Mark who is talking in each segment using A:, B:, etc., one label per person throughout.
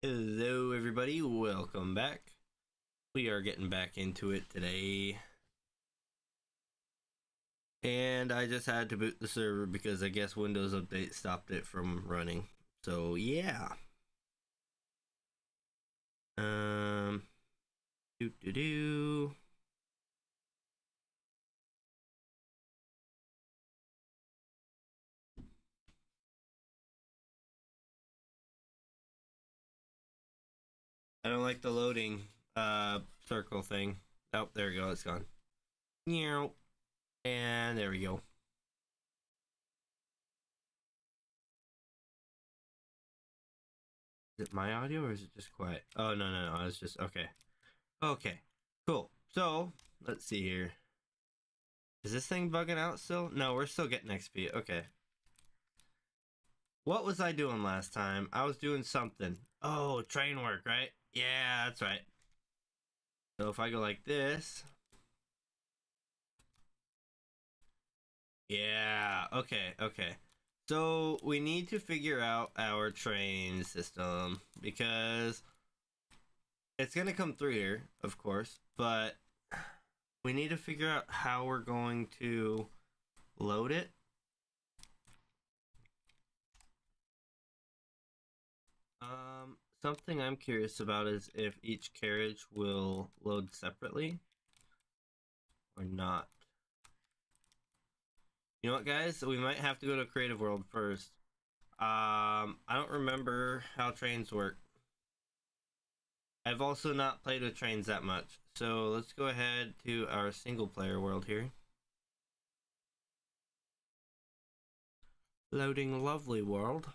A: Hello, everybody. Welcome back. We are getting back into it today. And I just had to boot the server because I guess Windows Update stopped it from running. So, yeah. Um, doo doo doo. I don't like the loading circle thing. Oh, there we go. It's gone. Meow. And there we go. Is it my audio or is it just quiet? Oh, no. It's just okay. Okay. Cool. So, let's see here. Is this thing bugging out still? No, we're still getting XP. Okay. What was I doing last time? I was doing something. Oh, train work, right? Yeah, that's right. So if I go like this. Yeah, okay. So we need to figure out our train system because it's going to come through here, of course, but we need to figure out how we're going to load it. Something I'm curious about is if each carriage will load separately or not. You know what, guys? We might have to go to Creative World first. I don't remember how trains work. I've also not played with trains that much. So let's go ahead to our single player world here. Loading lovely world.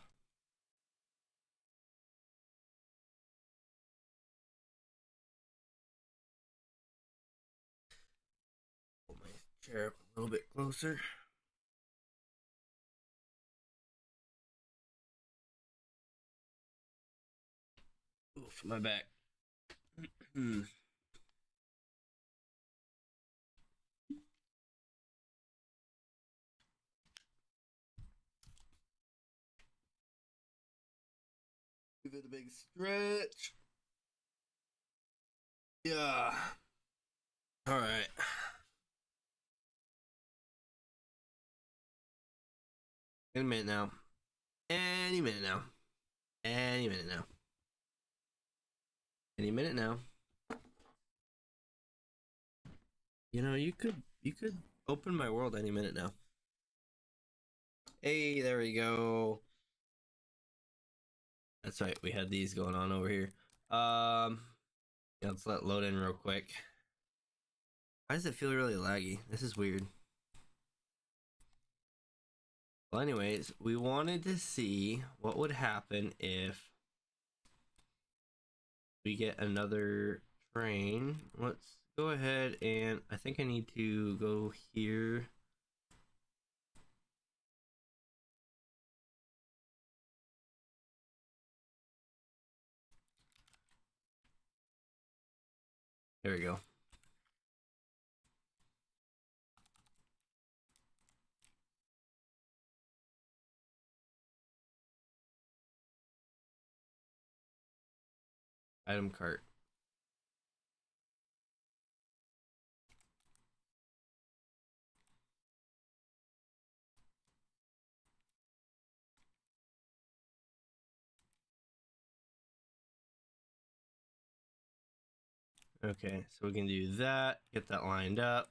A: Pull my chair up a little bit closer. Oof, my back. Give it a big stretch. Yeah. All right. In a minute now. Any minute now. Any minute now. Any minute now. You know, you could open my world any minute now. Hey, there we go. That's right, we had these going on over here. Yeah, let's let load in real quick. Why does it feel really laggy? This is weird. Well, anyways, we wanted to see what would happen if we get another train. Let's go ahead and I think I need to go here. There we go. Item cart. Okay, so we can do that, get that lined up.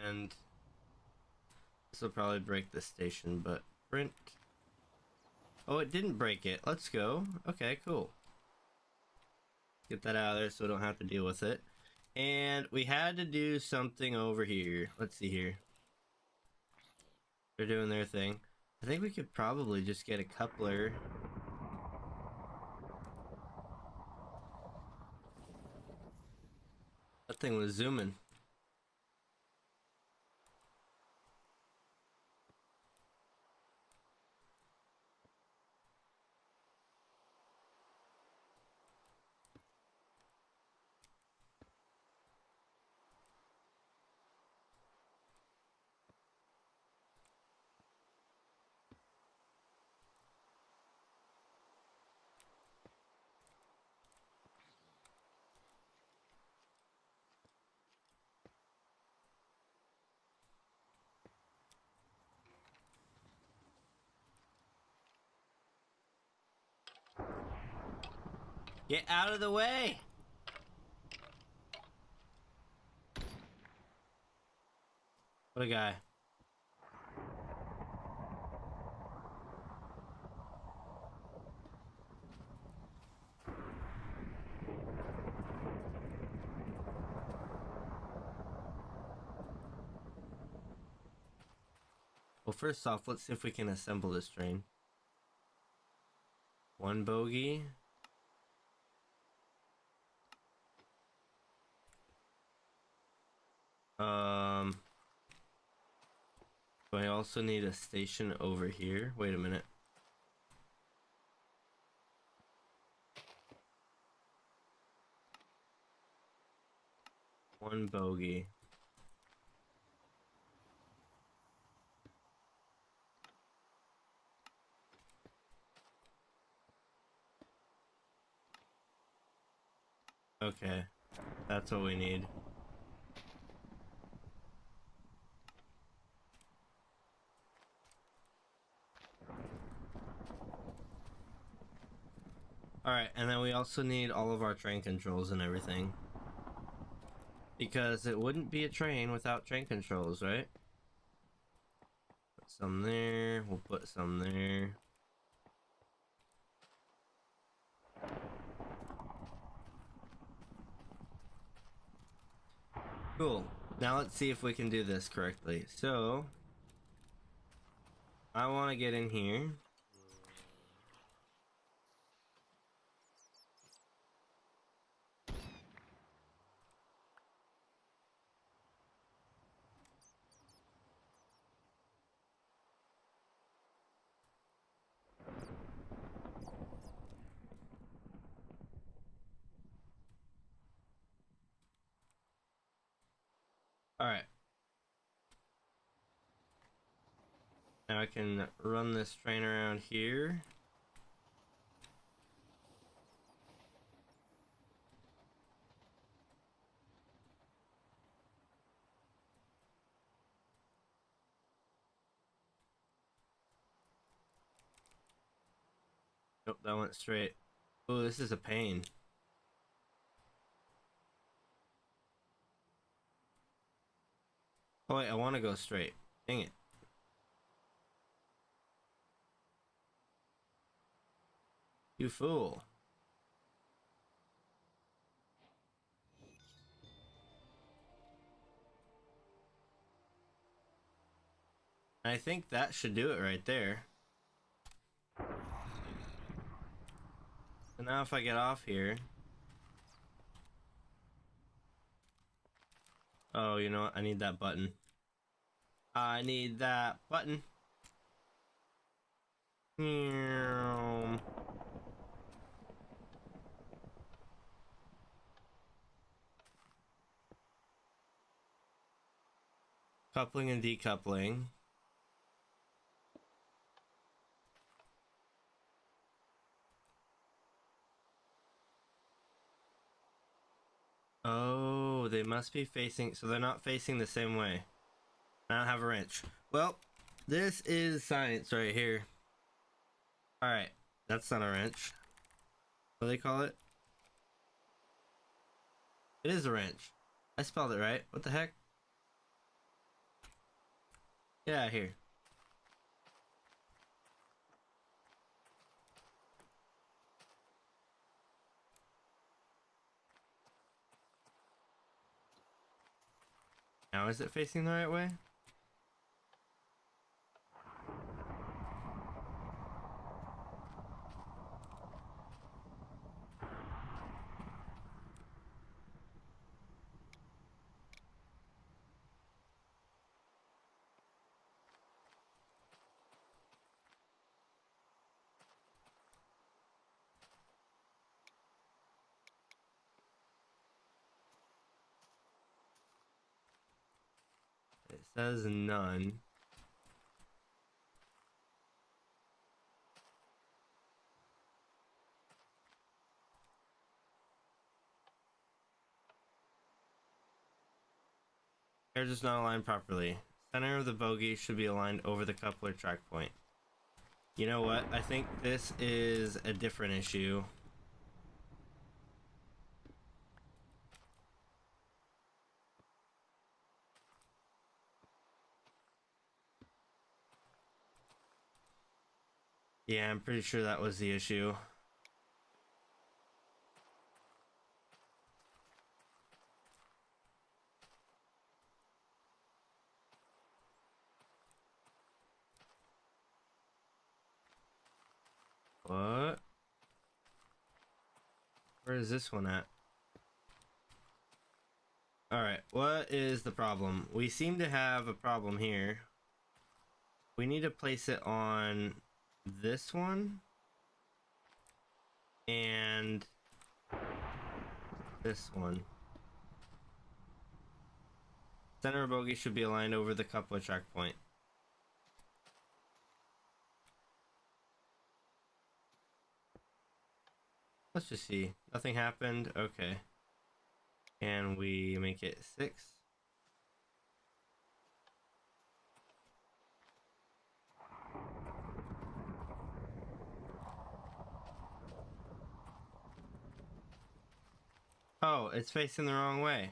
A: And this will probably break the station, but print. Oh, it didn't break it. Let's go. Okay, cool. Get that out of there so we don't have to deal with it. And we had to do something over here. Let's see here. They're doing their thing. I think we could probably just get a coupler. That thing was zooming. Get out of the way! What a guy. Well, first off, let's see if we can assemble this train. One bogie. Do I also need a station over here? Wait a minute. One bogie. Okay, that's what we need. Alright, and then we also need all of our train controls and everything. Because it wouldn't be a train without train controls, right? Put some there, we'll put some there. Cool. Now let's see if we can do this correctly. So, I want to get in here. Alright. Now I can run this train around here. Nope, that went straight. Oh, this is a pain. Oh wait, I want to go straight. Dang it. You fool. I think that should do it right there. So now if I get off here... Oh, you know what? I need that button. I need that button. Coupling and decoupling. Oh, they must be facing, so they're not facing the same way. I don't have a wrench. Well, this is science right here. Alright, that's not a wrench. What do they call it? It is a wrench. I spelled it right. What the heck? Get out of here. Now is it facing the right way? It says none. Air does not align properly. Center of the bogie should be aligned over the coupler track point. You know what? I think this is a different issue. Yeah, I'm pretty sure that was the issue. What? Where is this one at? Alright, what is the problem? We seem to have a problem here. We need to place it on this one and this one. Center bogey should be aligned over the coupler track point. Let's just see. Nothing happened. Okay. Can we make it 6? Oh, it's facing the wrong way.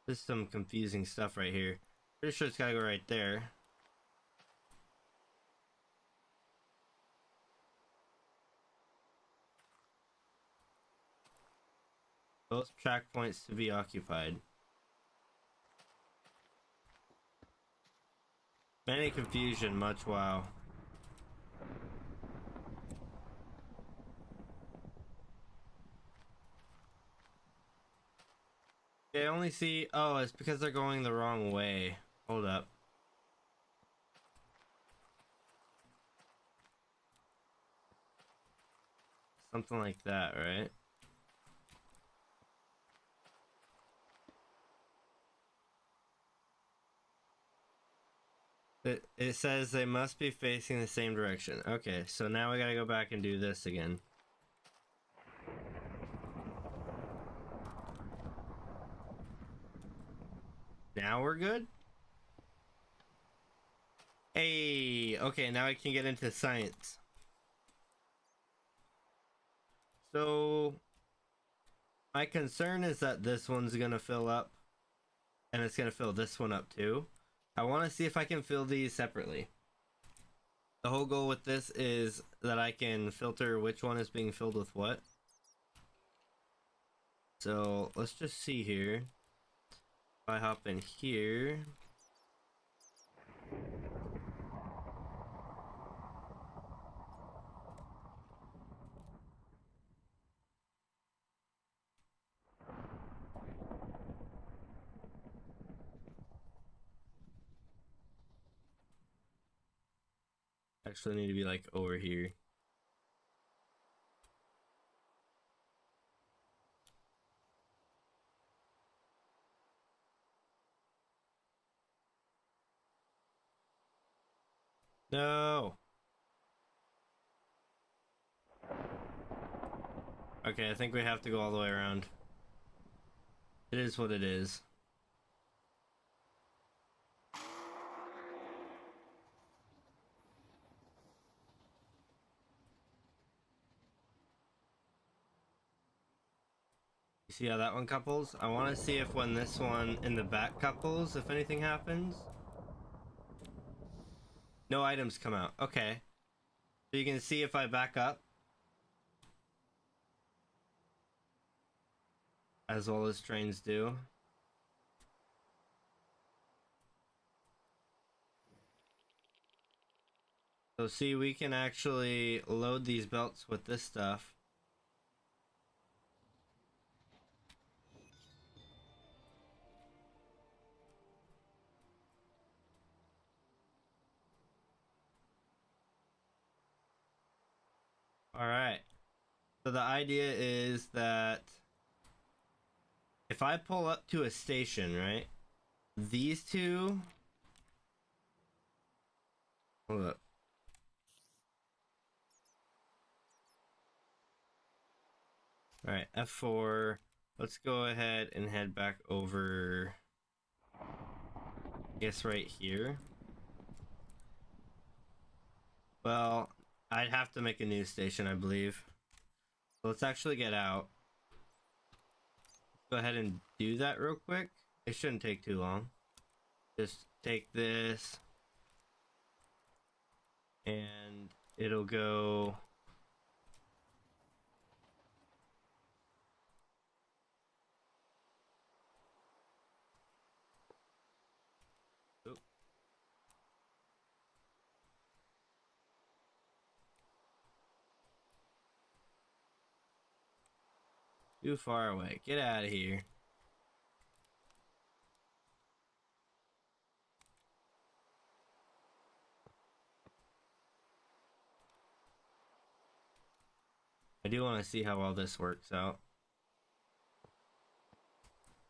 A: There's some confusing stuff right here. Pretty sure it's gotta go right there. Both track points to be occupied. Many confusion, much wow. They only see... Oh, it's because they're going the wrong way. Hold up. Something like that, right? It says they must be facing the same direction. Okay, so now we gotta go back and do this again. Now we're good? Hey, okay, now I can get into science. So, my concern is that this one's gonna fill up, and it's gonna fill this one up too. I want to see if I can fill these separately. The whole goal with this is that I can filter which one is being filled with what. So let's just see here. If I hop in here. Actually need to be like over here. No. Okay, I think we have to go all the way around. It is what it is. You see how that one couples? I want to see if when this one in the back couples, if anything happens. No items come out. Okay. So you can see if I back up. As well as trains do. So see, we can actually load these belts with this stuff. Alright. So the idea is that if I pull up to a station, right? These two... Hold up. Alright, F4. Let's go ahead and head back over... I guess right here. Well, I'd have to make a new station, I believe. So let's actually get out. Go ahead and do that real quick. It shouldn't take too long. Just take this. and it'll go. Oop. Too far away. Get out of here. I do want to see how all this works out.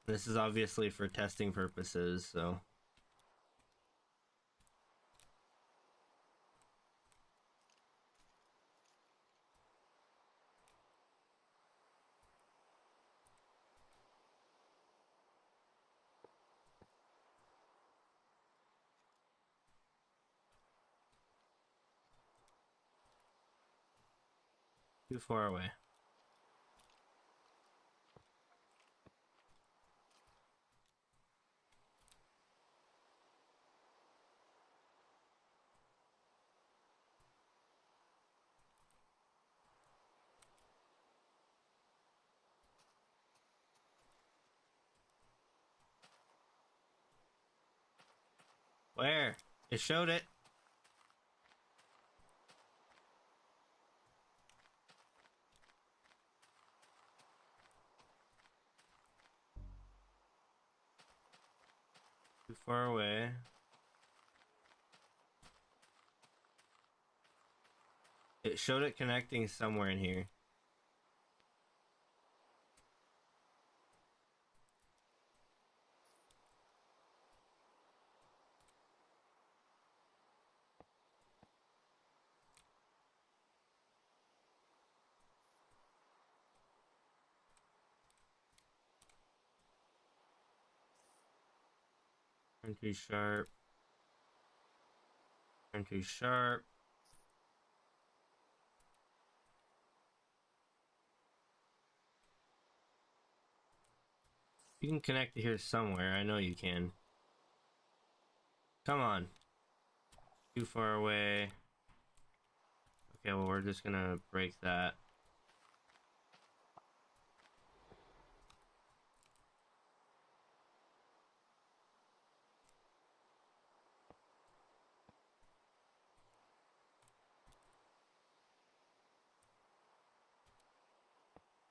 A: This is obviously for testing purposes, so. Too far away. Where? It showed it. Too far away. It showed it connecting somewhere in here. Turn too sharp. Turn too sharp. You can connect to here somewhere. I know you can. Come on. Too far away. Okay, well, we're just gonna break that.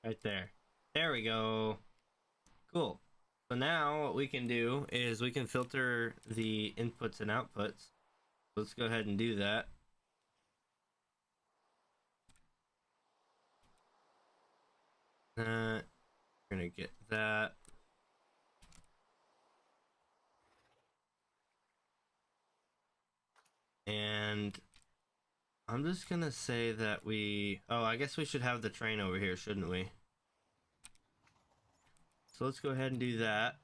A: Right there. There we go. Cool. So now what we can do is we can filter the inputs and outputs. Let's go ahead and do that. We're gonna get that. And I'm just gonna say that we... Oh, I guess we should have the train over here, shouldn't we? So let's go ahead and do that.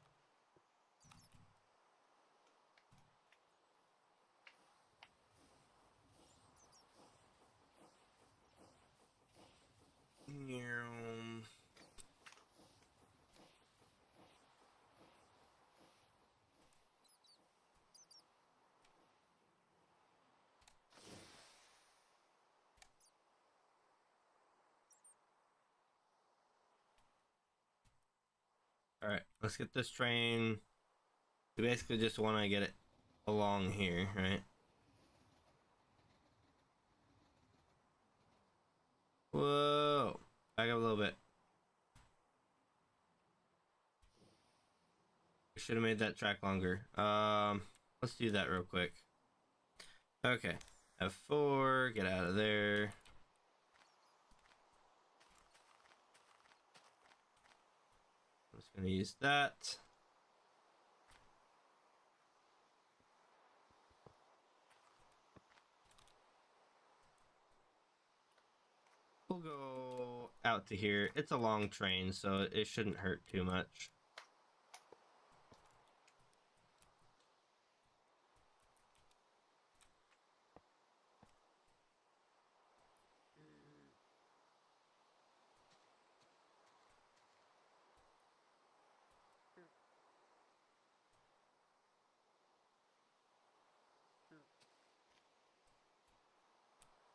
A: Alright, let's get this train. We basically just want to get it along here, right? Whoa! Back up a little bit. We should have made that track longer. Let's do that real quick. Okay. F4, get out of there. I'm just gonna use that. We'll go out to here. It's a long train, so it shouldn't hurt too much.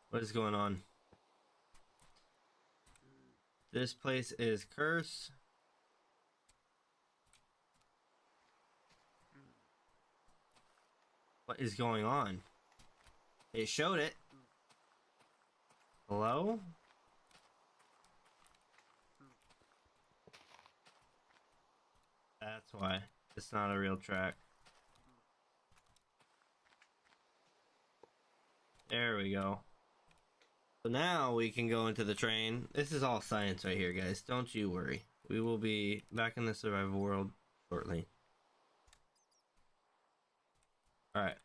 A: What is going on? This place is cursed. What is going on? It showed it. Hello? That's why. It's not a real track. There we go. So now we can go into the train. This is all science right here, guys. Don't you worry. We will be back in the survival world shortly. Alright.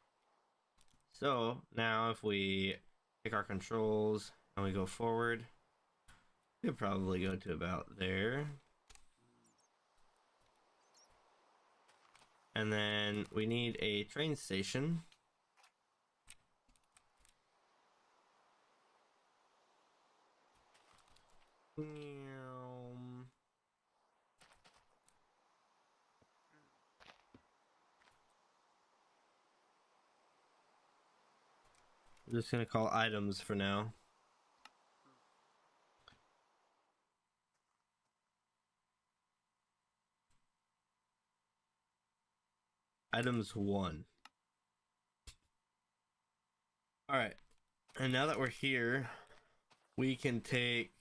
A: So now if we take our controls and we go forward, we'll probably go to about there. And then we need a train station. I'm just gonna call items for now. Items 1. Alright. And now that we're here, we can take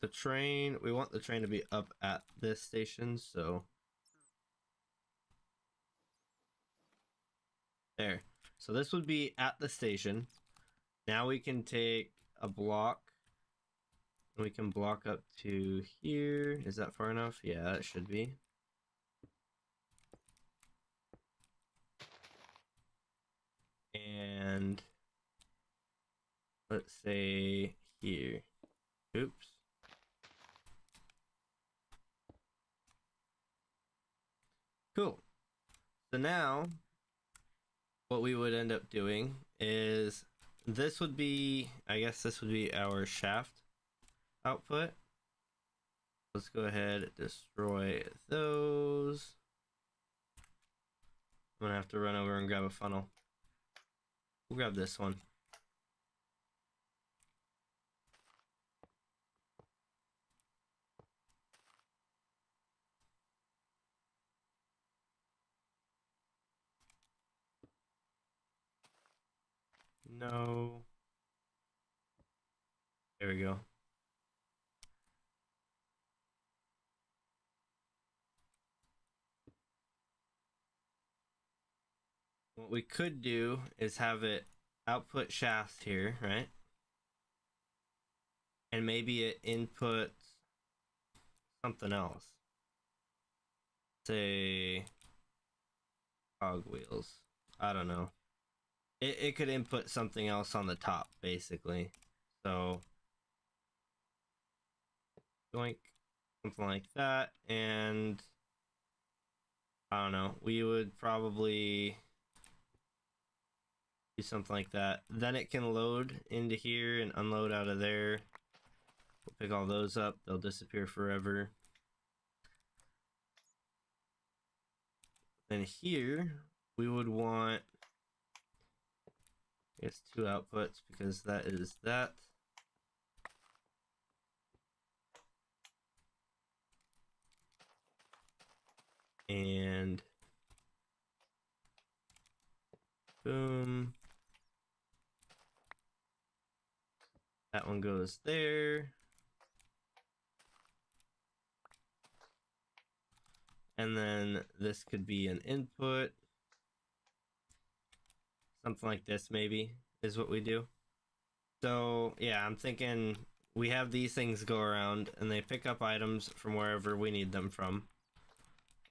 A: the train. We want the train to be up at this station, so there. So this would be at the station. Now we can take a block. We can block up to here. Is that far enough? Yeah, it should be. And let's say here. Oops. Cool. So now what we would end up doing is this would be, I guess this would be our shaft output. Let's go ahead and destroy those. I'm gonna have to run over and grab a funnel. We'll grab this one. No. There we go. What we could do is have it output shafts here, right? And maybe it inputs something else. Say cogwheels. I don't know. It could input something else on the top, basically. So doink, something like that, and I don't know. We would probably do something like that. Then it can load into here and unload out of there. We'll pick all those up. They'll disappear forever. Then here we would want, I guess, 2 outputs because that is that. And boom. That one goes there. And then this could be an input. Something like this maybe is what we do. So yeah, I'm thinking we have these things go around and they pick up items from wherever we need them from.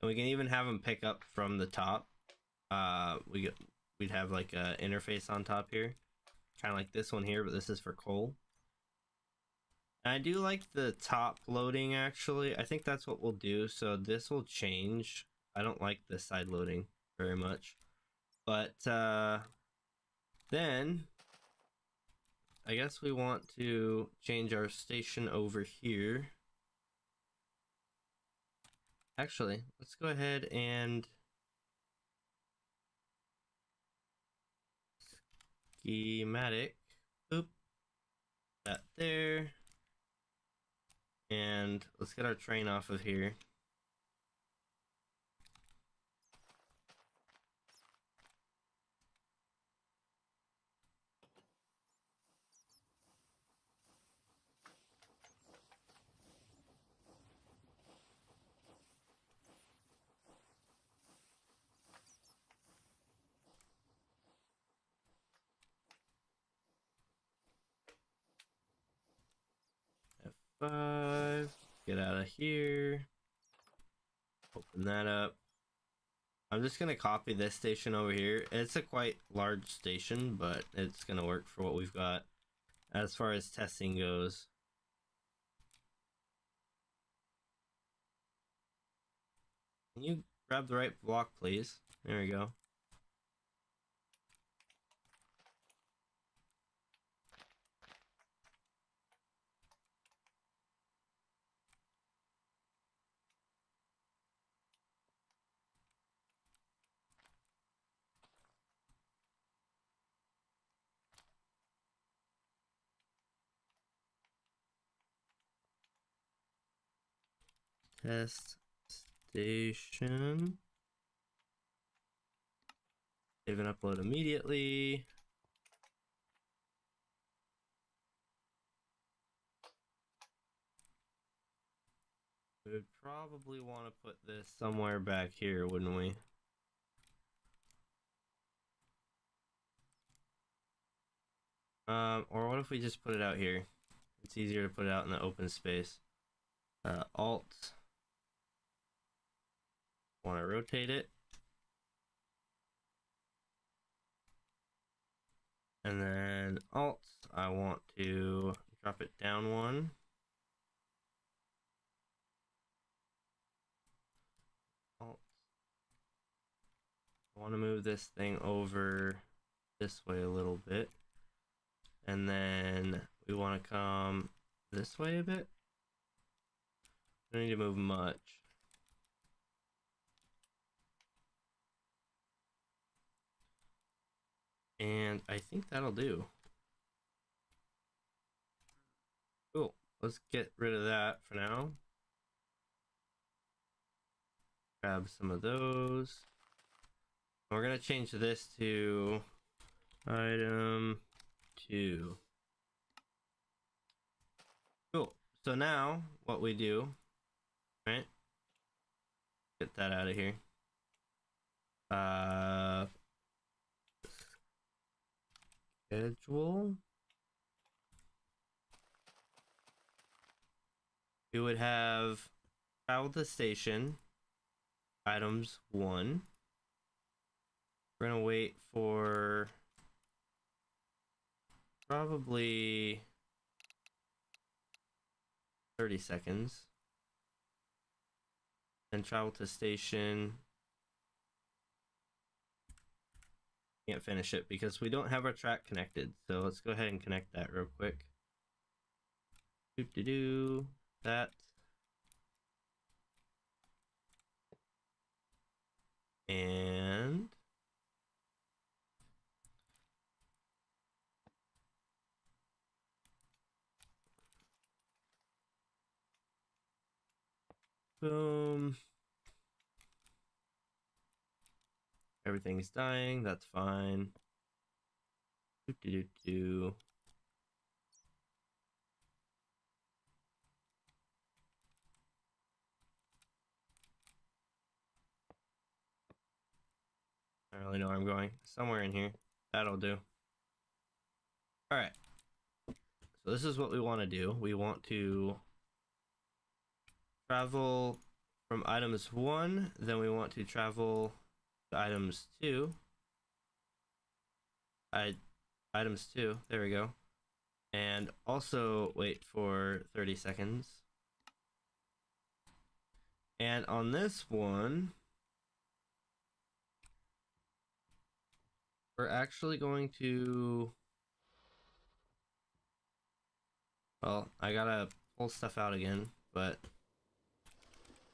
A: And we can even have them pick up from the top. We'd have like a interface on top here. Kind of like this one here, but this is for coal. And I do like the top loading actually. I think that's what we'll do. So this will change. I don't like this side loading very much. But then I guess we want to change our station over here. Actually, let's go ahead and schematic. Oop, that there. And let's get our train off of here. F5. Get out of here. Open that up. I'm just gonna copy this station over here. It's a quite large station, but it's gonna work for what we've got as far as testing goes. Can you grab the right block, please? There we go. Test station. Save and upload immediately. We would probably want to put this somewhere back here, wouldn't we? Or what if we just put it out here? It's easier to put it out in the open space. Alt. Want to rotate it. And then Alt, I want to drop it down one. Alt. I want to move this thing over this way a little bit. And then we want to come this way a bit. Don't need to move much. And I think that'll do. Cool. Let's get rid of that for now. Grab some of those. We're gonna change this to item 2. Cool. So now what we do, right? Get that out of here. Schedule. We would have travel to station, items 1. We're gonna wait for probably 30 seconds. And travel to station. Can't finish it because we don't have our track connected. So let's go ahead and connect that real quick. Do that. And boom. Everything's dying, that's fine. I don't really know where I'm going. Somewhere in here. That'll do. Alright. So this is what we want to do. We want to travel from items 1, then we want to travel to items 2. Items 2, there we go. And also wait for 30 seconds. And on this one, we're actually going to... Well, I gotta pull stuff out again, but...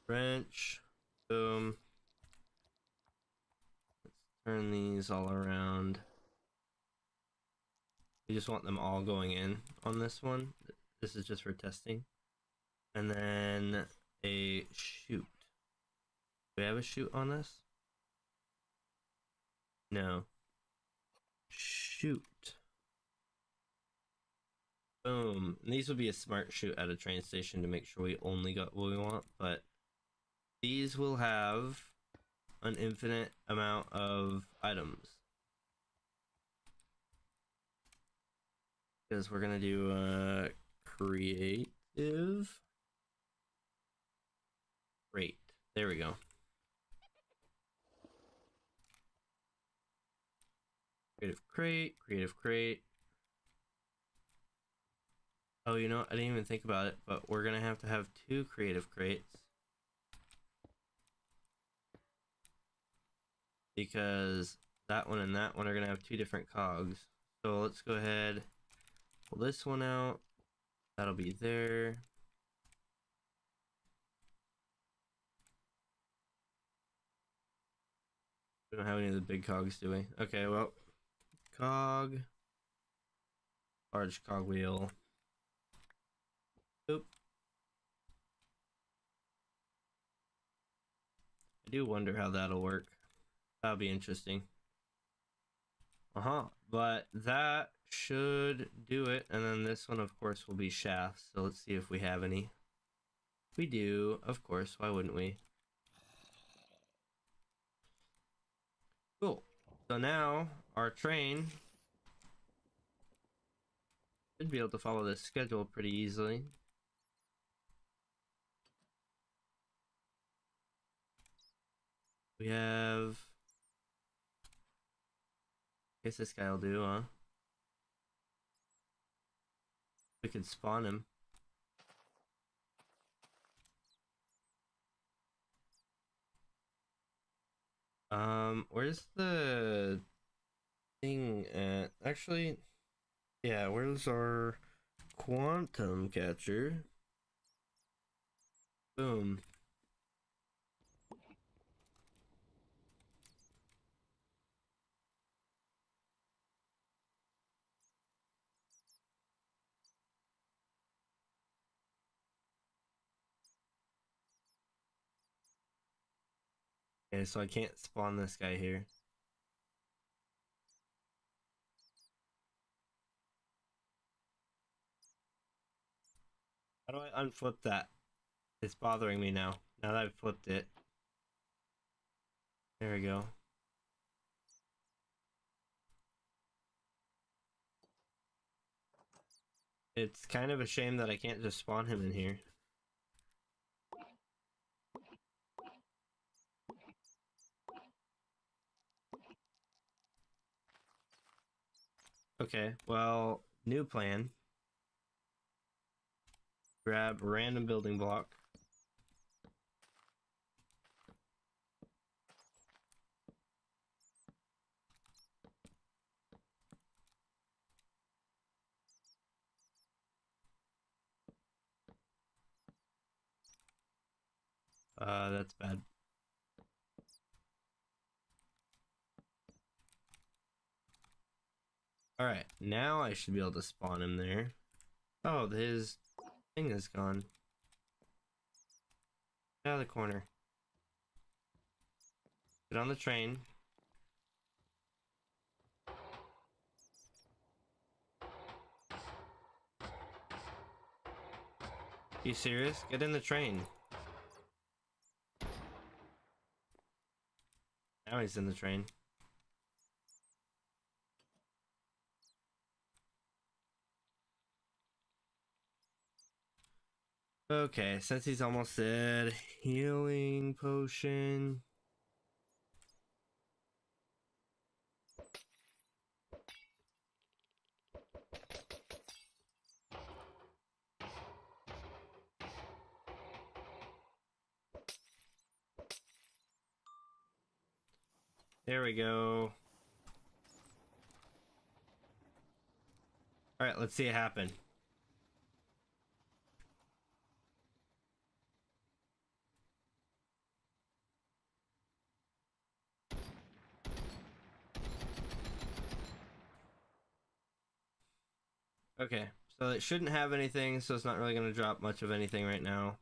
A: Wrench, boom. Let's turn these all around. We just want them all going in on this one. This is just for testing. And then a chute. Do we have a chute on this? No. Chute. Boom. And these would be a smart chute at a train station to make sure we only got what we want, but these will have an infinite amount of items. Because we're gonna do creative crate. There we go. Creative crate, creative crate. Oh, you know what? I didn't even think about it, but we're gonna have to have 2 creative crates. Because that one and that one are gonna have 2 different cogs. So let's go ahead, pull this one out. That'll be there. We don't have any of the big cogs, do we? Okay, well, cog, large cog wheel. Oop. I do wonder how that'll work. That'll be interesting. But that should do it. And then this one, of course, will be shafts. So let's see if we have any. We do, of course. Why wouldn't we? Cool. So now our train should be able to follow this schedule pretty easily. We have... I guess this guy will do, huh? We could spawn him. Where's the thing at? Actually, yeah, where's our quantum catcher? Boom. Okay, so I can't spawn this guy here. How do I unflip that? It's bothering me now. Now that I've flipped it. There we go. It's kind of a shame that I can't just spawn him in here. Okay, well, new plan. Grab a random building block. That's bad. Alright, now I should be able to spawn him there. Oh, his thing is gone. Get out of the corner. Get on the train. You serious? Get in the train. Now he's in the train. Okay, since he's almost dead, healing potion. There we go. Alright, let's see it happen. Okay, so it shouldn't have anything, so it's not really going to drop much of anything right now.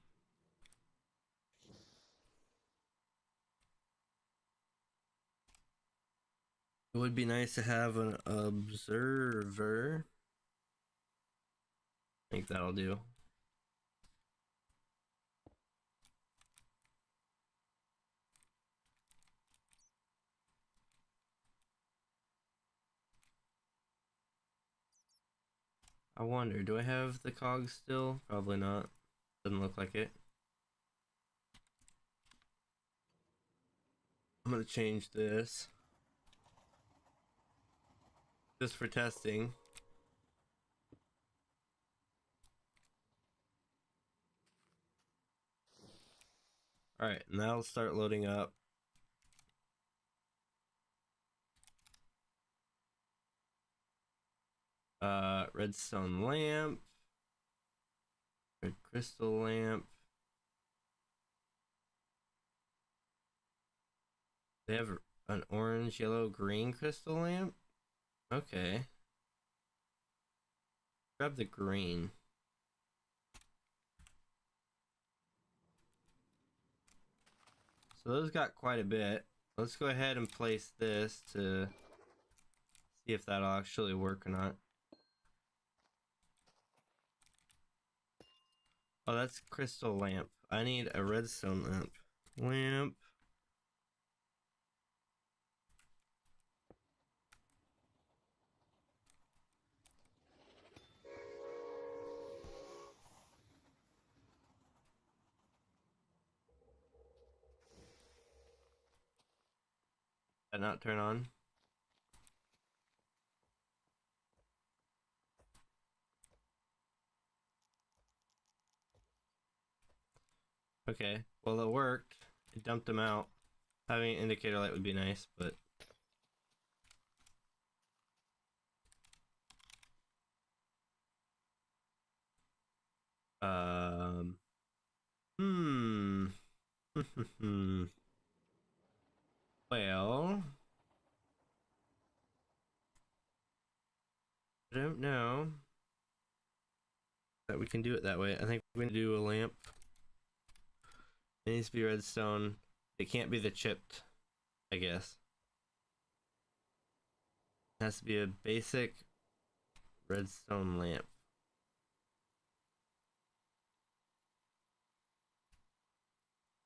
A: It would be nice to have an observer. I think that'll do. I wonder, do I have the cogs still? Probably not. Doesn't look like it. I'm gonna change this. Just for testing. Alright, now it'll start loading up. Redstone lamp. Red crystal lamp. They have an orange, yellow, green crystal lamp? Okay. Grab the green. So those got quite a bit. Let's go ahead and place this to see if that'll actually work or not. Oh, that's crystal lamp. I need a redstone lamp. Lamp. Did that not turn on? Okay, well it worked. It dumped them out. Having an indicator light would be nice, but... Hmm. Well... I don't know that we can do it that way. I think we're gonna do a lamp. It needs to be redstone. It can't be the chipped, I guess. It has to be a basic redstone lamp.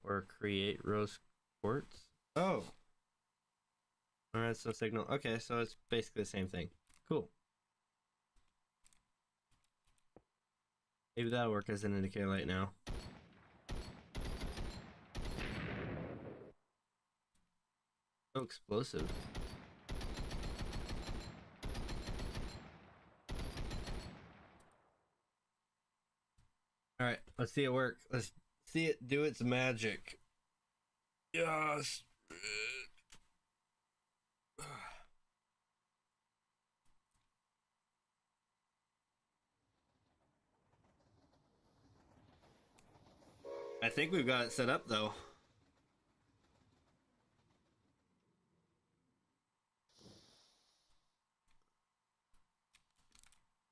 A: Or create rose quartz. Oh! A redstone signal. Okay, so it's basically the same thing. Cool. Maybe that'll work as an indicator light now. So explosive. Alright, let's see it work. Let's see it do its magic. Yes! I think we've got it set up though.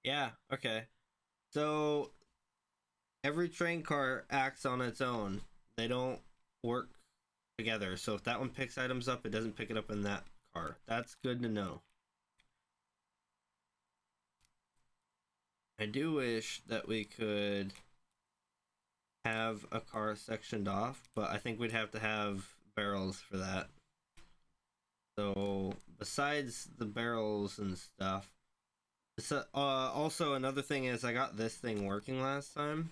A: Yeah, okay. So every train car acts on its own. They don't work together. So if that one picks items up, it doesn't pick it up in that car. That's good to know. I do wish that we could have a car sectioned off, but I think we'd have to have barrels for that. So besides the barrels and stuff, so, also another thing is I got this thing working last time.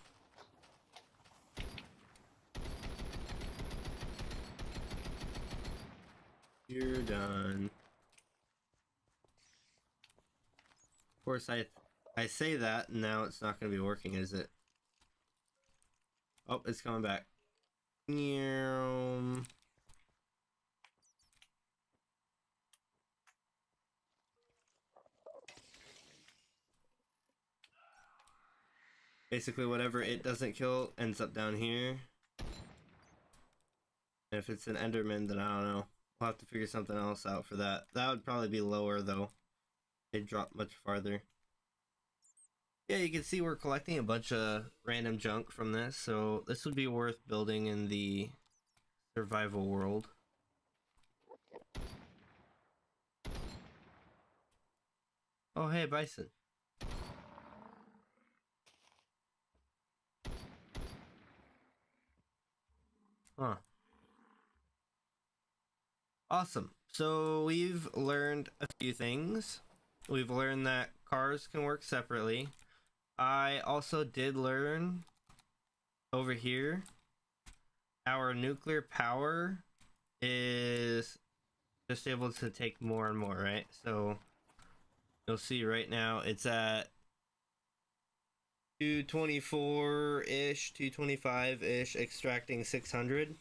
A: You're done. Of course, I say that, and now it's not going to be working, is it? Oh, it's coming back. Basically, whatever it doesn't kill ends up down here. And if it's an Enderman, then I don't know. We'll have to figure something else out for that. That would probably be lower, though. They'd drop much farther. Yeah, you can see we're collecting a bunch of random junk from this, so this would be worth building in the survival world. Oh, hey, bison. Huh. Awesome. So we've learned a few things. We've learned that cars can work separately. I also did learn over here our nuclear power is just able to take more and more, right? So you'll see right now it's at 224-ish, 225-ish, extracting 600.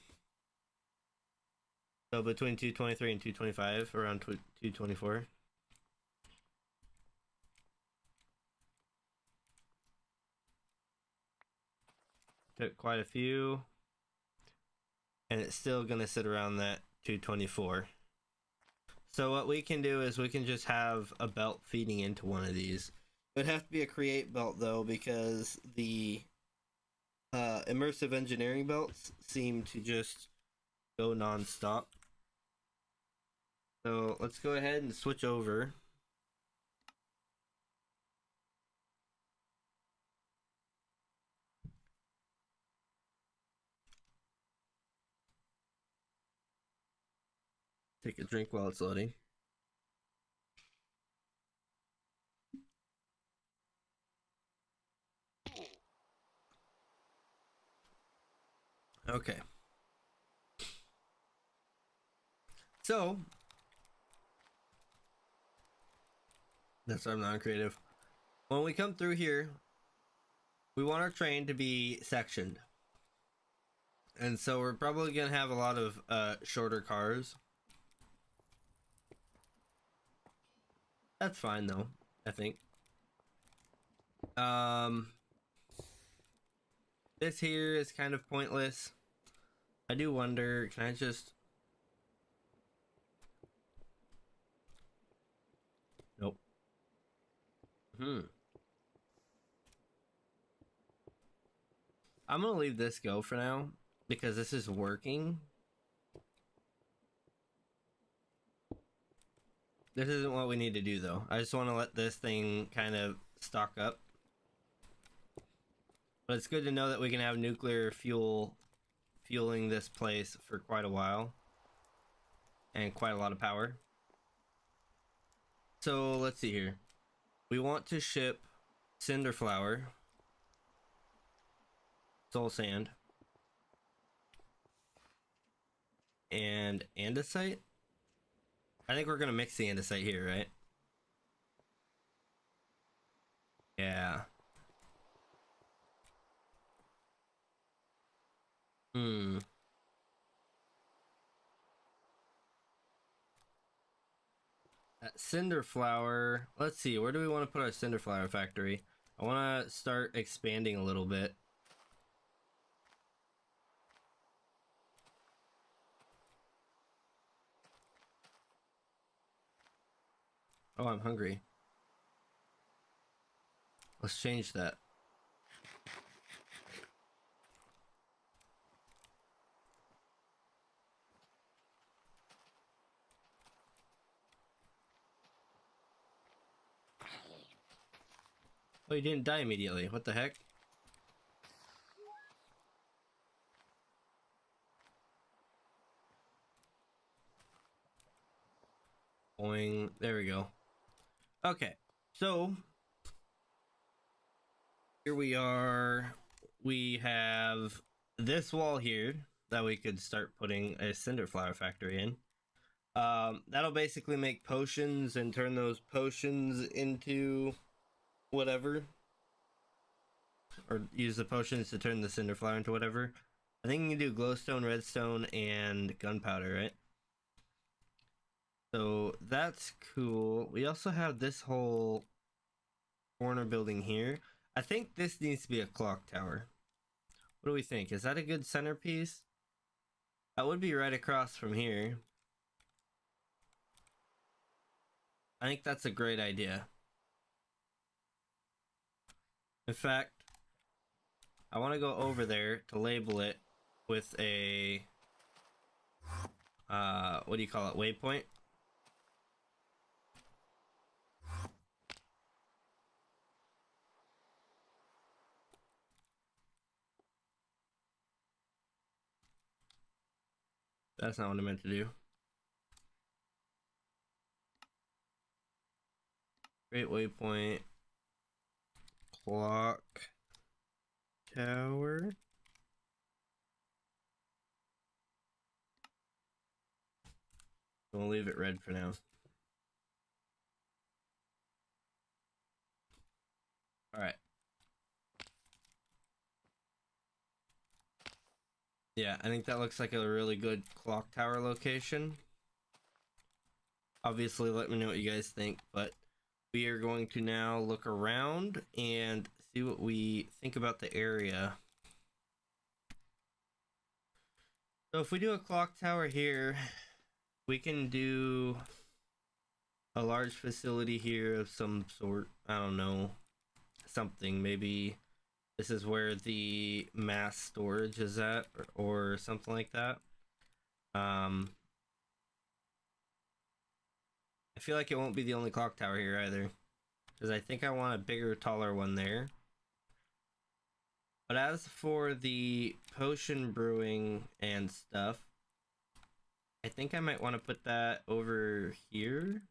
A: So between 223 and 225, around 224. Took quite a few. And it's still gonna sit around that 224. So what we can do is we can just have a belt feeding into one of these. It would have to be a create belt though, because the immersive engineering belts seem to just go non-stop. So let's go ahead and switch over. Take a drink while it's loading. Okay. So that's why I'm non-creative. When we come through here, we want our train to be sectioned. And so we're probably gonna have a lot of shorter cars. That's fine though, I think. This here is kind of pointless. I do wonder, can I just... Nope. I'm gonna leave this go for now, because this is working. This isn't what we need to do though. I just want to let this thing kind of stock up. But it's good to know that we can have nuclear fuel fueling this place for quite a while. And quite a lot of power. So let's see here. We want to ship cinder flour, soul sand, and andesite. I think we're gonna mix the andesite here, right? Yeah. That cinder flour. Let's see, where do we want to put our cinder flour factory? I want to start expanding a little bit. Oh, I'm hungry. Let's change that. Oh, you didn't die immediately. What the heck? Boing. There we go. Okay. So, here we are. We have this wall here that we could start putting a cinder flour factory in. That'll basically make potions and turn those potions into whatever. Or use the potions to turn the cinder flour into whatever. I think you can do glowstone, redstone, and gunpowder, right? So that's cool. We also have this whole corner building here. I think this needs to be a clock tower. What do we think? Is that a good centerpiece? That would be right across from here. I think that's a great idea. In fact, I want to go over there to label it with a what do you call it, waypoint. That's not what I meant to do. Great waypoint. Clock tower. We'll leave it red for now. Alright. Yeah, I think that looks like a really good clock tower location. Obviously, let me know what you guys think, but we are going to now look around and see what we think about the area. So if we do a clock tower here, we can do a large facility here of some sort. I don't know, something. Maybe this is where the mass storage is at, or something like that. I feel like it won't be the only clock tower here either, because I think I want a bigger, taller one there. But as for the potion brewing and stuff, I think I might want to put that over here.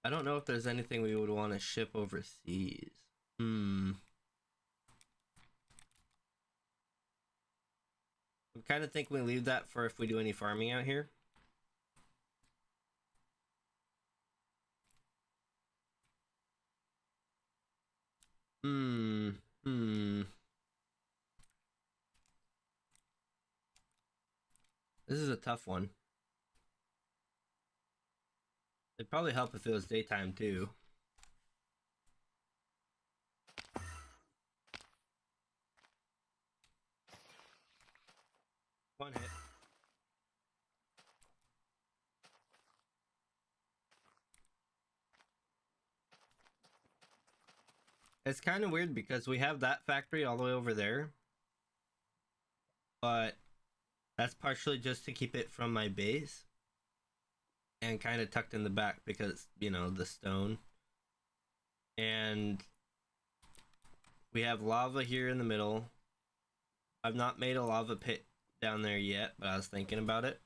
A: I don't know if there's anything we would want to ship overseas. I kind of think we leave that for if we do any farming out here. This is a tough one. It'd probably help if it was daytime too. One hit. It's kind of weird because we have that factory all the way over there, but that's partially just to keep it from my base and kind of tucked in the back because, you know, the stone. And we have lava here in the middle. I've not made a lava pit down there yet, but I was thinking about it.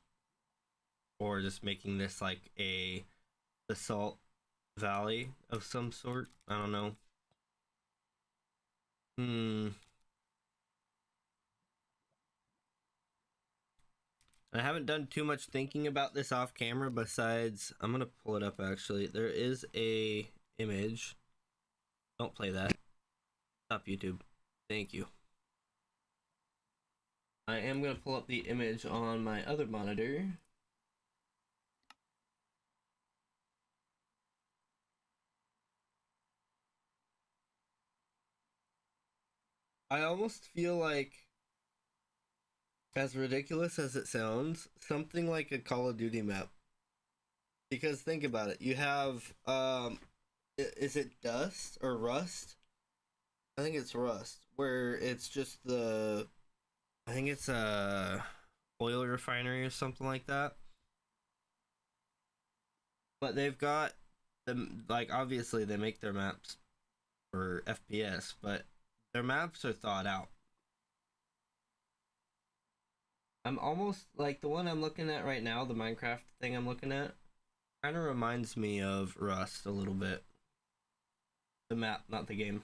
A: Or just making this like a basalt valley of some sort. I don't know. I haven't done too much thinking about this off camera besides, I'm gonna pull it up actually. There is a image. Don't play that. Stop YouTube. Thank you. I am gonna pull up the image on my other monitor. I almost feel like, as ridiculous as it sounds, something like a Call of Duty map. Because think about it, you have, is it Dust or Rust? I think it's Rust, where it's just the, I think it's a oil refinery or something like that. But they've got them, like, obviously they make their maps for FPS, but their maps are thought out. I'm almost like the one I'm looking at right now, the Minecraft thing I'm looking at, kind of reminds me of Rust a little bit. The map, not the game.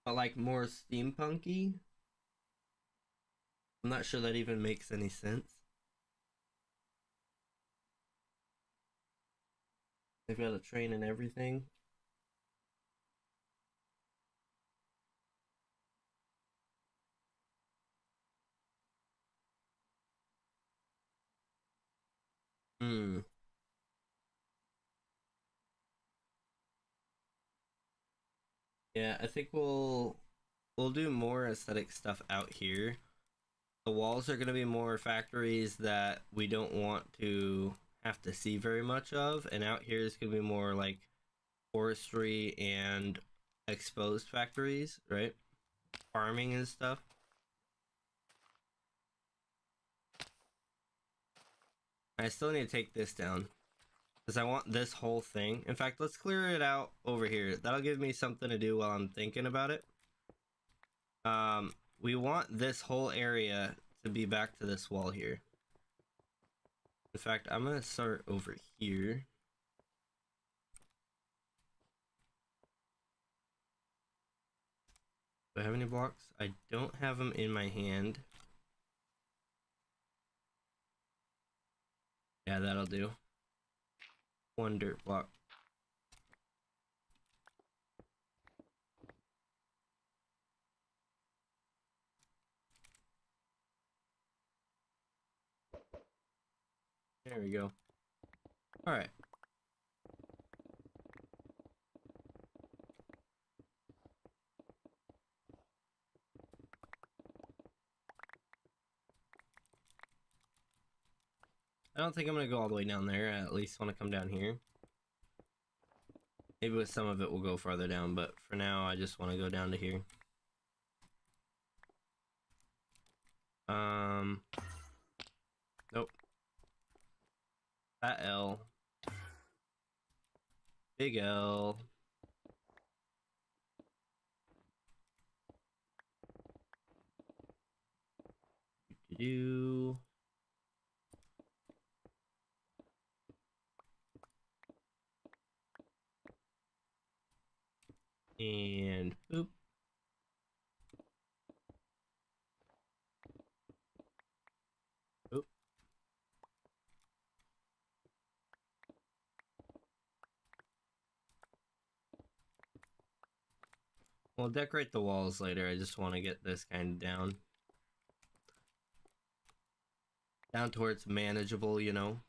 A: But like more steampunky. I'm not sure that even makes any sense. They've got a train and everything. Yeah, I think we'll do more aesthetic stuff out here. The walls are going to be more factories that we don't want to have to see very much of, and out here is going to be more like forestry and exposed factories, right? Farming and stuff. I still need to take this down because I want this whole thing. In fact, let's clear it out over here. That'll give me something to do while I'm thinking about it. We want this whole area to be back to this wall here. In fact, I'm gonna start over here. Do I have any blocks? I don't have them in my hand. Yeah, that'll do. One dirt block. There we go. All right. I don't think I'm gonna go all the way down there. I at least want to come down here. Maybe with some of it we'll go farther down, but for now I just want to go down to here. Nope. That L. Big L. Do. And boop. Boop. We'll decorate the walls later. I just want to get this kind of down. Down to where it's manageable, you know.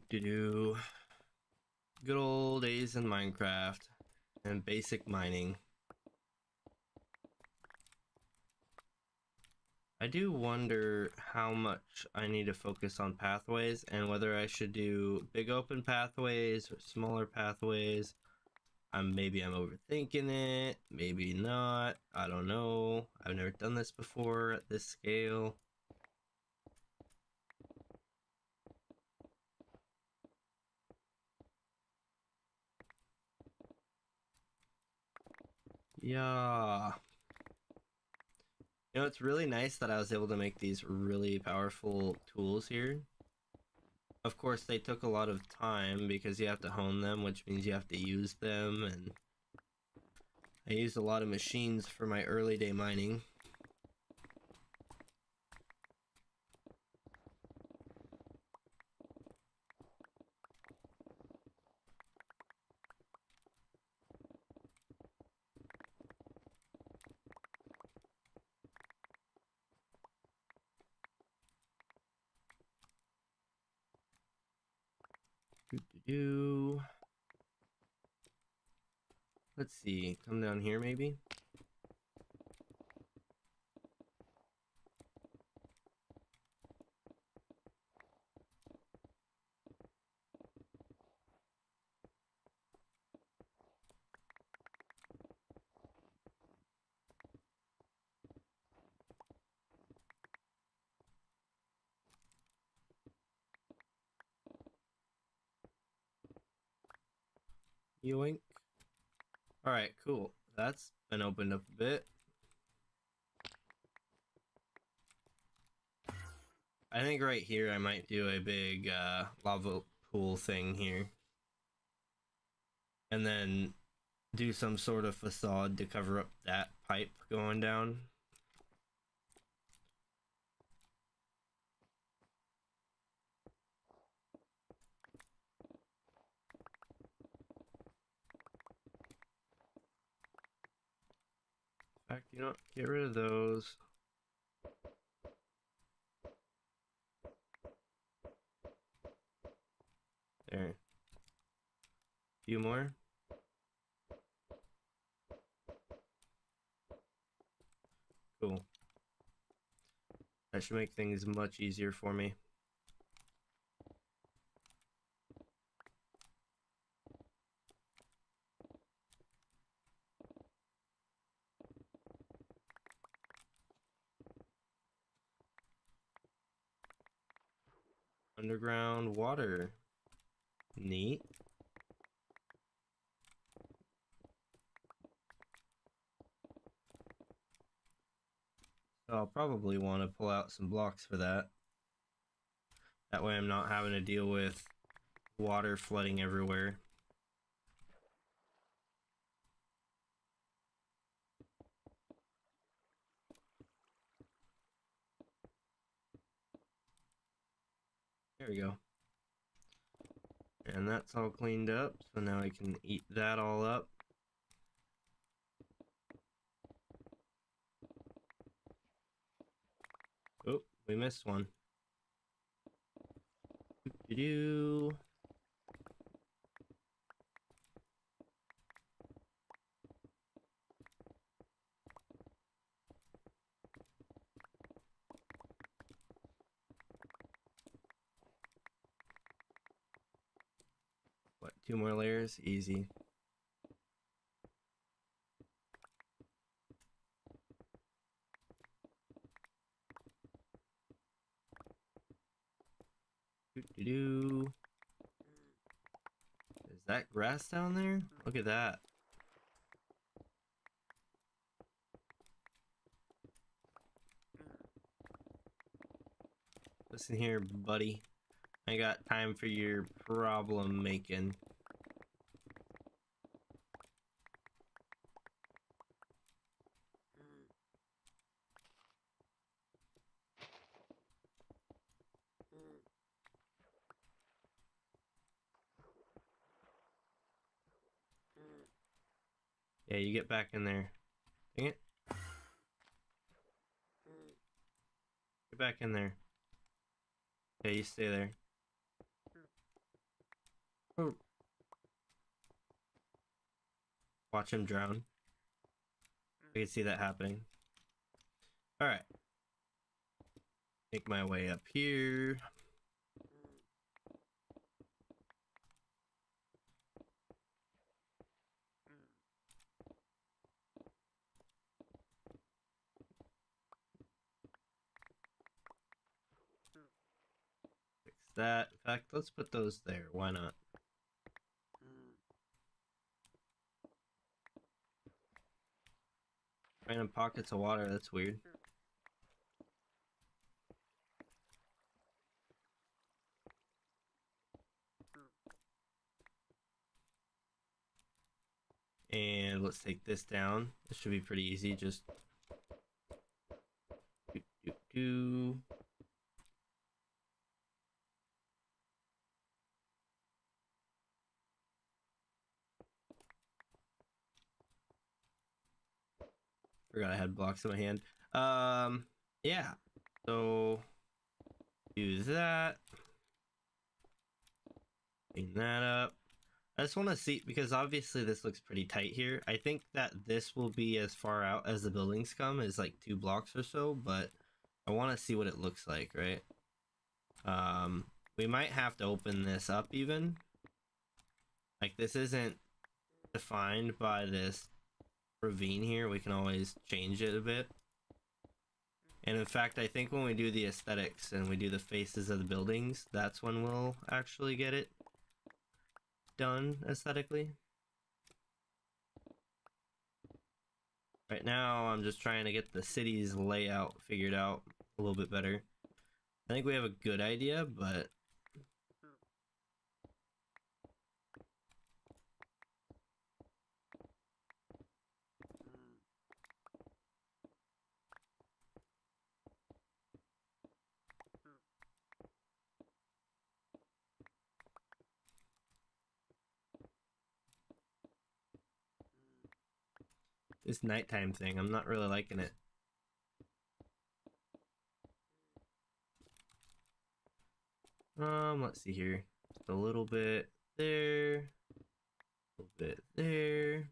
A: Do. Good old days in Minecraft and basic mining. I do wonder how much I need to focus on pathways and whether I should do big open pathways or smaller pathways. Maybe I'm overthinking it, maybe not. I don't know. I've never done this before at this scale. Yeah. You know, it's really nice that I was able to make these really powerful tools here. Of course, they took a lot of time because you have to hone them, which means you have to use them, and I used a lot of machines for my early day mining. Let's see, come down here maybe? Yoink. Alright, cool. That's been opened up a bit. I think right here I might do a big lava pool thing here. And then do some sort of facade to cover up that pipe going down. In fact, you know what? Get rid of those. There. Few more. Cool. That should make things much easier for me. Underground water. Neat. So I'll probably want to pull out some blocks for that. That way I'm not having to deal with water flooding everywhere. There we go. And that's all cleaned up, so now I can eat that all up. Oh, we missed one. Doo-doo. What, 2 more layers? Easy. Doo-doo. Is that grass down there? Look at that. Listen here, buddy. I got time for your problem making. Yeah, you get back in there. Dang it. Get back in there. Yeah, you stay there. Oh. Watch him drown. I can see that happening. Alright. Make my way up here. Fix that. In fact, let's put those there. Why not? Random pockets of water, that's weird. And let's take this down. This should be pretty easy. Just do. Forgot I had blocks in my hand. Yeah. So do that. Clean that up. I just want to see, because obviously this looks pretty tight here. I think that this will be as far out as the buildings come, is like 2 blocks or so, but I want to see what it looks like, right? We might have to open this up even. Like, this isn't defined by this ravine here. We can always change it a bit. And in fact, I think when we do the aesthetics and we do the faces of the buildings, that's when we'll actually get it done aesthetically. Right now, I'm just trying to get the city's layout figured out a little bit better. I think we have a good idea, but this nighttime thing, I'm not really liking it. Let's see here. Just a little bit there. A little bit there.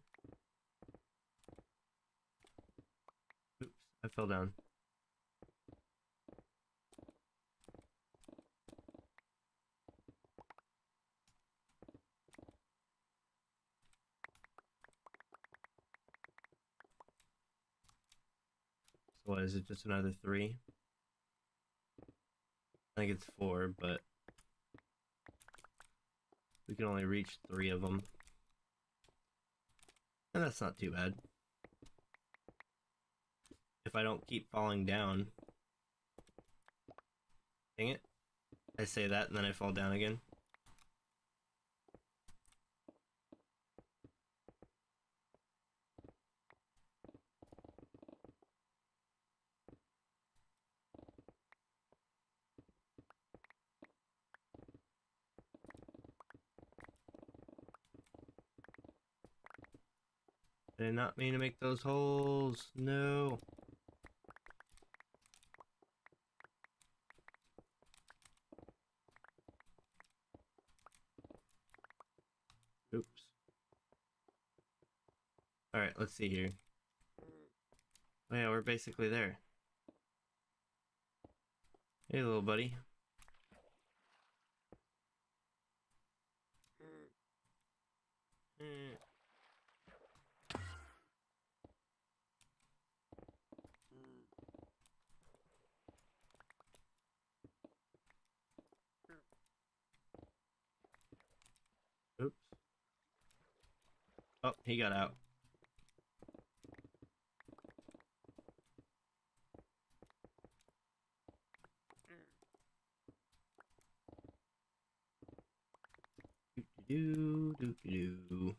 A: Oops, I it fell down. So what is it, just another 3? I think it's 4, but we can only reach 3 of them. And that's not too bad. If I don't keep falling down. Dang it. I say that and then I fall down again. I did not mean to make those holes. No. Oops. Alright, let's see here. Oh yeah, we're basically there. Hey, little buddy. Oops. Oh, he got out. Doo-doo-doo-doo-doo.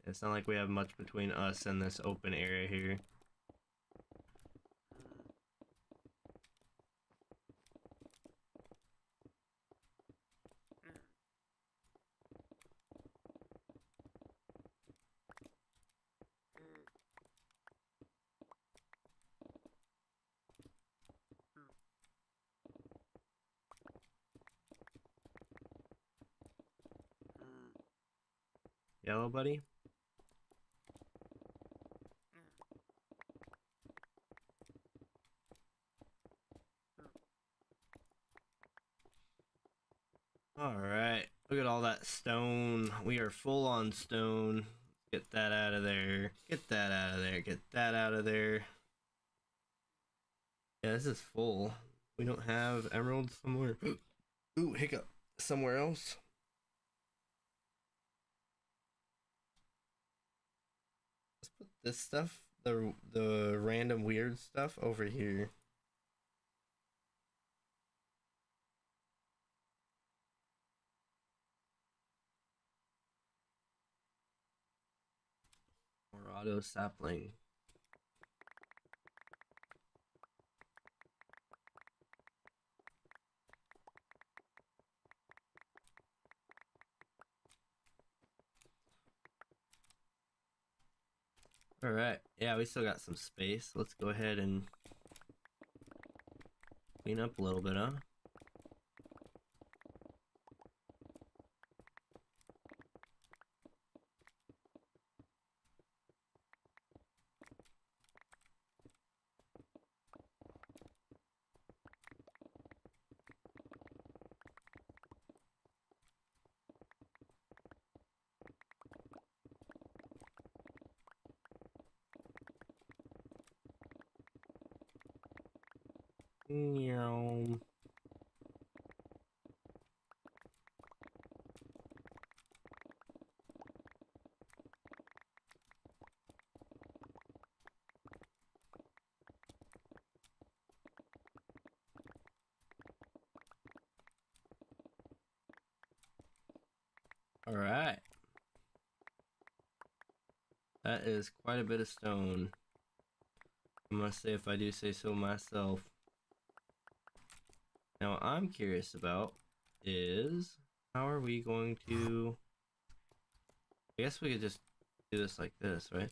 A: It's not like we have much between us and this open area here. Yellow buddy? Alright, look at all that stone. We are full on stone. Get that out of there. Get that out of there. Get that out of there. Yeah, this is full. We don't have emeralds somewhere. Ooh, hiccup. Somewhere else. Let's put this stuff, the random weird stuff, over here. More auto sapling. Alright, yeah, we still got some space. Let's go ahead and clean up a little bit, huh? Meow. Alright. That is quite a bit of stone. I must say, if I do say so myself. Now, what I'm curious about is how are we going to... I guess we could just do this like this, right?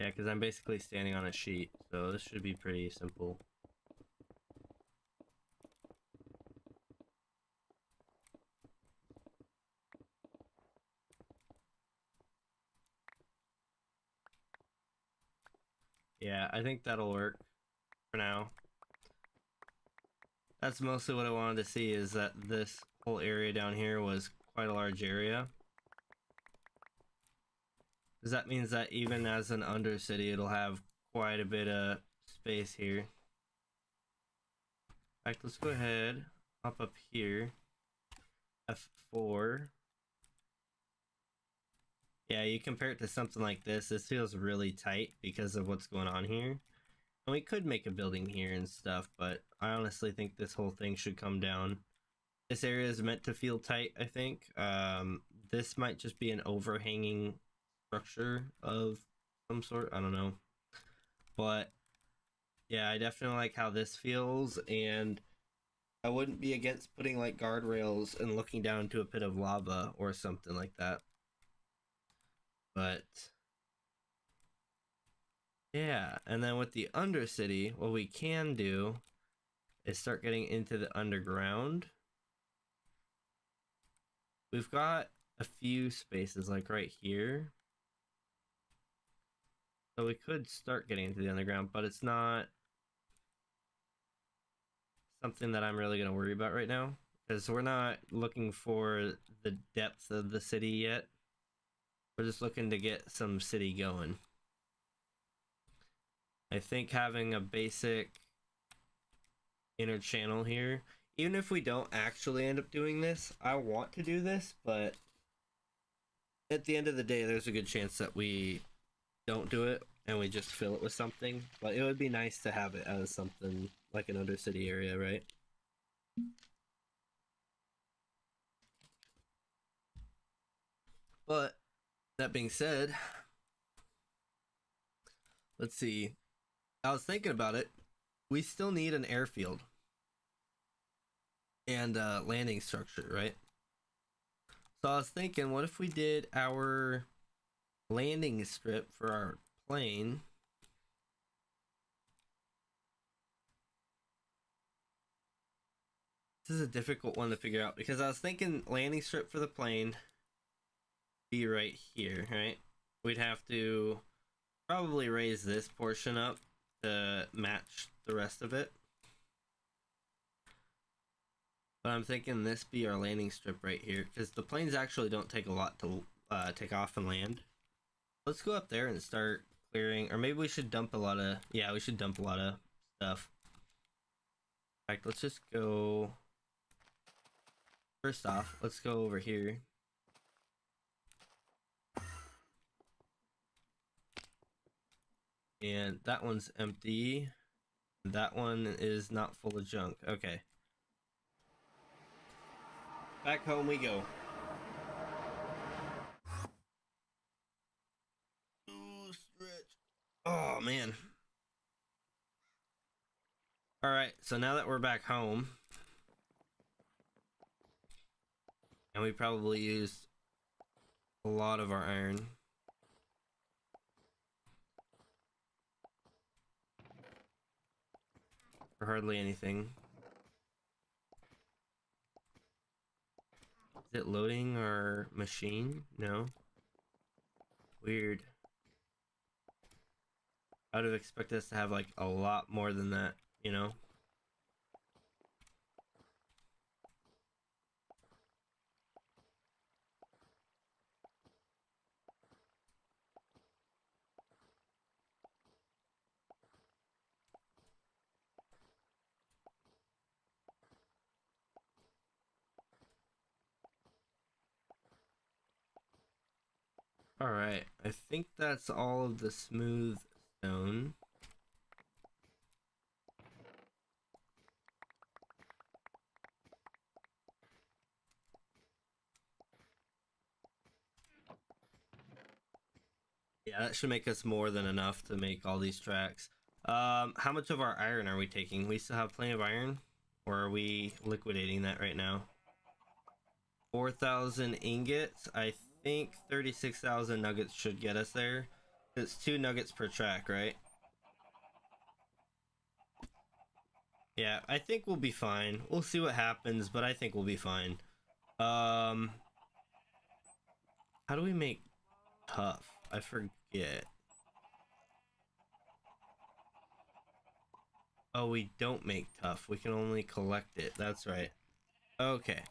A: Yeah, because I'm basically standing on a sheet, so this should be pretty simple. Yeah, I think that'll work for now. That's mostly what I wanted to see, is that this whole area down here was quite a large area. Because that means that even as an undercity, it'll have quite a bit of space here. In fact, let's go ahead, hop up here, F4. Yeah, you compare it to something like this feels really tight because of what's going on here. And we could make a building here and stuff, but I honestly think this whole thing should come down. This area is meant to feel tight, I think. This might just be an overhanging structure of some sort, I don't know. But yeah, I definitely like how this feels, and I wouldn't be against putting like guardrails and looking down into a pit of lava or something like that. But yeah, and then with the Undercity, what we can do is start getting into the underground. We've got a few spaces like right here. So we could start getting into the underground, but it's not something that I'm really going to worry about right now, because we're not looking for the depth of the city yet. We're just looking to get some city going. I think having a basic inner channel here, even if we don't actually end up doing this, I want to do this, but at the end of the day, there's a good chance that we don't do it and we just fill it with something. But it would be nice to have it as something like an undercity area, right? But that being said, let's see. I was thinking about it. We still need an airfield and a landing structure, right? So I was thinking, what if we did our landing strip for our plane? This is a difficult one to figure out, because I was thinking landing strip for the plane be right here, right? We'd have to probably raise this portion up to match the rest of it. But I'm thinking this be our landing strip right here, because the planes actually don't take a lot to take off and land. Let's go up there and start clearing, or maybe we should dump a lot of, yeah, we should dump a lot of stuff. In fact, let's just go, first off, let's go over here. And that one's empty. That one is not full of junk. Okay. Back home we go. Ooh, stretch. Oh, man. Alright, so now that we're back home, and we probably used a lot of our iron. For hardly anything. Is it loading our machine? No. Weird. I would have expected us to have like a lot more than that, you know? Alright, I think that's all of the smooth stone. Yeah, that should make us more than enough to make all these tracks. How much of our iron are we taking? We still have plenty of iron? Or are we liquidating that right now? 4,000 ingots. I think 36,000 nuggets should get us there. It's 2 nuggets per track, right? Yeah, I think we'll be fine. We'll see what happens, but I think we'll be fine. How do we make tough? I forget. Oh, we don't make tough. We can only collect it. That's right. Okay.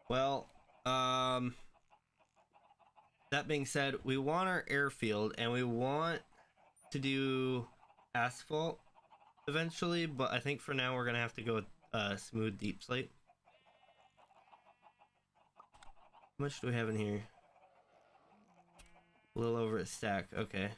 A: Well, that being said, we want our airfield and we want to do asphalt eventually, but I think for now we're gonna have to go with smooth deep slate. How much do we have in here? A little over a stack. Okay.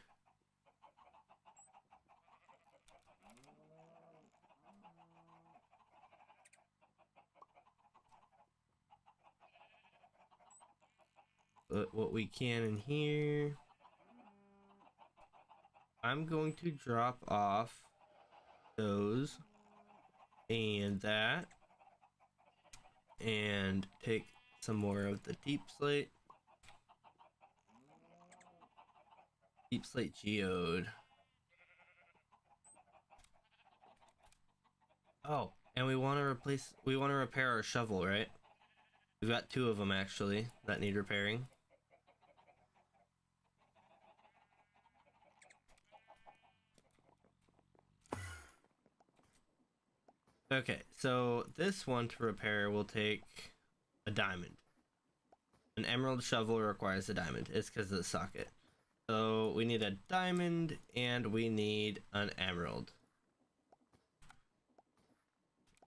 A: Put what we can in here. I'm going to drop off those and that and take some more of the deep slate geode. Oh, and we want to repair our shovel, right? We've got 2 of them actually that need repairing. Okay, so this one to repair will take a diamond. An emerald shovel requires a diamond. It's because of the socket. So we need a diamond and we need an emerald.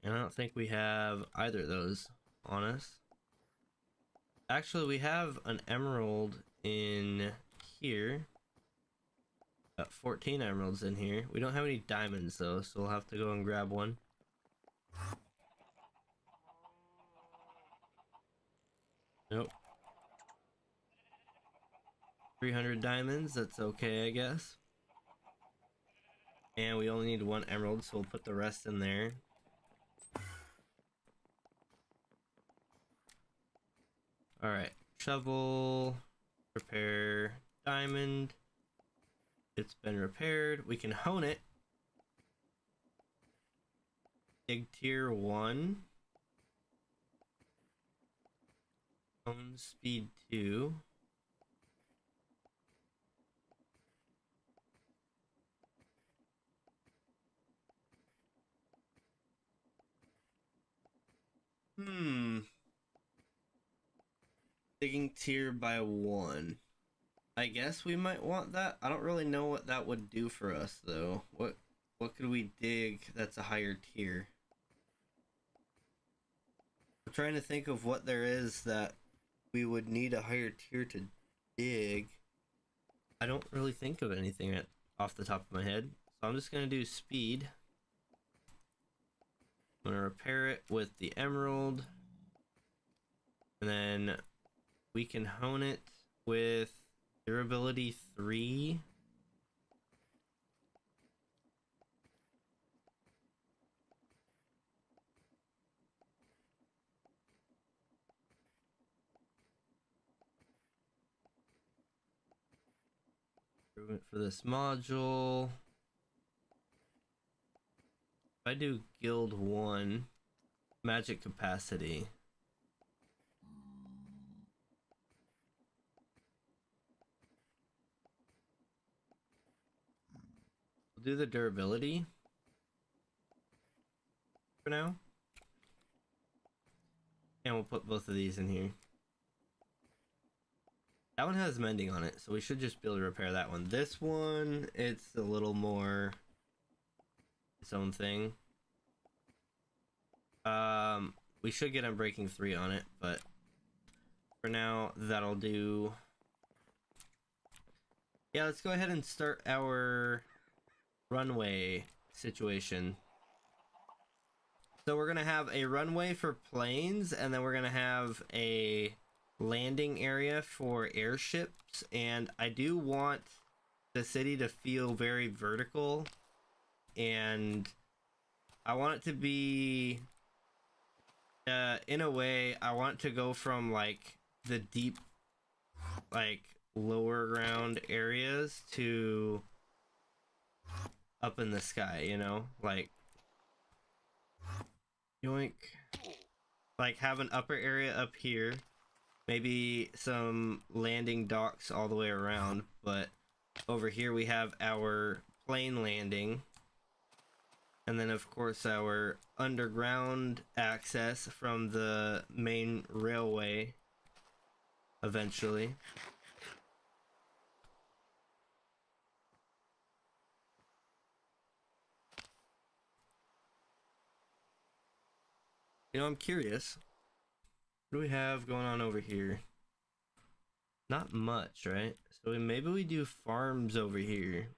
A: And I don't think we have either of those on us. Actually, we have an emerald in here. Got 14 emeralds in here. We don't have any diamonds though, so we'll have to go and grab one. Nope. 300 diamonds, that's okay, I guess. And we only need 1 emerald, so we'll put the rest in there. Alright, shovel, repair, diamond. It's been repaired. We can hone it. Dig tier 1. Hone speed 2. Digging tier by 1. I guess we might want that. I don't really know what that would do for us though. What could we dig that's a higher tier? I'm trying to think of what there is that we would need a higher tier to dig. I don't really think of anything off the top of my head. So I'm just gonna do speed. I'm gonna repair it with the emerald. And then we can hone it with durability 3. Improvement for this module. If I do guild 1, magic capacity. We'll do the durability for now. And we'll put both of these in here. That one has mending on it, so we should just be able to repair that one. This one, it's a little more its own thing. We should get Unbreaking 3 on it, but for now, that'll do. Yeah, let's go ahead and start our runway situation. So we're gonna have a runway for planes, and then we're gonna have a landing area for airships, and I do want the city to feel very vertical, and I want it to be in a way I want to go from like the deep like lower ground areas to up in the sky, you know? Like, yoink. Like, have an upper area up here, maybe some landing docks all the way around, but over here we have our plane landing, and then of course our underground access from the main railway eventually. You know, I'm curious, what do we have going on over here? Not much, right? So maybe we do farms over here.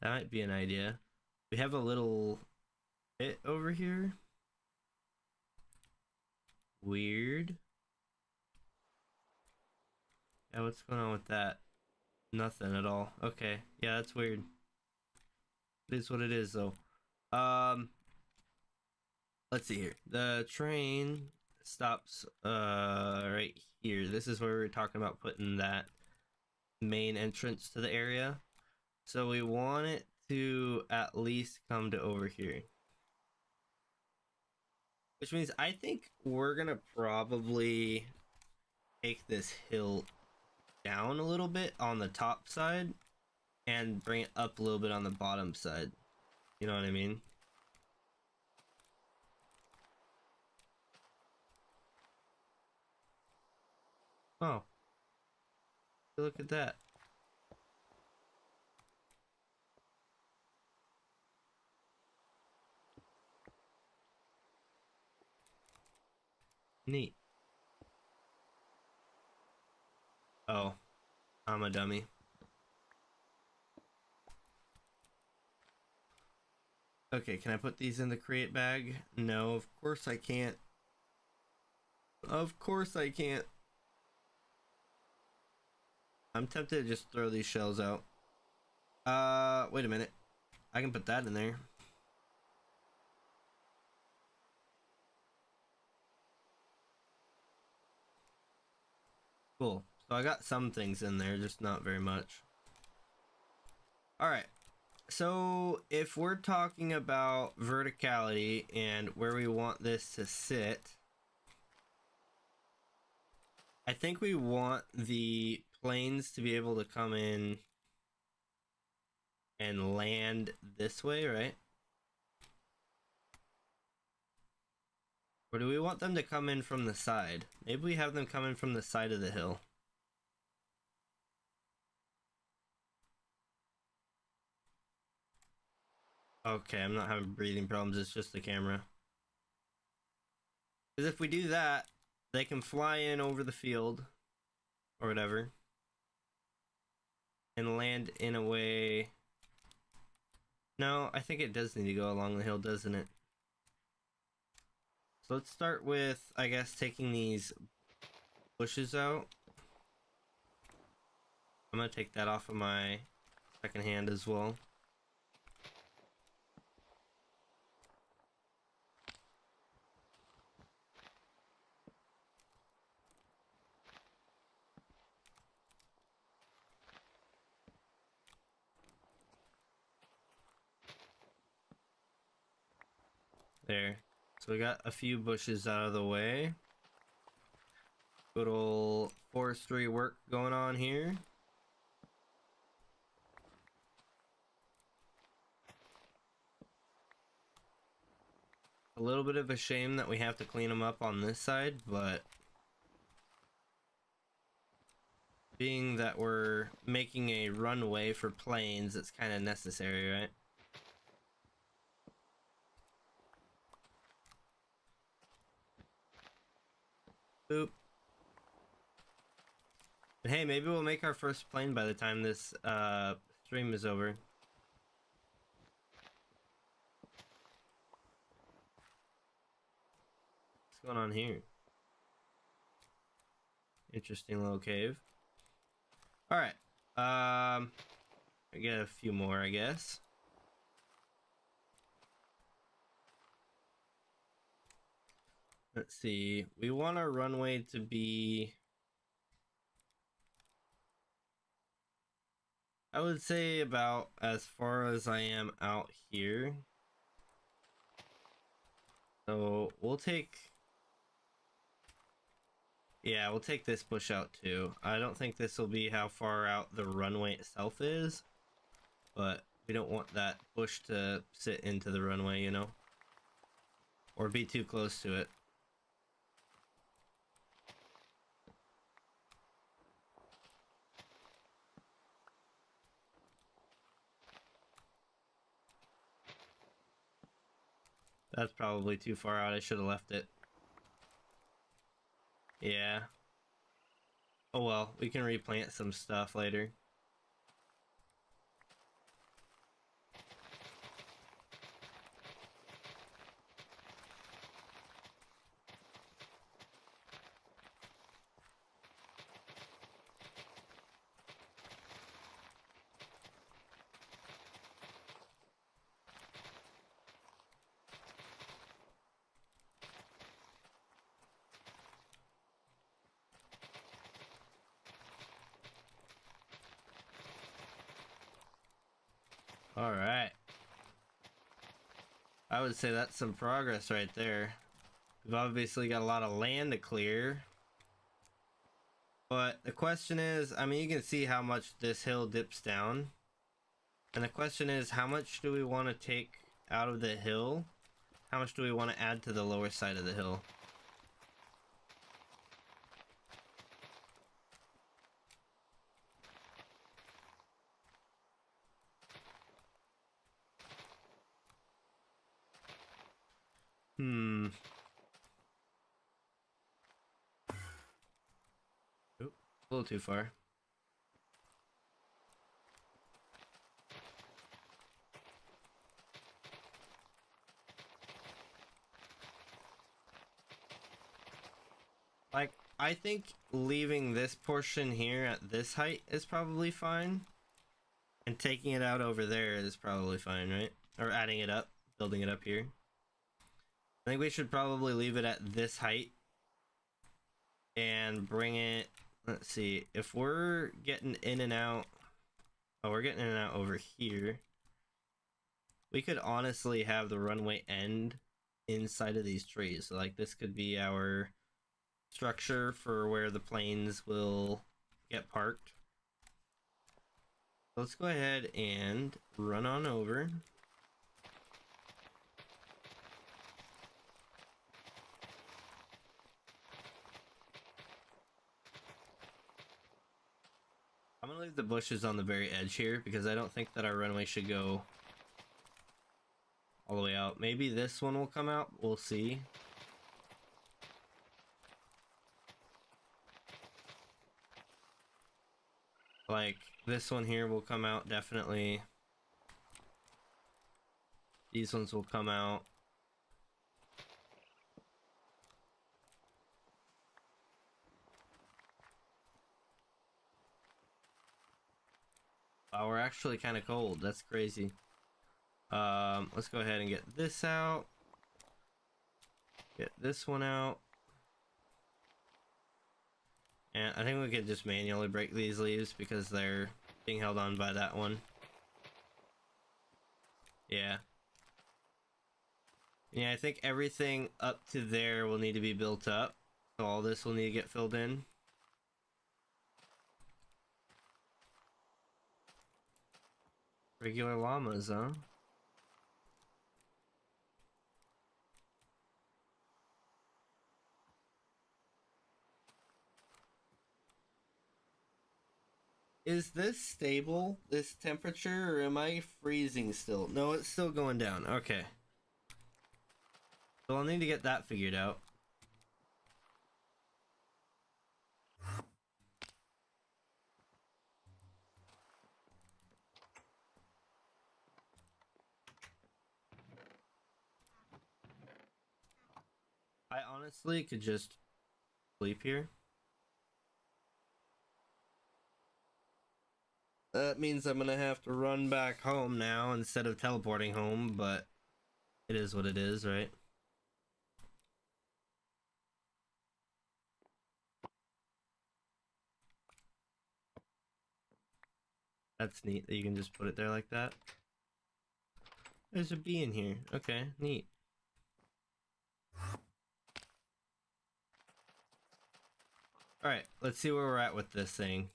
A: That might be an idea. We have a little pit over here. Weird. Yeah, what's going on with that? Nothing at all. Okay. Yeah, that's weird. It is what it is, though. Let's see here. The train stops right here. This is where we were talking about putting that main entrance to the area. So we want it to at least come to over here. Which means I think we're gonna probably take this hill down a little bit on the top side and bring it up a little bit on the bottom side. You know what I mean? Oh, look at that. Neat. Oh, I'm a dummy. Okay, can I put these in the create bag? No, of course I can't. Of course I can't. I'm tempted to just throw these shells out. Wait a minute. I can put that in there. Cool. So I got some things in there, just not very much. Alright. So if we're talking about verticality and where we want this to sit, I think we want the planes to be able to come in and land this way, right? Or do we want them to come in from the side? Maybe we have them come in from the side of the hill. Okay, I'm not having breathing problems, it's just the camera. Because if we do that, they can fly in over the field, or whatever, and land in a way... No, I think it does need to go along the hill, doesn't it? So let's start with, I guess, taking these bushes out. I'm gonna take that off of my second hand as well. There. So we got a few bushes out of the way. Good old forestry work going on here. A little bit of a shame that we have to clean them up on this side, but being that we're making a runway for planes, it's kind of necessary, right? Boop. But hey, maybe we'll make our first plane by the time this stream is over. What's going on here? Interesting little cave. Alright. I get a few more, I guess. Let's see. We want our runway to be I would say about as far as I am out here. So we'll take... Yeah, we'll take this bush out too. I don't think this will be how far out the runway itself is, but we don't want that bush to sit into the runway, you know? Or be too close to it. That's probably too far out. I should have left it. Yeah. Oh well, we can replant some stuff later. All right. I would say that's some progress right there. We've obviously got a lot of land to clear. But the question is, I mean, you can see how much this hill dips down. And the question is, how much do we want to take out of the hill? How much do we want to add to the lower side of the hill? Oop, a little too far. Like, I think leaving this portion here at this height is probably fine. And taking it out over there is probably fine, right? Or adding it up, building it up here. I think we should probably leave it at this height. And bring it, let's see, if we're getting in and out, oh, we're getting in and out over here. We could honestly have the runway end inside of these trees. So like this could be our structure for where the planes will get parked. Let's go ahead and run on over. I'm gonna leave the bushes on the very edge here because I don't think that our runway should go all the way out. Maybe this one will come out, we'll see. Like this one here will come out definitely. These ones will come out. Oh, we're actually kind of cold. That's crazy. Let's go ahead and get this out. Get this one out. And I think we could just manually break these leaves because they're being held on by that one. Yeah. Yeah, I think everything up to there will need to be built up. So all this will need to get filled in. Regular llamas, huh? Is this stable, this temperature, or am I freezing still? No, it's still going down. Okay. So I'll need to get that figured out. I honestly could just sleep here. That means I'm gonna have to run back home now instead of teleporting home, but it is what it is, right? That's neat that you can just put it there like that. There's a bee in here. Okay, neat. Alright, let's see where we're at with this thing.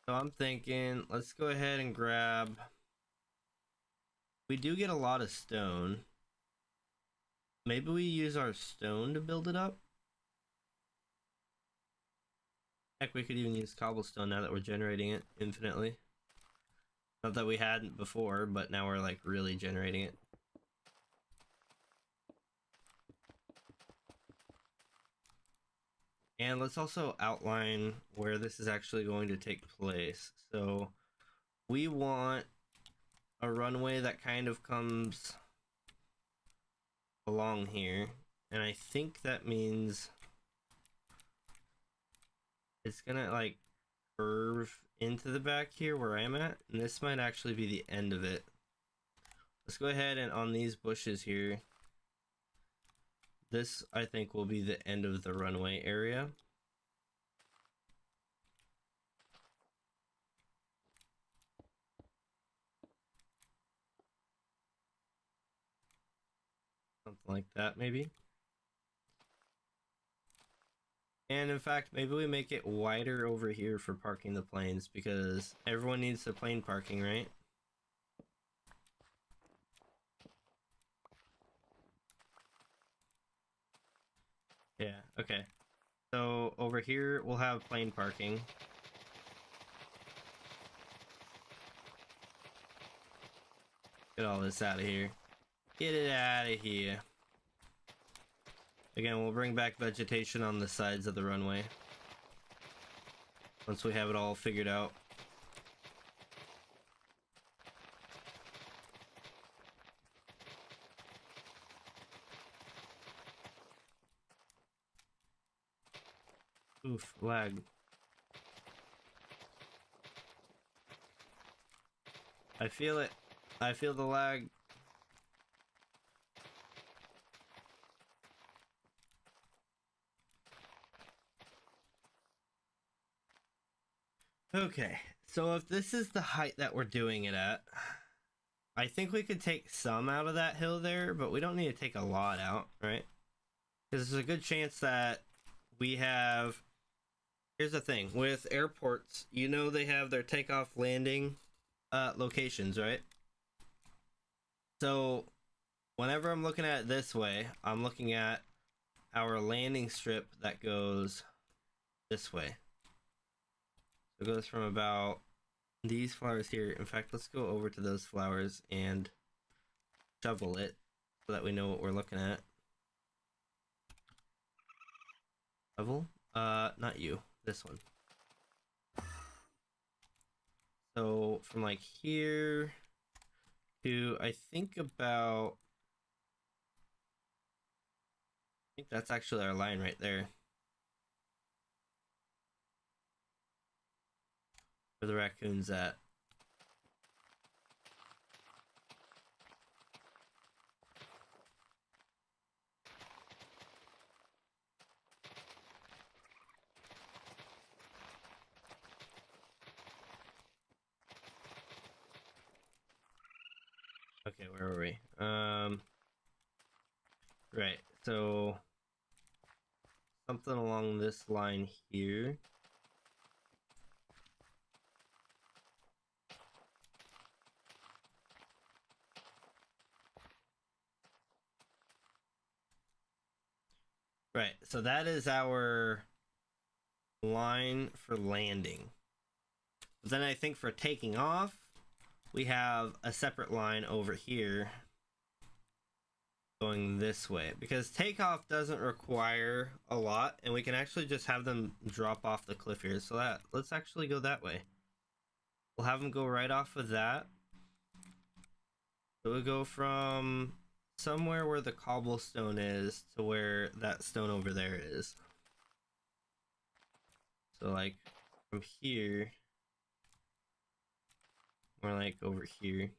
A: So I'm thinking, let's go ahead and grab... We do get a lot of stone. Maybe we use our stone to build it up? Heck, we could even use cobblestone now that we're generating it infinitely. Not that we hadn't before, but now we're like really generating it. And let's also outline where this is actually going to take place. So we want a runway that kind of comes along here. And I think that means it's gonna like curve into the back here where I'm at. And this might actually be the end of it. Let's go ahead and on these bushes here, this I think will be the end of the runway area. Something like that maybe. And in fact, maybe we make it wider over here for parking the planes because everyone needs the plane parking, right? Yeah, okay. So over here we'll have plane parking. Get all this out of here. Get it out of here. Again, we'll bring back vegetation on the sides of the runway once we have it all figured out. Oof, lag. I feel it. I feel the lag. Okay, so if this is the height that we're doing it at, I think we could take some out of that hill there, but we don't need to take a lot out, right? Because there's a good chance that we have... Here's the thing, with airports, you know they have their takeoff landing locations, right? So whenever I'm looking at it this way, I'm looking at our landing strip that goes this way. So it goes from about these flowers here. In fact, let's go over to those flowers and shovel it so that we know what we're looking at. Shovel? Not you. This one. So from like here to I think about... I think that's actually our line right there. Where the raccoon's at. Okay, where were we? Right, so something along this line here. Right, so that is our line for landing. But then I think for taking off, we have a separate line over here going this way. Because takeoff doesn't require a lot, and we can actually just have them drop off the cliff here. So let's actually go that way. We'll have them go right off of that. So we'll go from somewhere where the cobblestone is to where that stone over there is. So like from here, more like over here.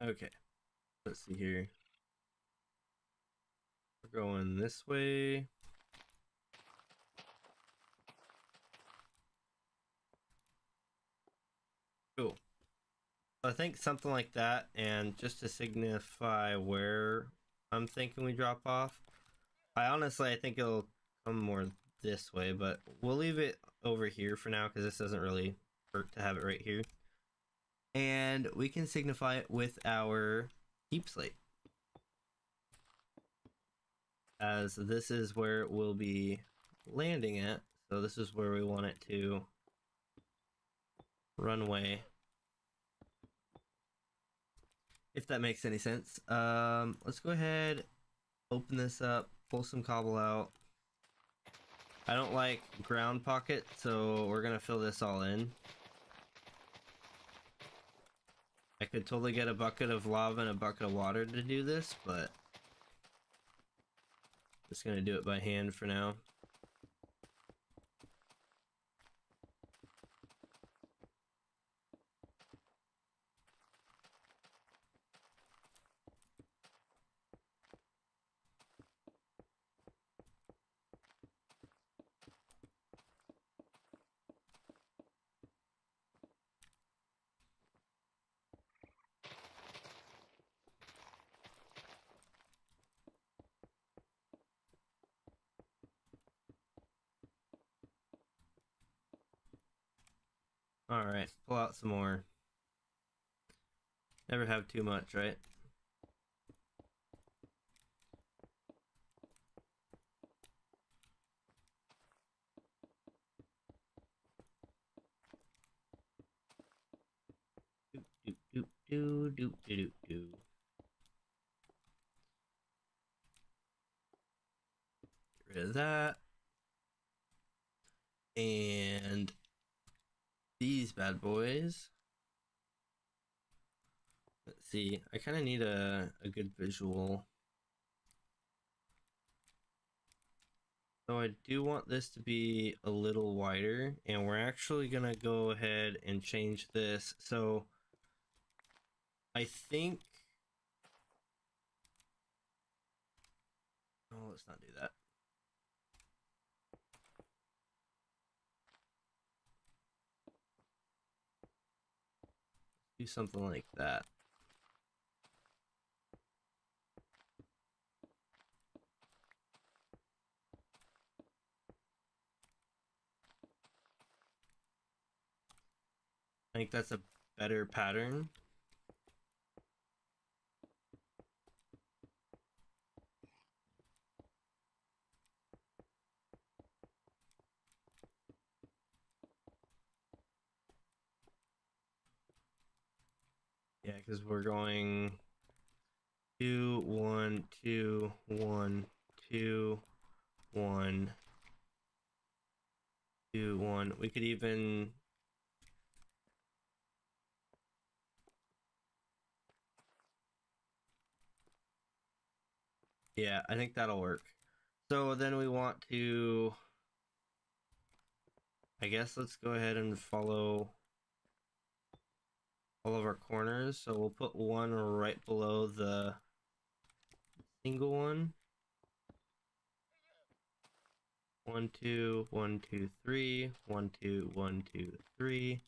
A: Okay, let's see here. We're going this way. Cool. I think something like that, and just to signify where I'm thinking we drop off. I think it'll come more this way, but we'll leave it over here for now because this doesn't really hurt to have it right here. And we can signify it with our keep slate, as this is where it will be landing at. So this is where we want it to run away, if that makes any sense. Let's go ahead, open this up, pull some cobble out. I don't like ground pocket, so we're gonna fill this all in. I could totally get a bucket of lava and a bucket of water to do this, but just gonna do it by hand for now. Alright, pull out some more. Never have too much, right? Do. Get rid of that. And these bad boys. Let's see. I kind of need a good visual. So I do want this to be a little wider, and we're actually gonna go ahead and change this. So I think, oh, let's not do that. Do something like that. I think that's a better pattern. Yeah, because we're going 2, 1, 2, 1, 2, 1, 2, 1. We could even, yeah, I think that'll work. So then we want to, I guess let's go ahead and follow all of our corners. So we'll put one right below the single one. 1, 2, 1, 2, 3, 1, 2, 1, 2, 3,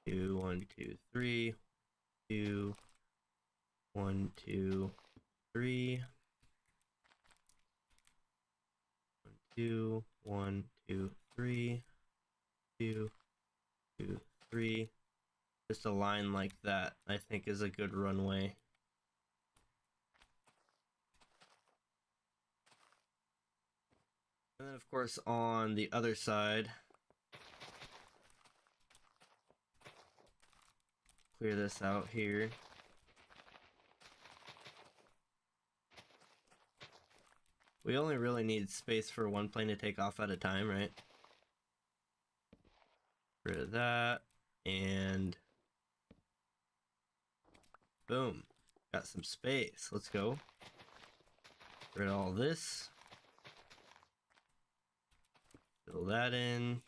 A: 2, 1, 2, 3, 2, 1, 2, 3, 1, 2, 1, 2, 3, 2, 2, 3. Just a line like that, I think, is a good runway. And then, of course, on the other side, clear this out here. We only really need space for one plane to take off at a time, right? Rid of that, and boom, got some space. Let's go. Rid of all this. Fill that in.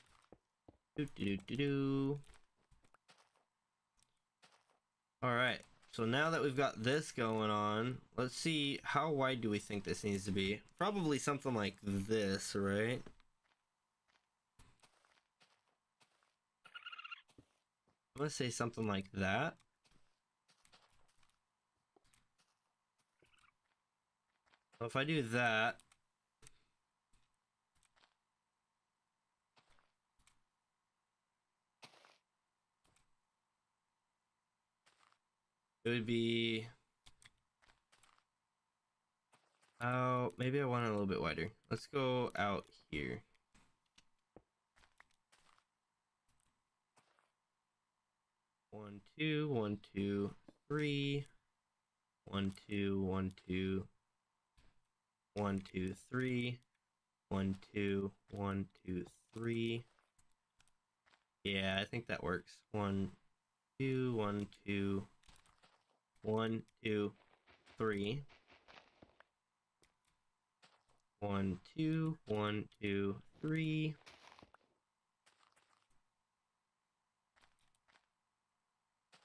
A: All right, So now that we've got this going on, let's see, how wide do we think this needs to be? Probably something like this, right? I'm gonna say something like that. So if I do that, it would be, oh, maybe I want it a little bit wider. Let's go out here. One, two, 1, 2, 3. 1, 2, 1, 2. 1, 2, 3. 1, 2, 1, 2, 3. Yeah, I think that works. 1, 2, 1, 2. 1, 2, 3. 1, 2, 1, 2, 3.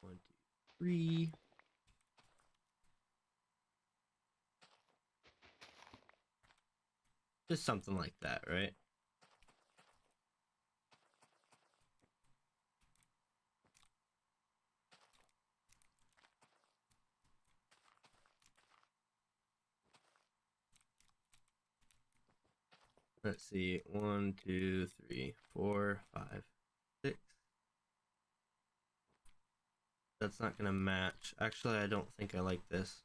A: 1, 2, 3. Just something like that, right? Let's see. 1, 2, 3, 4, 5, 6. That's not gonna match. Actually, I don't think I like this.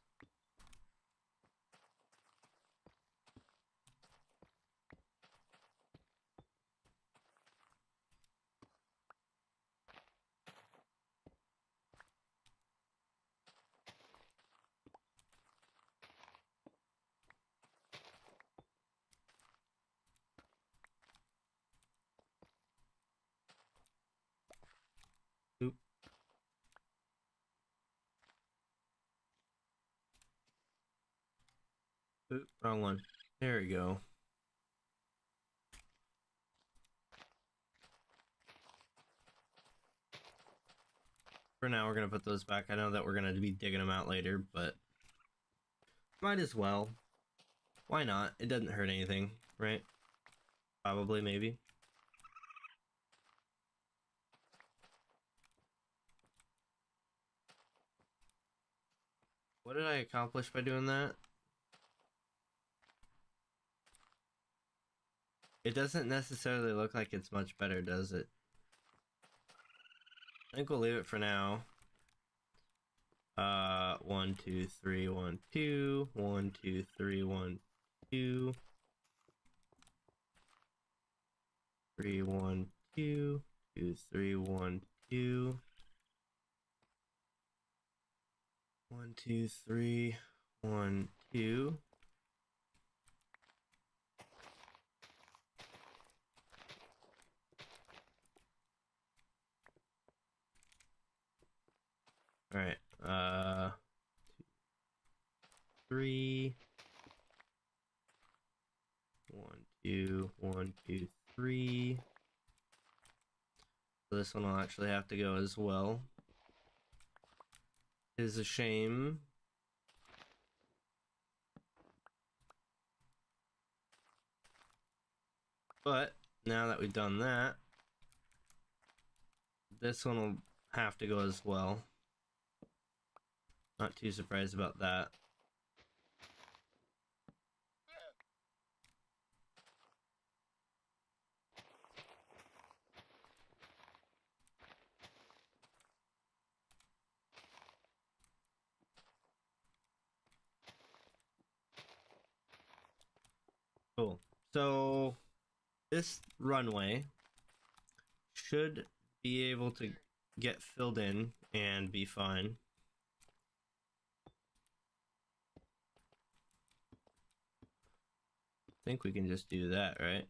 A: Oop. Oop, wrong one. There we go. For now, we're gonna put those back. I know that we're gonna be digging them out later, but might as well. Why not? It doesn't hurt anything, right? Probably, maybe. What did I accomplish by doing that? It doesn't necessarily look like it's much better, does it? I think we'll leave it for now. 1, 2, 3, 1, 2. 1, 2, 3, 1, 2. 3, 1, 2. 2, 3, 1, 2. 1, 2, 3, 1, 2. All right. 3. 1, 2, 1, 2, 3. So this one will actually have to go as well. Is a shame. But now that we've done that, this one will have to go as well. Not too surprised about that. Cool. So this runway should be able to get filled in and be fine. I think we can just do that, right?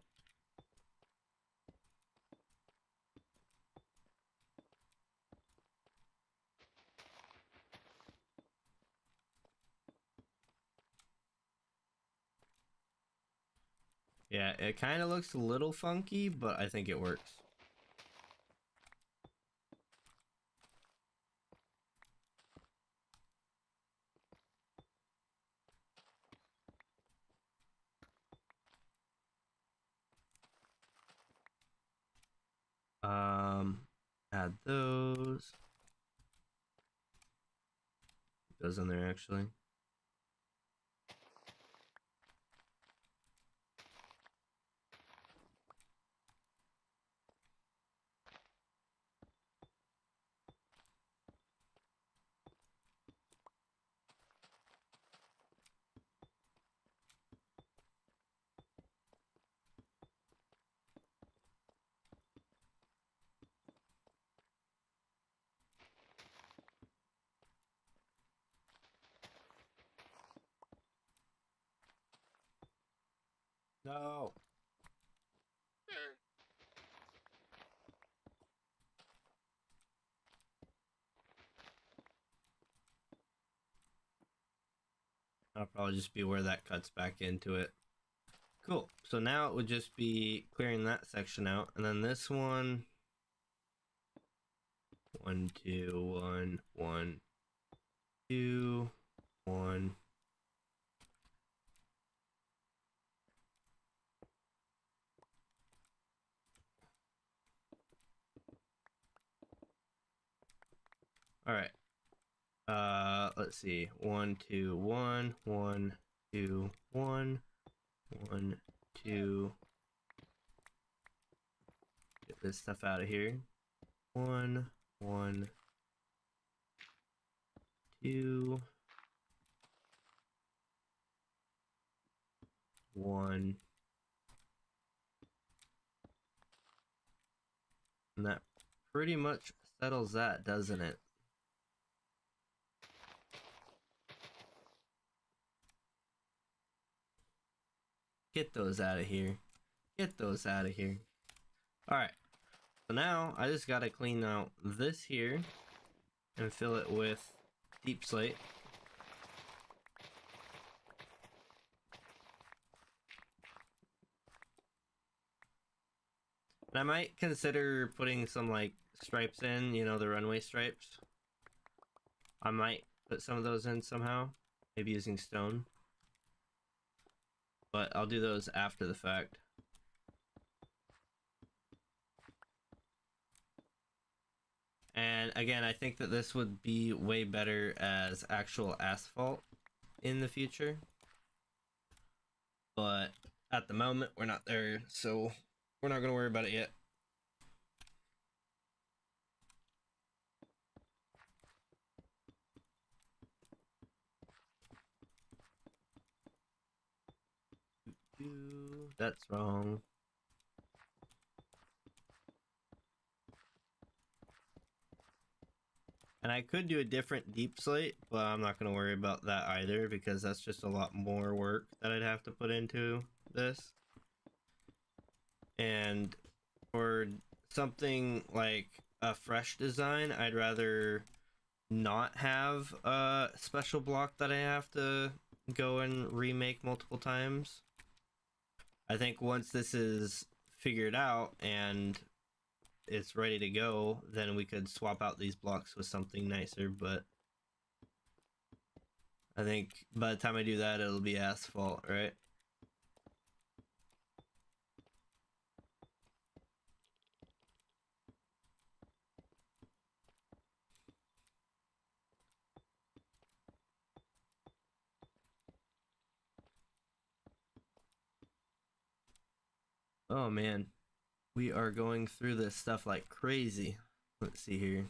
A: Yeah, it kind of looks a little funky, but I think it works. add those. Those on there actually. No. That'll probably just be where that cuts back into it. Cool. So now it would just be clearing that section out, and then this one. 1, 2, 1, 1, 2, 1. All right. Let's see. 1, 2, 1, 1, 2, 1, 1, 2. Get this stuff out of here. 1, 1, 2, 1. And that pretty much settles that, doesn't it? Get those out of here. Get those out of here. Alright. So now I just gotta clean out this here and fill it with deep slate. And I might consider putting some like stripes in, you know, the runway stripes. I might put some of those in somehow, maybe using stone. But I'll do those after the fact. And again, I think that this would be way better as actual asphalt in the future. But at the moment, we're not there, so we're not going to worry about it yet. That's wrong. And I could do a different deep slate, but I'm not going to worry about that either because that's just a lot more work that I'd have to put into this. And for something like a fresh design, I'd rather not have a special block that I have to go and remake multiple times. I think once this is figured out and it's ready to go, then we could swap out these blocks with something nicer, but I think by the time I do that, it'll be asphalt, right? Oh man, we are going through this stuff like crazy. Let's see here.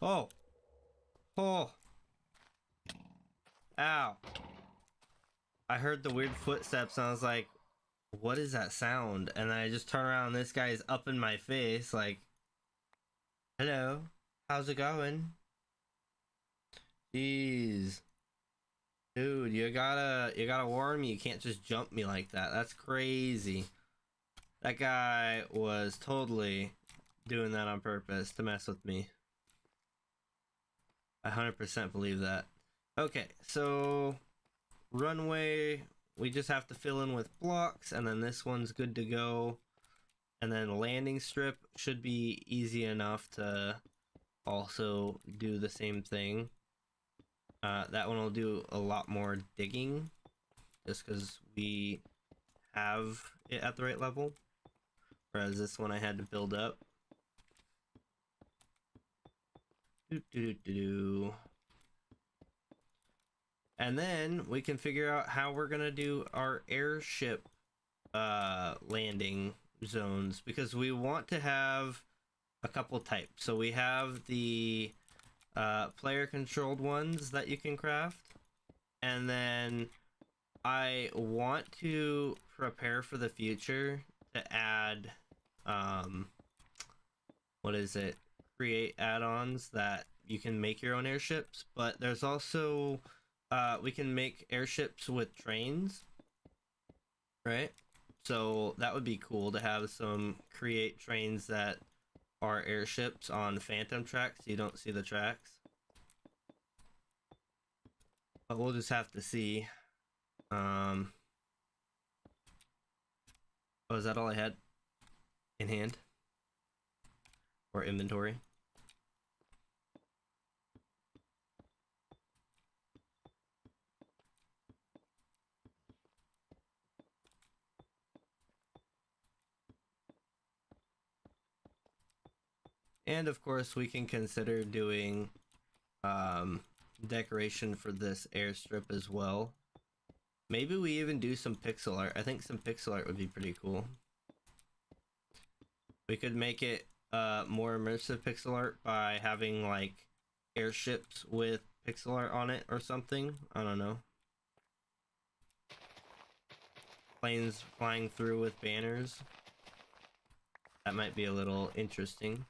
A: Oh! Oh! Ow! I heard the weird footsteps and I was like, what is that sound? And I just turn around and this guy is up in my face like, hello, how's it going? Jeez. Dude, you gotta warn me. You can't just jump me like that. That's crazy. That guy was totally doing that on purpose to mess with me. I 100% believe that. Okay, so runway, we just have to fill in with blocks, and then this one's good to go. And then landing strip should be easy enough to also do the same thing. That one will do a lot more digging. just because we have it at the right level. Whereas this one I had to build up. And then we can figure out how we're gonna do our airship landing zones, because we want to have a couple types. So we have the player controlled ones that you can craft, and then I want to prepare for the future to add what is it, create add-ons that you can make your own airships. But there's also we can make airships with trains, right? So that would be cool to have some create trains that are airships on phantom tracks. You don't see the tracks, but we'll just have to see. Oh, is that all I had in hand or inventory? And of course we can consider doing decoration for this airstrip as well. Maybe we even do some pixel art. I think some pixel art would be pretty cool. We could make it more immersive pixel art by having like airships with pixel art on it or something. I don't know. Planes flying through with banners. That might be a little interesting.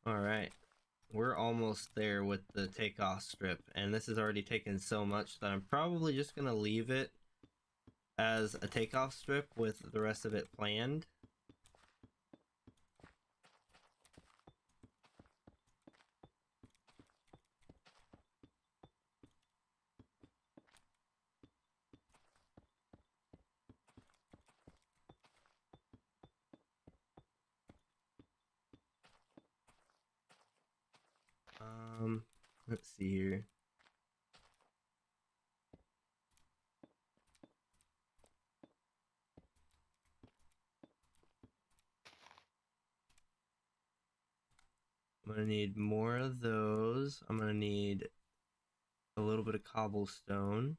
A: Alright, we're almost there with the takeoff strip, and this has already taken so much that I'm probably just gonna leave it as a takeoff strip with the rest of it planned. Let's see here. I'm gonna need more of those. I'm gonna need a little bit of cobblestone.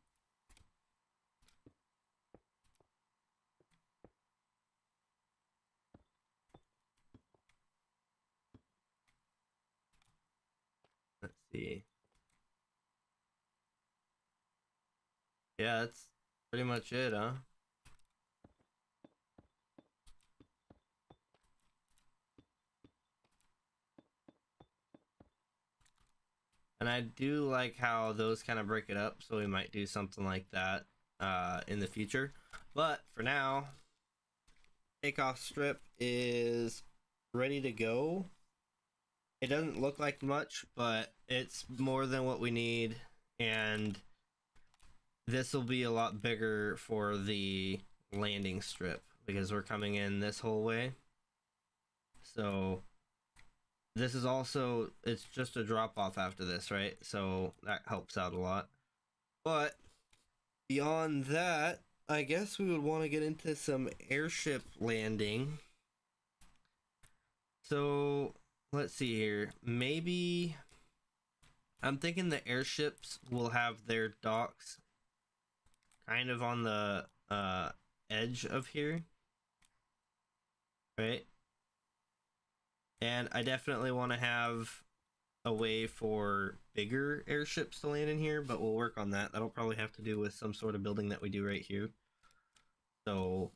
A: Let's see. Yeah, that's pretty much it, huh? And I do like how those kind of break it up, so we might do something like that in the future. But for now, takeoff strip is ready to go. It doesn't look like much, but it's more than what we need, and this will be a lot bigger for the landing strip because we're coming in this whole way. So this is also, it's just a drop off after this, right? So that helps out a lot. But beyond that, I guess we would want to get into some airship landing. So let's see here. Maybe I'm thinking the airships will have their docks kind of on the edge of here, right? And I definitely want to have a way for bigger airships to land in here, but we'll work on that. That'll probably have to do with some sort of building that we do right here. So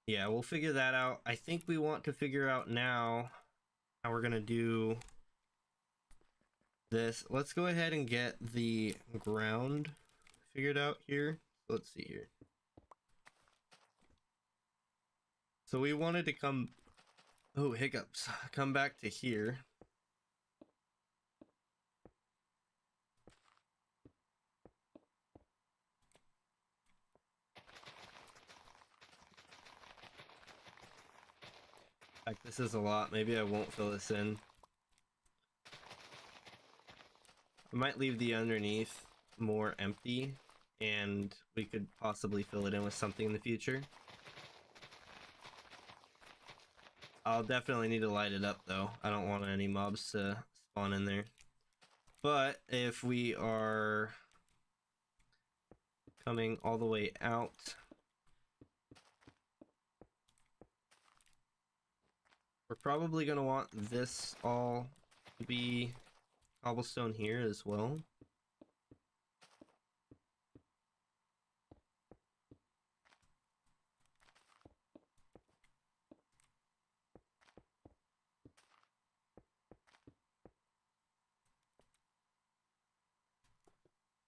A: yeah, we'll figure that out. I think we want to figure out now how we're gonna do this. Let's go ahead and get the ground figured out here. Let's see here. So we wanted to come, oh, hiccups, come back to here. Like, this is a lot. Maybe I won't fill this in. We might leave the underneath more empty, and we could possibly fill it in with something in the future. I'll definitely need to light it up though. I don't want any mobs to spawn in there. But if we are coming all the way out, we're probably going to want this all to be cobblestone here as well.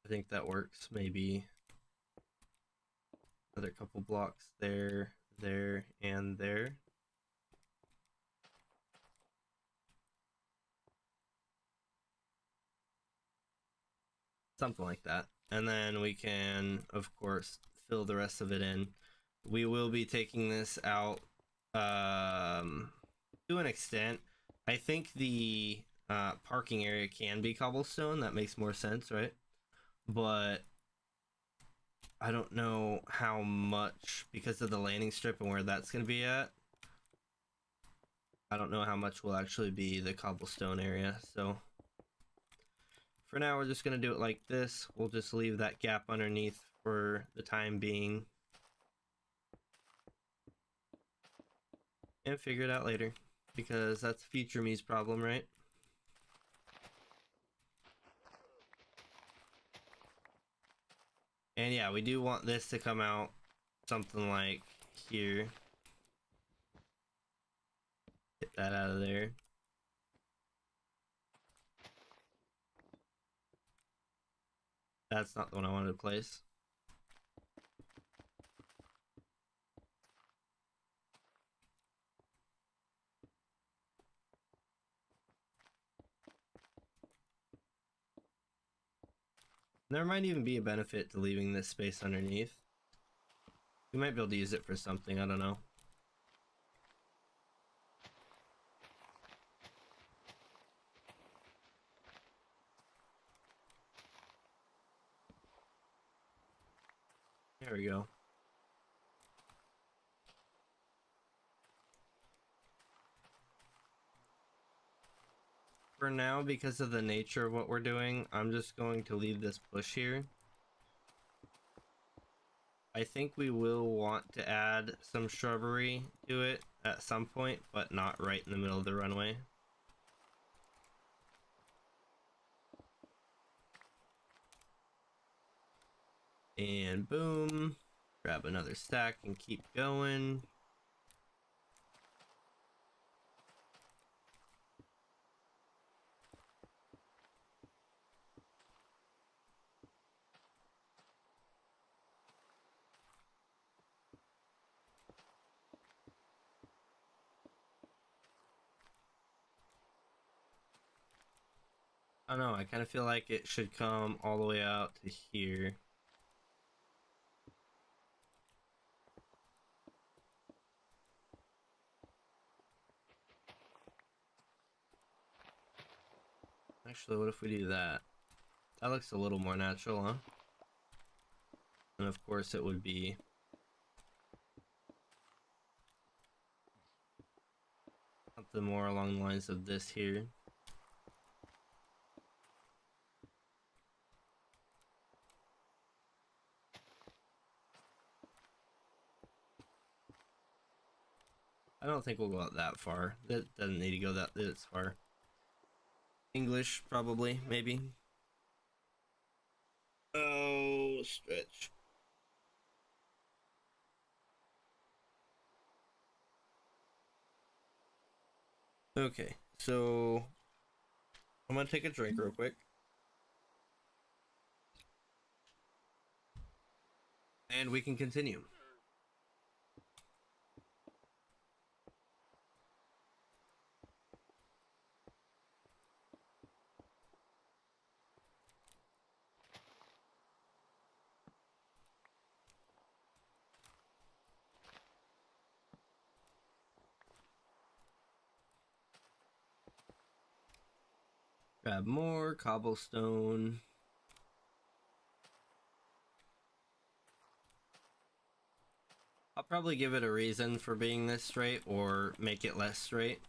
A: I think that works. Maybe another couple blocks there, there, and there. Something like that. And then we can, of course, fill the rest of it in. We will be taking this out to an extent. I think the parking area can be cobblestone. That makes more sense, right? But I don't know how much, because of the landing strip and where that's going to be at. I don't know how much will actually be the cobblestone area, so for now we're just going to do it like this. We'll just leave that gap underneath for the time being and figure it out later, because that's future me's problem, right? And yeah, we do want this to come out something like here. Get that out of there. That's not the one I wanted to place. There might even be a benefit to leaving this space underneath. We might be able to use it for something, I don't know. There we go. For now, because of the nature of what we're doing, I'm just going to leave this bush here. I think we will want to add some shrubbery to it at some point, but not right in the middle of the runway. And boom, grab another stack and keep going. I don't know, I kind of feel like it should come all the way out to here. Actually, what if we do that? That looks a little more natural, huh? And of course it would be something more along the lines of this here. I don't think we'll go out that far. That doesn't need to go that this far. English, probably, maybe. Oh, stretch. Okay, so I'm gonna take a drink real quick. And we can continue. Grab more cobblestone. I'll probably give it a reason for being this straight or make it less straight.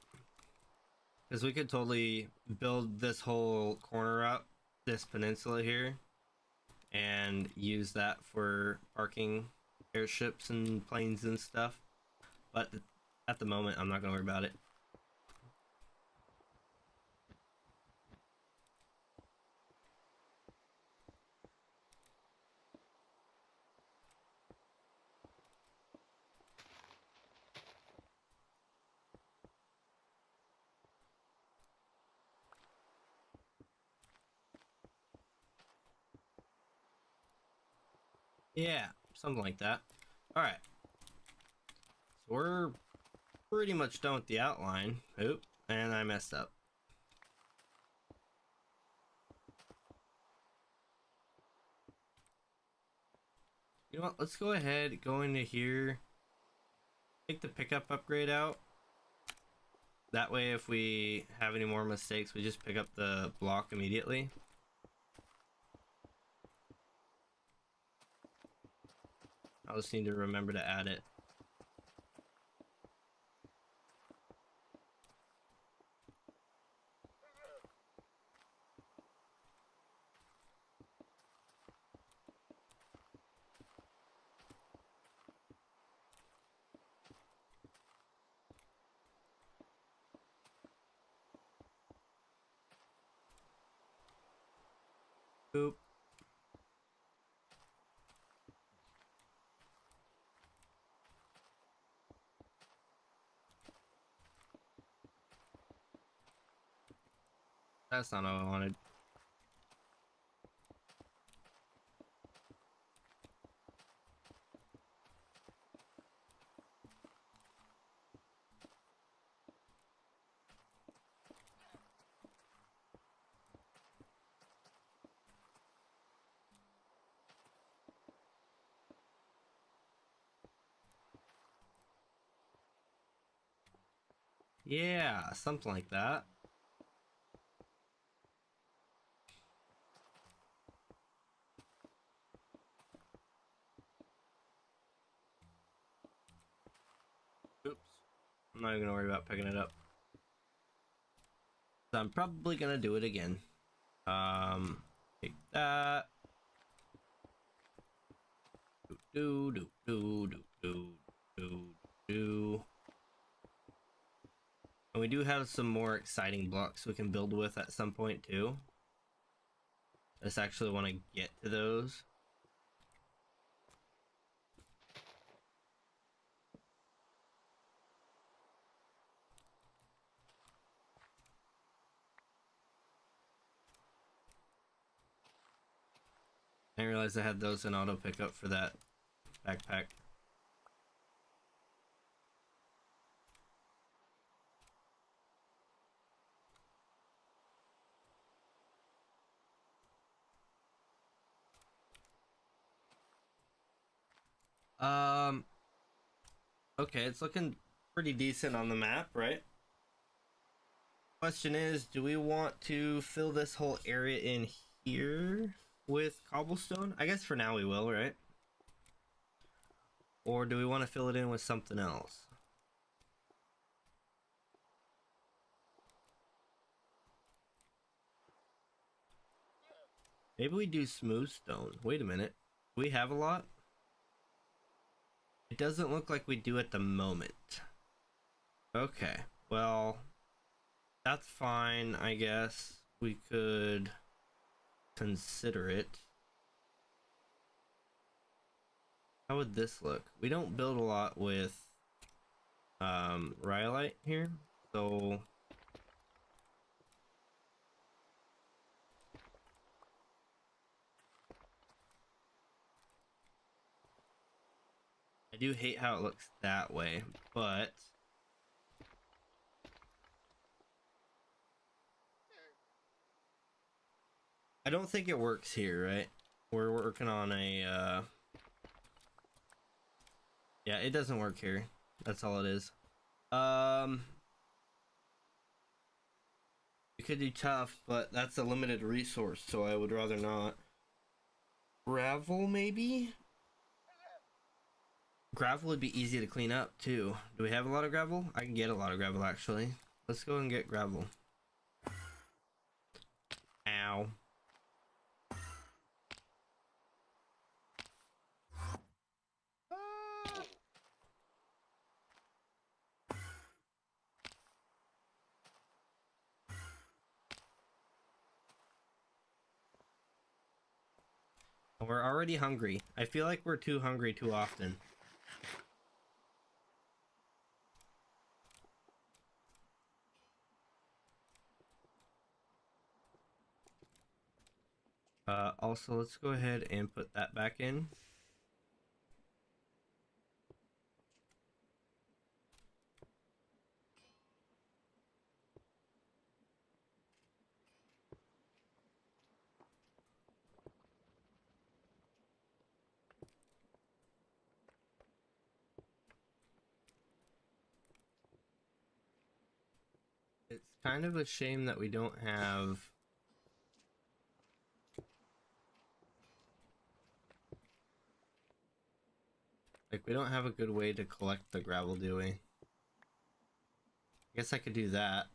A: Because we could totally build this whole corner up, this peninsula here, and use that for parking airships and planes and stuff. But at the moment, I'm not going to worry about it. Yeah, something like that. Alright. So we're pretty much done with the outline. Oop, and I messed up. You know what, let's go ahead, go into here, take the pickup upgrade out. That way if we have any more mistakes, we just pick up the block immediately. I'll just need to remember to add it. Boop. That's not what I wanted. Yeah, something like that. Oops. I'm not even gonna worry about picking it up. So I'm probably gonna do it again. Take that. Do do do do do do do. And we do have some more exciting blocks we can build with at some point too. I just actually want to get to those. I didn't realize I had those in auto pickup for that backpack. Okay, it's looking pretty decent on the map, right? Question is, do we want to fill this whole area in here with cobblestone? I guess for now we will, right? Or do we want to fill it in with something else? Maybe we do smooth stone. Wait a minute. Do we have a lot? It doesn't look like we do at the moment. Okay, well, that's fine, I guess. We could consider it. How would this look? We don't build a lot with rhyolite here, so I do hate how it looks that way, but I don't think it works here, right? We're working on a yeah, it doesn't work here. That's all it is. We could do tough, but that's a limited resource, so I would rather not. Gravel, maybe? Gravel would be easy to clean up, too. Do we have a lot of gravel? I can get a lot of gravel, actually. Let's go and get gravel. Ow. We're already hungry. I feel like we're too hungry too often. Also, let's go ahead and put that back in. It's kind of a shame that we don't have... Like, we don't have a good way to collect the gravel, do we? I guess I could do that.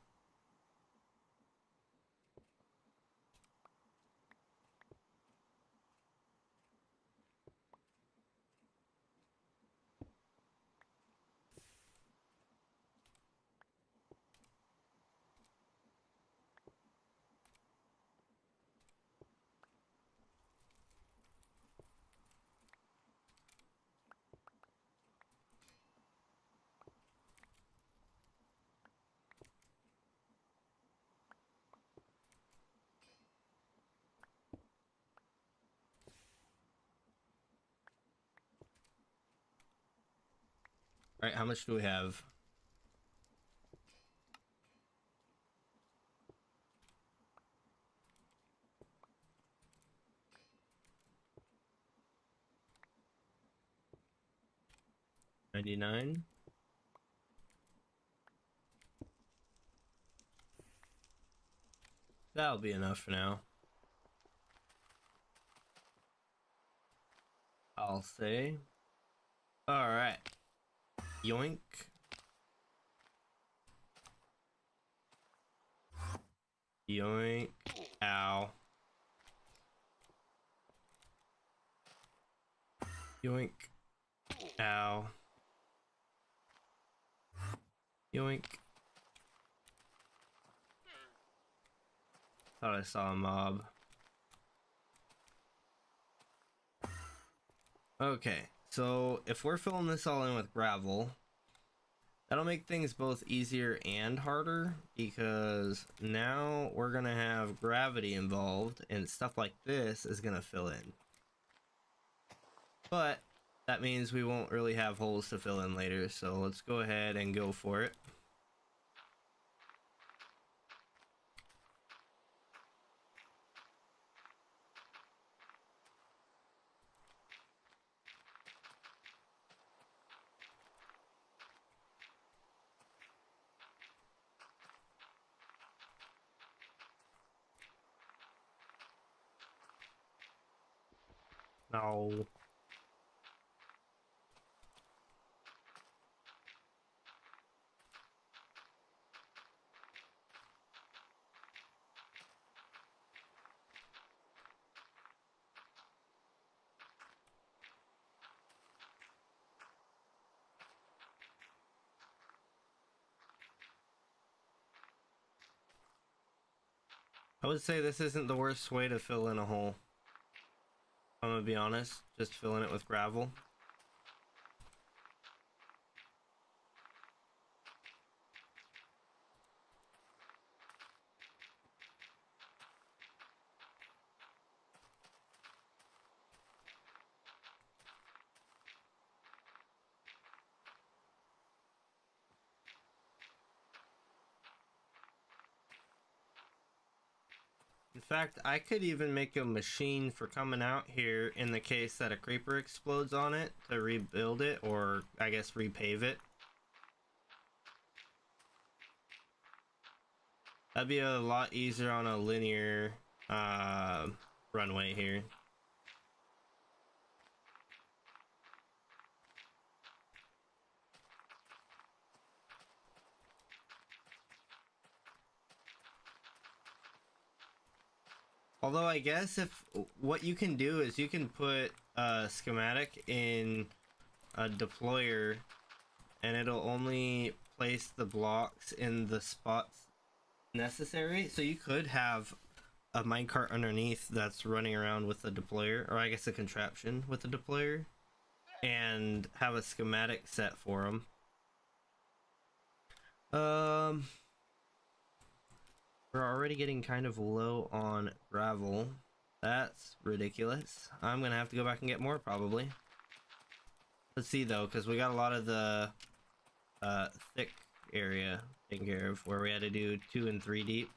A: Alright, how much do we have? $99. That'll be enough for now. I'll say. Alright. Yoink. Yoink. Ow. Yoink. Ow. Yoink. Thought I saw a mob. Okay, so if we're filling this all in with gravel, that'll make things both easier and harder, because now we're gonna have gravity involved and stuff like this is gonna fill in. But that means we won't really have holes to fill in later, so let's go ahead and go for it. No. I would say this isn't the worst way to fill in a hole. I'm gonna be honest, just filling it with gravel. In fact, I could even make a machine for coming out here in the case that a creeper explodes on it to rebuild it, or I guess repave it. That'd be a lot easier on a linear runway here. Although I guess if what you can do is you can put a schematic in a deployer and it'll only place the blocks in the spots necessary. So you could have a minecart underneath that's running around with the deployer, or I guess a contraption with the deployer, and have a schematic set for them. We're already getting kind of low on gravel. That's ridiculous. I'm gonna have to go back and get more probably. Let's see though, because we got a lot of the thick area taken care of, where we had to do 2 and 3 deep.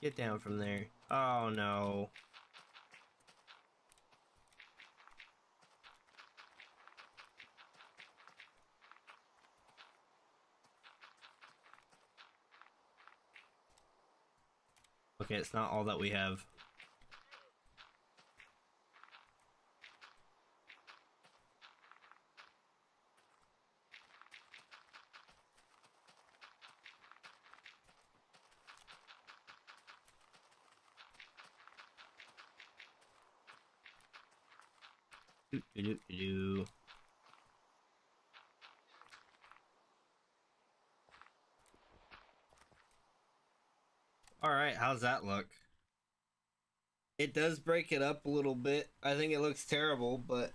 A: Get down from there. Oh no. Okay, it's not all that we have. Alright, how's that look? It does break it up a little bit. I think it looks terrible, but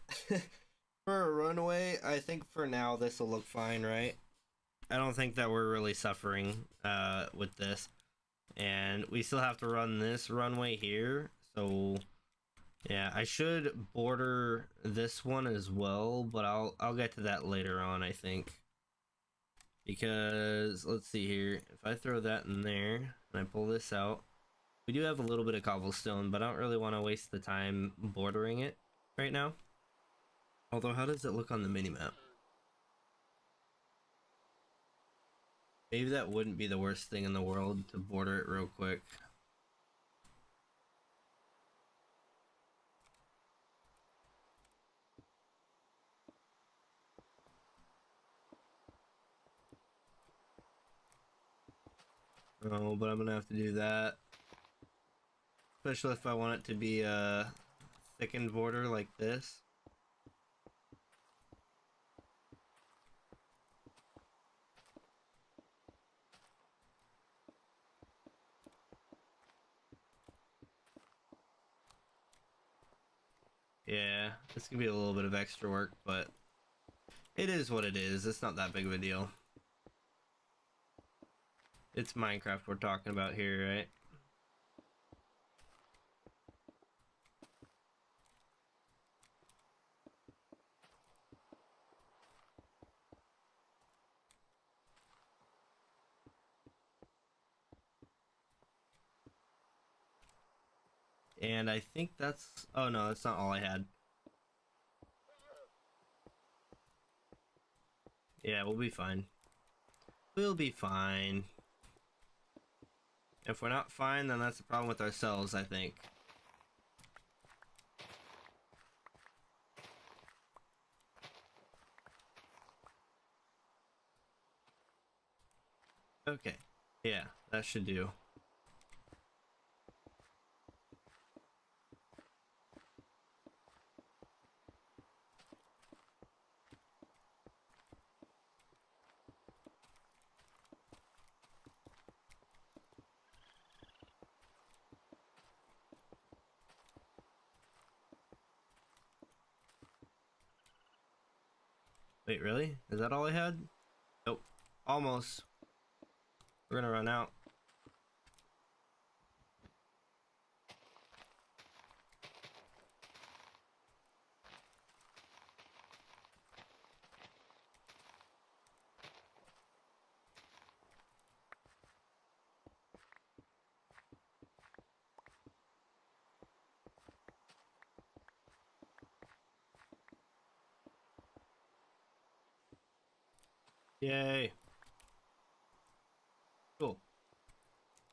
A: for a runway, I think for now this will look fine, right? I don't think that we're really suffering with this. And we still have to run this runway here, so yeah, I should border this one as well, but I'll get to that later on, I think. Because let's see here, if I throw that in there and I pull this out, we do have a little bit of cobblestone, but I don't really want to waste the time bordering it right now. Although, how does it look on the minimap? Maybe that wouldn't be the worst thing in the world to border it real quick. Oh, but I'm gonna have to do that. Especially if I want it to be a thickened border like this. Yeah, it's gonna be a little bit of extra work, but it is what it is. It's not that big of a deal. It's Minecraft we're talking about here, right? And I think that's... Oh no, that's not all I had. Yeah, we'll be fine. We'll be fine. If we're not fine, then that's the problem with ourselves, I think. Okay. Yeah, that should do. Wait, really? Is that all I had? Nope. Almost. We're gonna run out. Yay. Cool.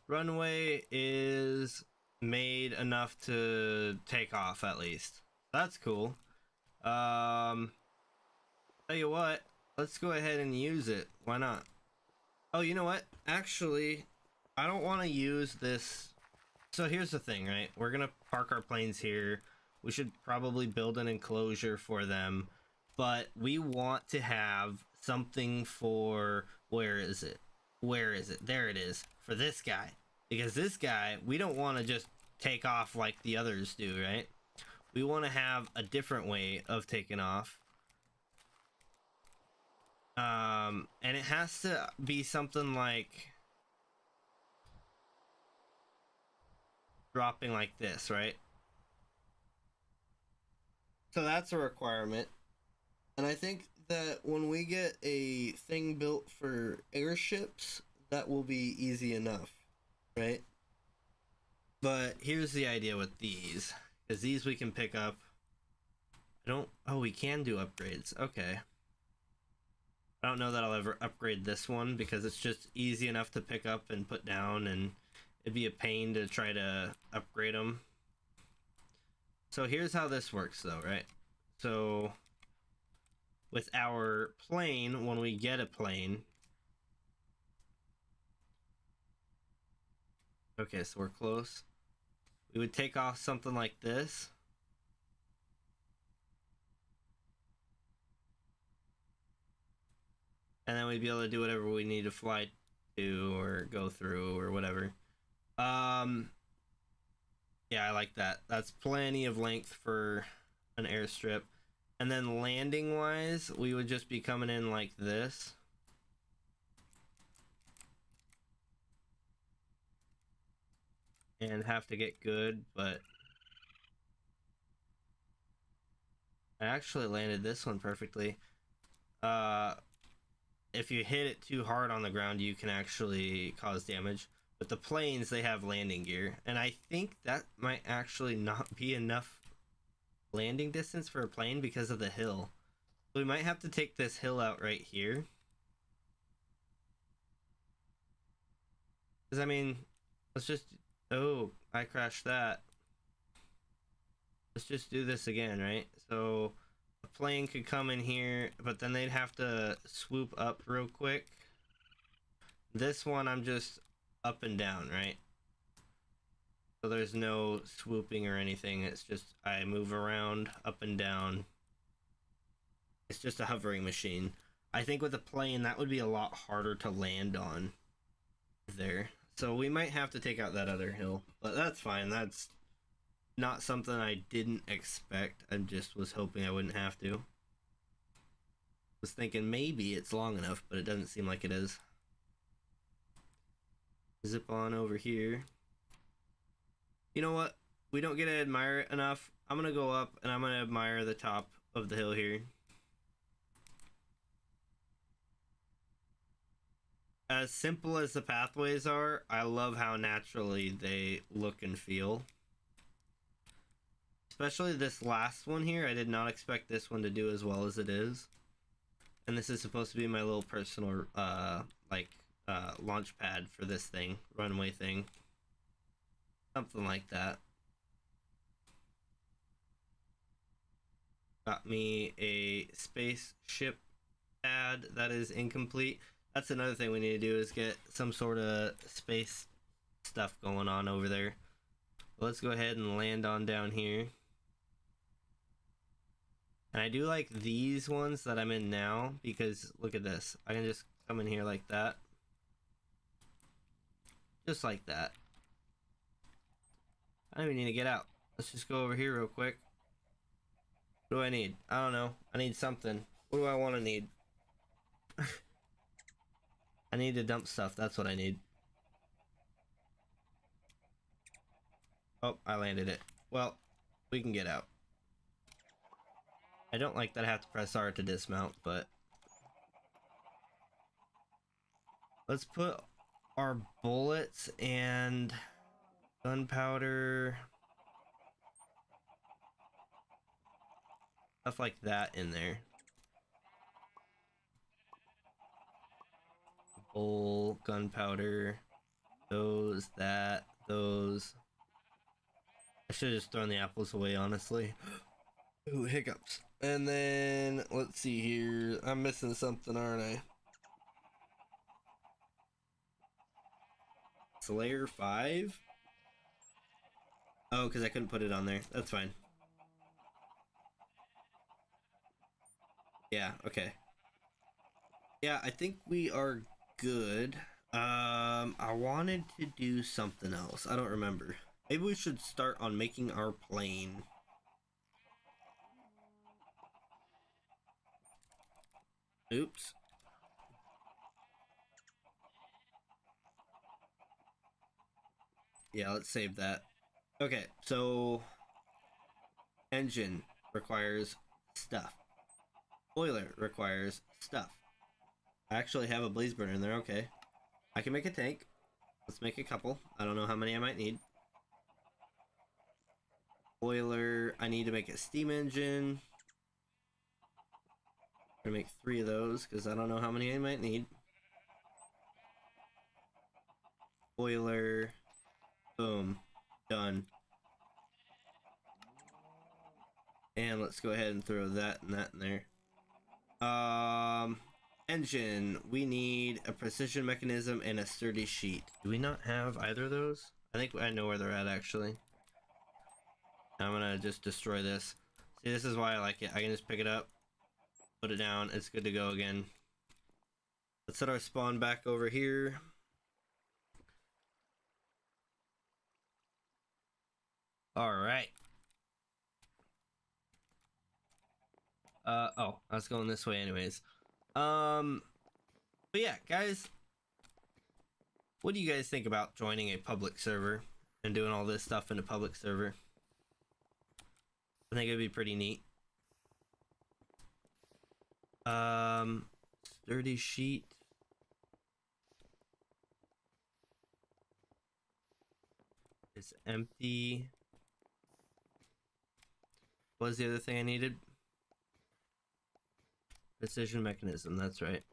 A: Runway is made enough to take off at least. That's cool. Tell you what, let's go ahead and use it. Why not? Oh, you know what? Actually, I don't want to use this. So here's the thing, right? We're gonna park our planes here. We should probably build an enclosure for them, but we want to have something for, where is it? Where is it? There it is, for this guy. Because this guy, we don't want to just take off like the others do, right? We want to have a different way of taking off. And it has to be something like dropping like this, right? So that's a requirement. And I think that when we get a thing built for airships, that will be easy enough, right? But here's the idea with these, because these we can pick up. I don't, oh, we can do upgrades. Okay. I don't know that I'll ever upgrade this one because it's just easy enough to pick up and put down, and it'd be a pain to try to upgrade them. So here's how this works though, right? So with our plane, when we get a plane, okay, so we're close. We would take off something like this. And then we'd be able to do whatever we need to fly to or go through or whatever. Yeah, I like that. That's plenty of length for an airstrip. And then landing wise, we would just be coming in like this. And have to get good, but I actually landed this one perfectly. If you hit it too hard on the ground, you can actually cause damage. But the planes, they have landing gear. And I think that might actually not be enough landing distance for a plane because of the hill. So we might have to take this hill out right here. Because, I mean, let's just... Oh, I crashed that. Let's just do this again, right? So a plane could come in here, but then they'd have to swoop up real quick. This one, I'm just up and down, right? So there's no swooping or anything. It's just I move around up and down. It's just a hovering machine. I think with a plane, that would be a lot harder to land on there. So we might have to take out that other hill, but that's fine. That's not something I didn't expect. I just was hoping I wouldn't have to. Was thinking maybe it's long enough, but it doesn't seem like it is. Zip on over here. You know what? We don't get to admire it enough. I'm gonna go up and I'm gonna admire the top of the hill here. As simple as the pathways are, I love how naturally they look and feel. Especially this last one here. I did not expect this one to do as well as it is. And this is supposed to be my little personal launch pad for this thing, runway thing. Something like that. Got me a spaceship pad that is incomplete. That's another thing we need to do, is get some sort of space stuff going on over there. Let's go ahead and land on down here. And I do like these ones that I'm in now, because look at this. I can just come in here like that. Just like that. I don't even need to get out. Let's just go over here real quick. What do I need? I don't know. I need something. What do I want to need? I need to dump stuff. That's what I need. Oh, I landed it. Well, we can get out. I don't like that I have to press R to dismount, but... Let's put our bullets and gunpowder, stuff like that in there. Coal, gunpowder, those, that, those. I should have just thrown the apples away, honestly. Ooh, hiccups. And then, let's see here. I'm missing something, aren't I? Slayer 5? Oh, because I couldn't put it on there. That's fine. Yeah, okay. Yeah, I think we are good. I wanted to do something else. I don't remember. Maybe we should start on making our plane. Oops. Yeah, let's save that. Okay, so engine requires stuff. Boiler requires stuff. I actually have a blaze burner in there, okay. I can make a tank. Let's make a couple. I don't know how many I might need. Boiler, I need to make a steam engine. I'm gonna make 3 of those because I don't know how many I might need. Boiler, boom, done. And let's go ahead and throw that and that in there. Engine, we need a precision mechanism and a sturdy sheet. Do we not have either of those? I think I know where they're at actually. I'm gonna just destroy this. See, this is why I like it. I can just pick it up, put it down, it's good to go again. Let's set our spawn back over here. Alright. Oh, I was going this way anyways. But yeah, guys, what do you guys think about joining a public server and doing all this stuff in a public server? I think it'd be pretty neat. Sturdy sheet. It's empty. What was the other thing I needed? Precision mechanism, that's right.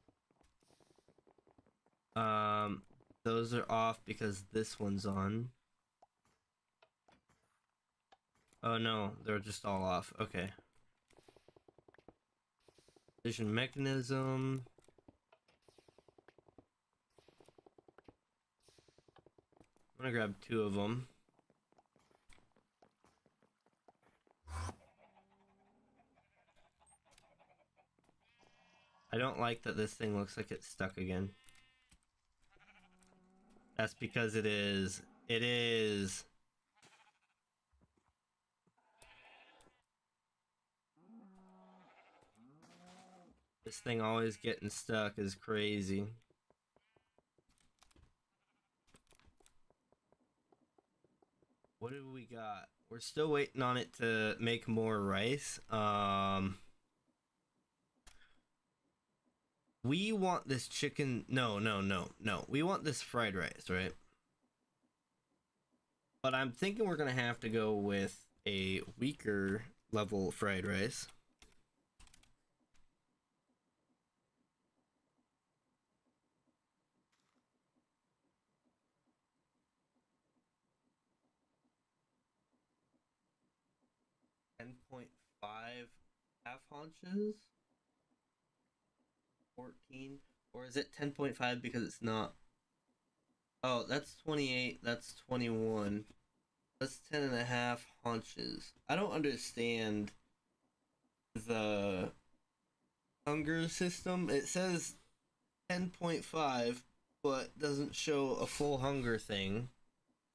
A: Those are off because this one's on. Oh no, they're just all off. Okay. Precision mechanism. I'm gonna grab 2 of them. I don't like that this thing looks like it's stuck again. That's because it is. It is. This thing always getting stuck is crazy. What do we got? We're still waiting on it to make more rice. We want this chicken. No. We want this fried rice, right? But I'm thinking we're gonna have to go with a weaker level fried rice. .5 half haunches. 14, or is it 10.5 because it's not? Oh, that's 28. That's 21. That's 10 and a half haunches. I don't understand the hunger system. It says 10.5, but doesn't show a full hunger thing.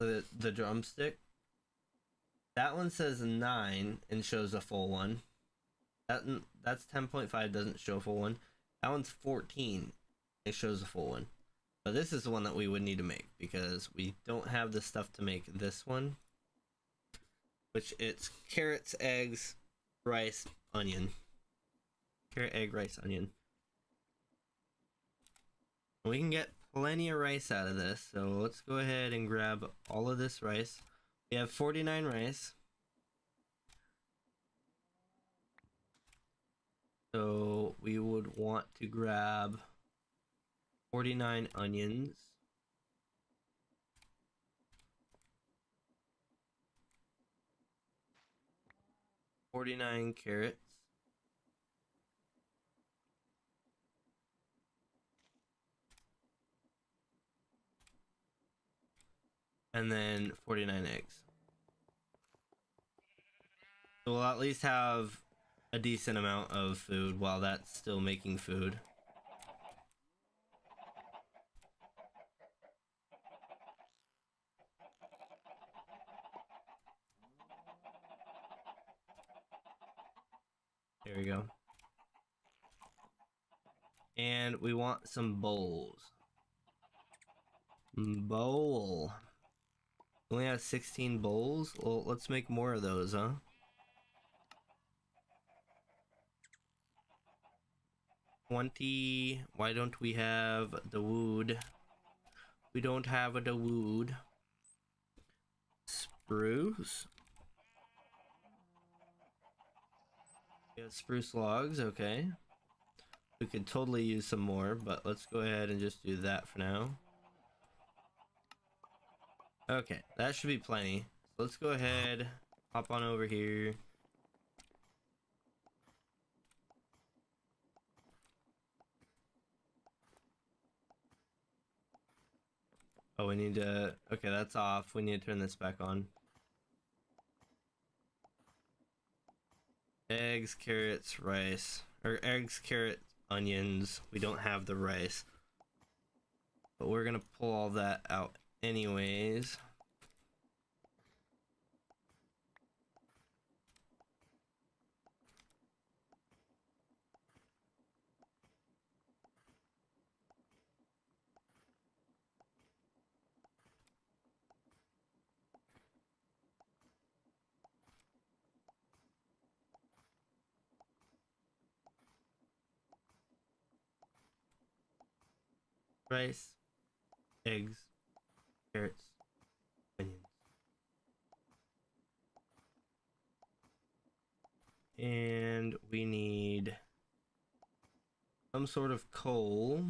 A: The drumstick. That one says 9 and shows a full one. That's 10.5, doesn't show a full one. That one's 14. It shows a full one. But this is the one that we would need to make because we don't have the stuff to make this one. Which it's carrots, eggs, rice, onion. Carrot, egg, rice, onion. We can get plenty of rice out of this. So let's go ahead and grab all of this rice. We have 49 rice. So we would want to grab 49 onions. $49 carrots. And then 49 eggs. So we'll at least have a decent amount of food while that's still making food. There we go. And we want some bowls. Bowl. We only have 16 bowls? Well, let's make more of those, huh? $20. Why don't we have the wood? We don't have the wood. Spruce. We have spruce logs, okay. We could totally use some more, but let's go ahead and just do that for now. Okay, that should be plenty. So let's go ahead, hop on over here. Oh, we need to, okay, that's off. We need to turn this back on. Eggs, carrots, rice. Or eggs, carrots, onions. We don't have the rice. But we're gonna pull all that out anyways. Rice, eggs, carrots, onions. And we need some sort of coal.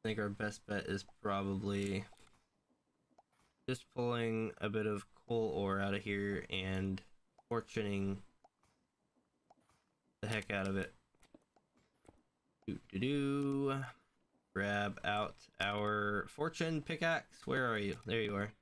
A: I think our best bet is probably just pulling a bit of coal ore out of here and fortuning the heck out of it. Grab out our fortune pickaxe. Where are you? There you are.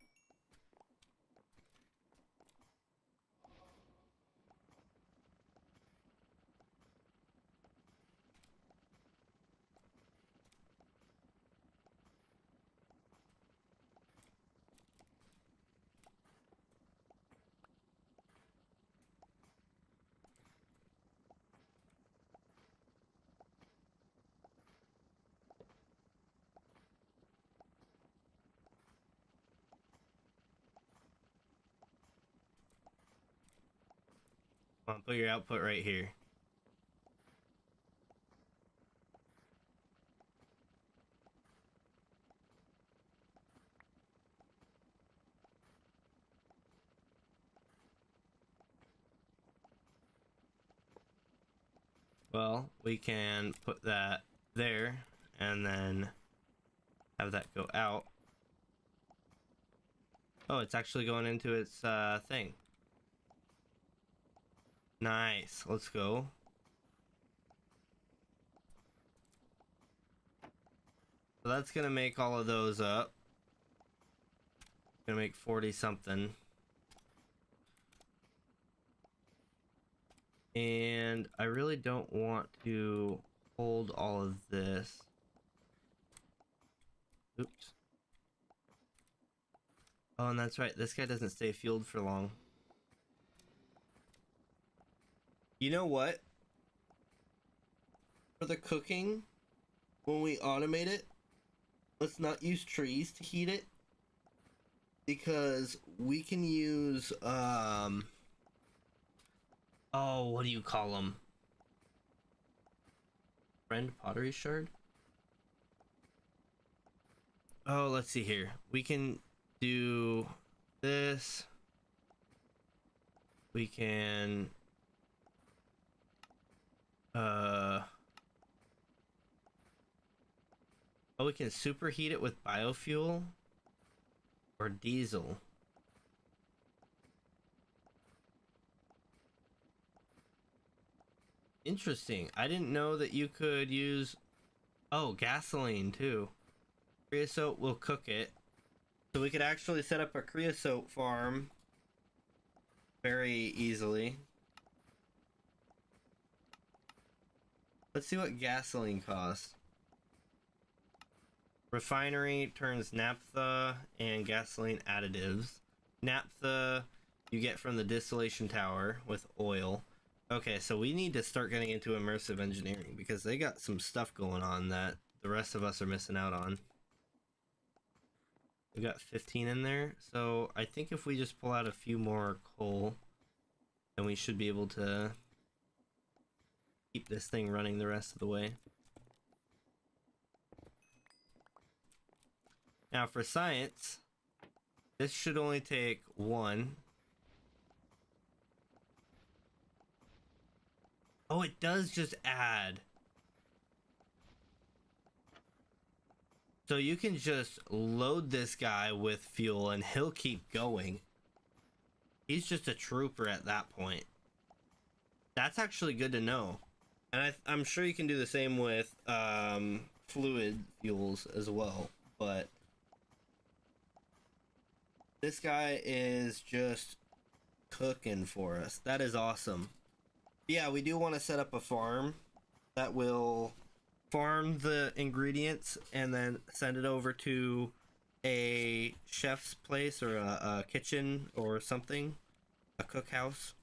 A: Come on, put your output right here. Well, we can put that there and then have that go out. Oh, it's actually going into its thing. Nice. Let's go. So that's gonna make all of those up. Gonna make 40 something. And I really don't want to hold all of this. Oops. Oh, and that's right. This guy doesn't stay fueled for long. You know what? For the cooking, when we automate it, let's not use trees to heat it. Because we can use, oh, what do you call them? Friend pottery shard? Oh, let's see here. We can do this. We can Oh, we can superheat it with biofuel or diesel. Interesting. I didn't know that you could use, oh, gasoline too. Creosote will cook it. So we could actually set up a creosote farm very easily. Let's see what gasoline costs. Refinery turns naphtha and gasoline additives. Naphtha you get from the distillation tower with oil. Okay, so we need to start getting into immersive engineering because they got some stuff going on that the rest of us are missing out on. We got 15 in there, so I think if we just pull out a few more coal, then we should be able to keep this thing running the rest of the way. Now for science, this should only take one. Oh, it does just add. So you can just load this guy with fuel and he'll keep going. He's just a trooper at that point. That's actually good to know. And I'm sure you can do the same with fluid fuels as well. But this guy is just cooking for us. That is awesome. Yeah, we do want to set up a farm that will farm the ingredients and then send it over to a chef's place or a kitchen or something, a cookhouse,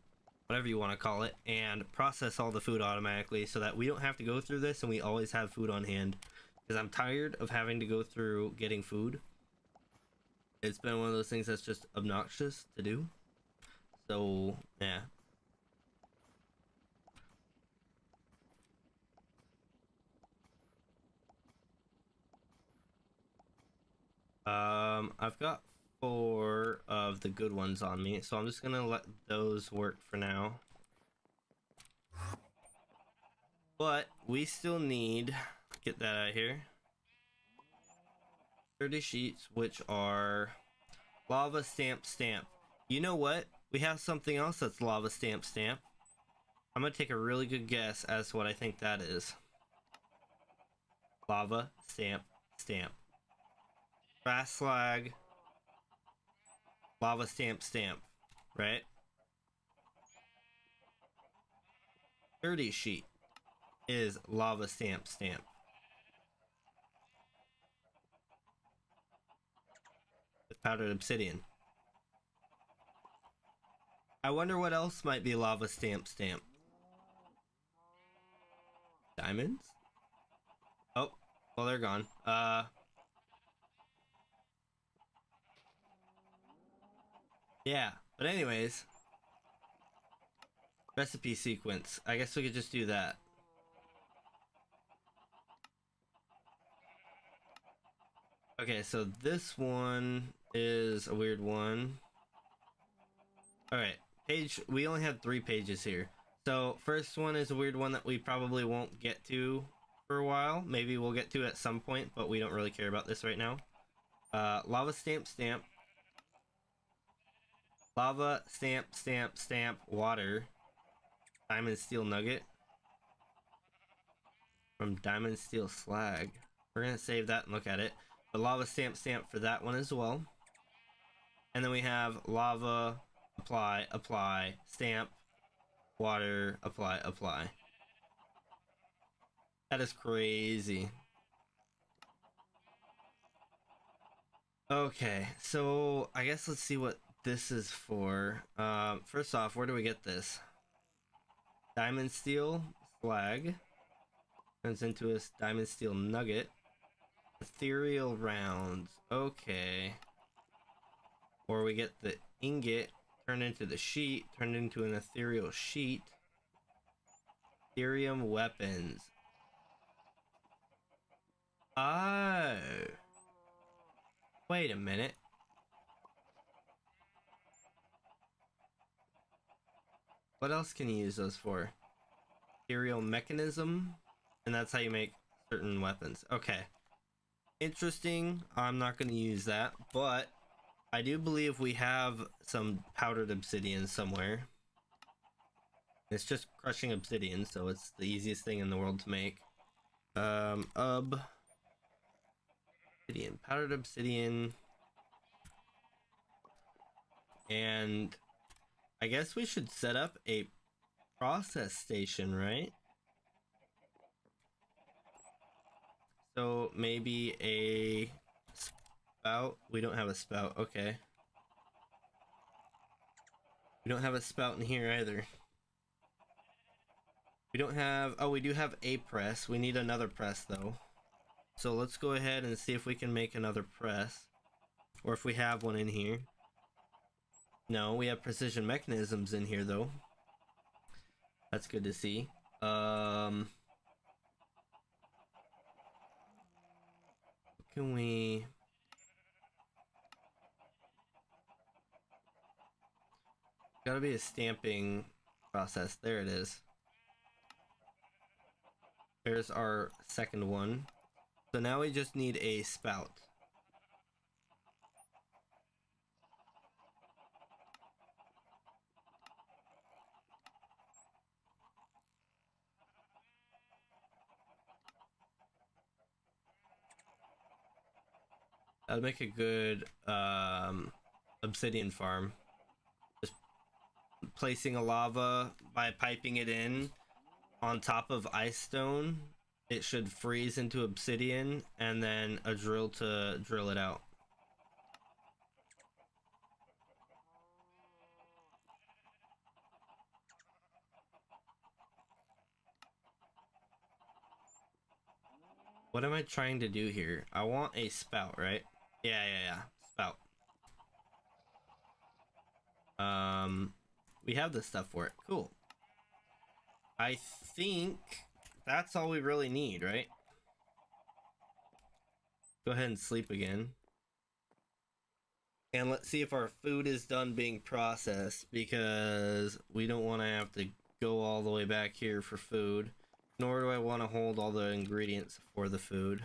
A: whatever you want to call it, and process all the food automatically so that we don't have to go through this and we always have food on hand, because I'm tired of having to go through getting food. It's been one of those things that's just obnoxious to do. So yeah. I've got 4 of the good ones on me, so I'm just gonna let those work for now. But we still need, get that out of here, 30 sheets, which are lava stamp stamp. You know what? We have something else that's lava stamp stamp. I'm gonna take a really good guess as to what I think that is. Lava stamp stamp. Grass slag. Lava stamp stamp. Right? 30 sheet is lava stamp stamp. With powdered obsidian. I wonder what else might be lava stamp stamp. Diamonds? Oh, well, they're gone. Yeah, but anyways, recipe sequence. I guess we could just do that. Okay, so this one is a weird one. Alright, page, we only have 3 pages here. So first one is a weird one that we probably won't get to for a while. Maybe we'll get to at some point, but we don't really care about this right now. Lava stamp stamp. Lava stamp stamp stamp water. Diamond steel nugget. From diamond steel slag. We're gonna save that and look at it. The lava stamp stamp for that one as well. And then we have lava, apply, apply, stamp, water, apply, apply. That is crazy. Okay, so I guess let's see what this is for. First off, where do we get this? Diamond steel slag turns into a diamond steel nugget. Ethereal rounds. Okay. Or we get the ingot turned into the sheet, turned into an ethereal sheet. Ethereum weapons. Oh. Wait a minute. What else can you use those for? Ethereal mechanism? And that's how you make certain weapons. Okay. interesting. I'm not going to use that, but I do believe we have some powdered obsidian somewhere. It's just crushing obsidian, so it's the easiest thing in the world to make. Obsidian, powdered obsidian. And I guess we should set up a process station, right? So maybe a spout. We don't have a spout. Okay. We don't have a spout in here either. We don't have... Oh, we do have a press. We need another press, though. So let's go ahead and see if we can make another press. Or if we have one in here. No, we have precision mechanisms in here, though. That's good to see. Can we... Gotta be a stamping process. There it is. There's our second one. So now we just need a spout. That'd make a good obsidian farm. Just placing a lava by piping it in on top of ice stone, it should freeze into obsidian, and then a drill to drill it out. What am I trying to do here? I want a spout, right? Yeah. Spout. We have the stuff for it. Cool. I think that's all we really need, right? Go ahead and sleep again. And let's see if our food is done being processed, because we don't want to have to go all the way back here for food. Nor do I want to hold all the ingredients for the food.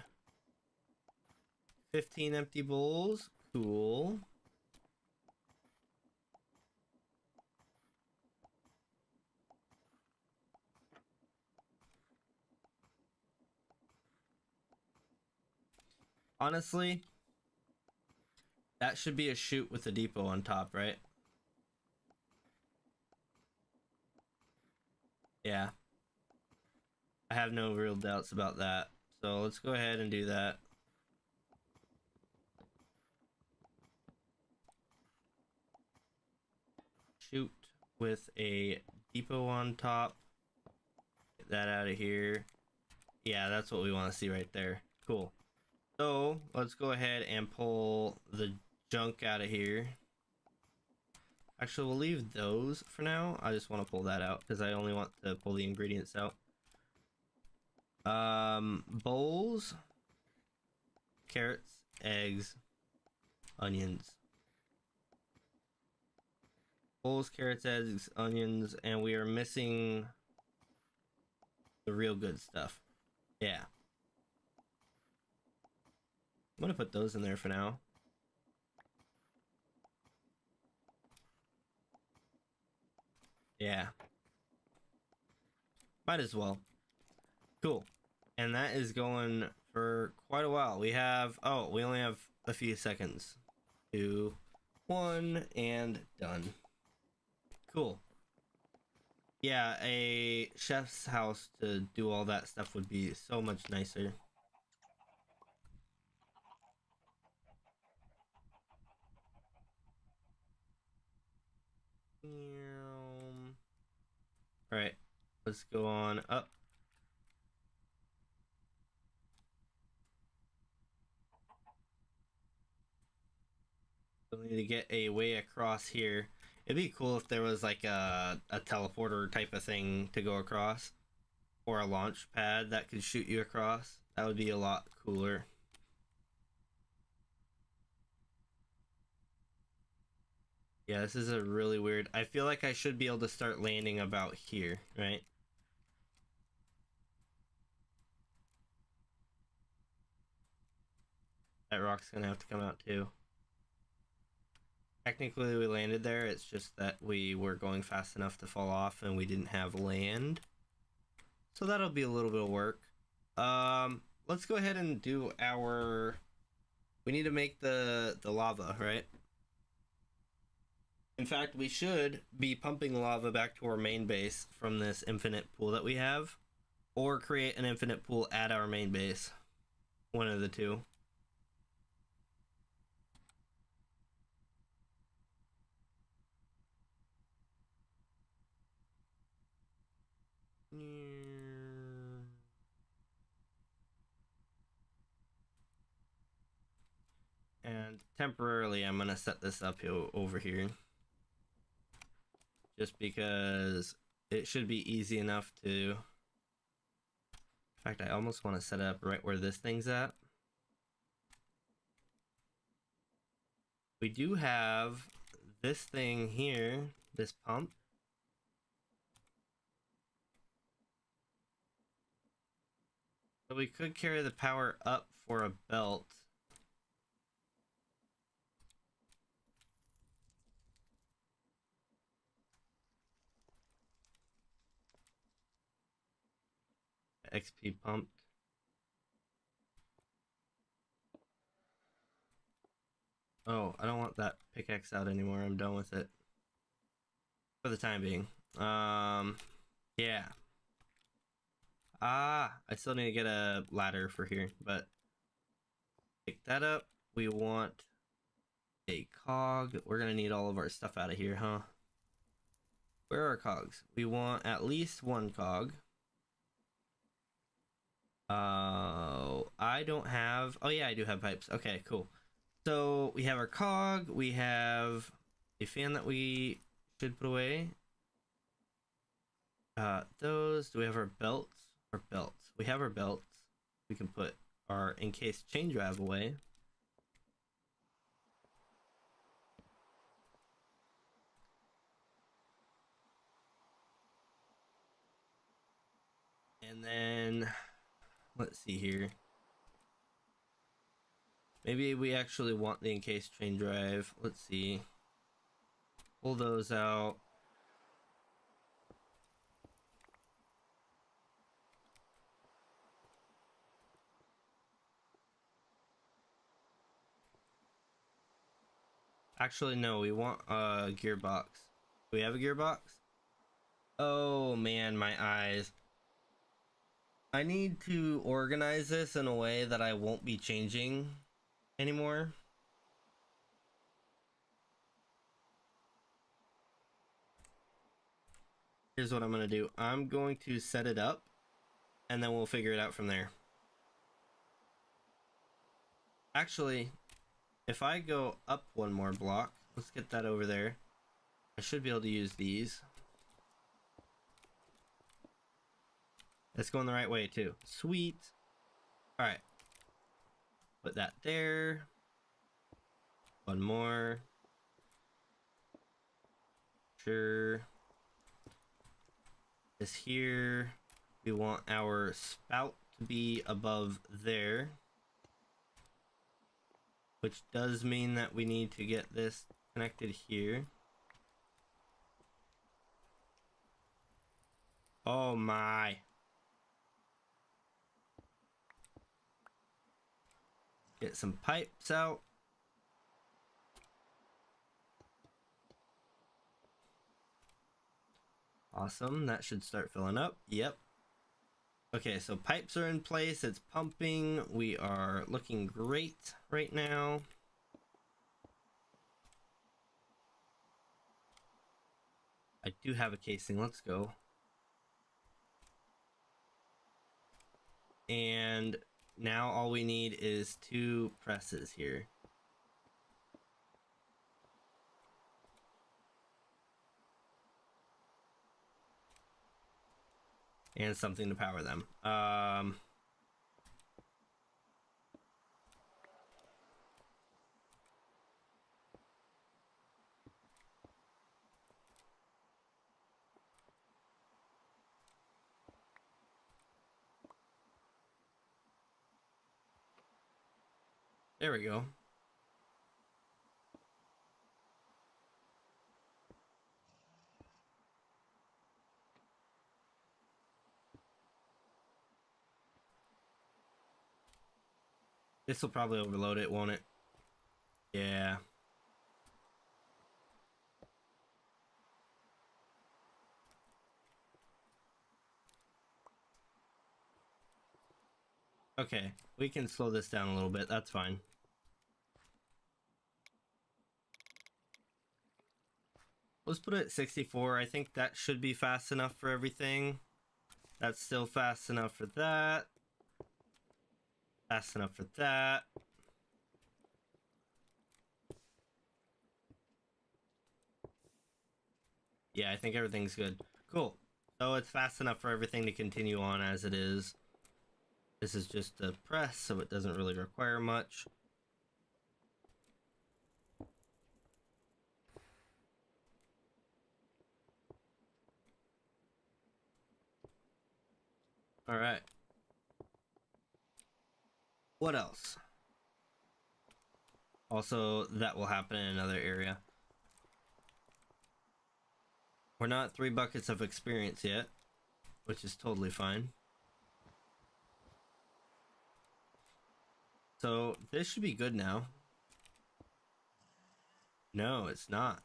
A: 15 empty bowls. Cool. Honestly, that should be a chute with a depot on top, right? Yeah. I have no real doubts about that. So let's go ahead and do that. Chute with a depot on top. Get that out of here. Yeah, that's what we want to see right there. Cool. So let's go ahead and pull the junk out of here. Actually, we'll leave those for now. I just want to pull that out because I only want to pull the ingredients out. Bowls, carrots, eggs, onions. Bowls, carrots, eggs, onions, and we are missing the real good stuff. Yeah. I'm gonna put those in there for now. Yeah. Might as well. Cool. And that is going for quite a while. We have... Oh, we only have a few seconds. 2, 1, and done. Cool. Yeah, a chef's house to do all that stuff would be so much nicer. Alright, let's go on up. We need to get a way across here. It'd be cool if there was like a teleporter type of thing to go across. Or a launch pad that could shoot you across. That would be a lot cooler. Yeah, this is a really weird... I feel like I should be able to start landing about here, right? That rock's gonna have to come out too. Technically we landed there, it's just that we were going fast enough to fall off and we didn't have land. So that'll be a little bit of work. Let's go ahead and do our... We need to make the lava, right? In fact, we should be pumping lava back to our main base from this infinite pool that we have, or create an infinite pool at our main base. One of the two. And temporarily, I'm gonna set this up over here. Just because it should be easy enough to... In fact, I almost want to set it up right where this thing's at. We do have this thing here, this pump. So we could carry the power up for a belt. XP pumped. Oh, I don't want that pickaxe out anymore. I'm done with it. For the time being. Yeah. I still need to get a ladder for here, but pick that up. We want a cog. We're gonna need all of our stuff out of here, huh? Where are cogs? We want at least one cog. I don't have... Oh yeah, I do have pipes. Okay, cool. So we have our cog. We have a fan that we should put away. Those. Do we have our belts? Our belts. We have our belts. We can put our encased chain drive away. And then, let's see here. Maybe we actually want the encased chain drive. Let's see. Pull those out. Actually, no, we want a gearbox. Do we have a gearbox? Oh man, my eyes. I need to organize this in a way that I won't be changing anymore. Here's what I'm gonna do. I'm going to set it up and then we'll figure it out from there. Actually, if I go up one more block, let's get that over there. I should be able to use these. It's going the right way too. Sweet. All right. Put that there. One more. Sure. This here. We want our spout to be above there. Which does mean that we need to get this connected here. Oh my. Get some pipes out. Awesome, that should start filling up. Yep. Okay, so pipes are in place, it's pumping. We are looking great right now. I do have a casing, let's go. And now all we need is 2 presses here. And something to power them. There we go. This will probably overload it, won't it? Yeah. Okay, we can slow this down a little bit. That's fine. Let's put it at 64. I think that should be fast enough for everything. That's still fast enough for that. Fast enough for that. Yeah, I think everything's good. Cool. So it's fast enough for everything to continue on as it is. This is just a press, so it doesn't really require much. All right. What else? Also, that will happen in another area. We're not 3 buckets of experience yet, which is totally fine. So this should be good now. No, it's not.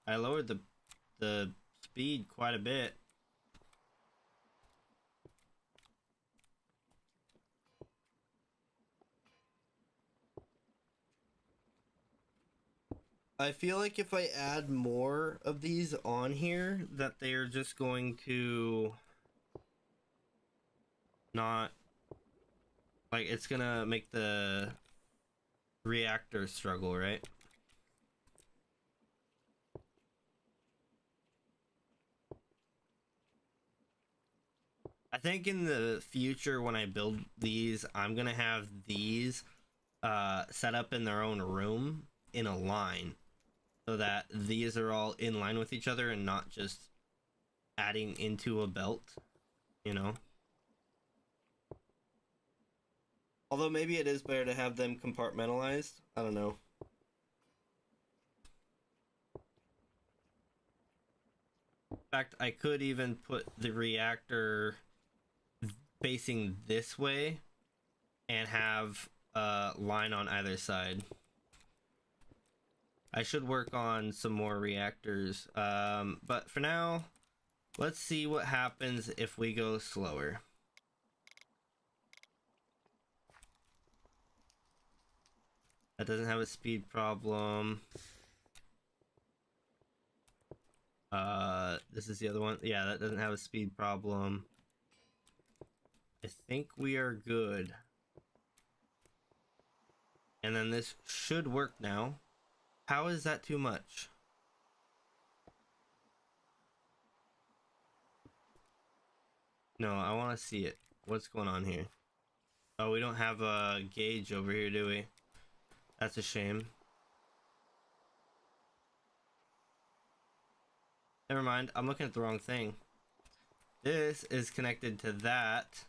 A: I lowered the speed quite a bit. I feel like if I add more of these on here, that they are just going to not, like, it's gonna make the reactor struggle, right? I think in the future when I build these, I'm gonna have these set up in their own room in a line, so that these are all in line with each other and not just adding into a belt, you know? Although maybe it is better to have them compartmentalized. I don't know. In fact, I could even put the reactor facing this way and have a line on either side. I should work on some more reactors, but for now, let's see what happens if we go slower. That doesn't have a speed problem. This is the other one. Yeah, that doesn't have a speed problem. I think we are good. And then this should work now. How is that too much? No, I want to see it. What's going on here? Oh, we don't have a gauge over here, do we? That's a shame. Never mind, I'm looking at the wrong thing. This is connected to that.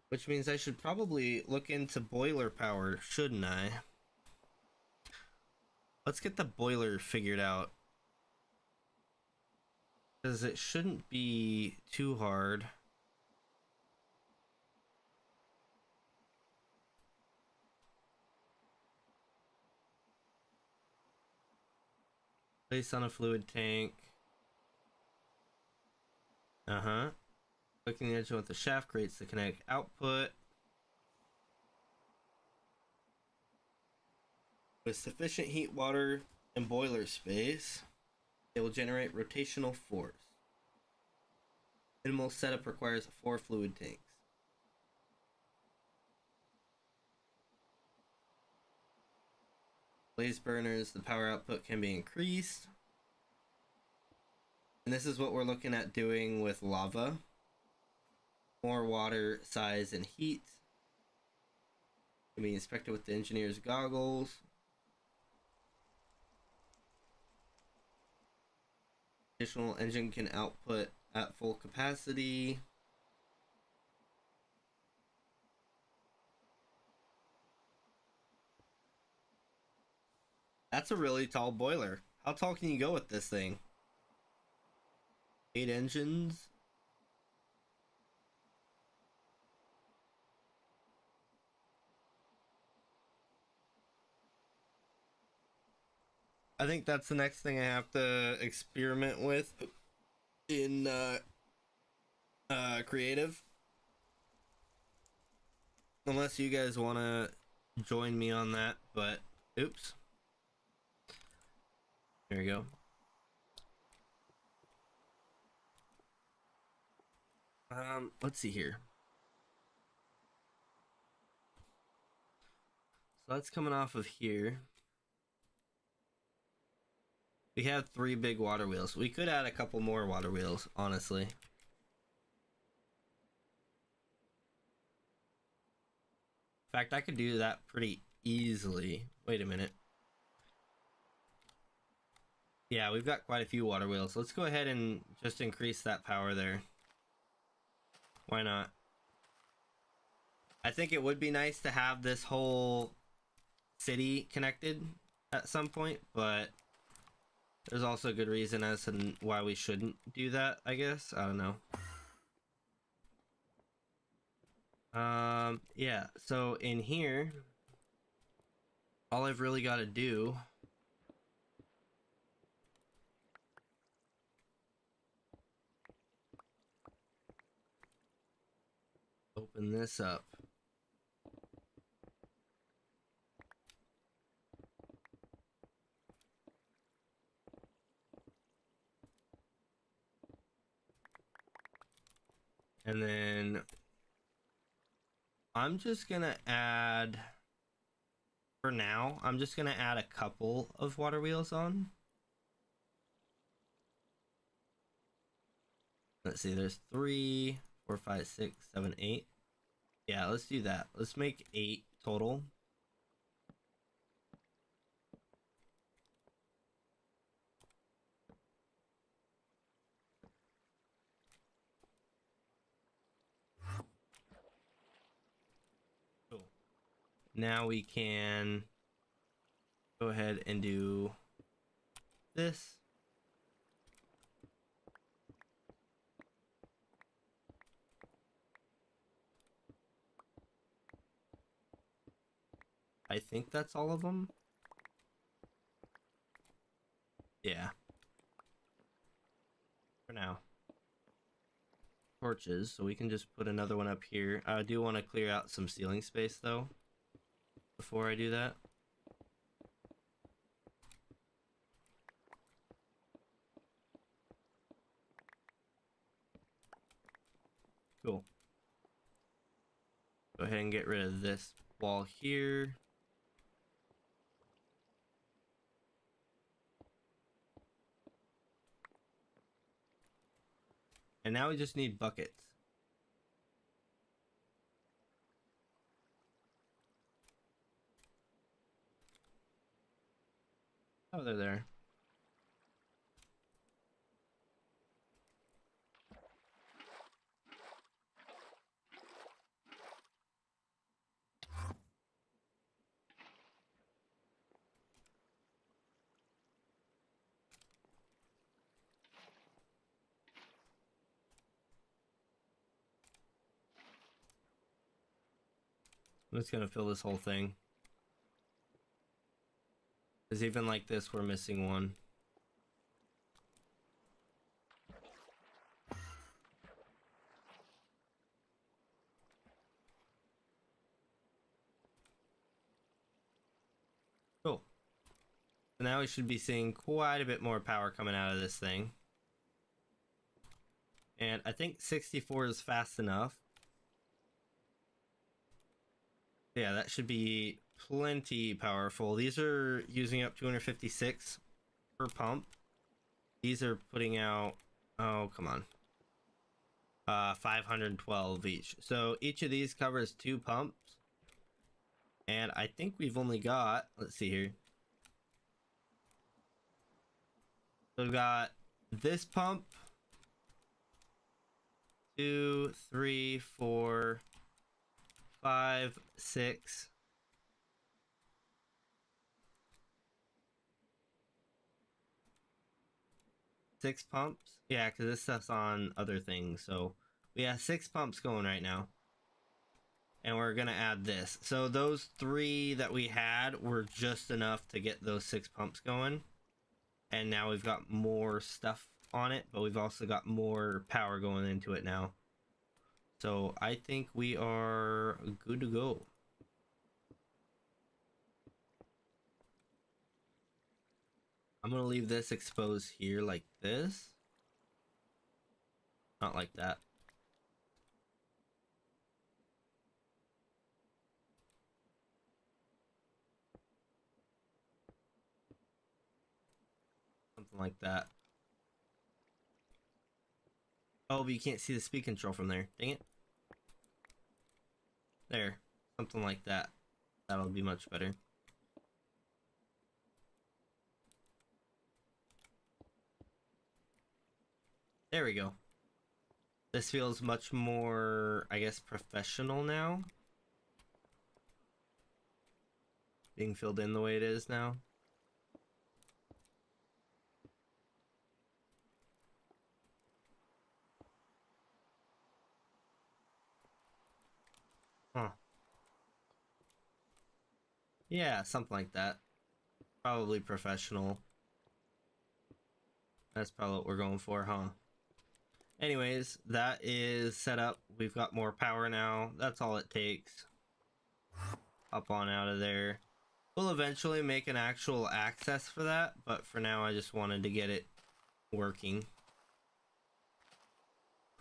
A: Which means I should probably look into boiler power, shouldn't I? Let's get the boiler figured out. Because it shouldn't be too hard. Place on a fluid tank. Clicking the edge with the shaft creates the kinetic output. With sufficient heat, water, and boiler space, it will generate rotational force. Minimal setup requires 4 fluid tanks. Blaze burners, the power output can be increased. And this is what we're looking at doing with lava. More water, size, and heat. Can be inspected with the engineer's goggles. Additional engine can output at full capacity. That's a really tall boiler. How tall can you go with this thing? 8 engines. I think that's the next thing I have to experiment with in creative. Unless you guys want to join me on that, but oops. There we go. Let's see here. So that's coming off of here. We have 3 big water wheels. We could add a couple more water wheels, honestly. In fact, I could do that pretty easily. Wait a minute. Yeah, we've got quite a few water wheels. Let's go ahead and just increase that power there. Why not? I think it would be nice to have this whole city connected at some point, but there's also a good reason as to why we shouldn't do that, I guess. I don't know. Yeah, so in here, all I've really got to do open this up. And then I'm just gonna add, for now, I'm just gonna add a couple of water wheels on. Let's see, there's 3, 4, 5, 6, 7, 8. Yeah, let's do that. Let's make 8 total. Cool. Now we can go ahead and do this. I think that's all of them. Yeah. For now. Torches, so we can just put another one up here. I do want to clear out some ceiling space though before I do that. Cool. Go ahead and get rid of this wall here. And now we just need buckets. Oh, they're there. I'm just gonna fill this whole thing. Because even like this, we're missing one. Cool. So now we should be seeing quite a bit more power coming out of this thing. And I think 64 is fast enough. Yeah, that should be plenty powerful. These are using up 256 per pump. These are putting out, oh, come on. 512 each. So each of these covers 2 pumps. And I think we've only got, let's see here. So we've got this pump 2, 3, 4, 5, 6. 6 pumps? Yeah, because this stuff's on other things. So we have 6 pumps going right now. And we're going to add this. So those 3 that we had were just enough to get those 6 pumps going. And now we've got more stuff on it, but we've also got more power going into it now. So I think we are good to go. I'm going to leave this exposed here like this. Not like that. Something like that. Oh, but you can't see the speed control from there. Dang it. There. Something like that. That'll be much better. There we go. This feels much more, I guess, professional now. Being filled in the way it is now. Huh. Yeah, something like that. Probably professional. That's probably what we're going for, huh? Anyways, that is set up. We've got more power now. That's all it takes. Up on out of there. We'll eventually make an actual access for that, but for now I just wanted to get it working.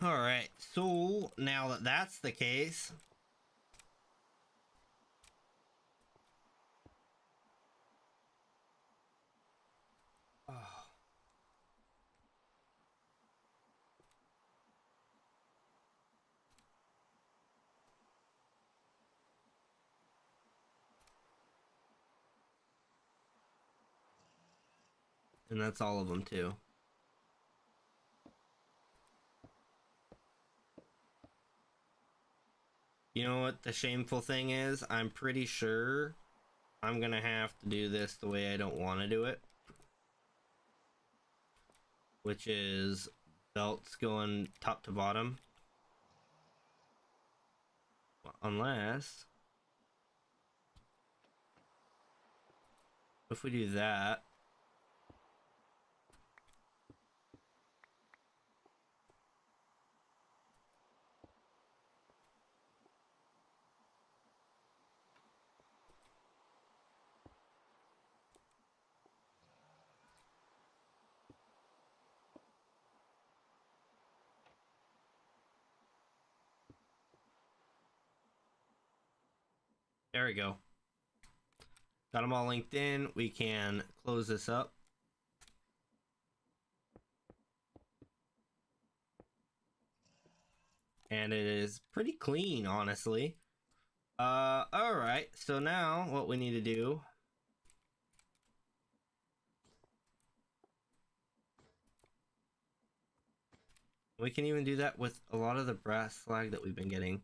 A: Alright, so now that that's the case, and that's all of them too. You know what the shameful thing is? I'm pretty sure I'm gonna have to do this the way I don't want to do it. Which is belts going top to bottom. Unless... if we do that... there we go. Got them all linked in. We can close this up. And it is pretty clean, honestly. Alright. So now what we need to do... we can even do that with a lot of the brass slag that we've been getting.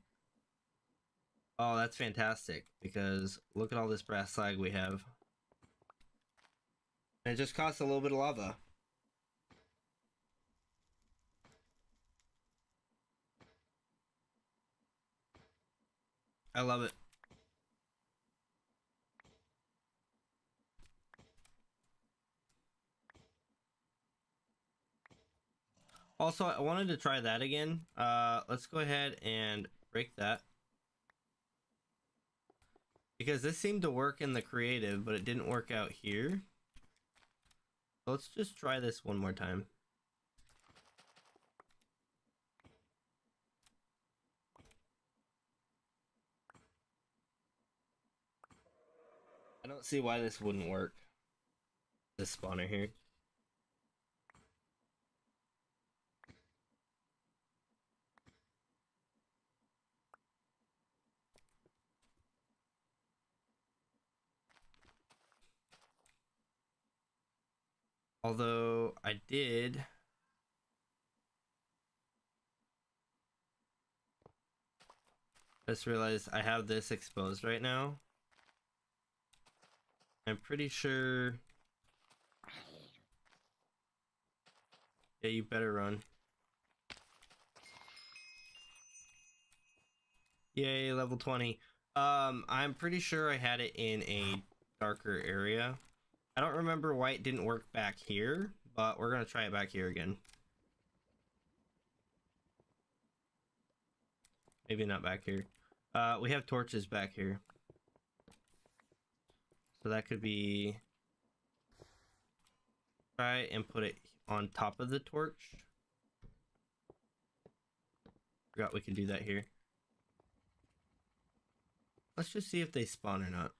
A: Oh, that's fantastic, because look at all this brass slag we have. And it just costs a little bit of lava. I love it. Also, I wanted to try that again. Let's go ahead and break that. Because this seemed to work in the creative, but it didn't work out here. So let's just try this one more time. I don't see why this wouldn't work. This spawner here. Although I did... just realized I have this exposed right now. I'm pretty sure... Yeah, you better run. Yay, level 20. I'm pretty sure I had it in a darker area. I don't remember why it didn't work back here, but we're gonna try it back here again. Maybe not back here. We have torches back here. So that could be... Try and put it on top of the torch. Forgot we could do that here. Let's just see if they spawn or not.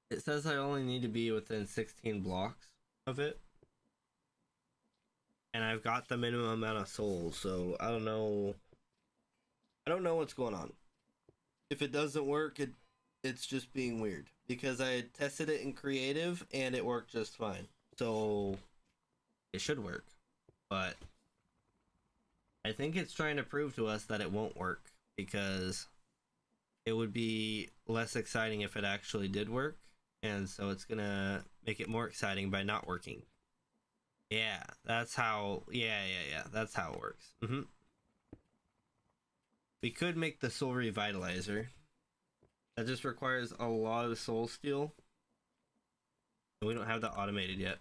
A: It says I only need to be within 16 blocks of it. And I've got the minimum amount of souls, so I don't know. I don't know what's going on. If it doesn't work, it's just being weird. Because I had tested it in creative and it worked just fine. So it should work. But I think it's trying to prove to us that it won't work. Because it would be less exciting if it actually did work. And so it's gonna make it more exciting by not working. Yeah, that's how... Yeah, that's how it works. We could make the soul revitalizer. That just requires a lot of soul steel. And we don't have that automated yet.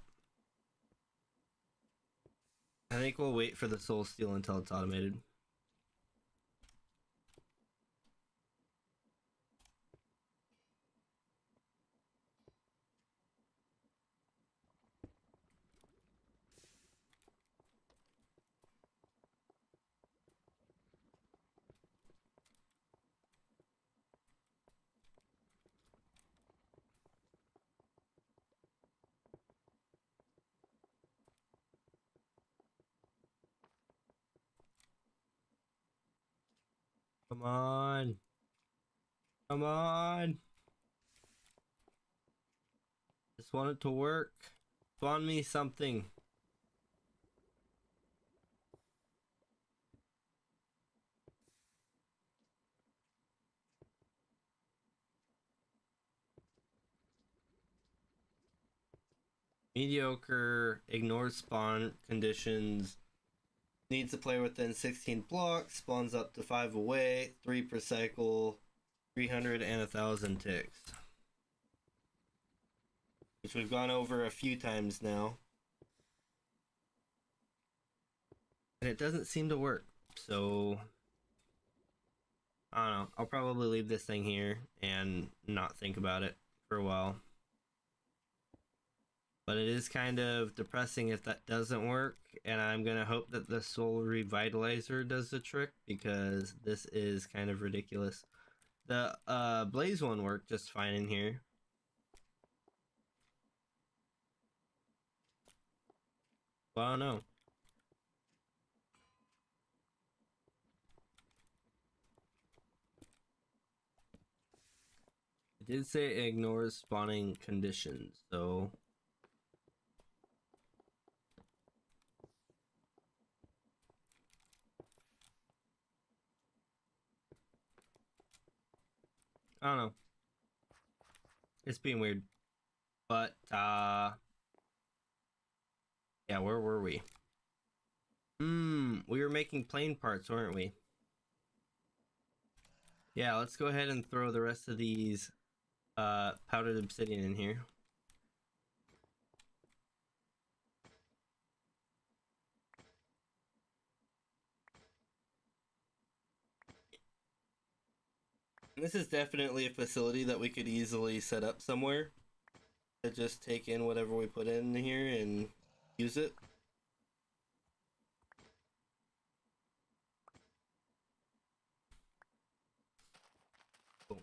A: I think we'll wait for the soul steel until it's automated. Come on. Come on. Just want it to work. Spawn me something. Mediocre, ignores spawn conditions, needs to play within 16 blocks, spawns up to 5 away, 3 per cycle, 300 and 1,000 ticks. Which we've gone over a few times now. And it doesn't seem to work, so... I don't know, I'll probably leave this thing here and not think about it for a while. But it is kind of depressing if that doesn't work, and I'm gonna hope that the soul revitalizer does the trick, because this is kind of ridiculous. The blaze one worked just fine in here. Well, I don't know. It did say it ignores spawning conditions, so... I don't know. It's being weird. But, yeah, where were we? We were making plane parts, weren't we? Yeah, let's go ahead and throw the rest of these, powdered obsidian in here. This is definitely a facility that we could easily set up somewhere to just take in whatever we put in here and use it. Cool.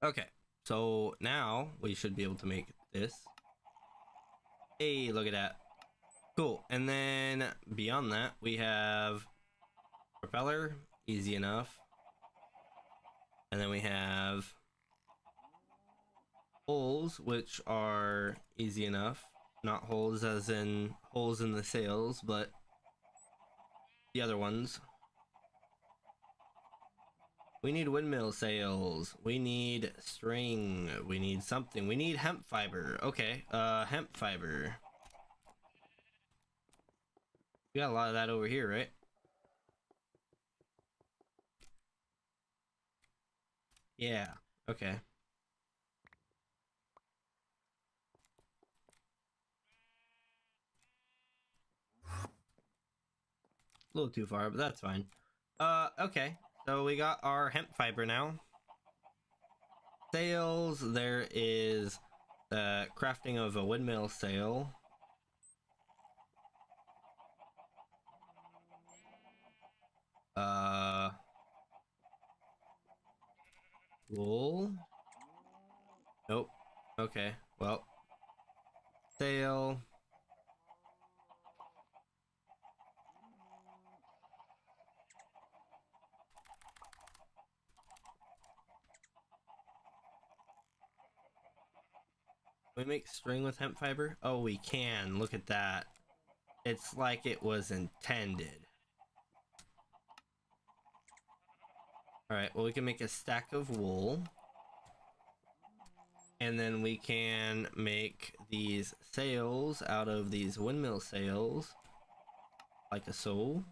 A: Okay, so now we should be able to make this. Hey, look at that. Cool. And then beyond that, we have propeller, easy enough. And then we have holes, which are easy enough. Not holes as in holes in the sails, but the other ones. We need windmill sails. We need string. We need something. We need hemp fiber. Okay, hemp fiber. We got a lot of that over here, right? Yeah, okay. A little too far, but that's fine. Okay. So we got our hemp fiber now. Sails, there is the crafting of a windmill sail. Wool? Nope. Okay, well. Sail. We make string with hemp fiber? Oh, we can. Look at that. It's like it was intended. Alright, well, we can make a stack of wool. And then we can make these sails out of these windmill sails. Like a so.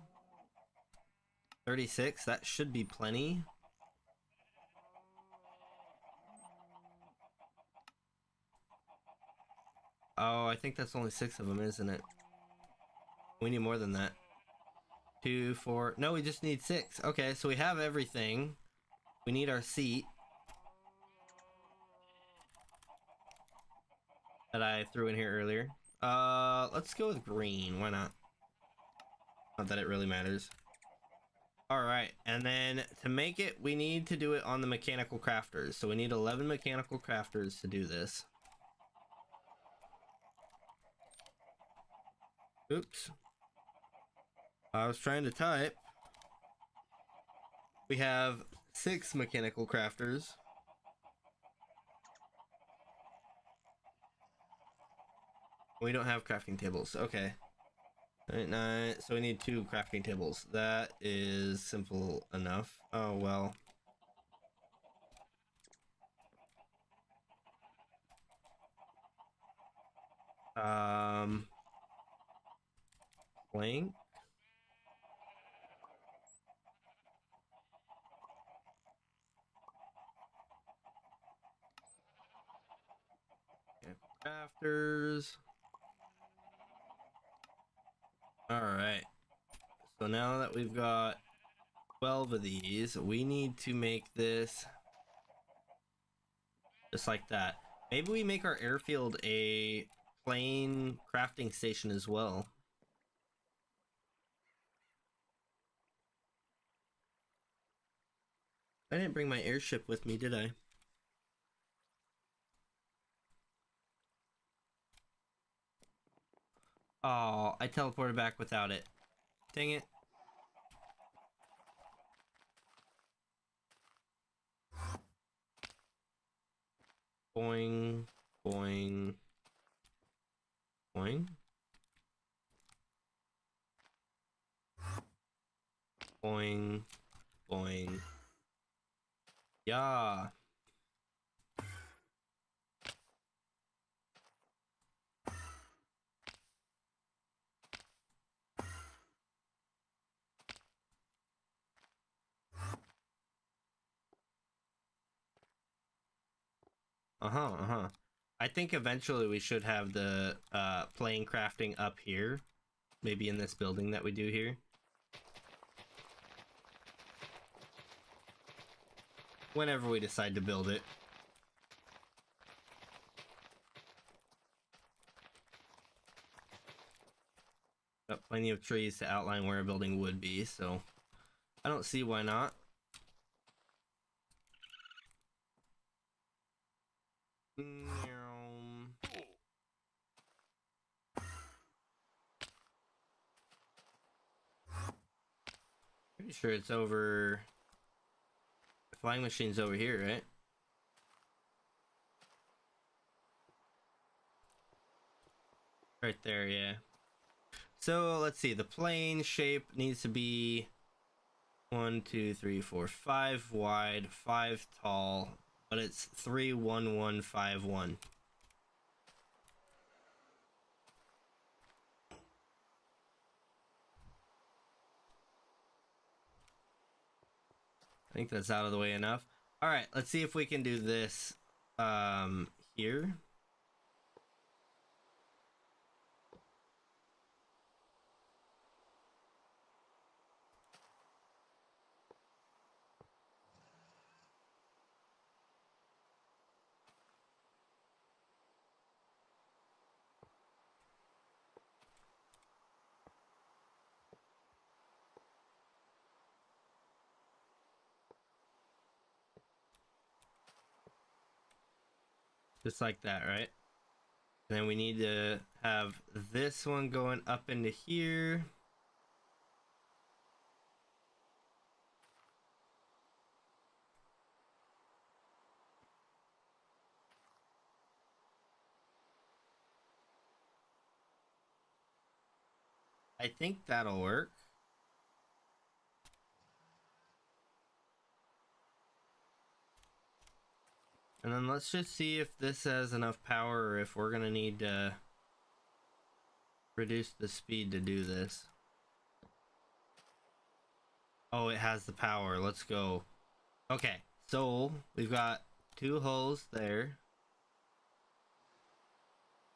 A: 36, that should be plenty. Oh, I think that's only 6 of them, isn't it? We need more than that. 2, 4. No, we just need 6. Okay, so we have everything. We need our seat that I threw in here earlier. Let's go with green. Why not? Not that it really matters. Alright, and then to make it, we need to do it on the mechanical crafters. So we need 11 mechanical crafters to do this. Oops. I was trying to type. We have 6 mechanical crafters. We don't have crafting tables. Okay. 9. So we need 2 crafting tables. That is simple enough. Oh, well. Plank. Crafters. Alright. So now that we've got 12 of these, we need to make this just like that. Maybe we make our airfield a plane crafting station as well. I didn't bring my airship with me, did I? Oh, I teleported back without it. Dang it. Boing, boing, boing. Boing, boing. Yeah. I think eventually we should have the plane crafting up here. Maybe in this building that we do here. Whenever we decide to build it. Got plenty of trees to outline where a building would be, so I don't see why not. Pretty sure it's over. The flying machine's over here, right? Right there, yeah. So let's see. The plane shape needs to be 1, 2, 3, 4, 5 wide, 5 tall, but it's 3, 1, 1, 5, 1. I think that's out of the way enough. All right, let's see if we can do this here. Just like that, right? And then we need to have this one going up into here. I think that'll work. And then let's just see if this has enough power or if we're gonna need to reduce the speed to do this. Oh, it has the power. Let's go. Okay, so we've got 2 holes there.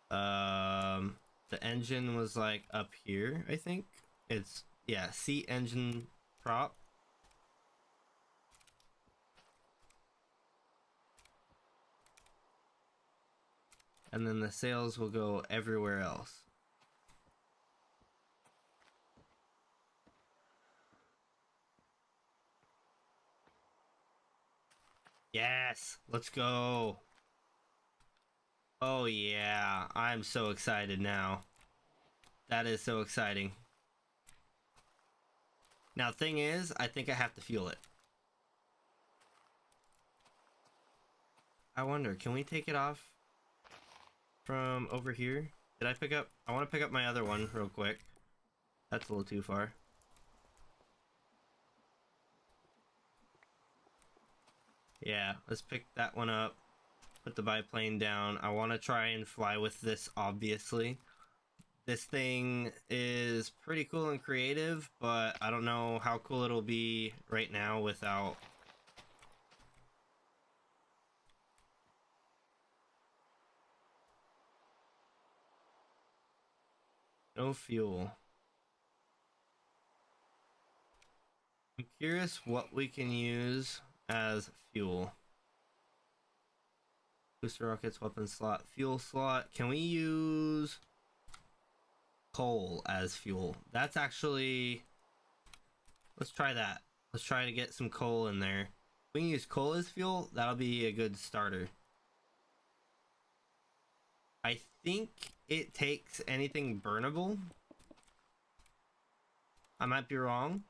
A: The engine was like up here, I think. It's, yeah, seat engine prop. And then the sails will go everywhere else. Yes, let's go. Oh yeah, I'm so excited now. That is so exciting. Now, thing is, I think I have to fuel it. I wonder, can we take it off from over here? Did I pick up? I want to pick up my other one real quick. That's a little too far. Yeah, let's pick that one up. Put the biplane down. I want to try and fly with this, obviously. This thing is pretty cool and creative, but I don't know how cool it'll be right now without... no fuel. I'm curious what we can use as fuel. Booster rockets, weapon slot, fuel slot. Can we use coal as fuel? That's actually... let's try that. Let's try to get some coal in there. If we can use coal as fuel, that'll be a good starter. I think it takes anything burnable. I might be wrong.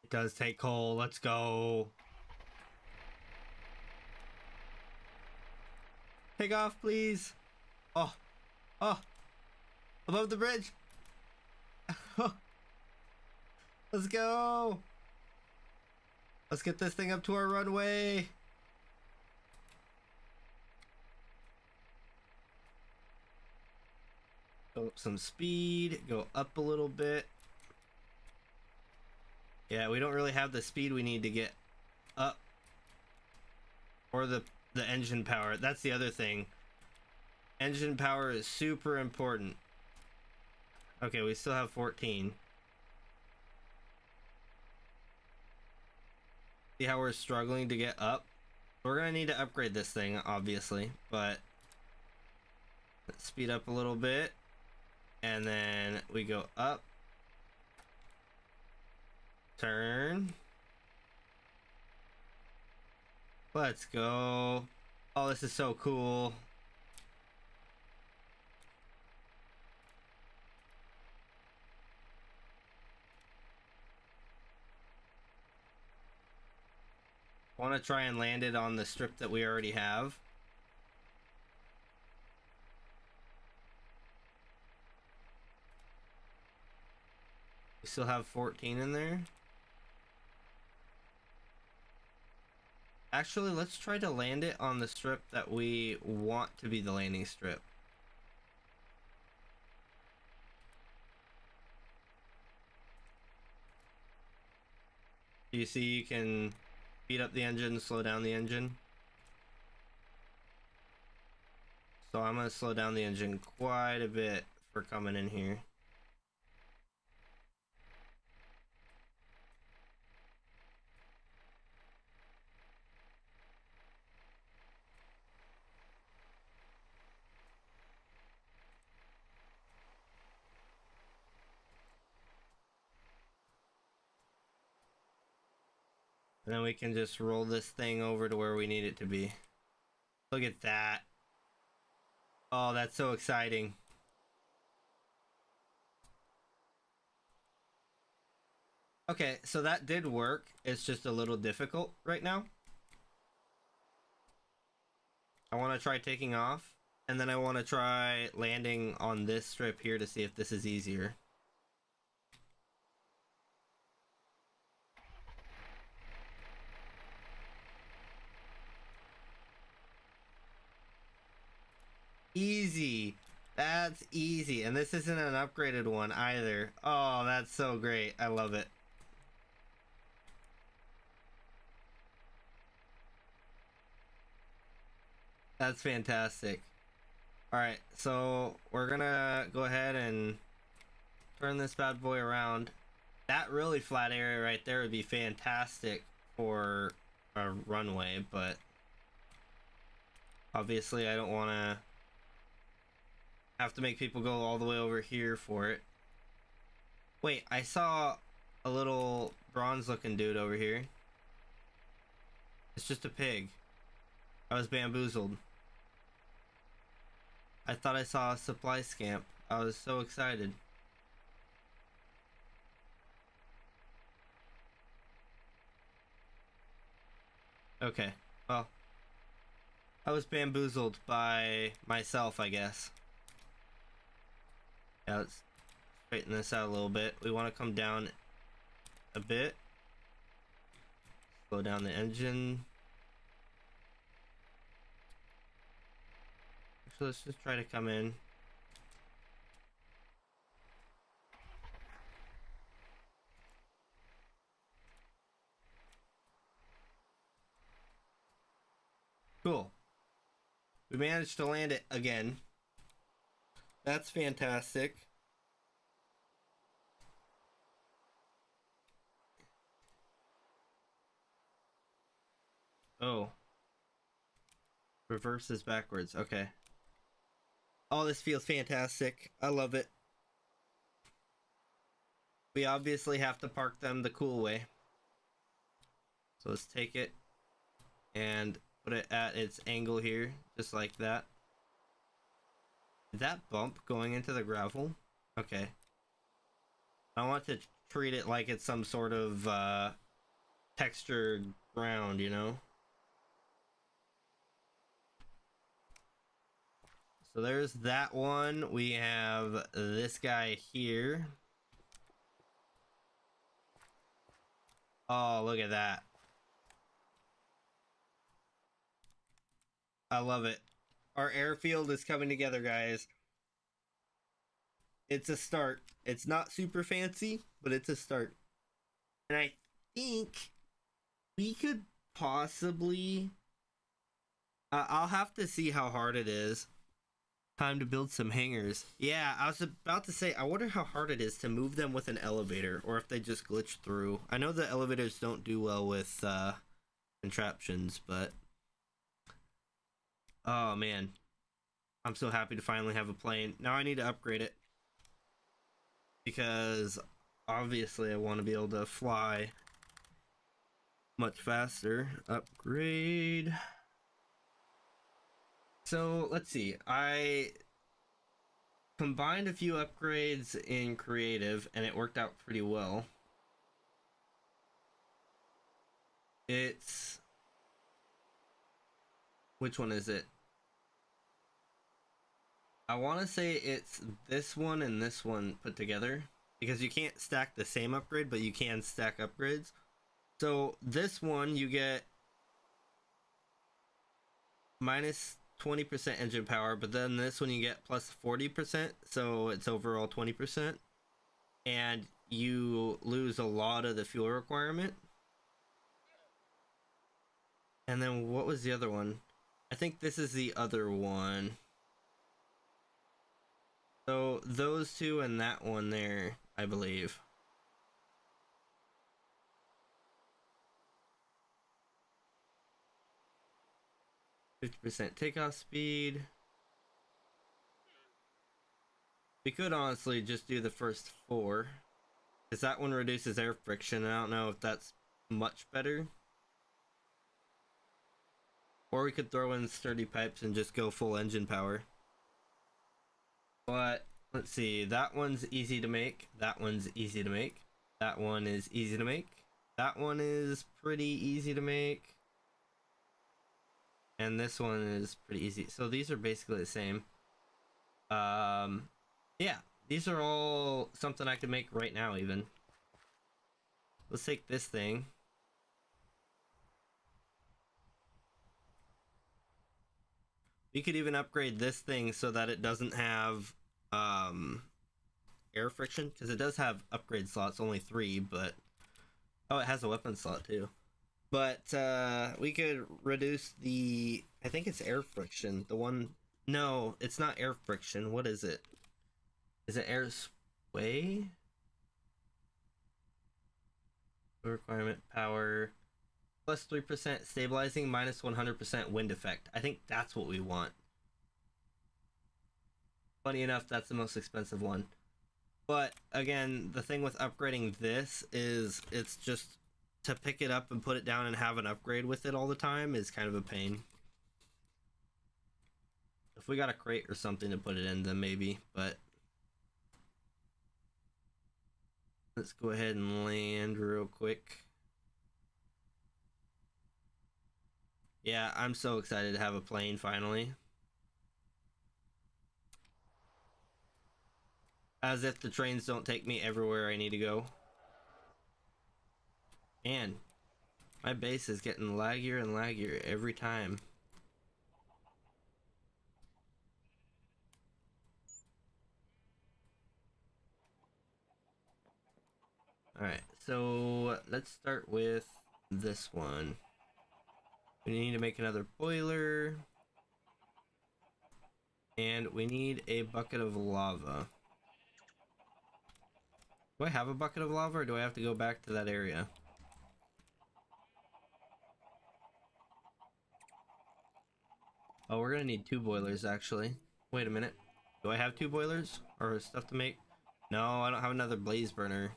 A: It does take coal. Let's go. Take off, please. Oh. Oh. Above the bridge. Let's go. Let's get this thing up to our runway. Go up some speed. Go up a little bit. Yeah, we don't really have the speed we need to get up. Or the engine power. That's the other thing. Engine power is super important. Okay, we still have 14. See how we're struggling to get up? We're gonna need to upgrade this thing, obviously, but let's speed up a little bit. And then we go up. Turn. Let's go. Oh, this is so cool. Want to try and land it on the strip that we already have. We still have 14 in there. Actually, let's try to land it on the strip that we want to be the landing strip. You see, you can speed up the engine, slow down the engine. So I'm gonna slow down the engine quite a bit for coming in here. And then we can just roll this thing over to where we need it to be. Look at that. Oh, that's so exciting. Okay, so that did work. It's just a little difficult right now. I want to try taking off, and then I want to try landing on this strip here to see if this is easier. Easy. That's easy. And this isn't an upgraded one either. Oh, that's so great. I love it. That's fantastic. Alright, so we're gonna go ahead and turn this bad boy around. That really flat area right there would be fantastic for a runway, but obviously I don't want to have to make people go all the way over here for it. Wait, I saw a little bronze looking dude over here. It's just a pig. I was bamboozled. I thought I saw a supply scamp. I was so excited. Okay, well, I was bamboozled by myself, I guess. Yeah, let's straighten this out a little bit. We want to come down a bit. Slow down the engine. So let's just try to come in. Cool. We managed to land it again. That's fantastic. Oh. Reverse is backwards. Okay. Oh, this feels fantastic. I love it. We obviously have to park them the cool way. So let's take it and put it at its angle here, just like that. Is that bump going into the gravel? Okay. I want to treat it like it's some sort of textured ground, you know? So there's that one. We have this guy here. Oh, look at that. I love it. Our airfield is coming together, guys. It's a start. It's not super fancy, but it's a start. And I think we could possibly... I'll have to see how hard it is. Time to build some hangars. Yeah, I was about to say, I wonder how hard it is to move them with an elevator, or if they just glitch through. I know the elevators don't do well with contraptions, but... Oh, man. I'm so happy to finally have a plane. Now I need to upgrade it. Because, obviously, I want to be able to fly much faster. Upgrade. So let's see. I combined a few upgrades in creative and it worked out pretty well. It's... which one is it? I want to say it's this one and this one put together, because you can't stack the same upgrade, but you can stack upgrades. So this one you get minus 20% engine power, but then this one you get plus 40%, so it's overall 20%, and you lose a lot of the fuel requirement. And then what was the other one? I think this is the other one. So those two and that one there, I believe. %50 takeoff speed. We could honestly just do the first 4, because that one reduces air friction, and I don't know if that's much better. Or we could throw in sturdy pipes and just go full engine power. But let's see, that one's easy to make, that one's easy to make, that one is easy to make, that one is pretty easy to make, and this one is pretty easy. So these are basically the same. Yeah, these are all something I can make right now even. Let's take this thing. We could even upgrade this thing so that it doesn't have air friction, because it does have upgrade slots, only 3, but oh, it has a weapon slot too. But we could reduce the, I think it's air friction, the one, no, it's not air friction. What is it? Is it air sway? Requirement power plus 3% stabilizing, minus 100% wind effect. I think that's what we want. Funny enough, that's the most expensive one. But again, the thing with upgrading this is it's just to pick it up and put it down and have an upgrade with it all the time is kind of a pain. If we got a crate or something to put it in, then maybe, but let's go ahead and land real quick. Yeah, I'm so excited to have a plane finally. As if the trains don't take me everywhere I need to go. And my base is getting laggier and laggier every time. Alright, so let's start with this one. We need to make another boiler. And we need a bucket of lava. Do I have a bucket of lava, or do I have to go back to that area? Oh, we're gonna need 2 boilers actually. Wait a minute. Do I have 2 boilers or stuff to make? No, I don't have another blaze burner.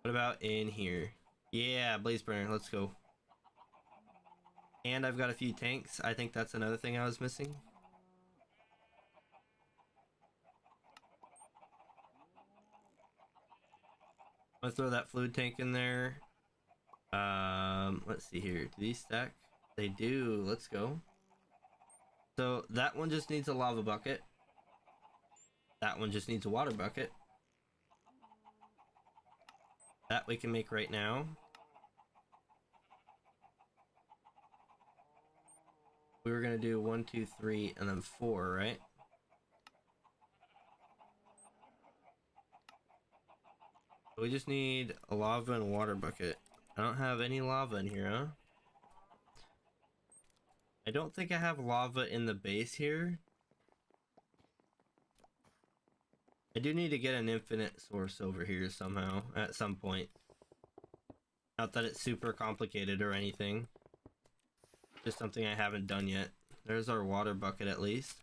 A: What about in here? Yeah, blaze burner, let's go. And I've got a few tanks. I think that's another thing I was missing. I'm gonna throw that fluid tank in there. Let's see here. Do these stack? They do. Let's go. So that one just needs a lava bucket. That one just needs a water bucket. That we can make right now. We were gonna do 1, 2, 3, and then 4, right? We just need a lava and a water bucket. I don't have any lava in here, huh? I don't think I have lava in the base here. I do need to get an infinite source over here somehow, at some point. Not that it's super complicated or anything. Just something I haven't done yet. There's our water bucket at least.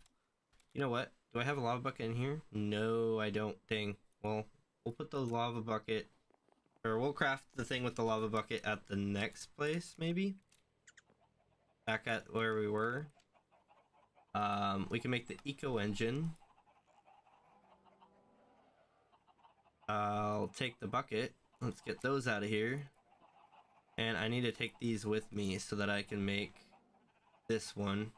A: You know what? Do I have a lava bucket in here? No, I don't. Dang. Well, we'll put the lava bucket, Or we'll craft the thing with the lava bucket at the next place, maybe? Back at where we were. We can make the eco engine. I'll take the bucket. Let's get those out of here. And I need to take these with me so that I can make this one.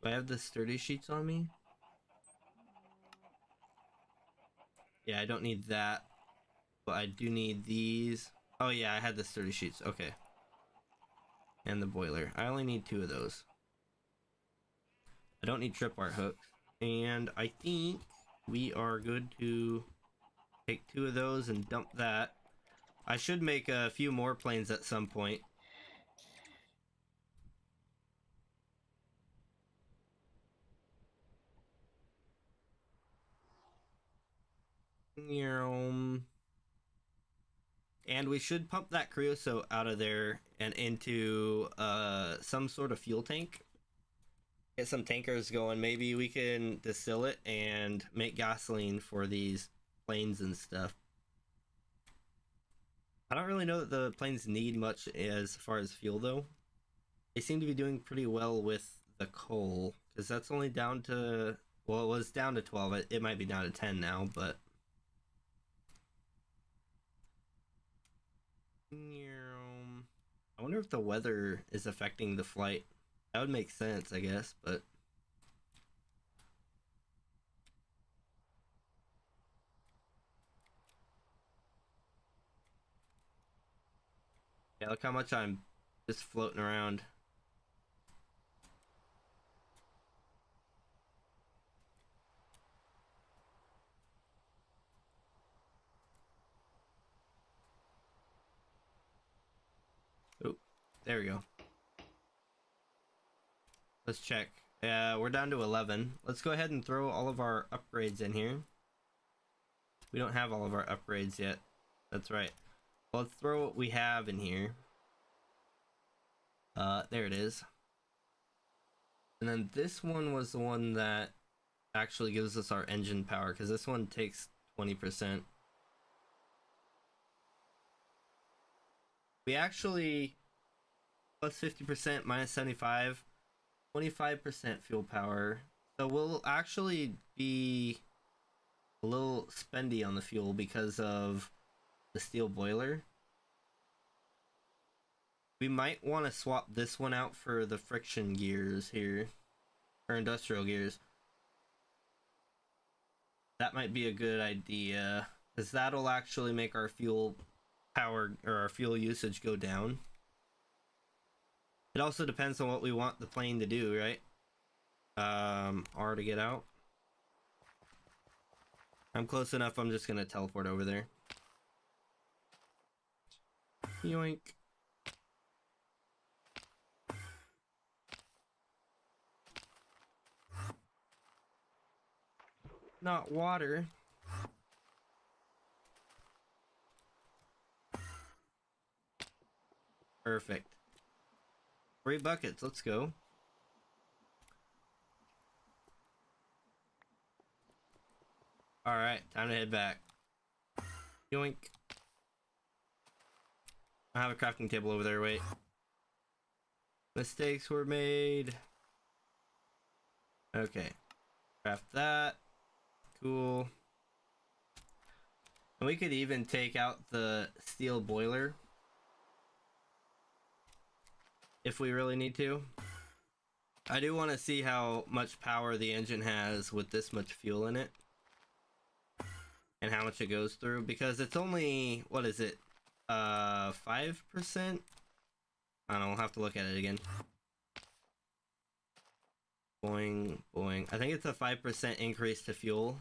A: Do I have the sturdy sheets on me? Yeah, I don't need that. But I do need these. Oh yeah, I had the sturdy sheets. Okay. And the boiler. I only need 2 of those. I don't need tripwire hooks. And I think we are good to take 2 of those and dump that. I should make a few more planes at some point. And we should pump that creosote out of there and into some sort of fuel tank. Get some tankers going. Maybe we can distill it and make gasoline for these planes and stuff. I don't really know that the planes need much as far as fuel though. They seem to be doing pretty well with the coal, because that's only down to, well, it was down to 12. It might be down to 10 now, but I wonder if the weather is affecting the flight. That would make sense, I guess, but yeah, look how much I'm just floating around. Oh, there we go. Let's check. We're down to 11. Let's go ahead and throw all of our upgrades in here. We don't have all of our upgrades yet. That's right. Well, let's throw what we have in here. There it is. And then this one was the one that actually gives us our engine power, because this one takes 20%. We actually plus 50%, minus 75, 25% fuel power. So we'll actually be a little spendy on the fuel because of the steel boiler. We might want to swap this one out for the friction gears here, or industrial gears. That might be a good idea, because that'll actually make our fuel power, or our fuel usage, go down. It also depends on what we want the plane to do, right? R to get out. I'm close enough, I'm just gonna teleport over there. Yoink. Not water. Perfect. 3 buckets, let's go. Alright, time to head back. Yoink. I have a crafting table over there, wait. Mistakes were made. Okay. Craft that. Cool. And we could even take out the steel boiler if we really need to. I do want to see how much power the engine has with this much fuel in it, and how much it goes through, because it's only, what is it, 5%? I don't know, we'll have to look at it again. Boing, boing. I think it's a 5% increase to fuel.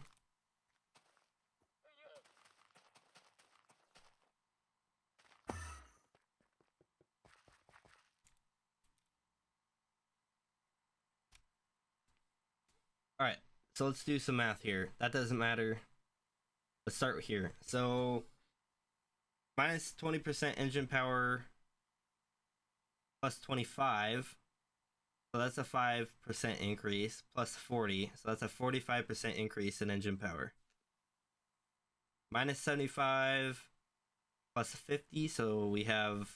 A: Alright, so let's do some math here. That doesn't matter. Let's start here. So, minus 20% engine power, plus 25. So that's a 5% increase, plus 40. So that's a 45% increase in engine power. Minus 75, plus 50, so we have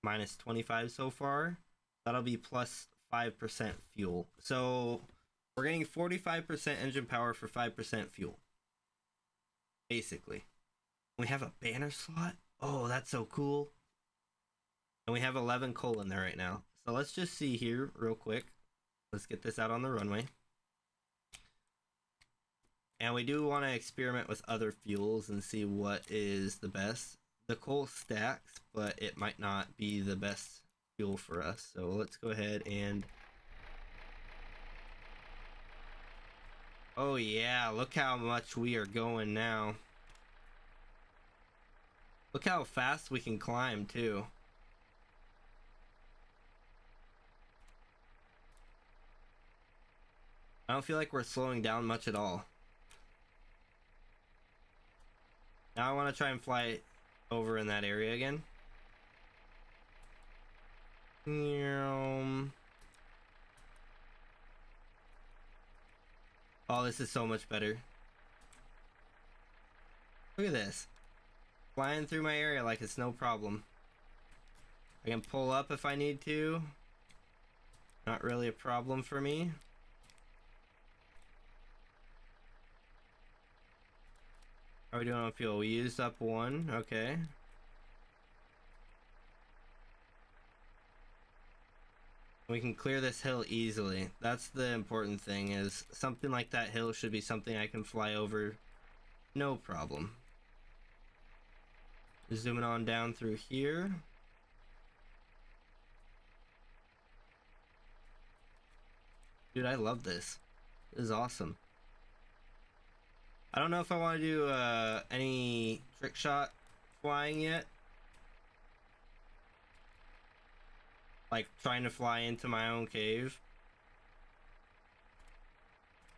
A: minus 25 so far. That'll be plus 5% fuel. So we're getting 45% engine power for 5% fuel. Basically. We have a banner slot. Oh, that's so cool. And we have 11 coal in there right now. So let's just see here real quick. Let's get this out on the runway. And we do want to experiment with other fuels and see what is the best. The coal stacks, but it might not be the best fuel for us. So let's go ahead and... Oh yeah, look how much we are going now. Look how fast we can climb too. I don't feel like we're slowing down much at all. Now I want to try and fly over in that area again. Oh, this is so much better. Look at this. Flying through my area like it's no problem. I can pull up if I need to. Not really a problem for me. How are we doing on fuel? We used up one. Okay. We can clear this hill easily. That's the important thing, is something like that hill should be something I can fly over no problem. Zooming on down through here. Dude, I love this. This is awesome. I don't know if I want to do any trick shot flying yet. Like trying to fly into my own cave.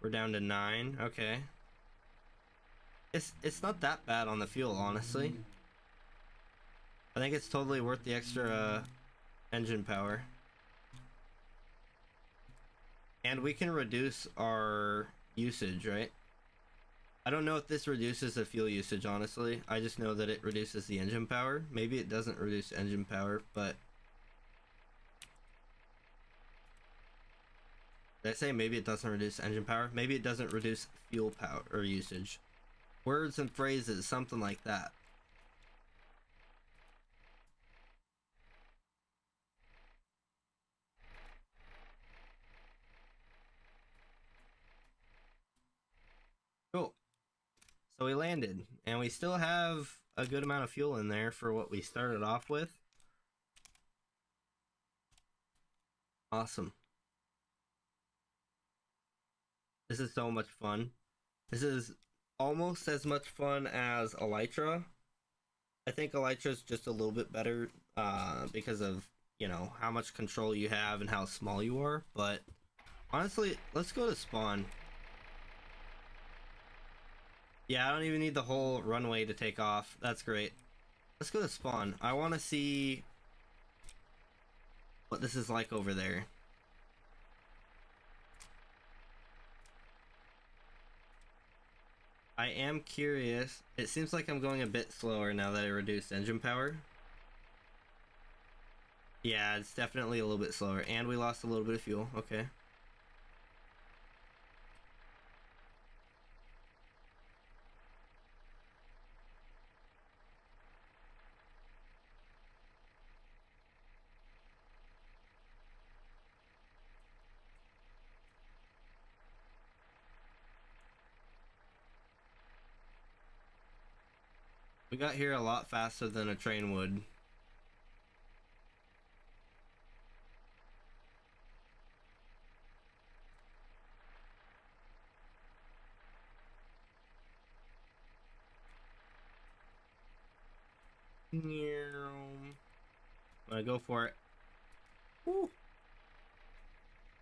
A: We're down to 9. Okay. It's not that bad on the fuel, honestly. I think it's totally worth the extra engine power. And we can reduce our usage, right? I don't know if this reduces the fuel usage, honestly. I just know that it reduces the engine power. Maybe it doesn't reduce engine power, but... Did I say maybe it doesn't reduce engine power? Maybe it doesn't reduce fuel power or usage. Words and phrases, something like that. Cool. So we landed, and we still have a good amount of fuel in there for what we started off with. Awesome. This is so much fun. This is almost as much fun as Elytra. I think Elytra is just a little bit better because of, you know, how much control you have and how small you are. But honestly, let's go to spawn. Yeah, I don't even need the whole runway to take off. That's great. Let's go to spawn. I want to see what this is like over there. I am curious. It seems like I'm going a bit slower now that I reduced engine power. Yeah, it's definitely a little bit slower. And we lost a little bit of fuel. Okay. We got here a lot faster than a train would. I'm gonna go for it. Woo.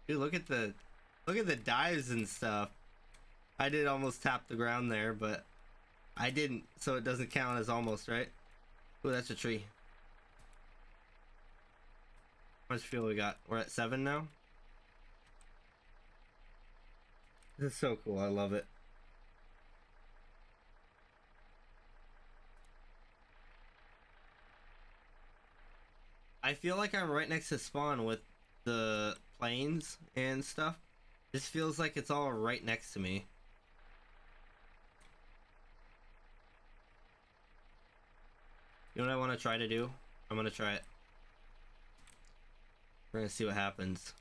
A: Dude, look at the dives and stuff. I did almost tap the ground there, but I didn't, so it doesn't count as almost, right? Ooh, that's a tree. How much fuel we got? We're at 7 now. This is so cool. I love it. I feel like I'm right next to spawn with the planes and stuff. This feels like it's all right next to me. You know what I want to try to do? I'm gonna try it. We're gonna see what happens.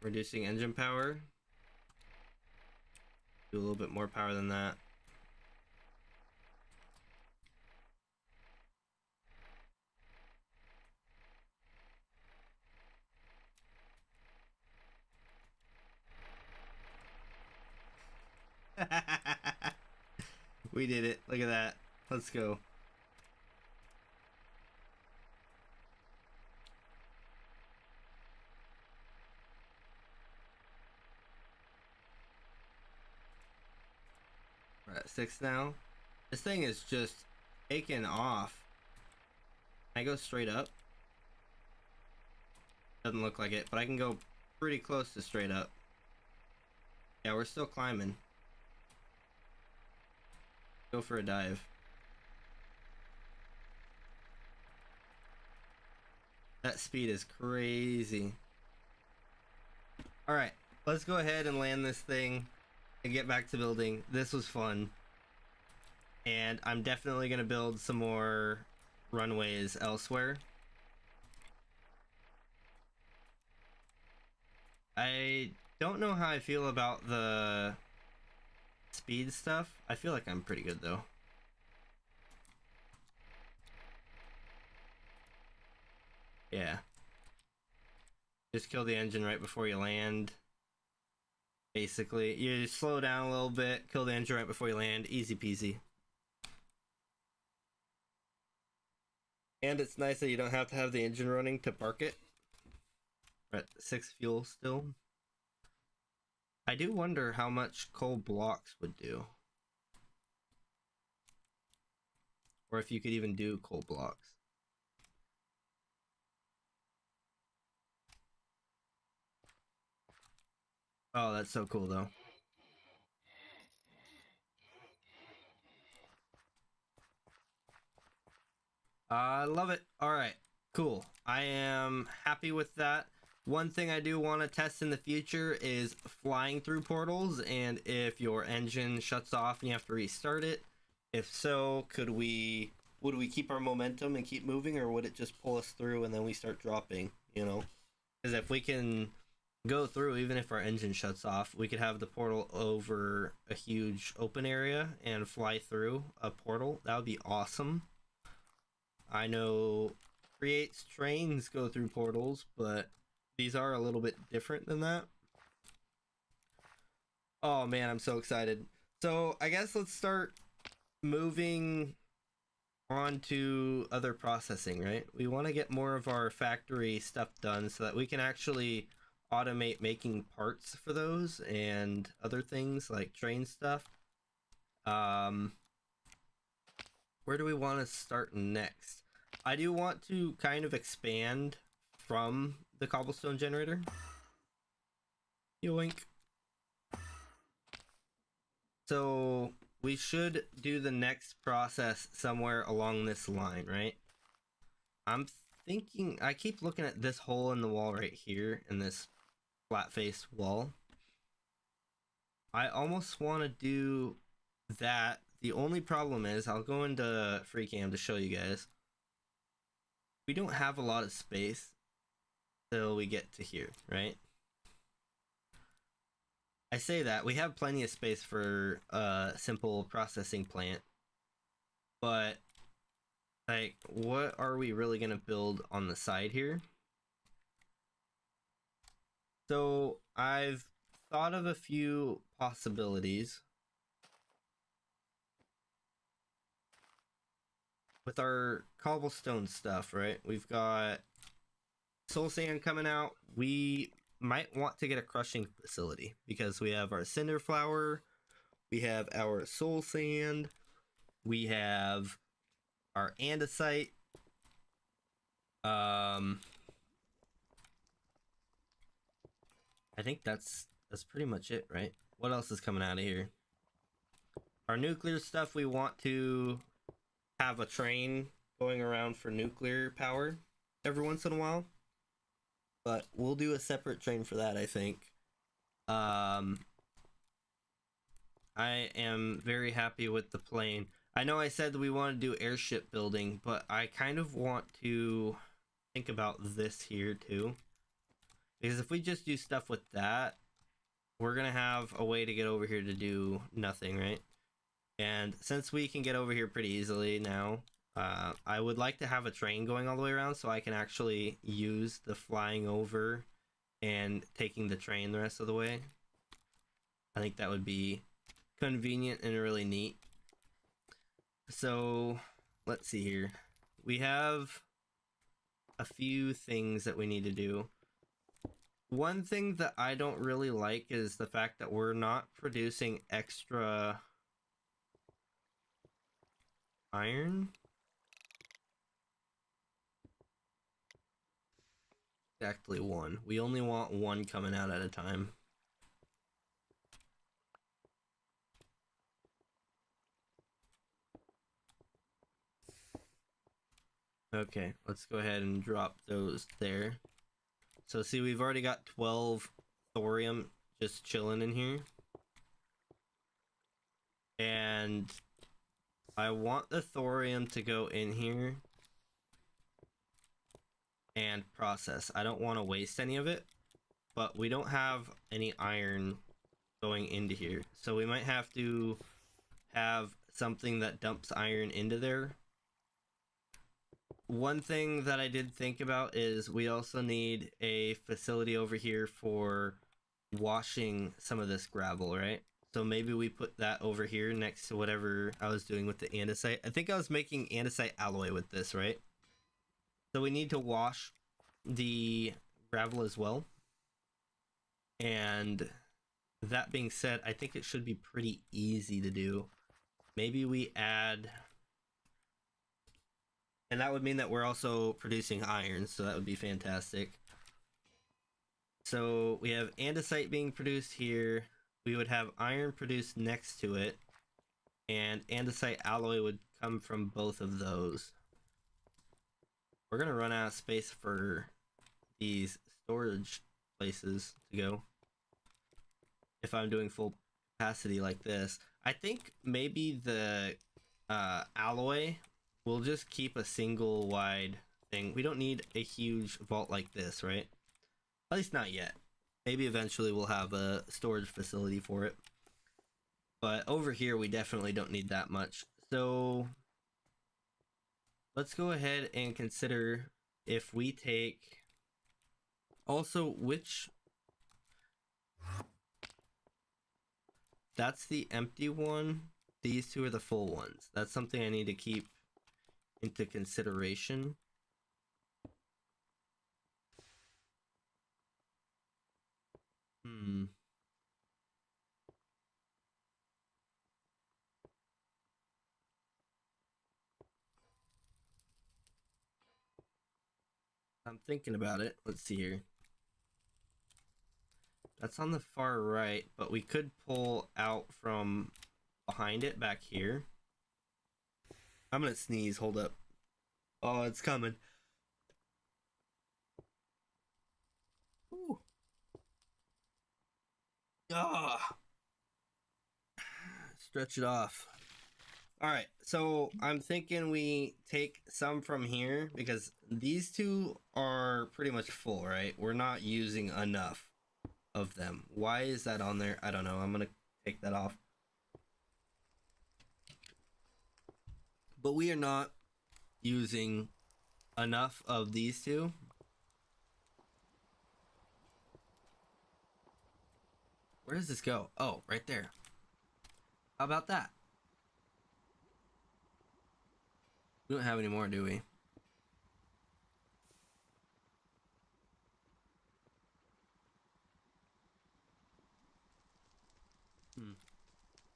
A: Reducing engine power. Do a little bit more power than that. We did it. Look at that. Let's go. We're at 6 now. This thing is just taking off. Can I go straight up? Doesn't look like it, but I can go pretty close to straight up. Yeah, we're still climbing. Go for a dive. That speed is crazy. Alright, let's go ahead and land this thing and get back to building. This was fun. And I'm definitely going to build some more runways elsewhere. I don't know how I feel about the speed stuff. I feel like I'm pretty good though. Yeah. Just kill the engine right before you land. Basically, you slow down a little bit, kill the engine right before you land. Easy peasy. And it's nice that you don't have to have the engine running to park it. We're at 6 fuel still. I do wonder how much coal blocks would do. Or if you could even do coal blocks. Oh, that's so cool though. I love it. All right, cool. I am happy with that. One thing I do want to test in the future is flying through portals, and if your engine shuts off and you have to restart it. If so, would we keep our momentum and keep moving, or would it just pull us through and then we start dropping, you know? Because if we can go through, even if our engine shuts off, we could have the portal over a huge open area and fly through a portal. That would be awesome. I know Create's trains go through portals, but these are a little bit different than that. Oh man, I'm so excited. So I guess let's start moving on to other processing, right? We want to get more of our factory stuff done so that we can actually automate making parts for those and other things like train stuff. Where do we want to start next? I do want to kind of expand from the cobblestone generator. Yoink. So we should do the next process somewhere along this line, right? I'm thinking, I keep looking at this hole in the wall right here in this flat face wall. I almost want to do that. The only problem is, I'll go into free cam to show you guys. We don't have a lot of space till we get to here, right? I say that we have plenty of space for a simple processing plant, but like, what are we really gonna build on the side here? So I've thought of a few possibilities. With our cobblestone stuff, right? We've got soul sand coming out. We might want to get a crushing facility because we have our cinder flour, we have our soul sand, we have our andesite. I think that's pretty much it, right? What else is coming out of here? Our nuclear stuff, we want to have a train going around for nuclear power every once in a while. But we'll do a separate train for that, I think. I am very happy with the plane. I know I said that we want to do airship building, but I kind of want to think about this here too. Because if we just do stuff with that, we're going to have a way to get over here to do nothing, right? And since we can get over here pretty easily now, I would like to have a train going all the way around so I can actually use the flying over and taking the train the rest of the way. I think that would be convenient and really neat. So let's see here. We have a few things that we need to do. One thing that I don't really like is the fact that we're not producing extra iron. Exactly one. We only want one coming out at a time. Okay, let's go ahead and drop those there. So see, we've already got 12 thorium just chilling in here. And I want the thorium to go in here and process. I don't want to waste any of it, but we don't have any iron going into here. So we might have to have something that dumps iron into there. One thing that I did think about is we also need a facility over here for washing some of this gravel, right? So maybe we put that over here next to whatever I was doing with the andesite. I think I was making andesite alloy with this, right? So we need to wash the gravel as well. And that being said, I think it should be pretty easy to do. Maybe we add... And that would mean that we're also producing iron, so that would be fantastic. So we have andesite being produced here. We would have iron produced next to it. And andesite alloy would come from both of those. We're going to run out of space for these storage places to go. If I'm doing full capacity like this. I think maybe the alloy... We'll just keep a single wide thing. We don't need a huge vault like this, right? At least not yet. Maybe eventually we'll have a storage facility for it. But over here, we definitely don't need that much. So let's go ahead and consider if we take... Also, which... That's the empty one. These two are the full ones. That's something I need to keep into consideration. I'm thinking about it. Let's see here. That's on the far right, but we could pull out from behind it back here. I'm gonna sneeze, hold up. Oh, it's coming. Ooh. Ah. Stretch it off. Alright, so I'm thinking we take some from here because these two are pretty much full, right? We're not using enough of them. Why is that on there? I don't know. I'm gonna take that off. But we are not using enough of these two. Where does this go? Oh, right there. How about that? We don't have any more, do we?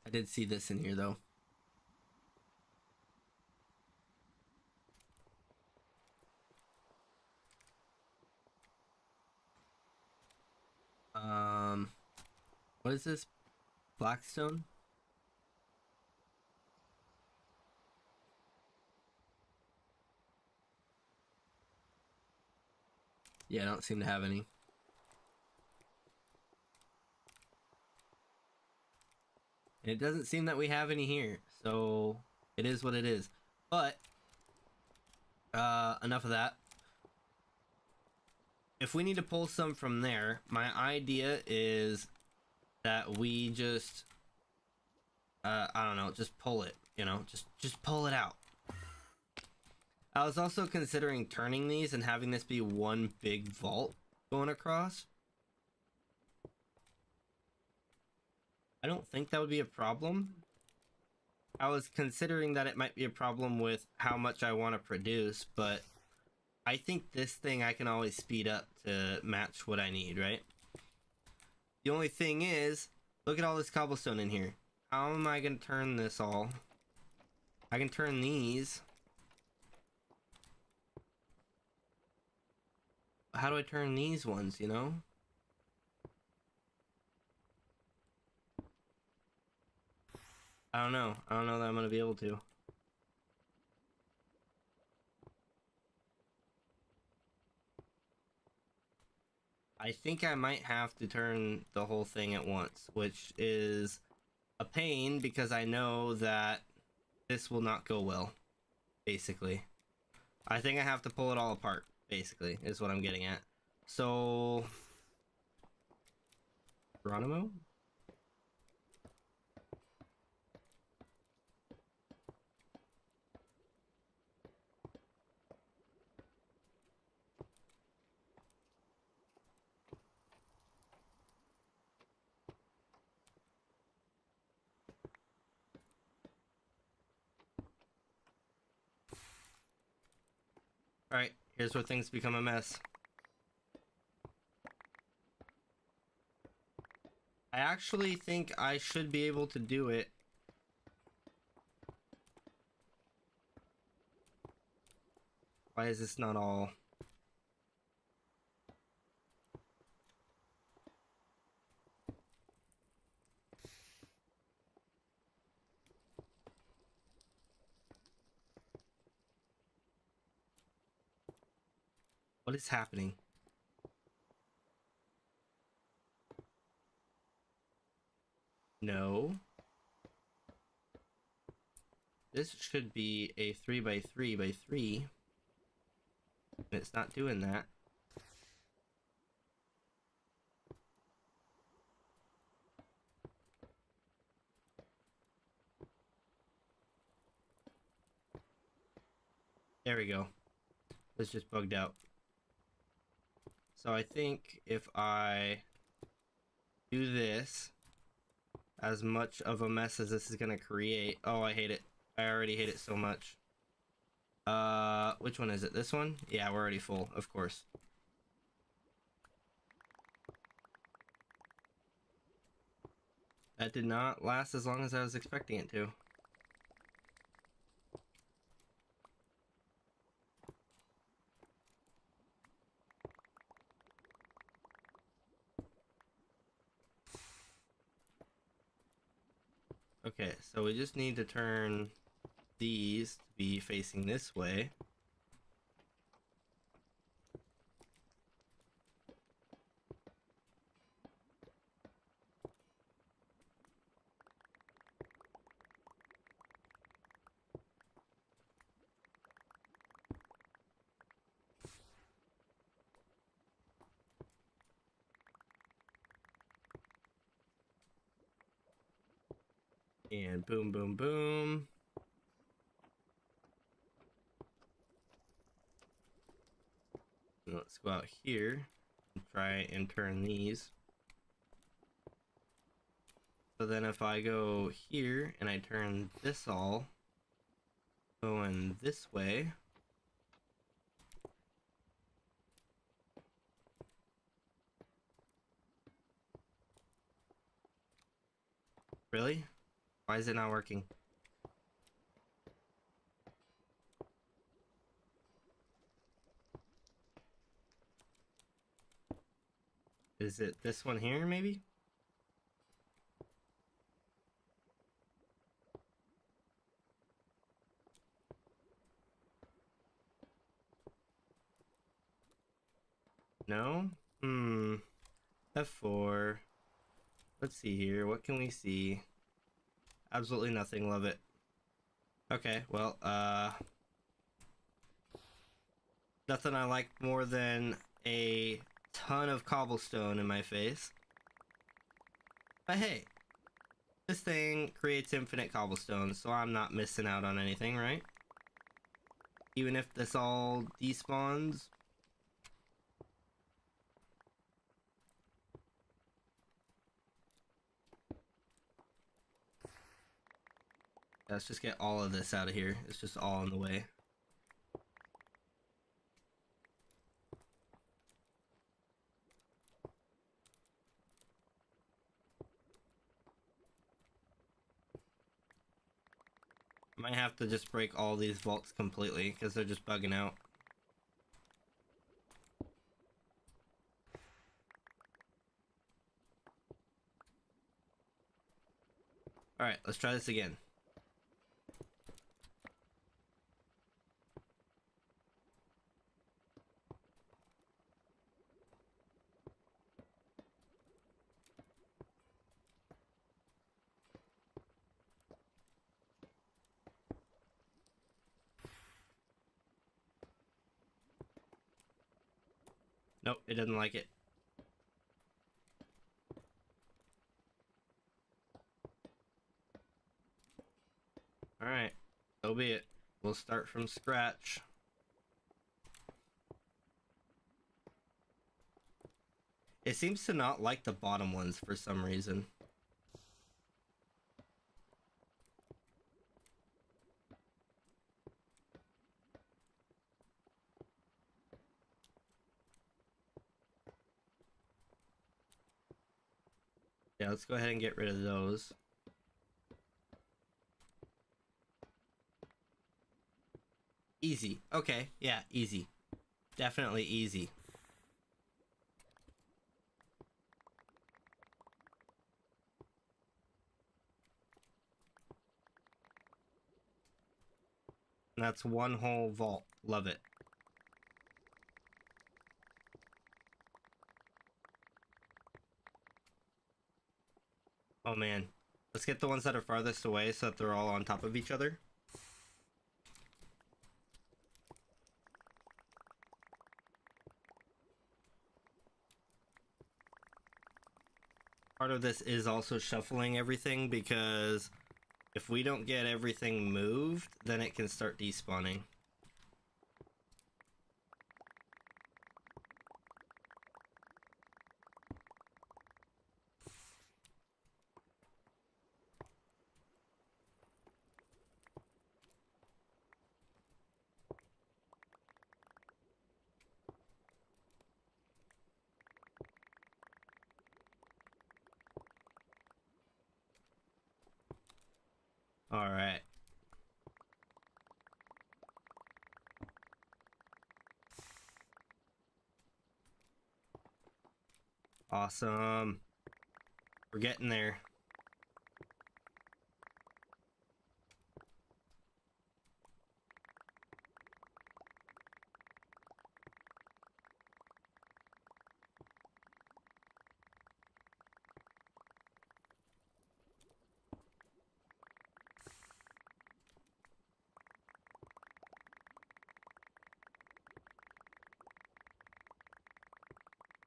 A: I did see this in here, though. What is this? Blackstone? Yeah, I don't seem to have any. And it doesn't seem that we have any here, so it is what it is. But enough of that. If we need to pull some from there, my idea is that we just I don't know, just pull it, you know, just pull it out. I was also considering turning these and having this be one big vault going across. I don't think that would be a problem. I was considering that it might be a problem with how much I want to produce, but I think this thing I can always speed up to match what I need, right? The only thing is, look at all this cobblestone in here. How am I going to turn this all? I can turn these. How do I turn these ones, you know? I don't know. I don't know that I'm going to be able to. I think I might have to turn the whole thing at once, which is a pain because I know that this will not go well, basically. I think I have to pull it all apart, basically, is what I'm getting at. So... Geronimo? Alright, here's where things become a mess. I actually think I should be able to do it. Why is this not all... What is happening? No. This should be a 3x3x3. And it's not doing that. There we go. It's just bugged out. So I think if I do this, as much of a mess as this is gonna create... Oh, I hate it. I already hate it so much. Which one is it? This one? Yeah, we're already full, of course. That did not last as long as I was expecting it to. Okay, so we just need to turn these to be facing this way. And boom, boom, boom. And let's go out here and try and turn these. So then if I go here and I turn this all going this way, really? Why is it not working? Is it this one here, maybe? No? F4. Let's see here. What can we see? Absolutely nothing. Love it. Okay, well, nothing I like more than a ton of cobblestone in my face. But hey, this thing creates infinite cobblestone, so I'm not missing out on anything, right? Even if this all despawns. Let's just get all of this out of here. It's just all in the way. Might have to just break all these vaults completely because they're just bugging out. Alright, let's try this again. Nope, it doesn't like it. Alright, so be it. We'll start from scratch. It seems to not like the bottom ones for some reason. Yeah, let's go ahead and get rid of those. Easy. Okay, yeah, easy. Definitely easy. And that's one whole vault. Love it. Oh man. Let's get the ones that are farthest away so that they're all on top of each other. Part of this is also shuffling everything because if we don't get everything moved, then it can start despawning. All right. Awesome. We're getting there.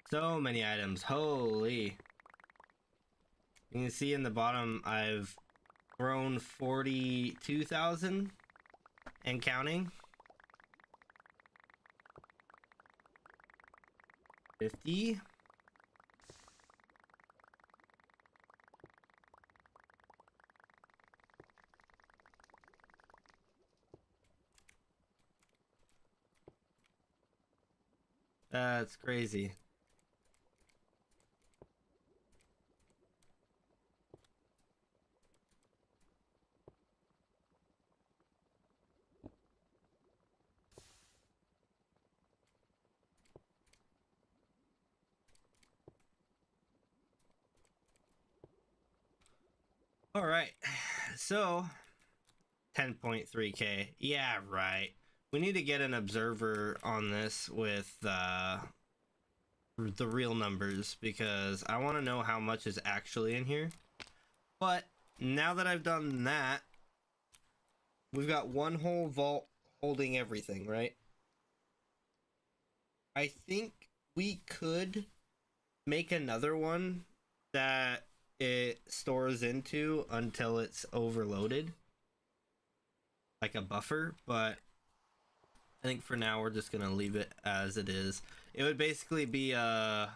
A: So many items. Holy. You can see in the bottom, I've grown 42,000 and counting. 50. That's crazy. All right. So 10.3k. Yeah, right. We need to get an observer on this with the real numbers because I want to know how much is actually in here. But now that I've done that, we've got one whole vault holding everything, right? I think we could make another one that it stores into until it's overloaded, like a buffer, but I think for now we're just gonna leave it as it is. It would basically be a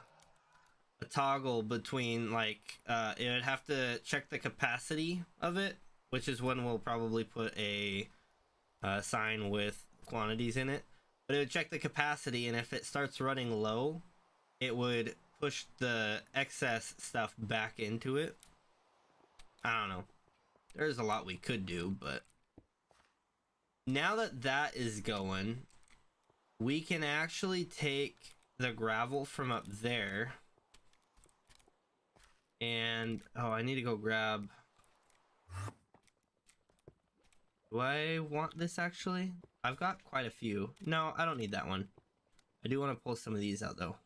A: toggle between like it would have to check the capacity of it, which is when we'll probably put a sign with quantities in it, but it would check the capacity, and if it starts running low it would push the excess stuff back into it. I don't know, there's a lot we could do, but now that that is going, we can actually take the gravel from up there and oh, I need to go grab. Do I want this actually? I've got quite a few. No, I don't need that one. I do want to pull some of these out though.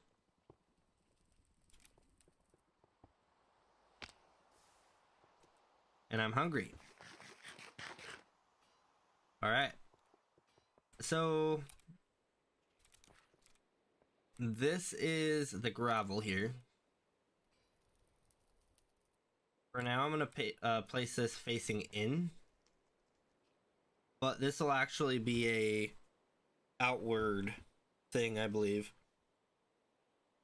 A: And I'm hungry. All right. So this is the gravel here. For now, I'm gonna place this facing in, but this will actually be a outward thing, I believe.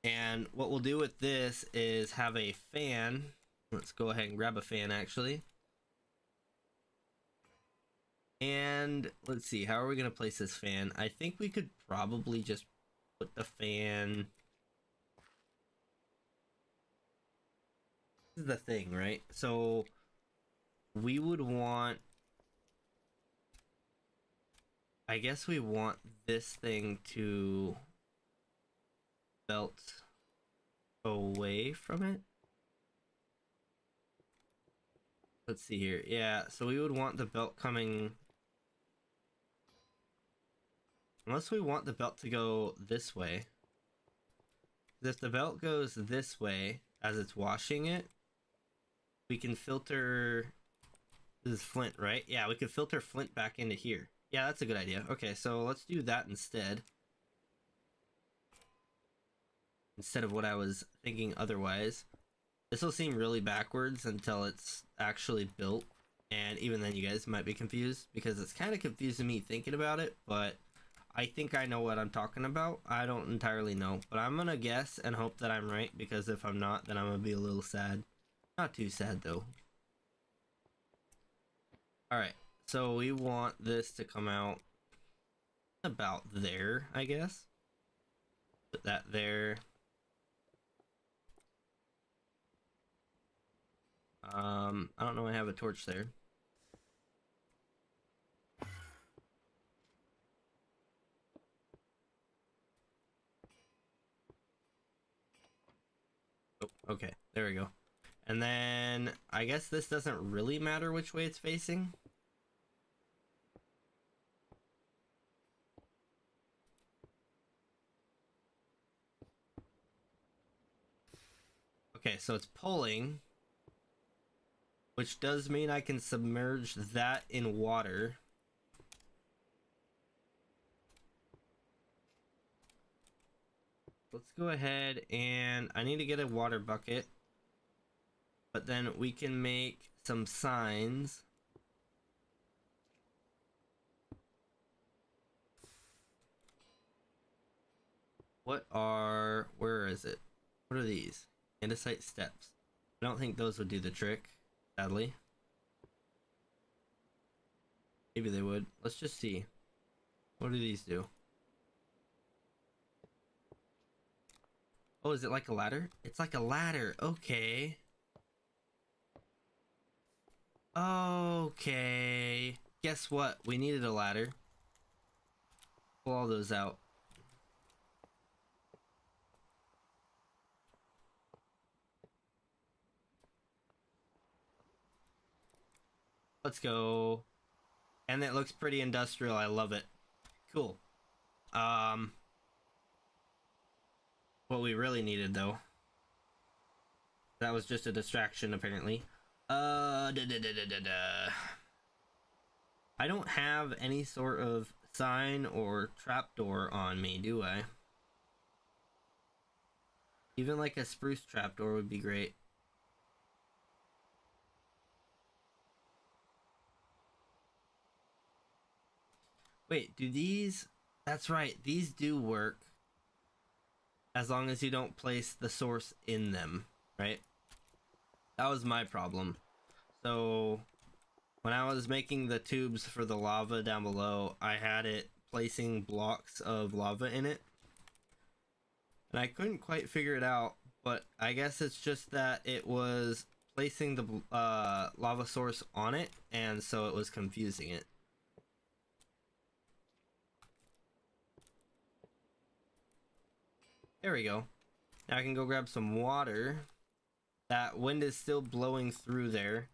A: And what we'll do with this is have a fan. Let's go ahead and grab a fan actually. And let's see, how are we gonna place this fan? I think we could probably just put the fan. This is the thing, right? So we would want, I guess we want this thing to belt away from it. Let's see here. Yeah, so we would want the belt coming, unless we want the belt to go this way. If the belt goes this way as it's washing it, we can filter. This is flint, right? Yeah, we could filter flint back into here. Yeah, that's a good idea. Okay, so let's do that instead. Instead of what I was thinking otherwise. This will seem really backwards until it's actually built. And even then you guys might be confused because it's kind of confusing me thinking about it, but I think I know what I'm talking about. I don't entirely know, but I'm gonna guess and hope that I'm right, because if I'm not, then I'm gonna be a little sad. Not too sad though. Alright, so we want this to come out about there, I guess. Put that there. I don't know, I have a torch there. Oh, okay, there we go. And then I guess this doesn't really matter which way it's facing. Okay, so it's pulling, which does mean I can submerge that in water. Let's go ahead and I need to get a water bucket, but then we can make some signs. Where is it? What are these? Andesite steps. I don't think those would do the trick, sadly. Maybe they would. Let's just see. What do these do? Oh, is it like a ladder? It's like a ladder. Okay. Okay. Guess what? We needed a ladder. Pull all those out. Let's go. And it looks pretty industrial. I love it. Cool. what we really needed, though. That was just a distraction, apparently. I don't have any sort of sign or trapdoor on me, do I? Even like a spruce trapdoor would be great. Wait, do these... That's right, these do work. As long as you don't place the source in them, right? That was my problem. So when I was making the tubes for the lava down below, I had it placing blocks of lava in it. And I couldn't quite figure it out, but I guess it's just that it was placing the lava source on it, and so it was confusing it. There we go. Now I can go grab some water. That wind is still blowing through there,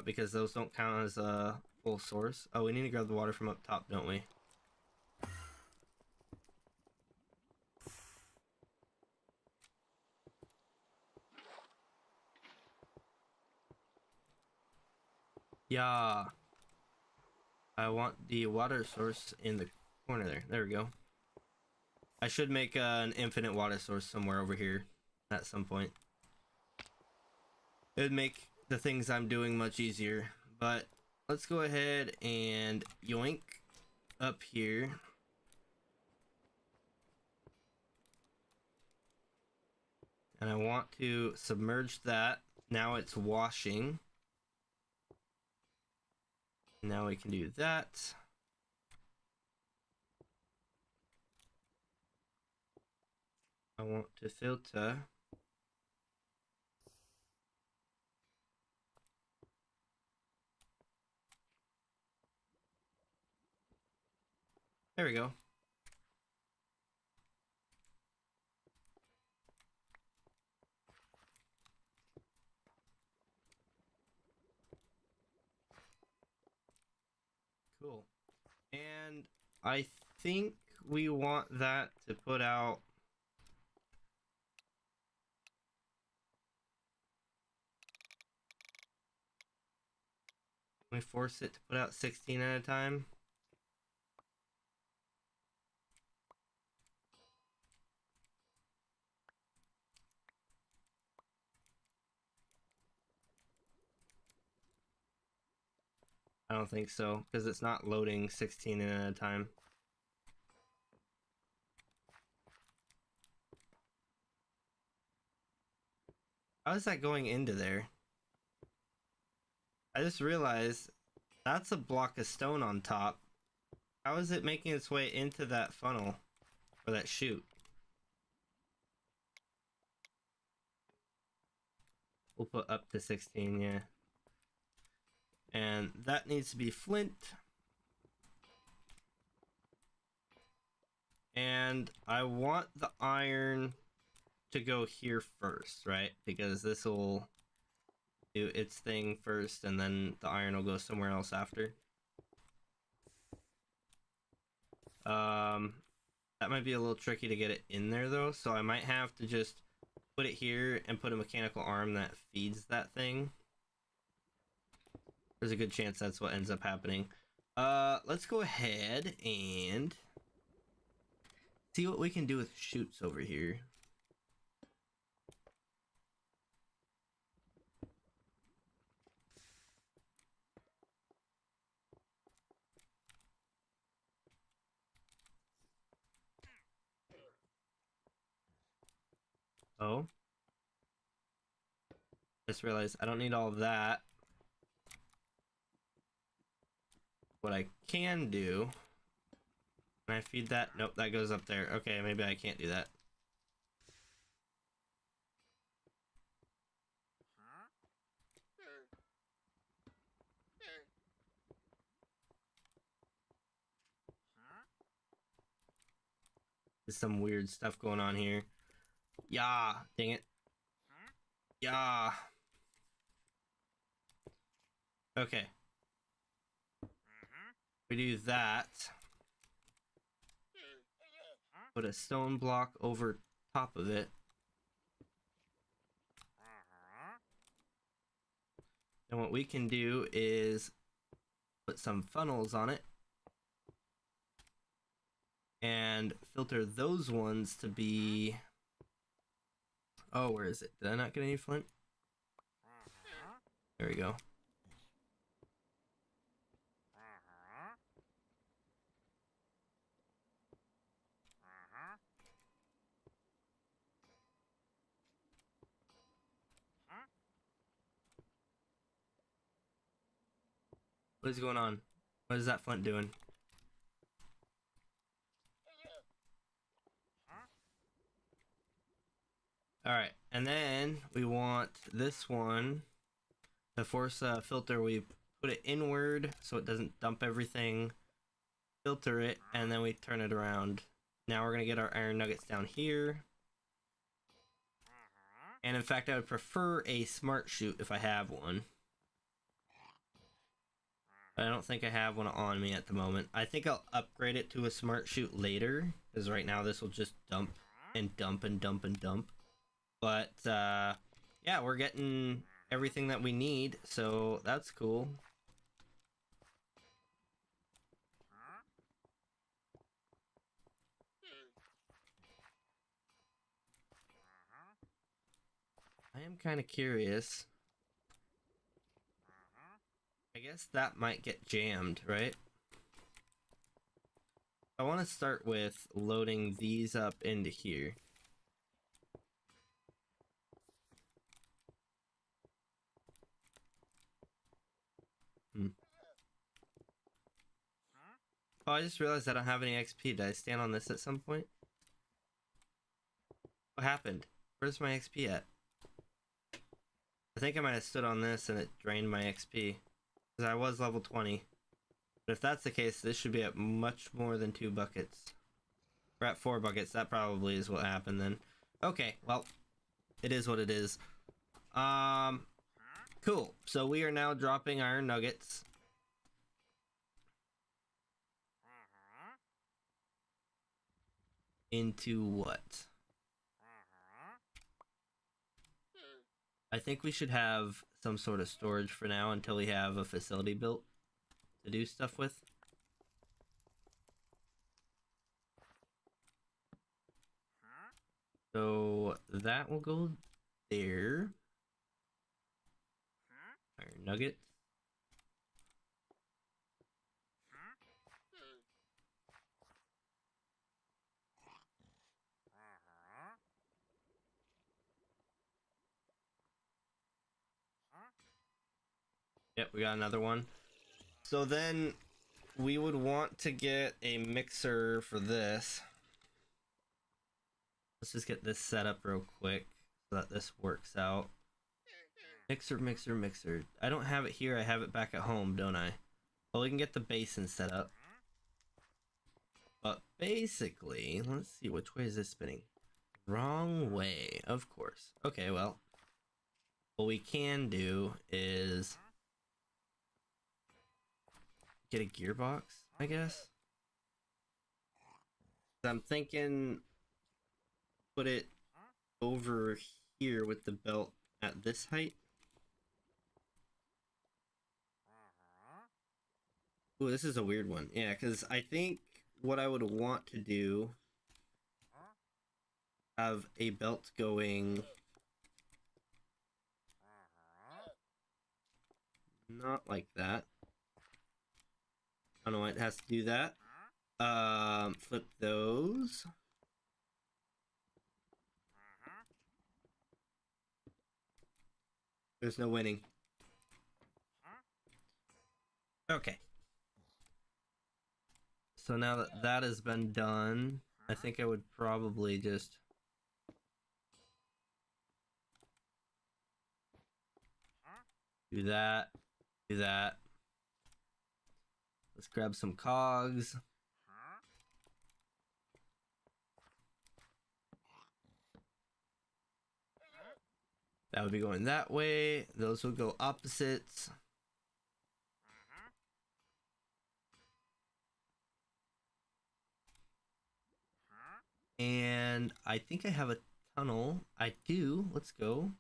A: because those don't count as a full source. Oh, we need to grab the water from up top, don't we? Yeah. I want the water source in the corner there. There we go. I should make an infinite water source somewhere over here at some point. It would make the things I'm doing much easier. But let's go ahead and yoink up here. And I want to submerge that. Now it's washing. Now we can do that. I want to filter. There we go. Cool. And I think we want that to put out... We force it to put out 16 at a time. I don't think so, because it's not loading 16 at a time. How is that going into there? I just realized that's a block of stone on top. How is it making its way into that funnel? Or that chute? We'll put up to 16, yeah. And that needs to be flint. And I want the iron to go here first, right? Because this will do its thing first, and then the iron will go somewhere else after. That might be a little tricky to get it in there though, so I might have to just put it here and put a mechanical arm that feeds that thing. There's a good chance that's what ends up happening. Let's go ahead and see what we can do with chutes over here. Oh. Just realized I don't need all of that. What I can do... Can I feed that? Nope, that goes up there. Okay, maybe I can't do that. There's some weird stuff going on here. Yeah, dang it. Yeah. Okay. We do that. Put a stone block over top of it. And what we can do is put some funnels on it and filter those ones to be... Oh, where is it? Did I not get any flint? There we go. What is going on? What is that flint doing? Alright, and then we want this one to force a filter. We put it inward so it doesn't dump everything, filter it, and then we turn it around. Now we're gonna get our iron nuggets down here. And in fact, I would prefer a smart chute if I have one. But I don't think I have one on me at the moment. I think I'll upgrade it to a smart chute later, because right now this will just dump and dump and dump and dump. But yeah, we're getting everything that we need, so that's cool. I am kind of curious. I guess that might get jammed, right? I want to start with loading these up into here. Oh, I just realized I don't have any XP. Did I stand on this at some point? What happened? Where's my XP at? I think I might have stood on this and it drained my XP. Because I was level 20. But if that's the case, this should be at much more than 2 buckets. We're at 4 buckets. That probably is what happened then. Okay, well, it is what it is. Cool. So we are now dropping iron nuggets. Into what? I think we should have some sort of storage for now until we have a facility built to do stuff with. So that will go there. Iron nuggets. Yep, we got another one. So then we would want to get a mixer for this. Let's just get this set up real quick so that this works out. Mixer, mixer, mixer. I don't have it here. I have it back at home, don't I? Well, we can get the basin set up. But basically, let's see, which way is this spinning? Wrong way, of course. Okay, well, what we can do is get a gearbox, I guess. I'm thinking put it over here with the belt at this height. Ooh, this is a weird one. Yeah, because I think what I would want to do, have a belt going not like that. I don't know why it has to do that. Flip those. There's no winning. Okay. So now that that has been done, I think I would probably just do that, do that. Let's grab some cogs. That would be going that way. Those will go opposites. And I think I have a tunnel. I do. Let's go.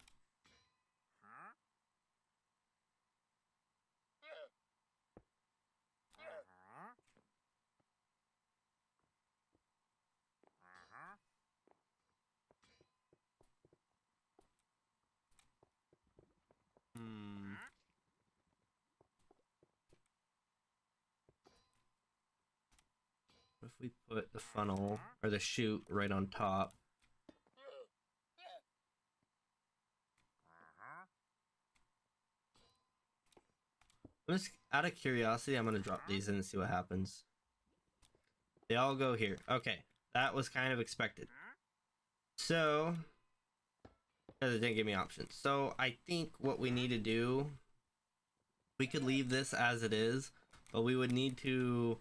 A: If we put the funnel or the chute right on top. Just out of curiosity, I'm gonna drop these in and see what happens. They all go here. Okay, that was kind of expected. So, they didn't give me options. So I think what we need to do, we could leave this as it is, but we would need to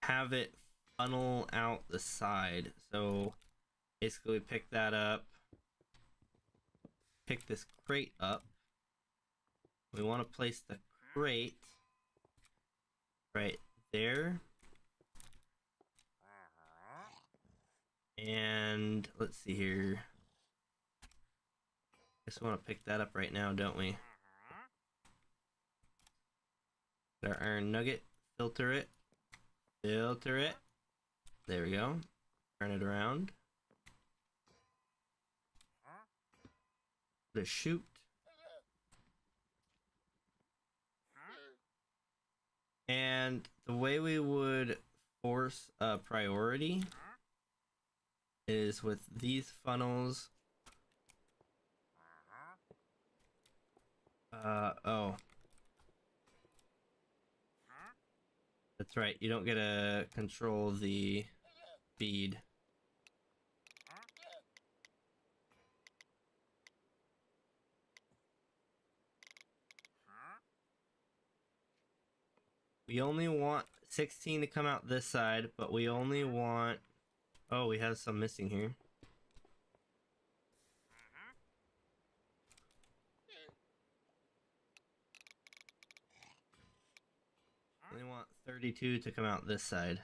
A: have it funnel out the side. So basically pick that up, pick this crate up. We want to place the crate right there. And let's see here. Guess we want to pick that up right now, don't we? Our iron nugget, filter it. Filter it. There we go. Turn it around. The chute. And the way we would force a priority is with these funnels. Oh. That's right, you don't get to control the speed. We only want 16 to come out this side, but we only want... Oh, we have some missing here. We want 32 to come out this side.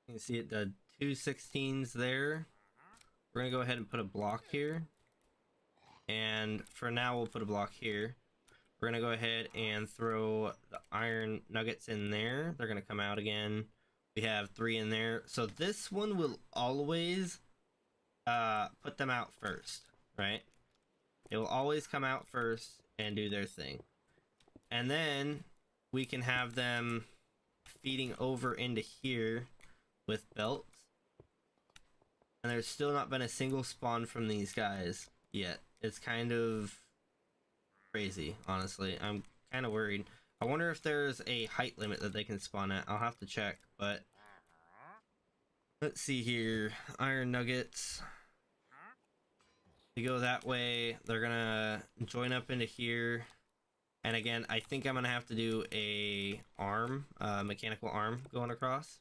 A: You can see it, the two 16s there. We're gonna go ahead and put a block here. And for now, we'll put a block here. We're gonna go ahead and throw the iron nuggets in there. They're gonna come out again. We have 3 in there. So this one will always put them out first, right? It will always come out first and do their thing. And then we can have them feeding over into here with belts. And there's still not been a single spawn from these guys yet. It's kind of crazy, honestly. I'm kind of worried. I wonder if there's a height limit that they can spawn at. I'll have to check, but let's see here. Iron nuggets. They go that way. They're gonna join up into here. And again, I think I'm gonna have to do a arm, mechanical arm going across.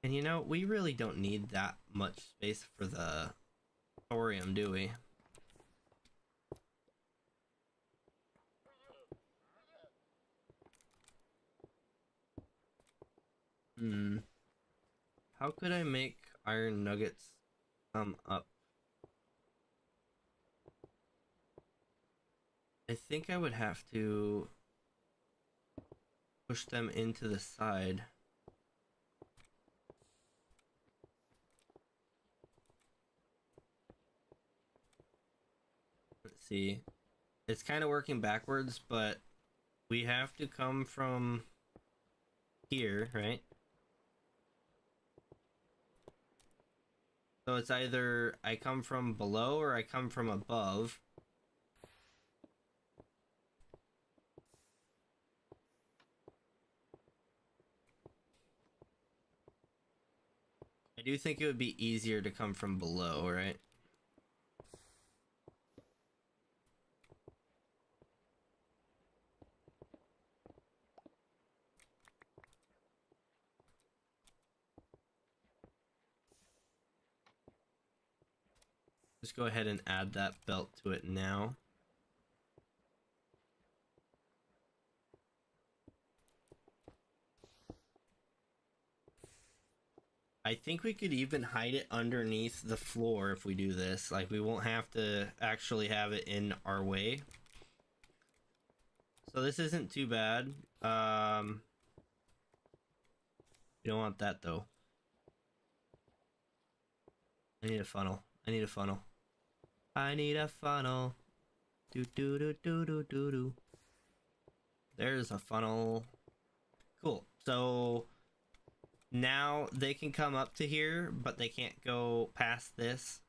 A: And you know, we really don't need that much space for the thorium, do we? How could I make iron nuggets come up? I think I would have to push them into the side. Let's see. It's kind of working backwards, but we have to come from here, right? So it's either I come from below or I come from above. I do think it would be easier to come from below, right? Just go ahead and add that belt to it now. I think we could even hide it underneath the floor if we do this. Like, we won't have to actually have it in our way. So this isn't too bad. You don't want that though. I need a funnel. I need a funnel. I need a funnel. Do do do do do do do. There's a funnel. Cool. So now they can come up to here, but they can't go past this.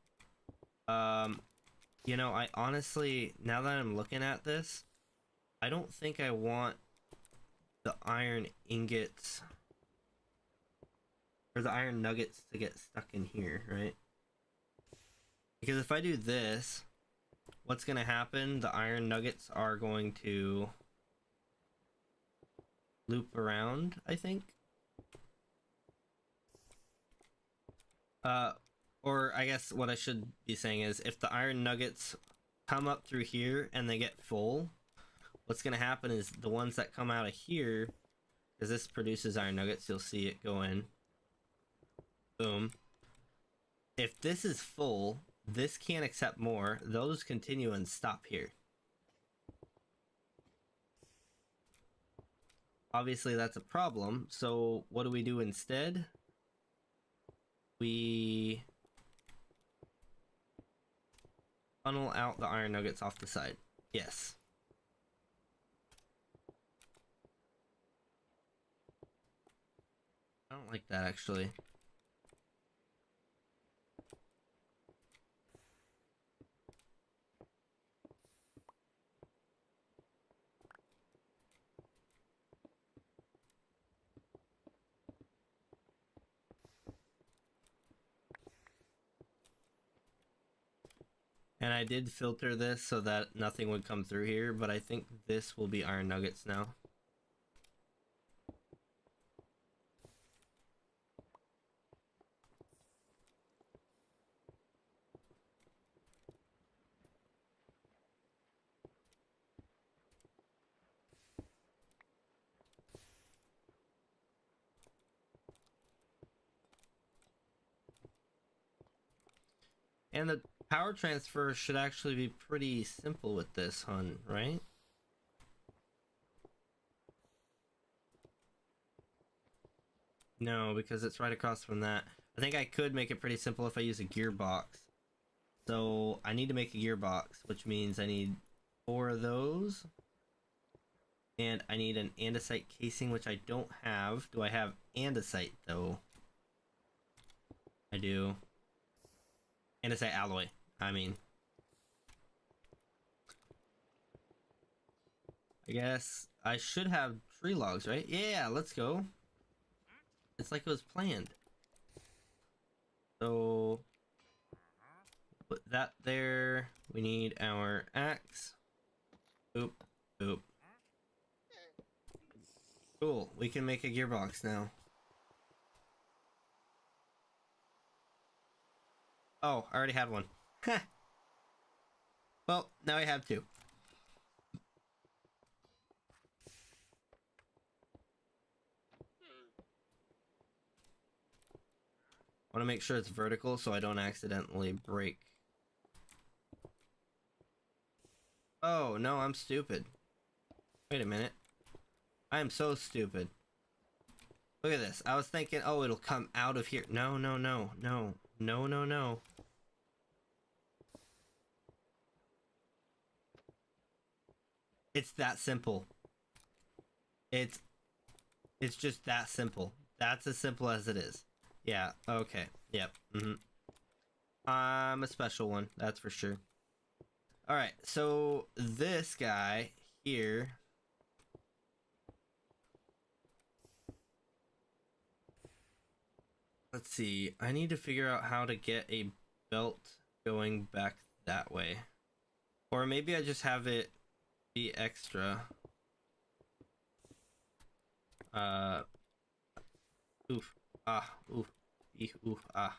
A: You know, I honestly, now that I'm looking at this, I don't think I want the iron ingots or the iron nuggets to get stuck in here, right? Because if I do this, what's going to happen? The iron nuggets are going to loop around, I think. Or I guess what I should be saying is if the iron nuggets come up through here and they get full, what's going to happen is the ones that come out of here, because this produces iron nuggets, you'll see it go in. Boom. If this is full, this can't accept more. Those continue and stop here. Obviously, that's a problem. So what do we do instead? We funnel out the iron nuggets off the side. Yes. I don't like that, actually. And I did filter this so that nothing would come through here, but I think this will be iron nuggets now. And the power transfer should actually be pretty simple with this, hun, right? No, because it's right across from that. I think I could make it pretty simple if I use a gearbox. So I need to make a gearbox, which means I need 4 of those. And I need an andesite casing, which I don't have. Do I have andesite, though? I do. Andesite alloy, I mean. I guess I should have tree logs, right? Yeah, let's go. It's like it was planned. So put that there. We need our axe. Oop, oop. Cool, we can make a gearbox now. Oh, I already had one. Well, now I have 2. I want to make sure it's vertical so I don't accidentally break. Oh, no, I'm stupid. Wait a minute. I am so stupid. Look at this. I was thinking, oh, it'll come out of here. No, no, no, no. No, no, no. It's that simple. It's just that simple. That's as simple as it is. Yeah, okay. Yep. I'm a special one, that's for sure. Alright, so this guy here. Let's see. I need to figure out how to get a belt going back that way. Or maybe I just have it be extra. Oof. Ah. Oof. Eek, oof. Ah.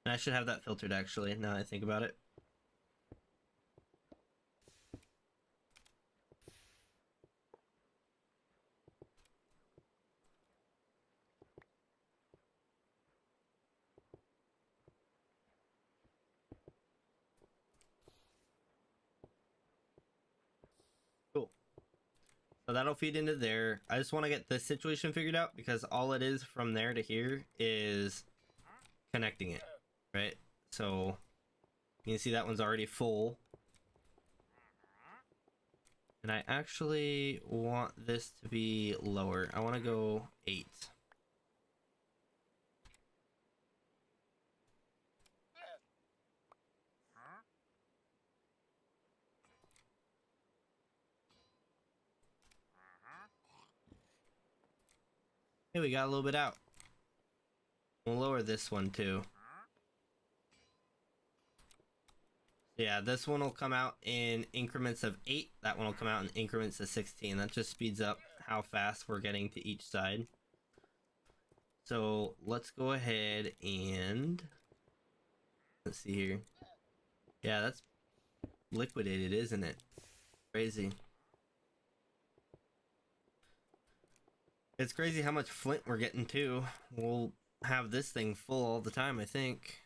A: And I should have that filtered actually, now that I think about it. So that'll feed into there. I just want to get this situation figured out because all it is from there to here is connecting it, right? So you can see that one's already full. And I actually want this to be lower. I want to go 8. Hey, we got a little bit out. We'll lower this one too. Yeah, this one will come out in increments of 8. That one will come out in increments of 16. That just speeds up how fast we're getting to each side. So let's go ahead and let's see here. Yeah, that's liquidated, isn't it? Crazy. It's crazy how much flint we're getting too. We'll have this thing full all the time, I think.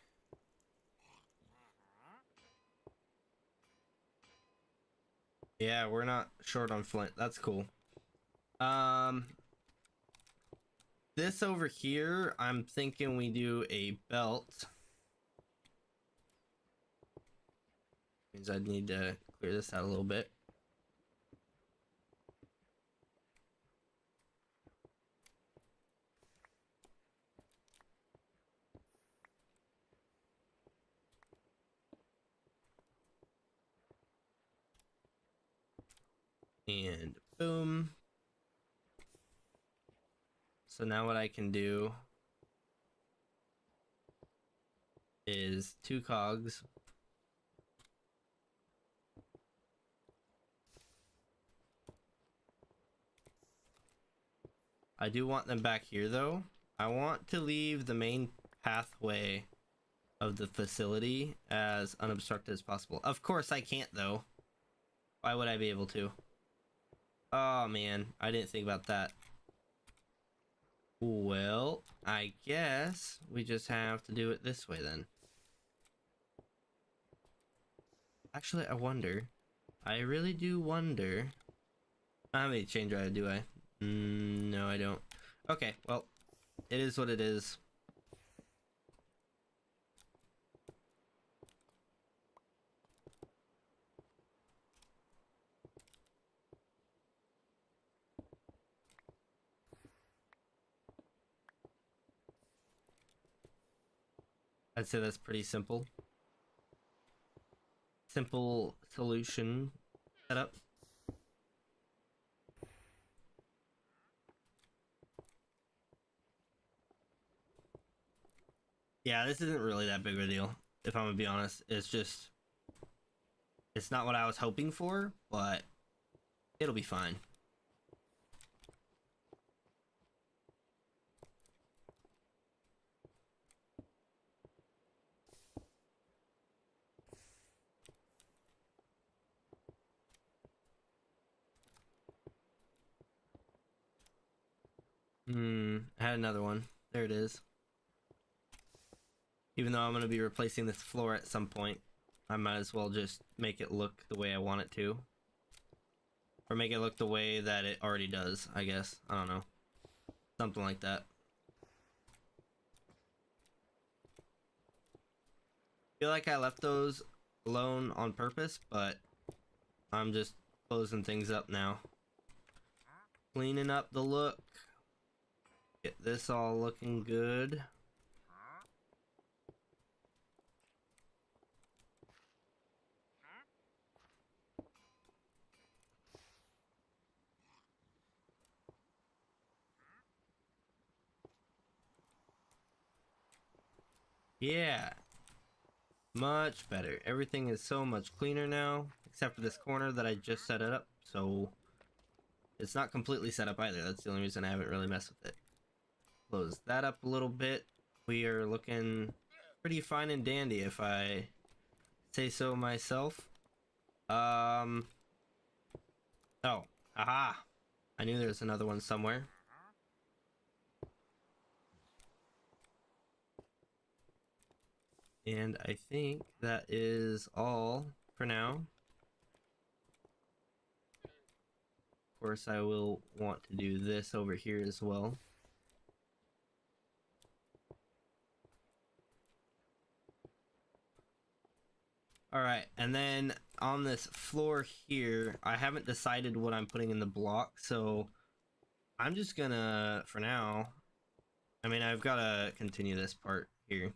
A: Yeah, we're not short on flint. That's cool. This over here, I'm thinking we do a belt. Means I'd need to clear this out a little bit. And boom. So now what I can do is 2 cogs. I do want them back here though. I want to leave the main pathway of the facility as unobstructed as possible. Of course I can't though. Why would I be able to? Oh man, I didn't think about that. Well, I guess we just have to do it this way then. Actually, I wonder. I really do wonder. I don't have any chain drive, do I? No, I don't. Okay, well, it is what it is. I'd say that's pretty simple. Simple solution setup. Yeah, this isn't really that big of a deal, if I'm gonna be honest. It's just, it's not what I was hoping for, but it'll be fine. I had another one. There it is. Even though I'm going to be replacing this floor at some point, I might as well just make it look the way I want it to. Or make it look the way that it already does, I guess. I don't know. Something like that. I feel like I left those alone on purpose, but I'm just closing things up now. Cleaning up the look. Get this all looking good. Yeah. Much better. Everything is so much cleaner now, except for this corner that I just set it up, so it's not completely set up either. That's the only reason I haven't really messed with it. Close that up a little bit. We are looking pretty fine and dandy, if I say so myself. Oh, aha! I knew there was another one somewhere. And I think that is all for now. Of course I will want to do this over here as well. Alright, and then on this floor here, I haven't decided what I'm putting in the block, so I'm just gonna, for now, I mean, I've gotta continue this part here.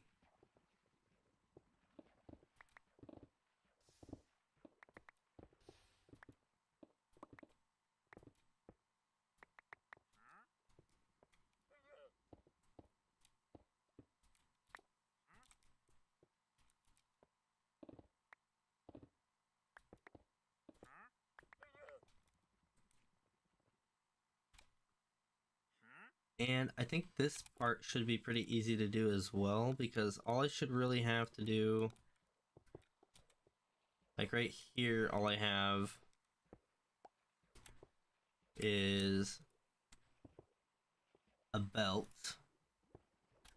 A: And I think this part should be pretty easy to do as well, because all I should really have to do, like right here, all I have is a belt.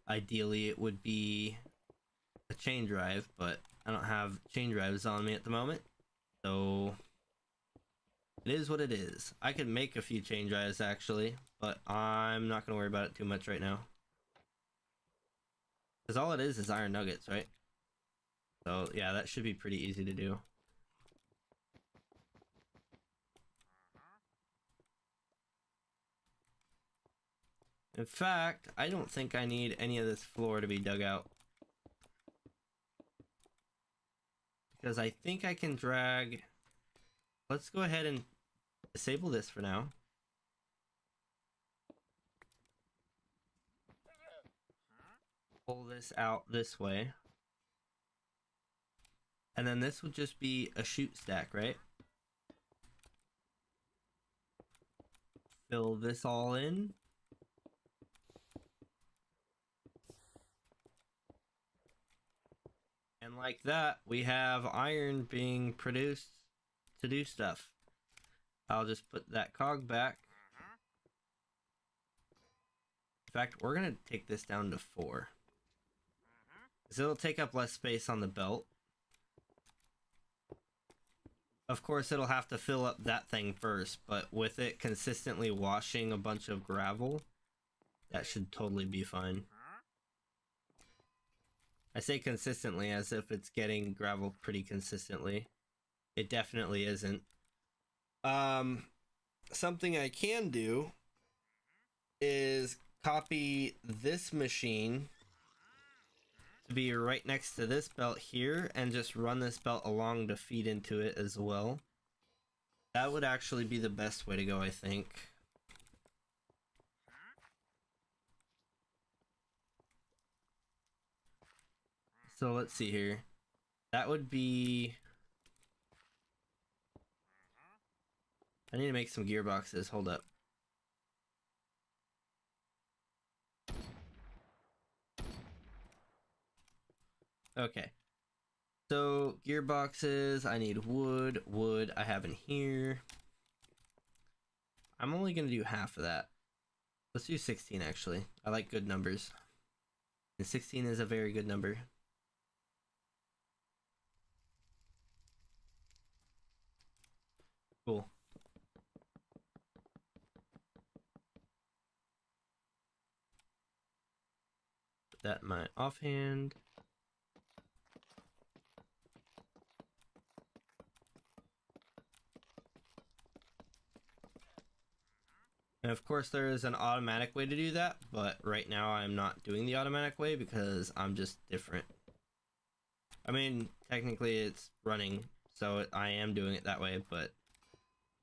A: Ideally it would be a chain drive, but I don't have chain drives on me at the moment, so it is what it is. I could make a few chain drives actually, but I'm not gonna worry about it too much right now. Because all it is iron nuggets, right? So yeah, that should be pretty easy to do. In fact, I don't think I need any of this floor to be dug out. Because I think I can drag... Let's go ahead and disable this for now. Pull this out this way. And then this would just be a chute stack, right? Fill this all in. And like that, we have iron being produced to do stuff. I'll just put that cog back. In fact, we're gonna take this down to 4. Because it'll take up less space on the belt. Of course, it'll have to fill up that thing first, but with it consistently washing a bunch of gravel, that should totally be fine. I say consistently as if it's getting gravel pretty consistently. It definitely isn't. Something I can do is copy this machine to be right next to this belt here and just run this belt along to feed into it as well. That would actually be the best way to go, I think. So let's see here. That would be... I need to make some gearboxes. Hold up. Okay. So, gearboxes, I need wood. Wood I have in here. I'm only going to do half of that. Let's do 16 actually. I like good numbers. And 16 is a very good number. Cool. Put that in my offhand. And of course there is an automatic way to do that, but right now I'm not doing the automatic way because I'm just different. I mean, technically it's running, so I am doing it that way, but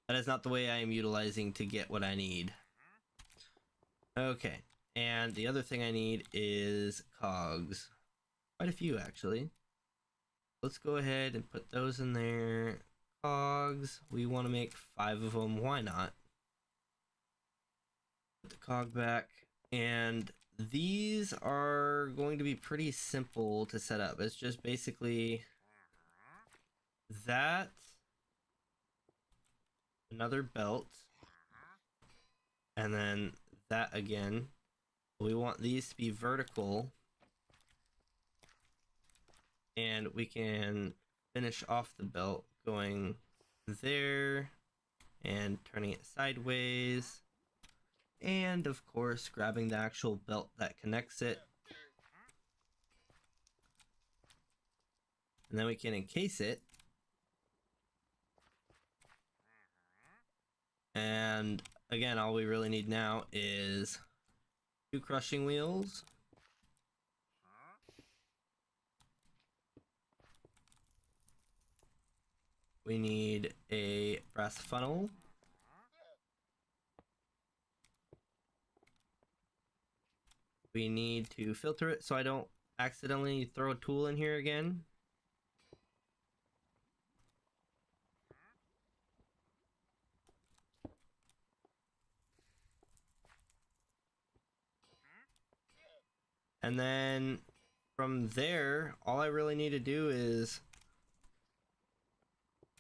A: that is not the way I am utilizing to get what I need. Okay, and the other thing I need is cogs. Quite a few, actually. Let's go ahead and put those in there. Cogs, we want to make 5 of them, why not? Put the cog back, and these are going to be pretty simple to set up. It's just basically that, another belt, and then that again. We want these to be vertical, and we can finish off the belt going there and turning it sideways. And of course, grabbing the actual belt that connects it. And then we can encase it. And again, all we really need now is 2 crushing wheels. We need a brass funnel. We need to filter it so I don't accidentally throw a tool in here again. And then from there, all I really need to do is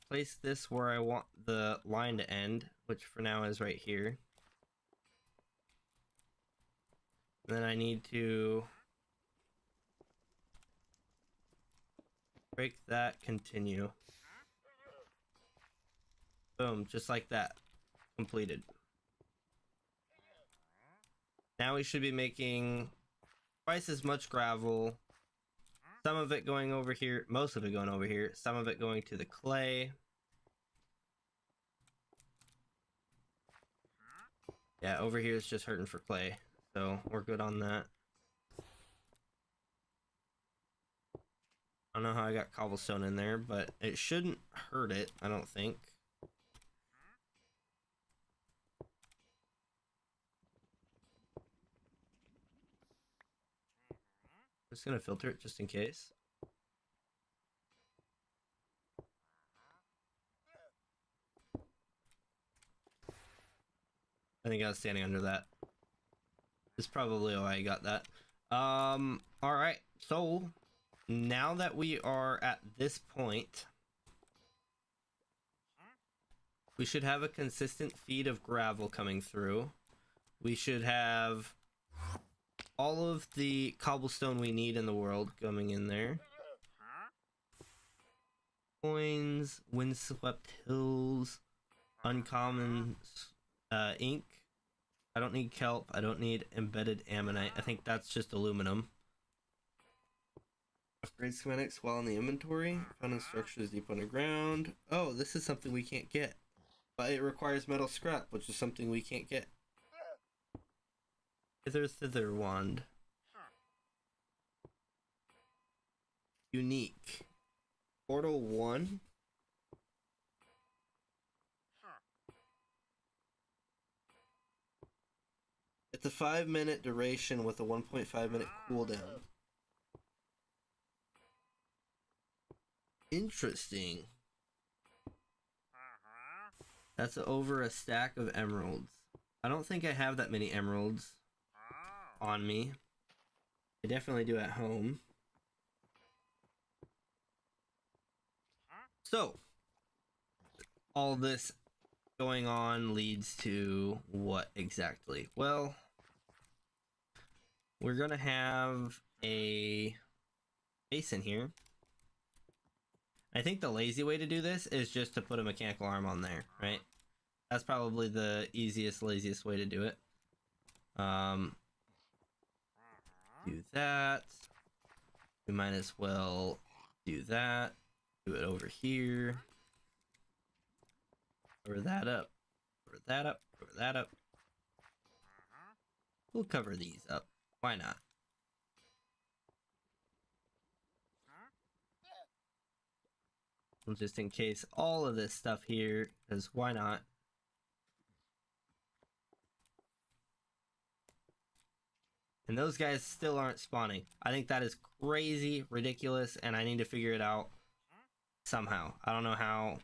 A: place this where I want the line to end, which for now is right here. And then I need to break that, continue. Boom, just like that. Completed. Now we should be making twice as much gravel. Some of it going over here, most of it going over here, some of it going to the clay. Yeah, over here is just hurting for clay, so we're good on that. I don't know how I got cobblestone in there, but it shouldn't hurt it, I don't think. Just gonna filter it just in case. I think I was standing under that. That's probably why I got that. Alright, so now that we are at this point, we should have a consistent feed of gravel coming through. We should have all of the cobblestone we need in the world coming in there. Coins, windswept hills, uncommon ink. I don't need kelp. I don't need embedded ammonite. I think that's just aluminum. Upgrade schematics while in the inventory. Found in structures deep underground. Oh, this is something we can't get. But it requires metal scrap, which is something we can't get. Hither thither wand. Unique. Portal 1. It's a 5-minute duration with a 1.5-minute cooldown. Interesting. That's over a stack of emeralds. I don't think I have that many emeralds on me. I definitely do at home. So, all this going on leads to what exactly? Well, we're gonna have a basin here. I think the lazy way to do this is just to put a mechanical arm on there, right? That's probably the easiest, laziest way to do it. Do that. We might as well do that. Do it over here. Cover that up. Cover that up. Cover that up. We'll cover these up. Why not? Well, just in case all of this stuff here, because why not? And those guys still aren't spawning. I think that is crazy, ridiculous, and I need to figure it out somehow. I don't know how.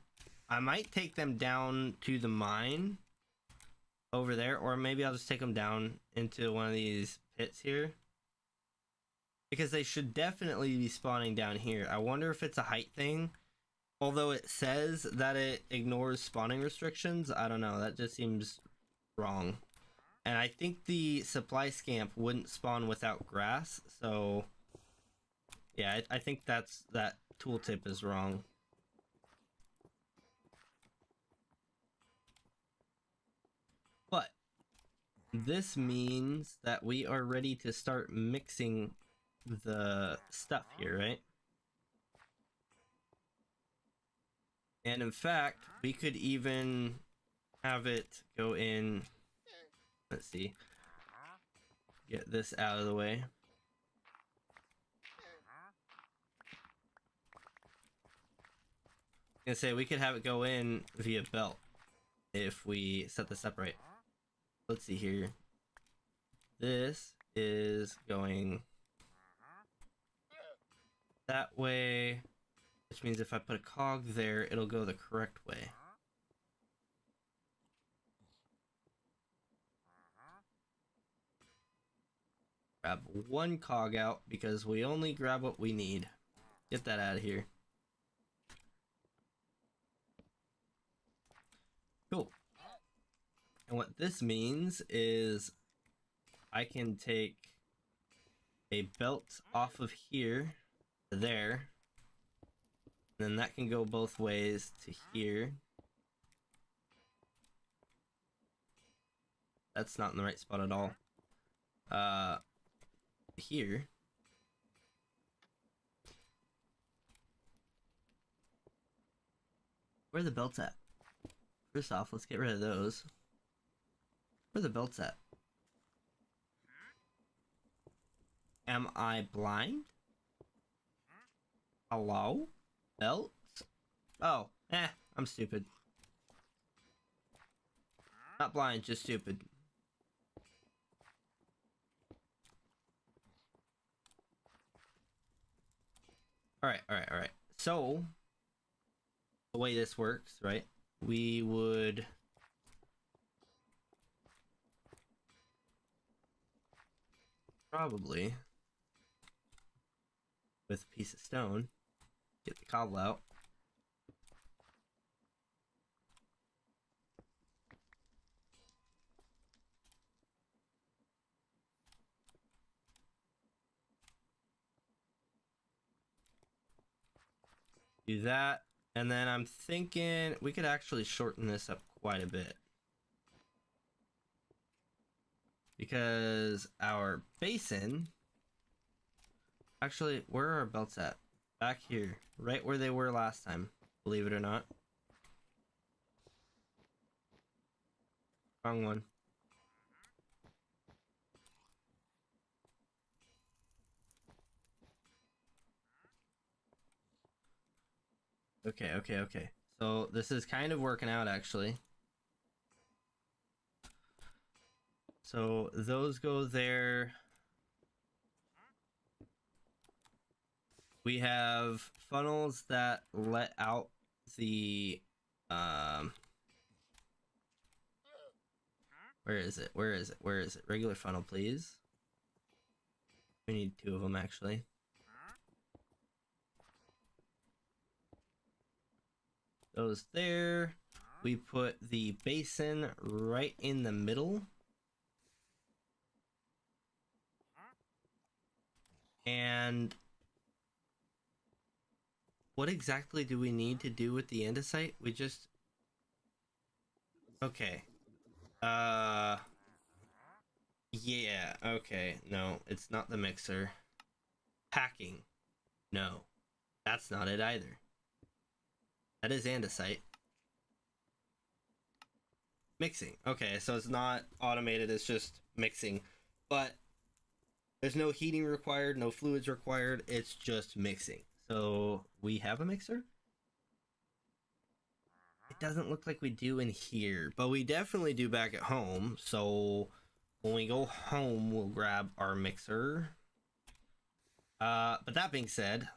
A: I might take them down to the mine over there, or maybe I'll just take them down into one of these pits here. Because they should definitely be spawning down here. I wonder if it's a height thing. Although it says that it ignores spawning restrictions, I don't know. That just seems wrong. And I think the supply scamp wouldn't spawn without grass, so yeah, I think that tooltip is wrong. this means that we are ready to start mixing the stuff here, right? And in fact, we could even have it go in. Let's see. Get this out of the way. I was gonna say we could have it go in via belt if we set this up right. Let's see here. This is going that way, which means if I put a cog there, it'll go the correct way. Grab one cog out because we only grab what we need. Get that out of here. Cool. And what this means is I can take a belt off of here to there. And then that can go both ways to here. That's not in the right spot at all. Here. Where are the belts at? First off, let's get rid of those. Where are the belts at? Am I blind? Hello? Belts? Oh, I'm stupid. Not blind, just stupid. Alright. So, the way this works, right? We would probably, with a piece of stone, get the cobble out. Do that, and then I'm thinking we could actually shorten this up quite a bit. Because our basin... Actually, where are our belts at? Back here, right where they were last time, believe it or not. Wrong one. Okay. So this is kind of working out, actually. So those go there. We have funnels that let out the where is it? Regular funnel, please. We need two of them, actually. Those there. We put the basin right in the middle. And what exactly do we need to do with the andesite? We just... Okay. Yeah, okay. No, it's not the mixer. Packing. No. That's not it either. That is andesite. Mixing. Okay, so it's not automated, it's just mixing. But there's no heating required, no fluids required, it's just mixing. So we have a mixer? It doesn't look like we do in here, but we definitely do back at home. So when we go home, we'll grab our mixer. But that being said,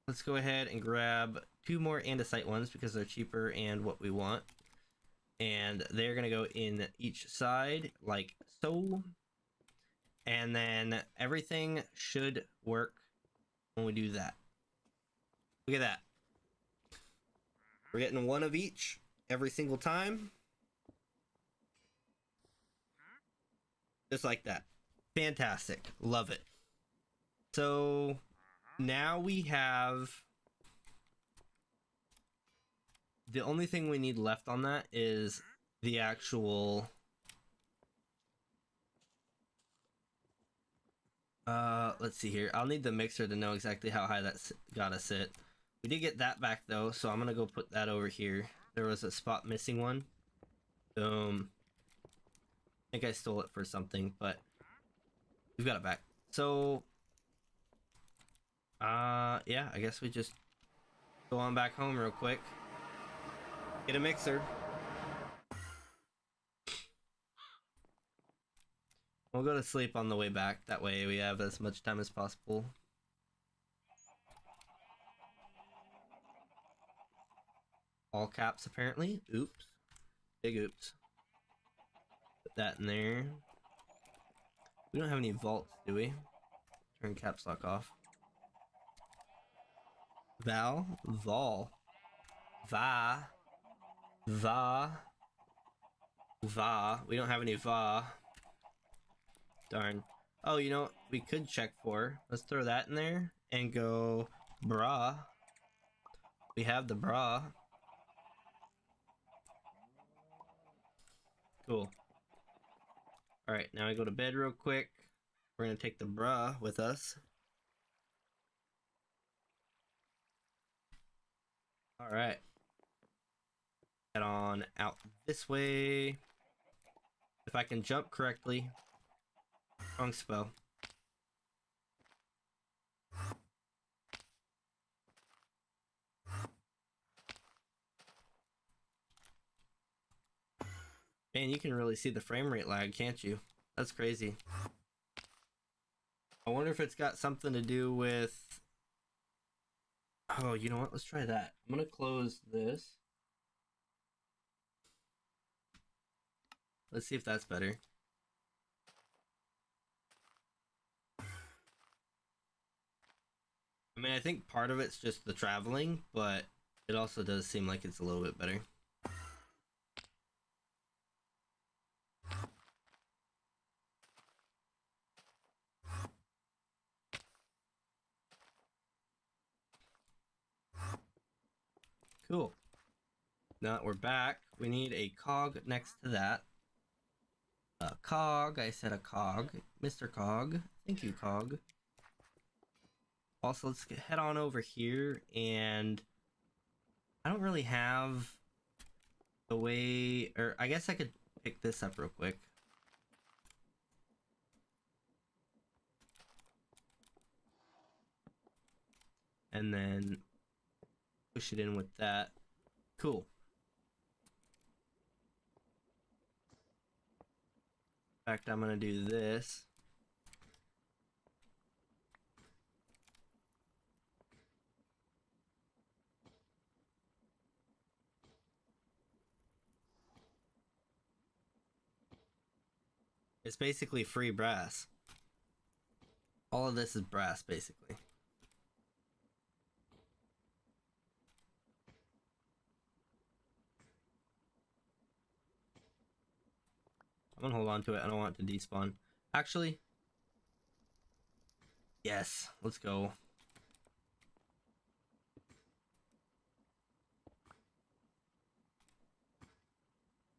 A: let's go ahead and grab two more andesite ones because they're cheaper and what we want. And they're gonna go in each side like so. And then everything should work when we do that. Look at that. We're getting one of each every single time. Just like that. Fantastic. Love it. So now we have... The only thing we need left on that is the actual Let's see here. I'll need the mixer to know exactly how high that gotta sit. We did get that back though, so I'm gonna go put that over here. There was a spot missing one. Boom. I think I stole it for something, but we've got it back. So, yeah, I guess we just go on back home real quick. Get a mixer. We'll go to sleep on the way back. That way we have as much time as possible. All caps, apparently. Oops. Big oops. Put that in there. We don't have any vaults, do we? Turn caps lock off. Val. Vol. Va. Va. Va. We don't have any va. Darn. Oh, you know what we could check for? Let's throw that in there and go bra. We have the bra. Cool. Alright, now I go to bed real quick. We're gonna take the bra with us. Alright. Head on out this way. If I can jump correctly. Wrong spell. Man, you can really see the frame rate lag, can't you? That's crazy. I wonder if it's got something to do with... Oh, you know what? Let's try that. I'm gonna close this. Let's see if that's better. I mean, I think part of it's just the traveling, but it also does seem like it's a little bit better. Cool. Now that we're back, we need a cog next to that. A cog, I said a cog. Mr. Cog. Thank you, cog. Also, let's head on over here, and I don't really have the way, or I guess I could pick this up real quick. And then push it in with that. Cool. In fact, I'm gonna do this. It's basically free brass. All of this is brass, basically. I'm gonna hold on to it. I don't want it to despawn. Actually, yes, let's go.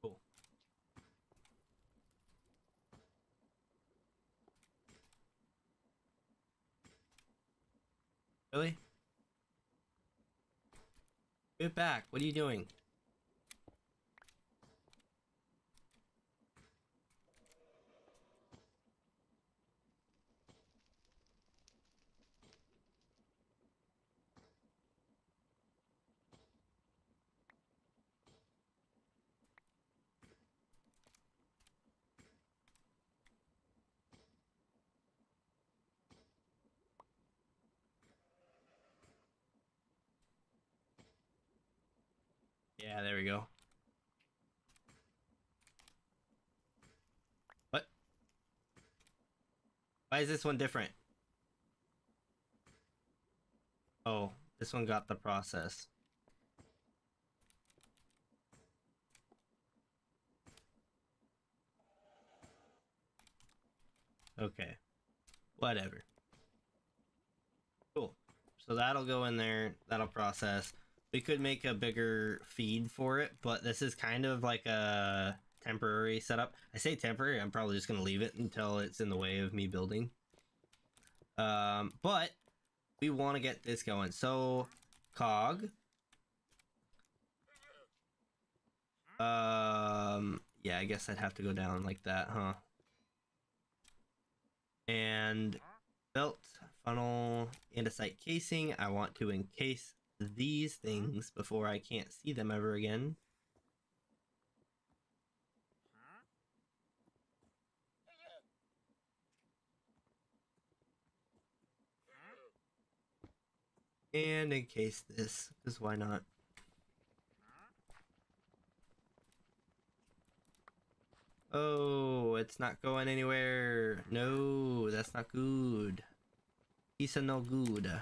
A: Cool. Really? Get back. What are you doing? Yeah, there we go. What? Why is this one different? Oh, this one got the process. Okay. Whatever. Cool. So that'll go in there. That'll process. We could make a bigger feed for it, but this is kind of like a temporary setup. I say temporary, I'm probably just going to leave it until it's in the way of me building. But we want to get this going. So, cog. Yeah, I guess I'd have to go down like that, huh? And belt, funnel, andesite casing. I want to encase these things before I can't see them ever again. And encase this, because why not? Oh, it's not going anywhere. No, that's not good. It's no good.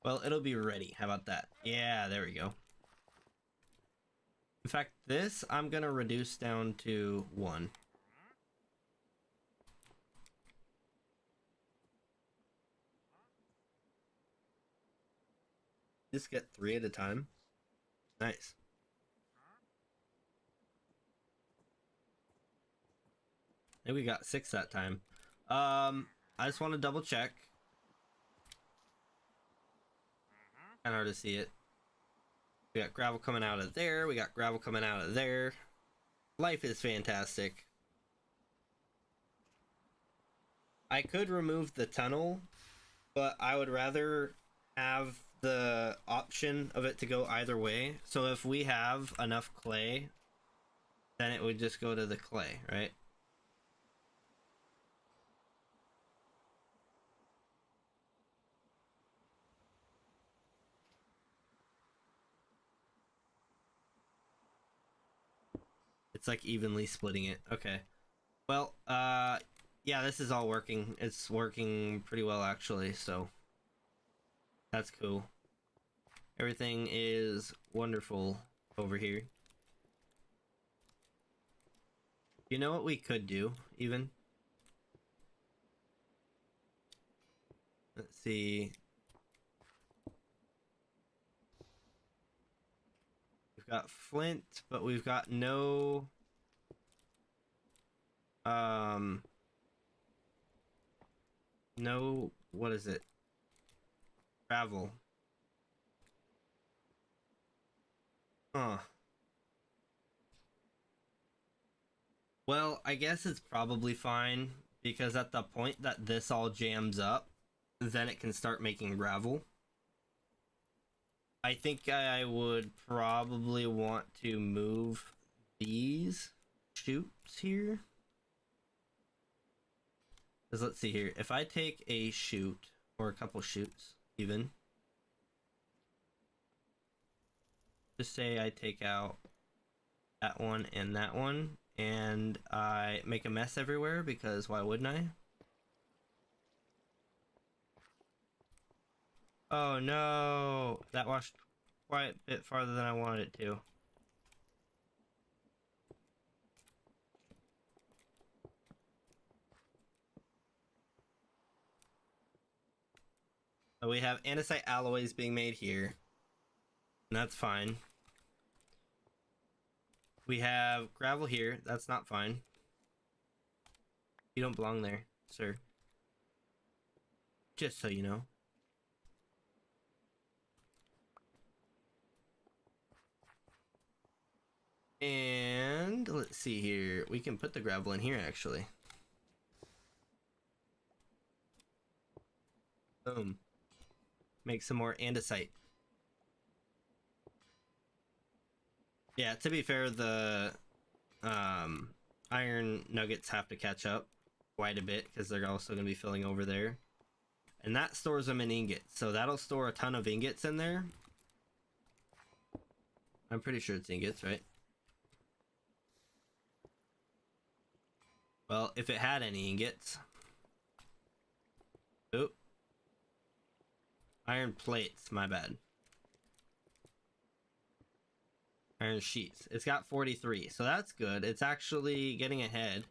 A: Well, it'll be ready. How about that? Yeah, there we go. In fact, this I'm gonna reduce down to 1. Just get 3 at a time. Nice. I think we got 6 that time. I just want to double check. Kind of hard to see it. We got gravel coming out of there. We got gravel coming out of there. Life is fantastic. I could remove the tunnel, but I would rather have the option of it to go either way. So if we have enough clay, then it would just go to the clay, right? It's like evenly splitting it. Okay. Well, yeah, this is all working. It's working pretty well actually, so that's cool. Everything is wonderful over here. You know what we could do, even? Let's see. We've got flint, but we've got no... No... What is it? Gravel. Huh. Well, I guess it's probably fine, because at the point that this all jams up, then it can start making gravel. I think I would probably want to move these chutes here. Because let's see here. If I take a chute, or a couple chutes, even. Just say I take out that one, and I make a mess everywhere, because why wouldn't I? Oh no! That washed quite a bit farther than I wanted it to. So we have andesite alloys being made here. And that's fine. We have gravel here. That's not fine. You don't belong there, sir. Just so you know. And let's see here. We can put the gravel in here, actually. Boom. Make some more andesite. Yeah, to be fair, the iron nuggets have to catch up quite a bit, because they're also going to be filling over there. And that stores them in ingots, so that'll store a ton of ingots in there. I'm pretty sure it's ingots, right? Well, if it had any ingots. Oop. Iron plates, my bad. Iron sheets. It's got 43, so that's good. It's actually getting ahead.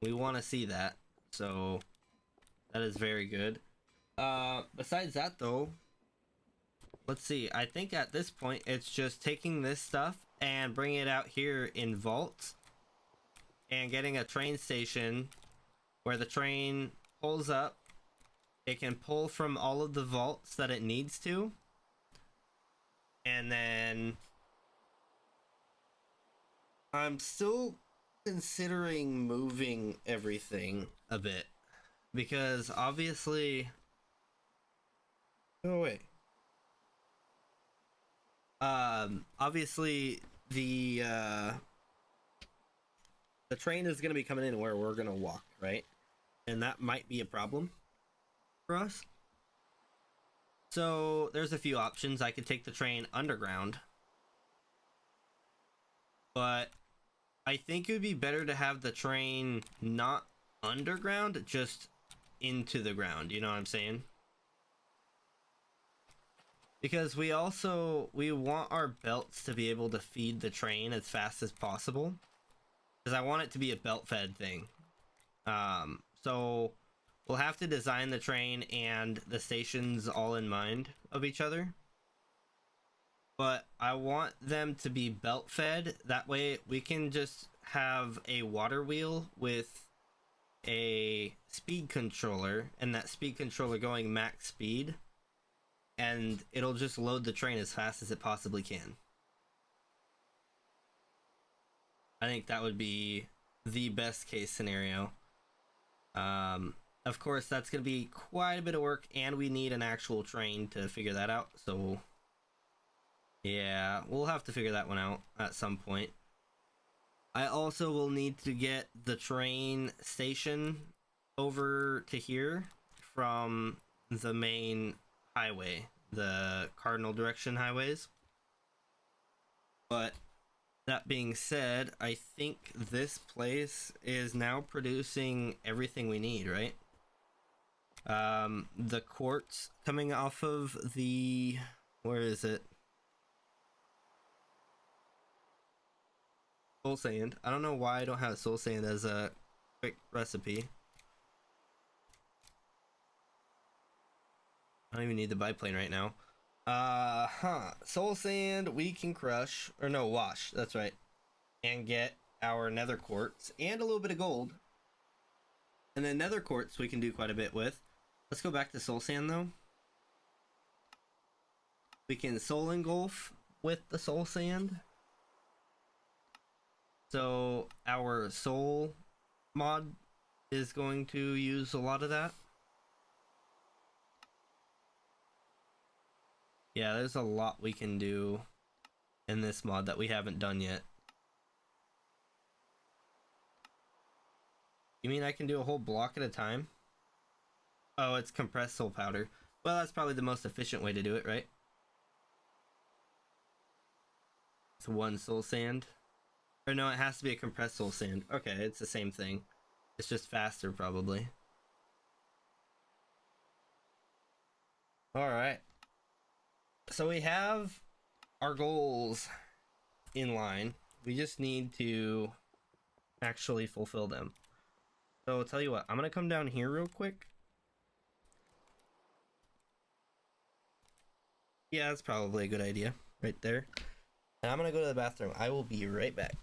A: We want to see that, so that is very good. Besides that, though, let's see. I think at this point, it's just taking this stuff and bringing it out here in vaults and getting a train station where the train pulls up. It can pull from all of the vaults that it needs to. And then I'm still considering moving everything a bit. Because obviously... Oh, wait. Obviously the train is going to be coming in where we're going to walk, right? And that might be a problem for us. So there's a few options. I could take the train underground, but I think it would be better to have the train not underground, just into the ground. You know what I'm saying? Because we want our belts to be able to feed the train as fast as possible. Because I want it to be a belt fed thing. So we'll have to design the train and the stations all in mind of each other. But I want them to be belt fed. That way we can just have a water wheel with a speed controller, and that speed controller going max speed. And it'll just load the train as fast as it possibly can. I think that would be the best case scenario. Of course, that's going to be quite a bit of work, and we need an actual train to figure that out. So, yeah, we'll have to figure that one out at some point. I also will need to get the train station over to here from the main highway, the cardinal direction highways. But that being said, I think this place is now producing everything we need, right? The quartz coming off of the... Where is it? Soul sand. I don't know why I don't have soul sand as a quick recipe. I don't even need the biplane right now. Soul sand we can crush, or no, wash, that's right. And get our nether quartz and a little bit of gold. And then nether quartz we can do quite a bit with. Let's go back to soul sand though. We can soul engulf with the soul sand. So our soul mod is going to use a lot of that. Yeah, there's a lot we can do in this mod that we haven't done yet. You mean I can do a whole block at a time? Oh, it's compressed soul powder. Well, that's probably the most efficient way to do it, right? It's one soul sand. Or no, it has to be a compressed soul sand. Okay, it's the same thing. It's just faster, probably. Alright. So we have our goals in line. We just need to actually fulfill them. So I'll tell you what, I'm gonna come down here real quick. Yeah, that's probably a good idea right there. And I'm gonna go to the bathroom. I will be right back.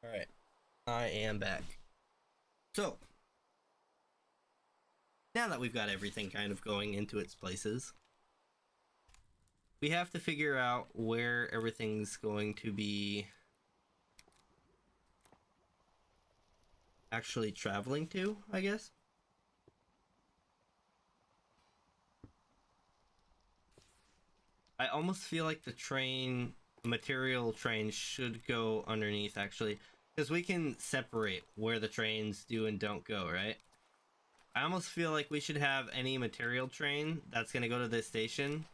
A: Alright, I am back. So, now that we've got everything kind of going into its places, we have to figure out where everything's going to be actually traveling to, I guess. I almost feel like the material train should go underneath, actually, because we can separate where the trains do and don't go, right? I almost feel like we should have any material train that's going to go to this station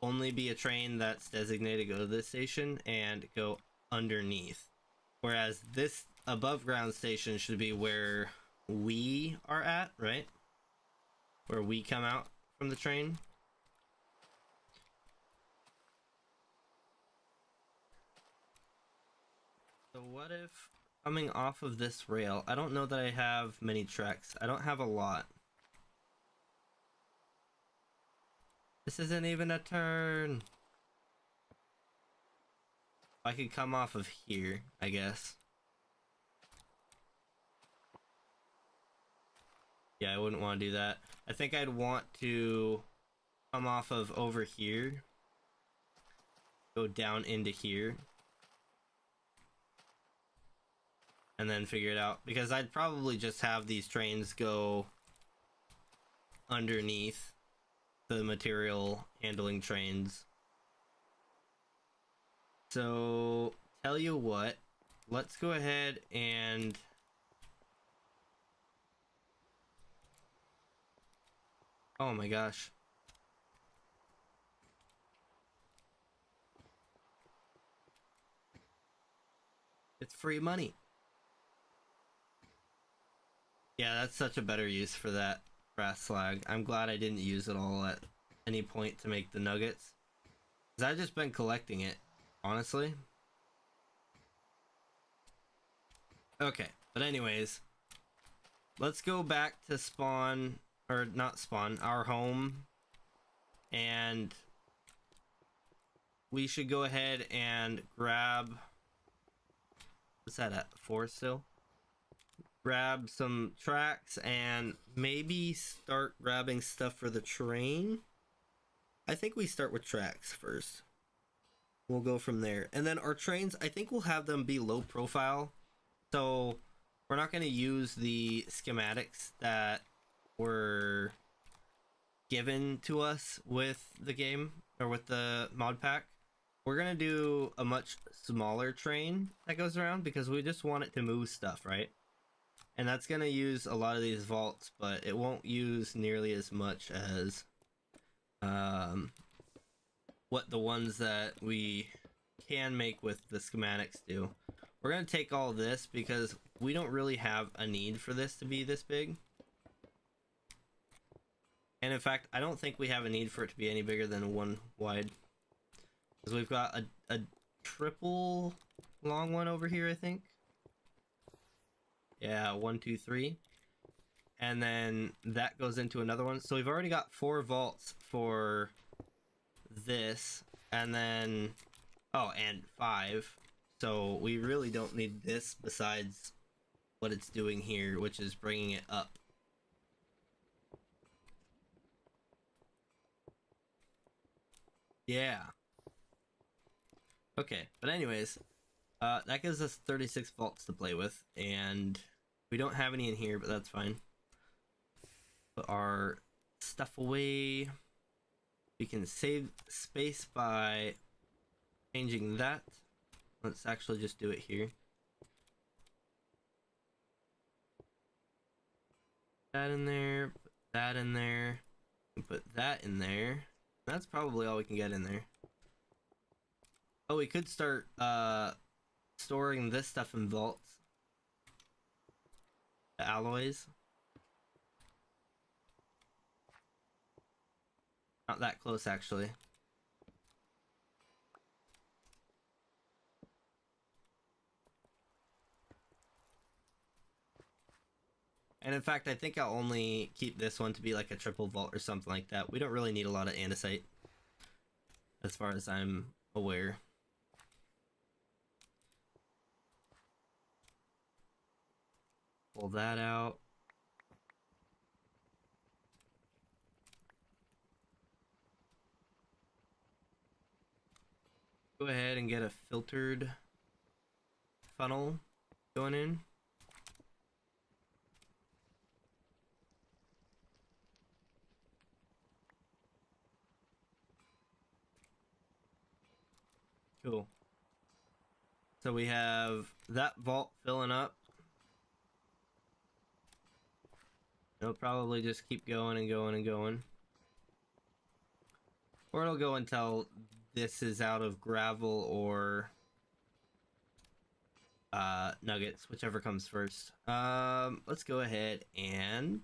A: only be a train that's designated to go to this station and go underneath. Whereas this above ground station should be where we are at, right? Where we come out from the train. So what if coming off of this rail, I don't know that I have many tracks. I don't have a lot. This isn't even a turn. I could come off of here, I guess. Yeah, I wouldn't want to do that. I think I'd want to come off of over here. Go down into here. And then figure it out. Because I'd probably just have these trains go underneath the material handling trains. So, tell you what. Let's go ahead and... Oh my gosh. It's free money. Yeah, that's such a better use for that brass slag. I'm glad I didn't use it all at any point to make the nuggets. Because I've just been collecting it, honestly. Okay, but anyways. Let's go back to spawn, or not spawn, our home. And we should go ahead and grab... What's that at? 4 still? Grab some tracks and maybe start grabbing stuff for the train. I think we start with tracks first. We'll go from there. And then our trains, I think we'll have them be low profile. So we're not going to use the schematics that were given to us with the game or with the mod pack. We're going to do a much smaller train that goes around because we just want it to move stuff, right? And that's going to use a lot of these vaults, but it won't use nearly as much as what the ones that we can make with the schematics do. We're going to take all this because we don't really have a need for this to be this big. And in fact, I don't think we have a need for it to be any bigger than 1 wide. Because we've got a triple long one over here, I think. Yeah, 1, 2, 3. And then that goes into another one. So we've already got 4 vaults for this. And then... Oh, and 5. So we really don't need this besides what it's doing here, which is bringing it up. Yeah. Okay, but anyways, that gives us 36 vaults to play with, and we don't have any in here, but that's fine. Put our stuff away. We can save space by changing that. Let's actually just do it here. That in there, put that in there, and put that in there. That's probably all we can get in there. Oh, we could start storing this stuff in vaults. The alloys. Not that close, actually. And in fact, I think I'll only keep this one to be like a triple vault or something like that. We don't really need a lot of andesite, as far as I'm aware. pull that out. Go ahead and get a filtered funnel going in. Cool. So we have that vault filling up. It'll probably just keep going and going and going. Or it'll go until this is out of gravel or nuggets, whichever comes first. Let's go ahead and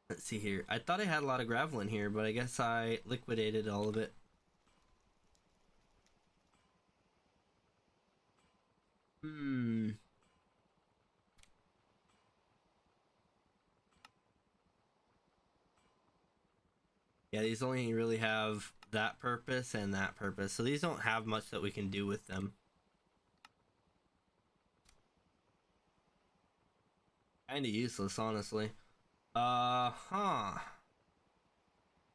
A: let's see here. I thought I had a lot of gravel in here, but I guess I liquidated all of it. Yeah, these only really have that purpose and that purpose, so these don't have much that we can do with them. Kinda useless, honestly. Besides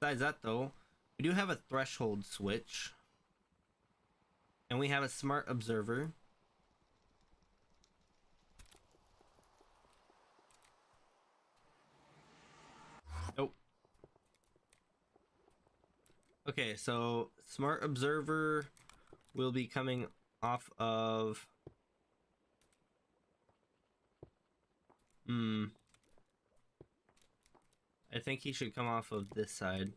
A: that, though, we do have a threshold switch. And we have a smart observer. Nope. Okay, so smart observer will be coming off of... I think he should come off of this side.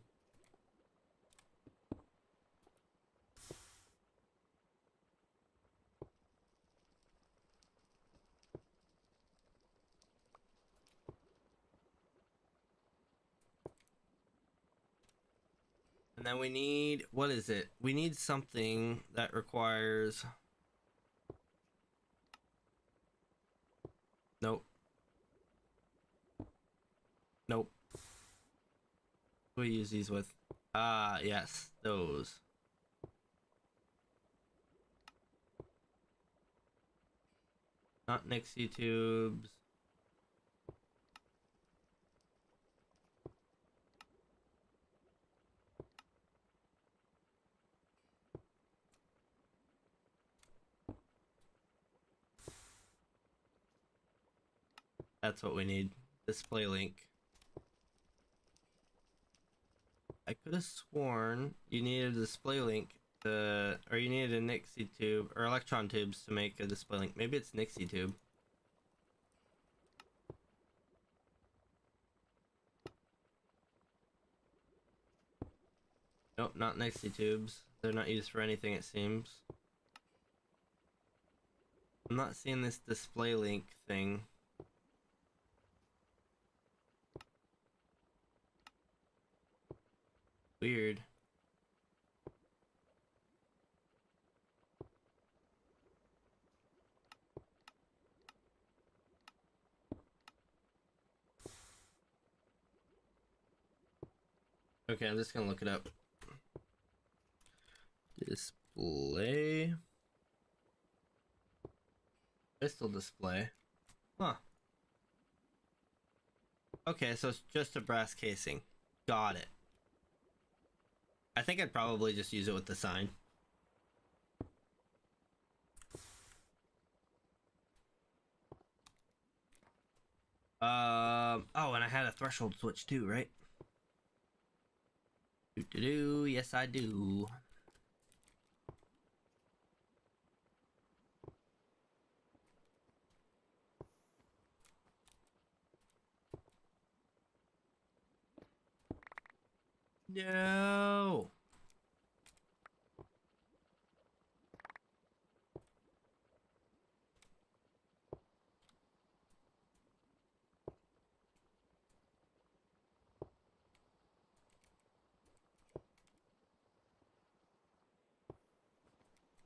A: And then we need, what is it? We need something that requires... Nope. Nope. What do we use these with? Ah, yes, those. Not Nixie tubes. That's what we need. Display link. I could have sworn you needed a display link to, or you needed a Nixie tube or electron tubes to make a display link. Maybe it's Nixie tube. Nope, not Nixie tubes. They're not used for anything, it seems. I'm not seeing this display link thing. Weird. Okay, I'm just gonna look it up. Display. Crystal display. Huh. Okay, so it's just a brass casing. Got it. I think I'd probably just use it with the sign. Oh, and I had a threshold switch too, right? Yes, I do. No.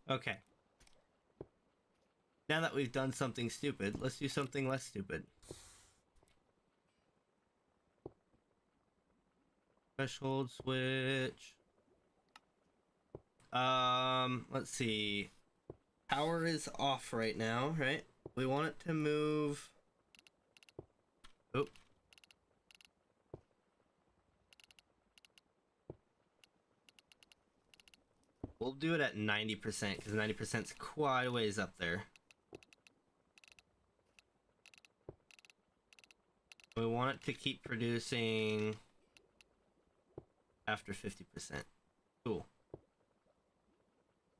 A: Okay. Now that we've done something stupid, let's do something less stupid. Threshold switch. Let's see. Power is off right now, right? We want it to move Oh. We'll do it at 90% because 90% is quite a ways up there. We want it to keep producing after 50%. Cool.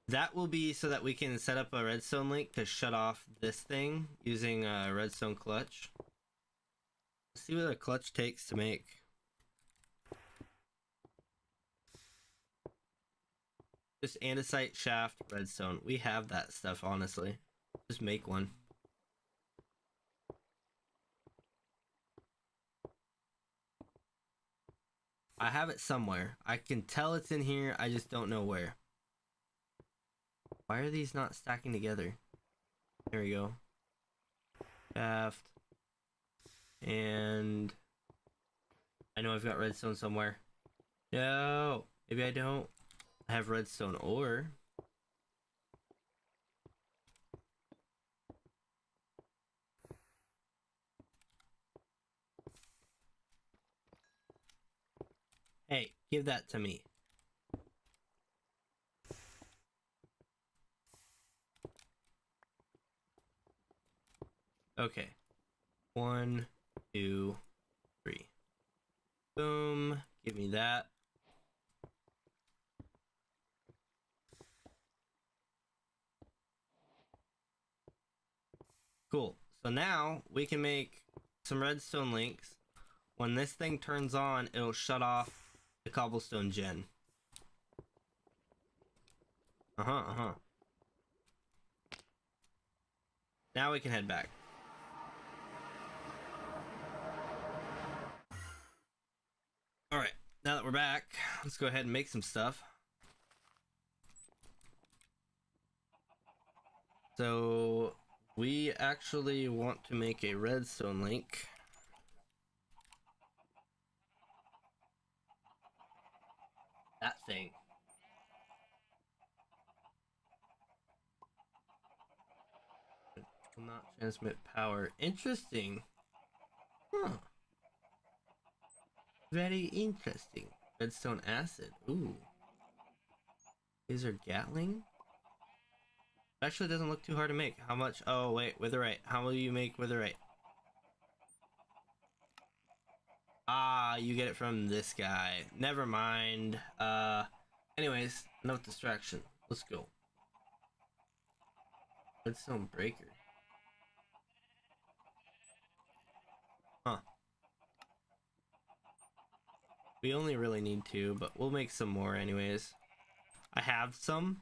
A: That will be so that we can set up a redstone link to shut off this thing using a redstone clutch. Let's see what a clutch takes to make. Just andesite, shaft, redstone. We have that stuff, honestly. Just make one. I have it somewhere. I can tell it's in here, I just don't know where. Why are these not stacking together? There we go. Shaft. And I know I've got redstone somewhere. No, maybe I don't. I have redstone ore. Hey, give that to me. Okay. 1, 2, 3. Boom. Give me that. Cool. So now we can make some redstone links. When this thing turns on, it'll shut off the cobblestone gen. Now we can head back. Alright, now that we're back, let's go ahead and make some stuff. So we actually want to make a redstone link. That thing. Will not transmit power. Interesting. Huh. Very interesting. Redstone acid. Ooh. These are Gatling? Actually doesn't look too hard to make. How much? Oh wait, witherite. How will you make witherite? Ah, you get it from this guy. Never mind. Anyways, enough distraction. Let's go. Redstone breaker. Huh. We only really need 2, but we'll make some more anyways. I have some.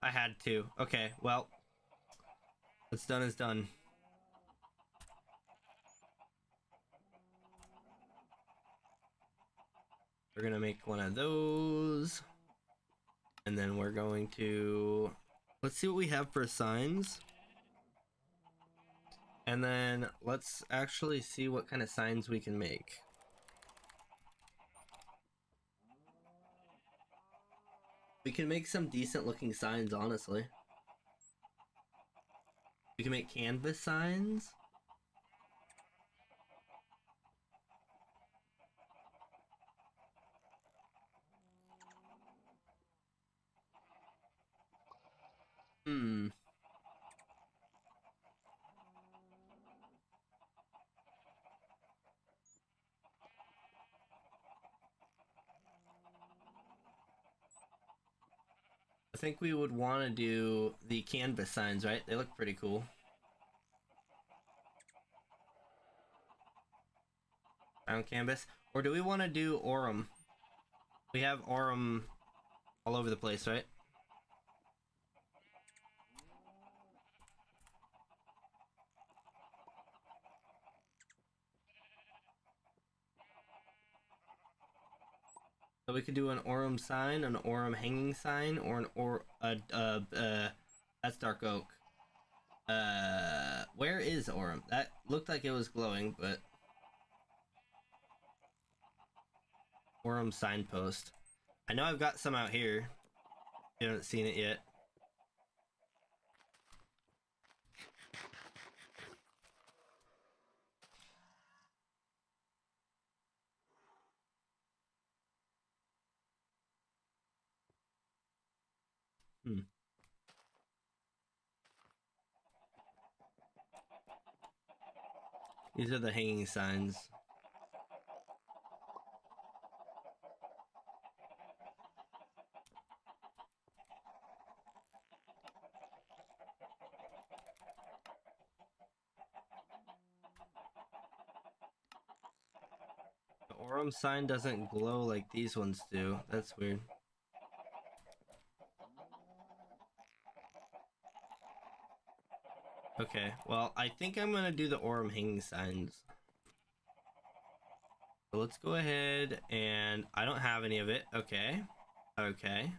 A: I had to. Okay, well. What's done is done. We're gonna make one of those. And then we're going to... Let's see what we have for signs. And then let's actually see what kind of signs we can make. We can make some decent looking signs, honestly. We can make canvas signs. I think we would want to do the canvas signs, right? They look pretty cool. Round canvas. Or do we want to do Aurum? We have Aurum all over the place, right? So we could do an Aurum sign, an Aurum hanging sign, or that's dark oak. Where is Aurum? That looked like it was glowing, but Aurum signpost. I know I've got some out here. You haven't seen it yet. Hmm. These are the hanging signs. The Aurum sign doesn't glow like these ones do. That's weird. Okay, well, I think I'm gonna do the Aurum hanging signs. So let's go ahead and I don't have any of it. Okay. Okay.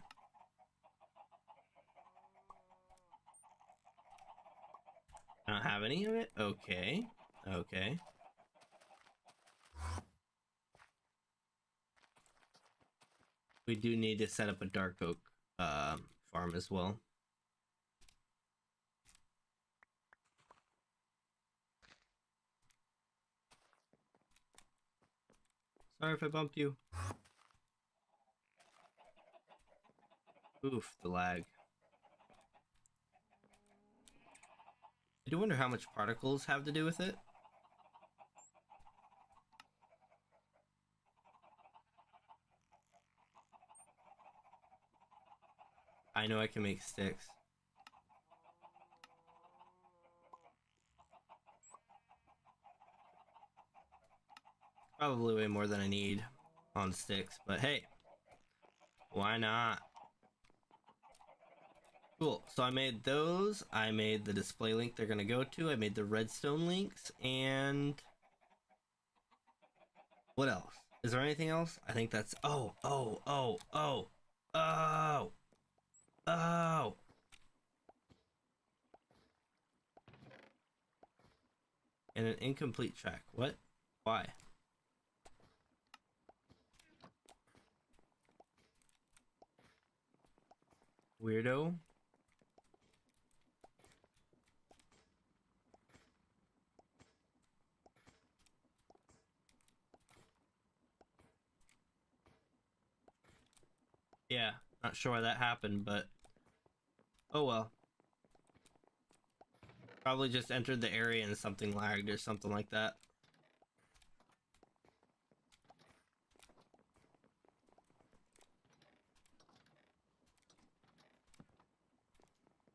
A: I don't have any of it. Okay. Okay. We do need to set up a dark oak farm as well. Sorry if I bumped you. Oof, the lag. I do wonder how much particles have to do with it. I know I can make sticks. Probably way more than I need on sticks, but hey, why not? Cool, so I made those. I made the display link they're gonna go to. I made the redstone links, and what else? Is there anything else? I think that's, oh, and an incomplete track. What? Why? Weirdo. Yeah, not sure why that happened, but oh well. Probably just entered the area and something lagged or something like that.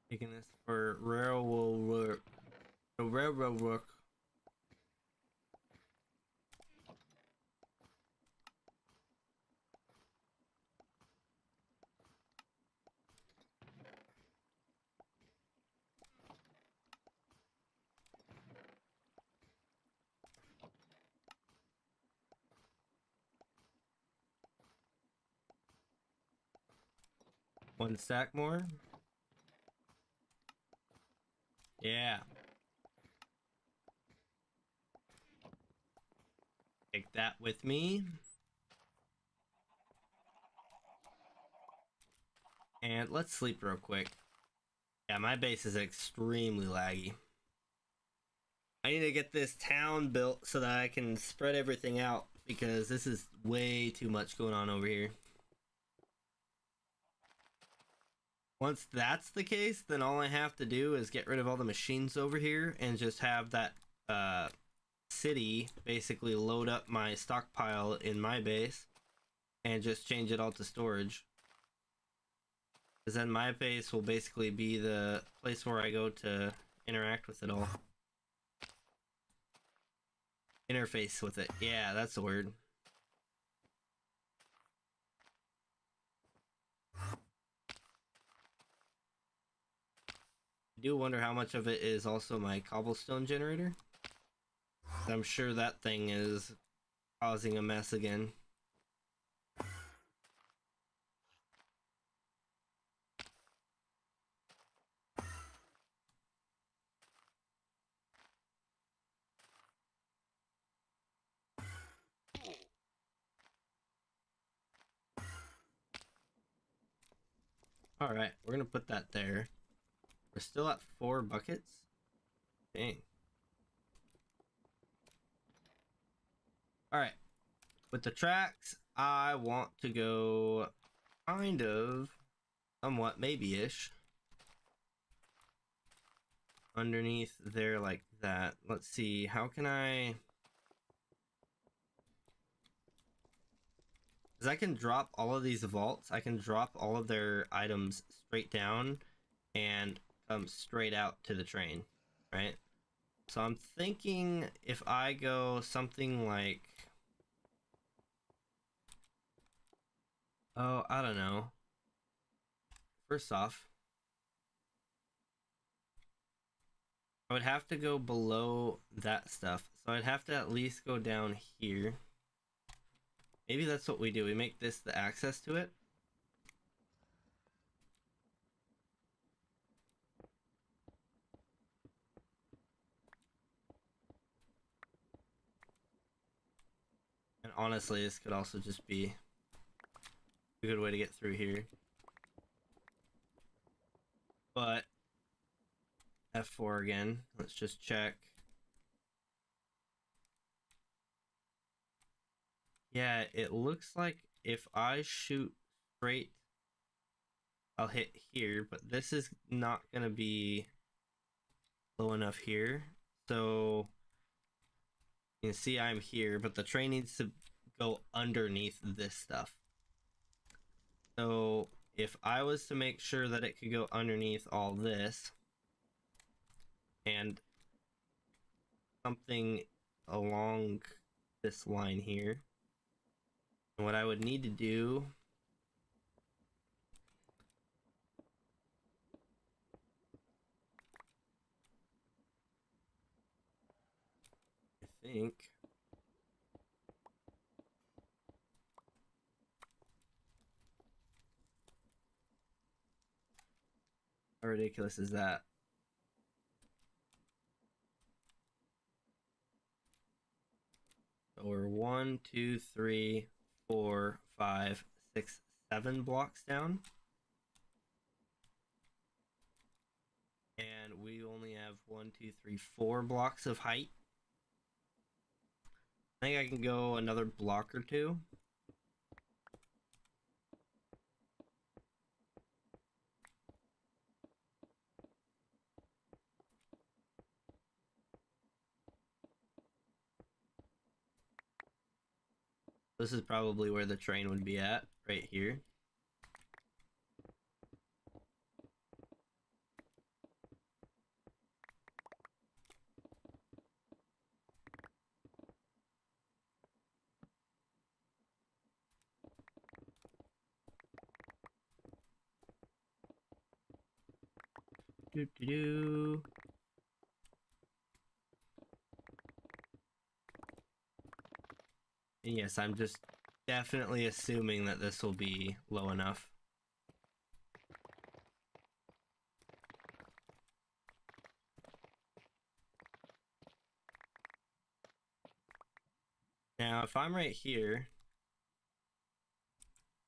A: Taking this for railroad work. The railroad work. One stack more. Yeah. Take that with me. And let's sleep real quick. Yeah, my base is extremely laggy. I need to get this town built so that I can spread everything out because this is way too much going on over here. Once that's the case, then all I have to do is get rid of all the machines over here and just have that city basically load up my stockpile in my base and just change it all to storage. Because then my base will basically be the place where I go to interact with it all. Interface with it. Yeah, that's the word. I do wonder how much of it is also my cobblestone generator. I'm sure that thing is causing a mess again. Alright, we're gonna put that there. We're still at 4 buckets. Dang. Alright. With the tracks, I want to go kind of somewhat, maybe-ish. Underneath there like that. Let's see, how can I... Because I can drop all of these vaults, I can drop all of their items straight down and come straight out to the train, right? So I'm thinking if I go something like... Oh, I don't know. First off, I would have to go below that stuff. So I'd have to at least go down here. Maybe that's what we do. We make this the access to it. And honestly, this could also just be a good way to get through here. But F4 again. Let's just check. Yeah, it looks like if I shoot straight, I'll hit here, but this is not gonna be low enough here. So you can see I'm here, but the train needs to go underneath this stuff. So if I was to make sure that it could go underneath all this and something along this line here, what I would need to do I think how ridiculous is that? So we're 1, 2, 3, 4, 5, 6, 7 blocks down. And we only have 1, 2, 3, 4 blocks of height. I think I can go another block or two. This is probably where the train would be at, right here. Doo -doo -doo. And yes, I'm just definitely assuming that this will be low enough. Now, if I'm right here...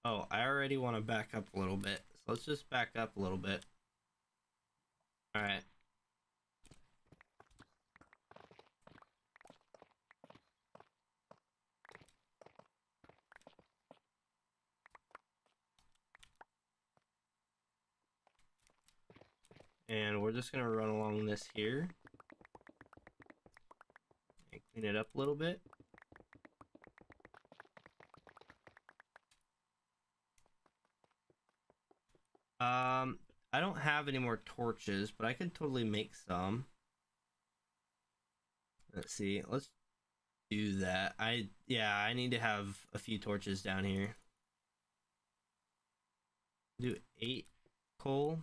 A: Oh, I already want to back up a little bit. So let's just back up a little bit. Alright. And we're just going to run along this here. And clean it up a little bit. I don't have any more torches, but I could totally make some. Let's see. Let's do that. I need to have a few torches down here. Do 8 coal.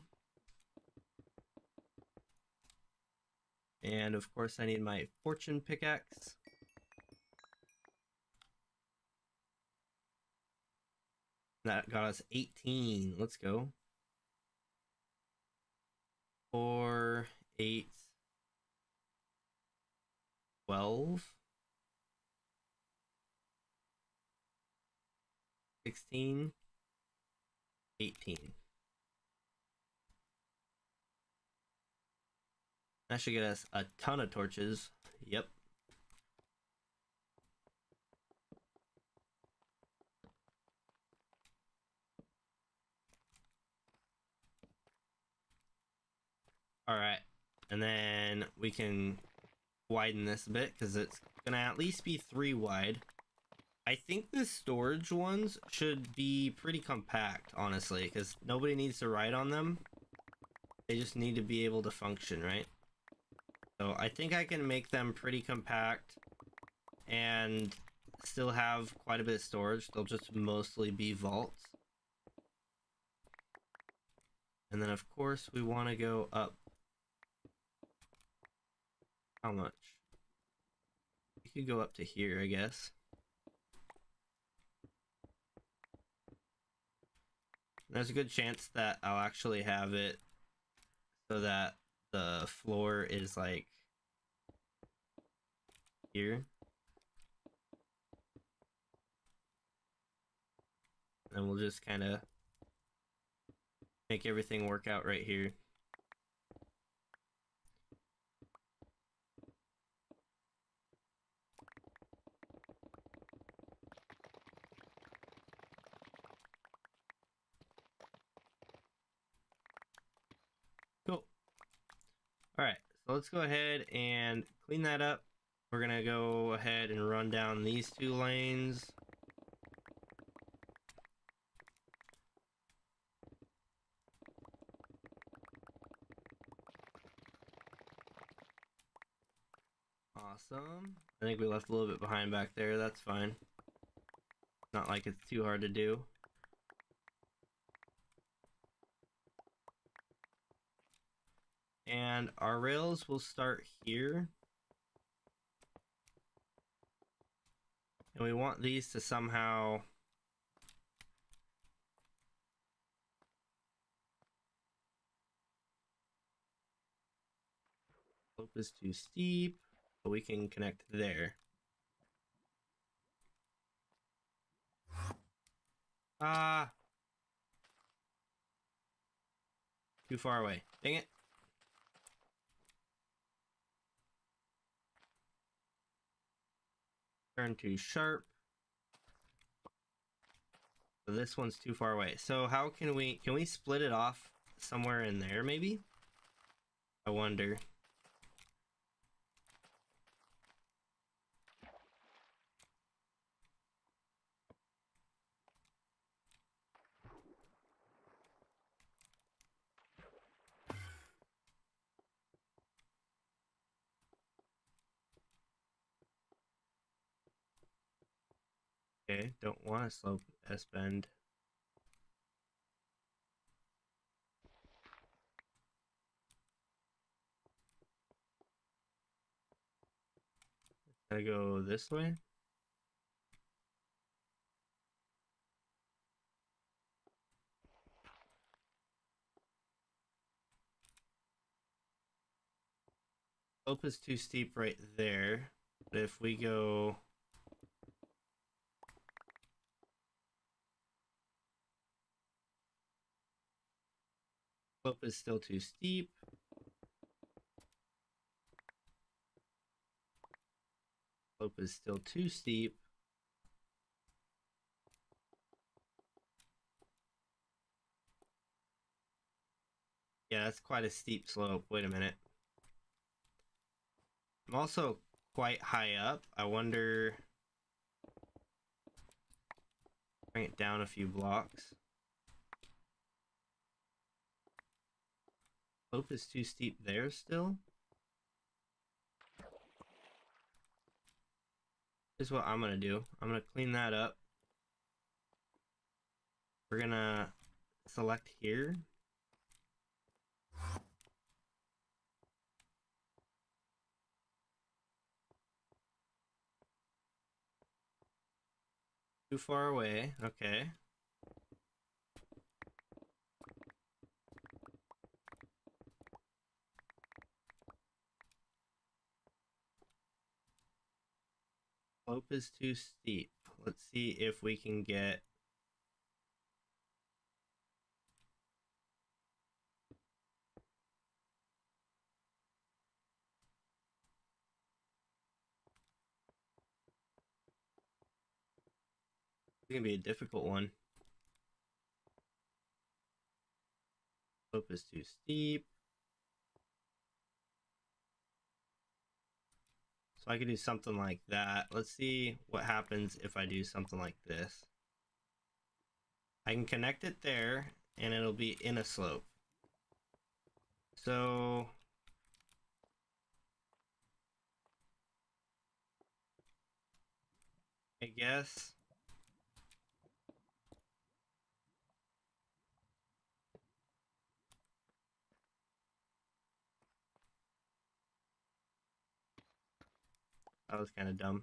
A: And of course I need my fortune pickaxe. That got us 18. Let's go. 4, 8, 12, 16, 18. That should get us a ton of torches. Yep. Alright. And then we can widen this a bit because it's gonna at least be 3 wide. I think the storage ones should be pretty compact, honestly, because nobody needs to ride on them. They just need to be able to function, right? So I think I can make them pretty compact and still have quite a bit of storage. They'll just mostly be vaults. And then of course we want to go up. How much? We could go up to here, I guess. There's a good chance that I'll actually have it so that the floor is like here. And we'll just kind of make everything work out right here. Cool. Alright, so let's go ahead and clean that up. We're gonna go ahead and run down these 2 lanes. Awesome. I think we left a little bit behind back there. That's fine. Not like it's too hard to do. And our rails will start here. And we want these to somehow slope is too steep, but we can connect there. Ah, too far away. Dang it. Turn to sharp. So this one's too far away. So how can we split it off somewhere in there maybe? I wonder. Okay, don't want to slope S-bend. Gotta go this way. Slope is too steep right there. But if we go slope is still too steep. Slope is still too steep. Yeah, that's quite a steep slope. Wait a minute. I'm also quite high up. I wonder... Bring it down a few blocks. Slope is too steep there still. Here's what I'm gonna do. I'm gonna clean that up. We're gonna select here. Too far away. Okay. Slope is too steep. Let's see if we can get... It's gonna be a difficult one. Slope is too steep. I could do something like that. Let's see what happens if I do something like this. I can connect it there, and it'll be in a slope. So I guess that was kind of dumb.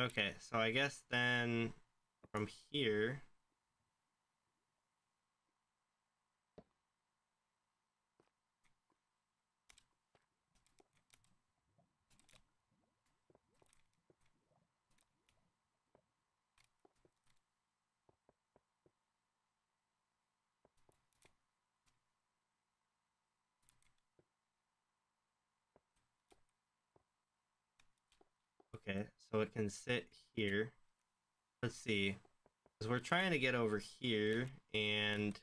A: Okay, so I guess then from here, okay, so it can sit here. Let's see, because we're trying to get over here and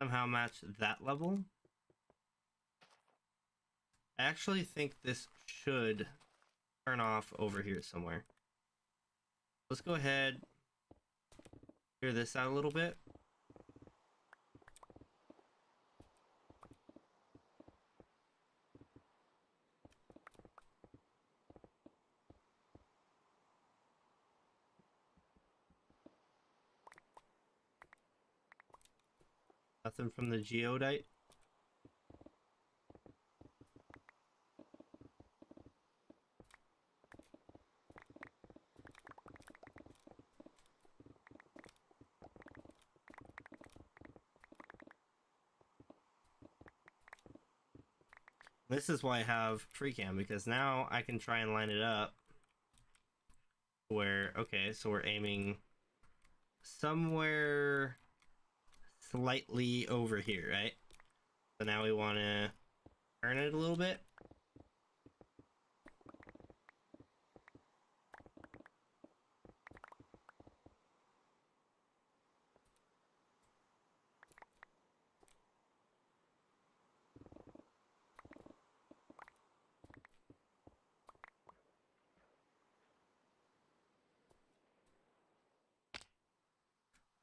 A: somehow match that level. I actually think this should turn off over here somewhere. Let's go ahead, clear this out a little bit. Nothing from the geodite. This is why I have free cam, because now I can try and line it up where, okay, so we're aiming somewhere slightly over here, right? So now we want to turn it a little bit.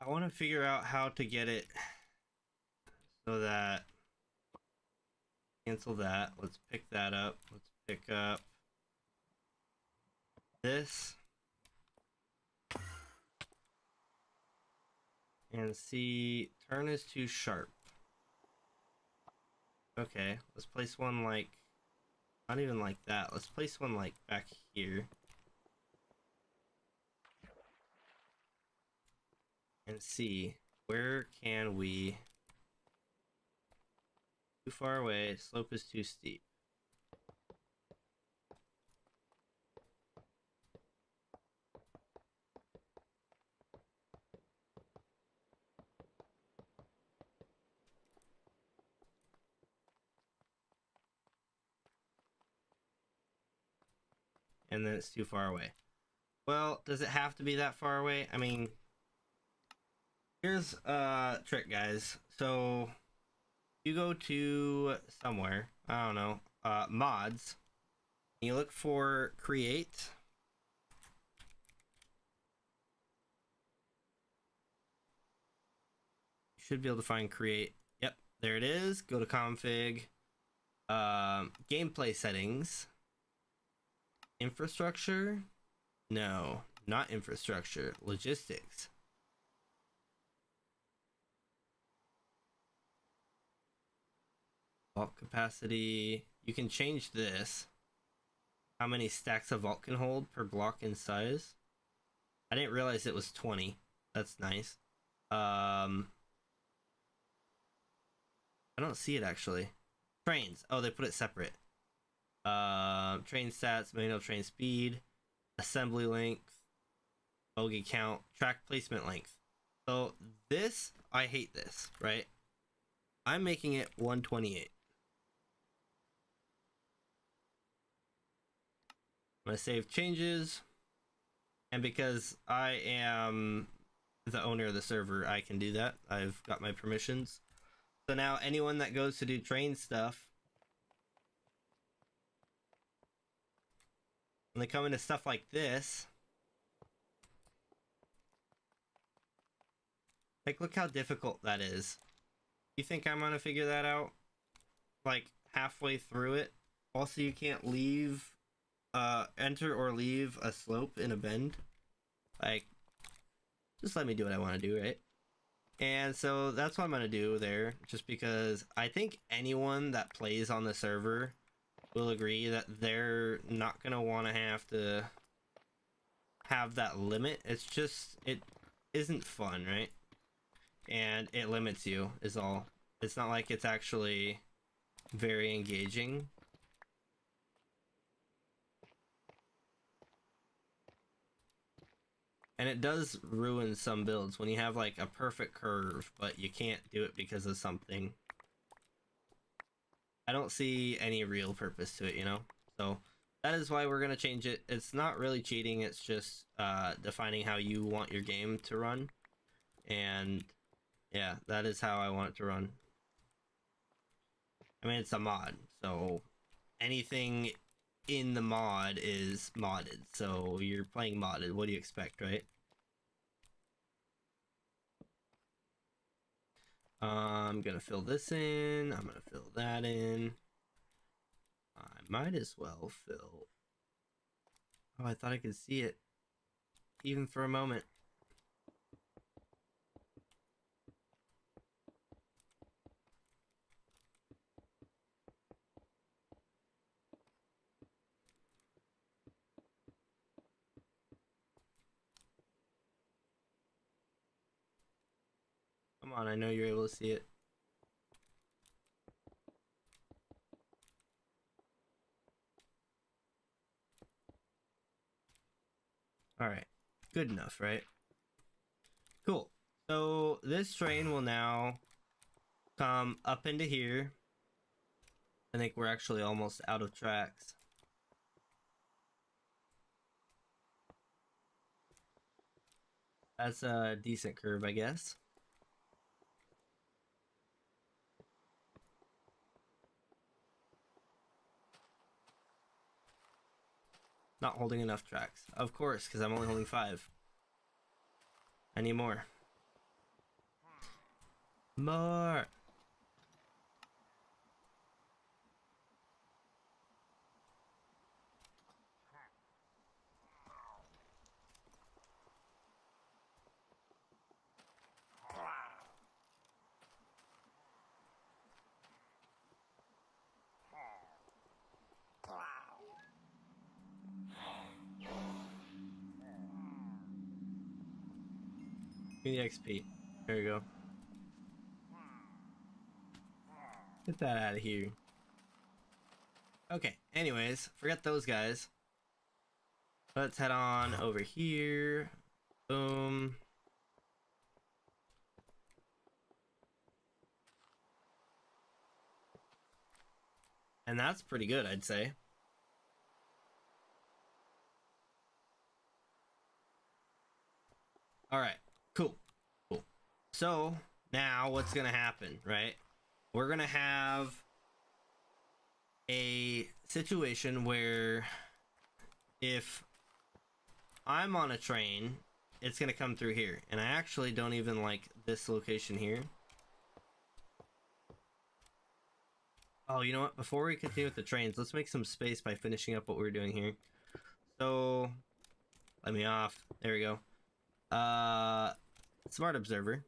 A: I want to figure out how to get it so that, cancel that. Let's pick that up. Let's pick up this. And see, turn is too sharp. Okay, let's place one like, not even like that. Let's place one like back here. And see, where can we, too far away, slope is too steep. And then it's too far away. Well, does it have to be that far away? I mean, here's a trick, guys. So you go to somewhere, I don't know, mods, and you look for create. You should be able to find create. Yep, there it is. Go to config, gameplay settings, infrastructure. No, not infrastructure, logistics. Vault capacity. You can change this. How many stacks a vault can hold per block in size. I didn't realize it was 20. That's nice. I don't see it actually. Trains. Oh, they put it separate. Train stats, manual train speed, assembly length, bogey count, track placement length. So this, I hate this, right? I'm making it 128. I'm gonna save changes, and because I am the owner of the server, I can do that. I've got my permissions. So now anyone that goes to do train stuff when they come into stuff like this, like, look how difficult that is. You think I'm gonna figure that out, like, halfway through it? Also, you can't leave, enter or leave a slope in a bend. Like, just let me do what I want to do, right? And so that's what I'm gonna do there, just because I think anyone that plays on the server will agree that they're not gonna want to have that limit. It's just, it isn't fun, right? And it limits you, is all. It's not like it's actually very engaging. And it does ruin some builds when you have like a perfect curve, but you can't do it because of something. I don't see any real purpose to it, you know? So that is why we're going to change it. It's not really cheating, it's just defining how you want your game to run. And yeah, that is how I want it to run. I mean, it's a mod, so anything in the mod is modded. So you're playing modded, what do you expect, right? I'm gonna fill this in, I'm gonna fill that in. I might as well fill... Oh, I thought I could see it, even for a moment. Come on, I know you're able to see it. Alright, good enough, right? Cool. So this train will now come up into here. I think we're actually almost out of tracks. That's a decent curve, I guess. Not holding enough tracks. Of course, because I'm only holding 5. I need more. More! Give me the XP. There we go. Get that out of here. Okay, anyways, forget those guys. Let's head on over here. Boom. And that's pretty good, I'd say. Alright, cool. Cool. So, now what's gonna happen, right? We're gonna have a situation where if I'm on a train, it's gonna come through here. And I actually don't even like this location here. Oh, you know what? Before we continue with the trains, let's make some space by finishing up what we're doing here. So, let me off. There we go. Smart observer.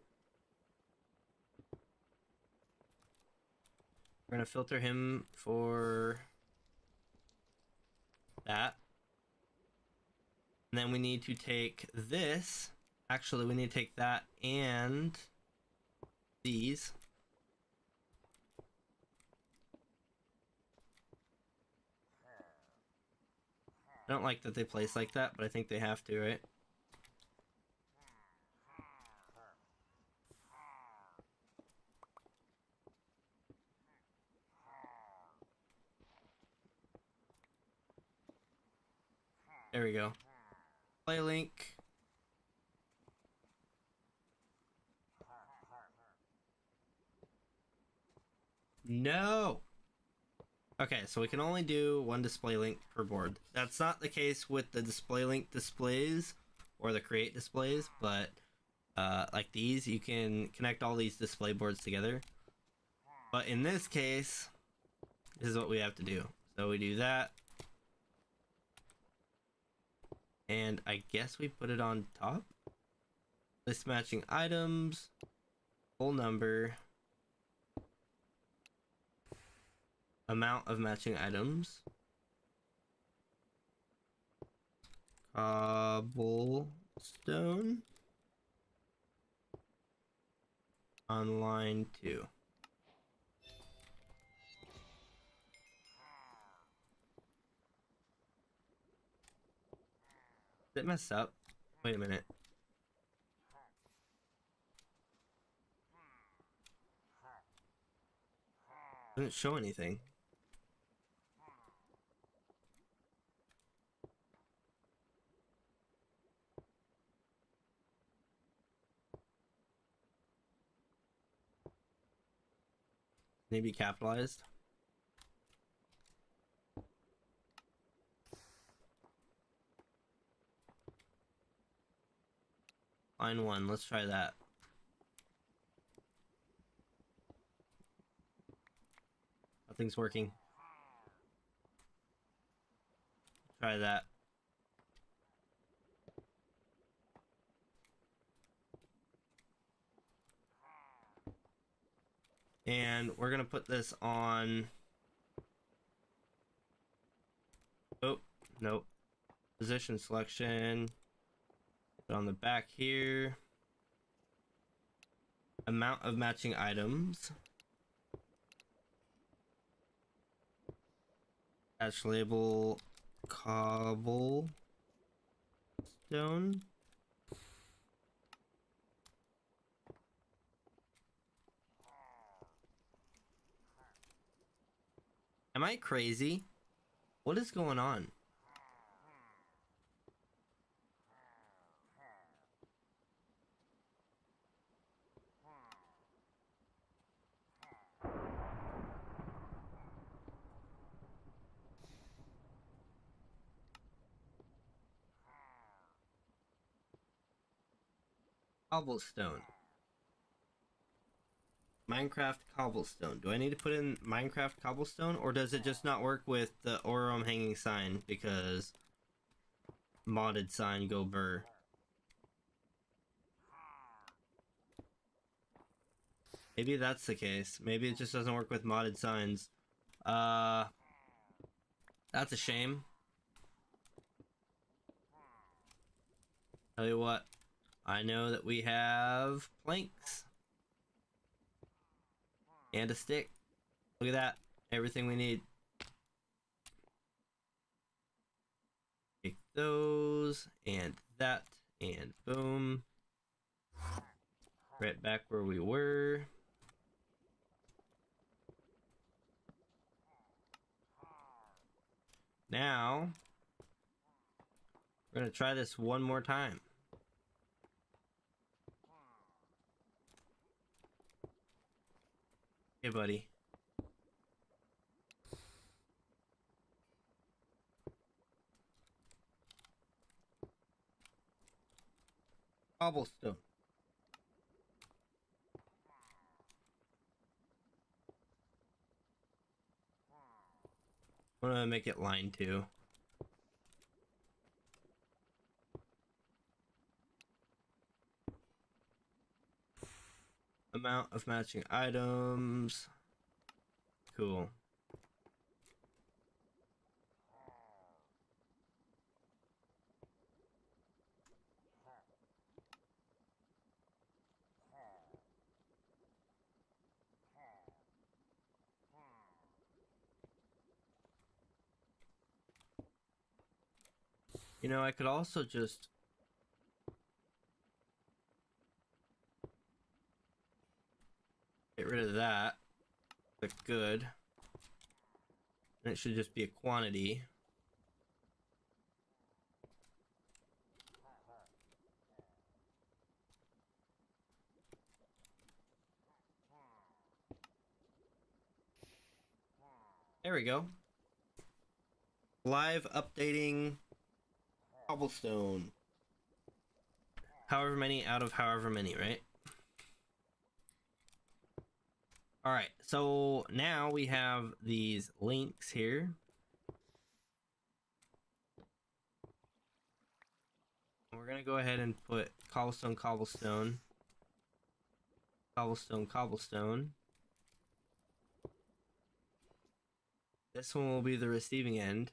A: We're gonna filter him for that. And then we need to take this. Actually, we need to take that and these. I don't like that they place like that, but I think they have to, right? There we go. Play link. No! Okay, so we can only do one display link per board. That's not the case with the display link displays or the create displays, but like these, you can connect all these display boards together. But in this case, this is what we have to do. So we do that. And I guess we put it on top. List matching items, full number, amount of matching items, cobblestone, on line 2. Did it mess up? Wait a minute. Didn't show anything. Maybe capitalized. Line 1, let's try that. Nothing's working. Try that. And we're gonna put this on. Oh, nope. Position selection. Put on the back here. Amount of matching items. Attach label cobblestone. Am I crazy? What is going on? Cobblestone. Minecraft cobblestone. Do I need to put in Minecraft cobblestone, or does it just not work with the Aurum hanging sign because modded sign go burr? Maybe that's the case. Maybe it just doesn't work with modded signs. That's a shame. Tell you what, I know that we have planks and a stick. Look at that. Everything we need. Take those and that and boom. Right back where we were. Now, we're gonna try this one more time. Hey, buddy. Cobblestone. I'm gonna make it line 2. Amount of matching items. Cool. You know, I could also just get rid of that. Click good. And it should just be a quantity. There we go. Live updating cobblestone. However many out of however many, right? Alright, so now we have these links here. We're gonna go ahead and put cobblestone, cobblestone, cobblestone, cobblestone. This one will be the receiving end.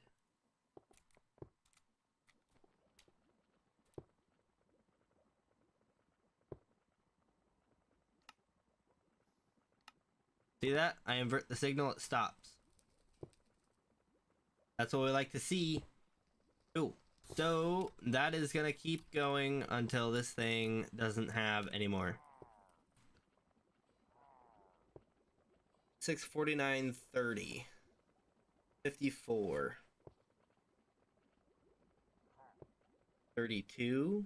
A: See that? I invert the signal, it stops. That's what we like to see. Ooh. So that is gonna keep going until this thing doesn't have any more. 649.30. 54. 32.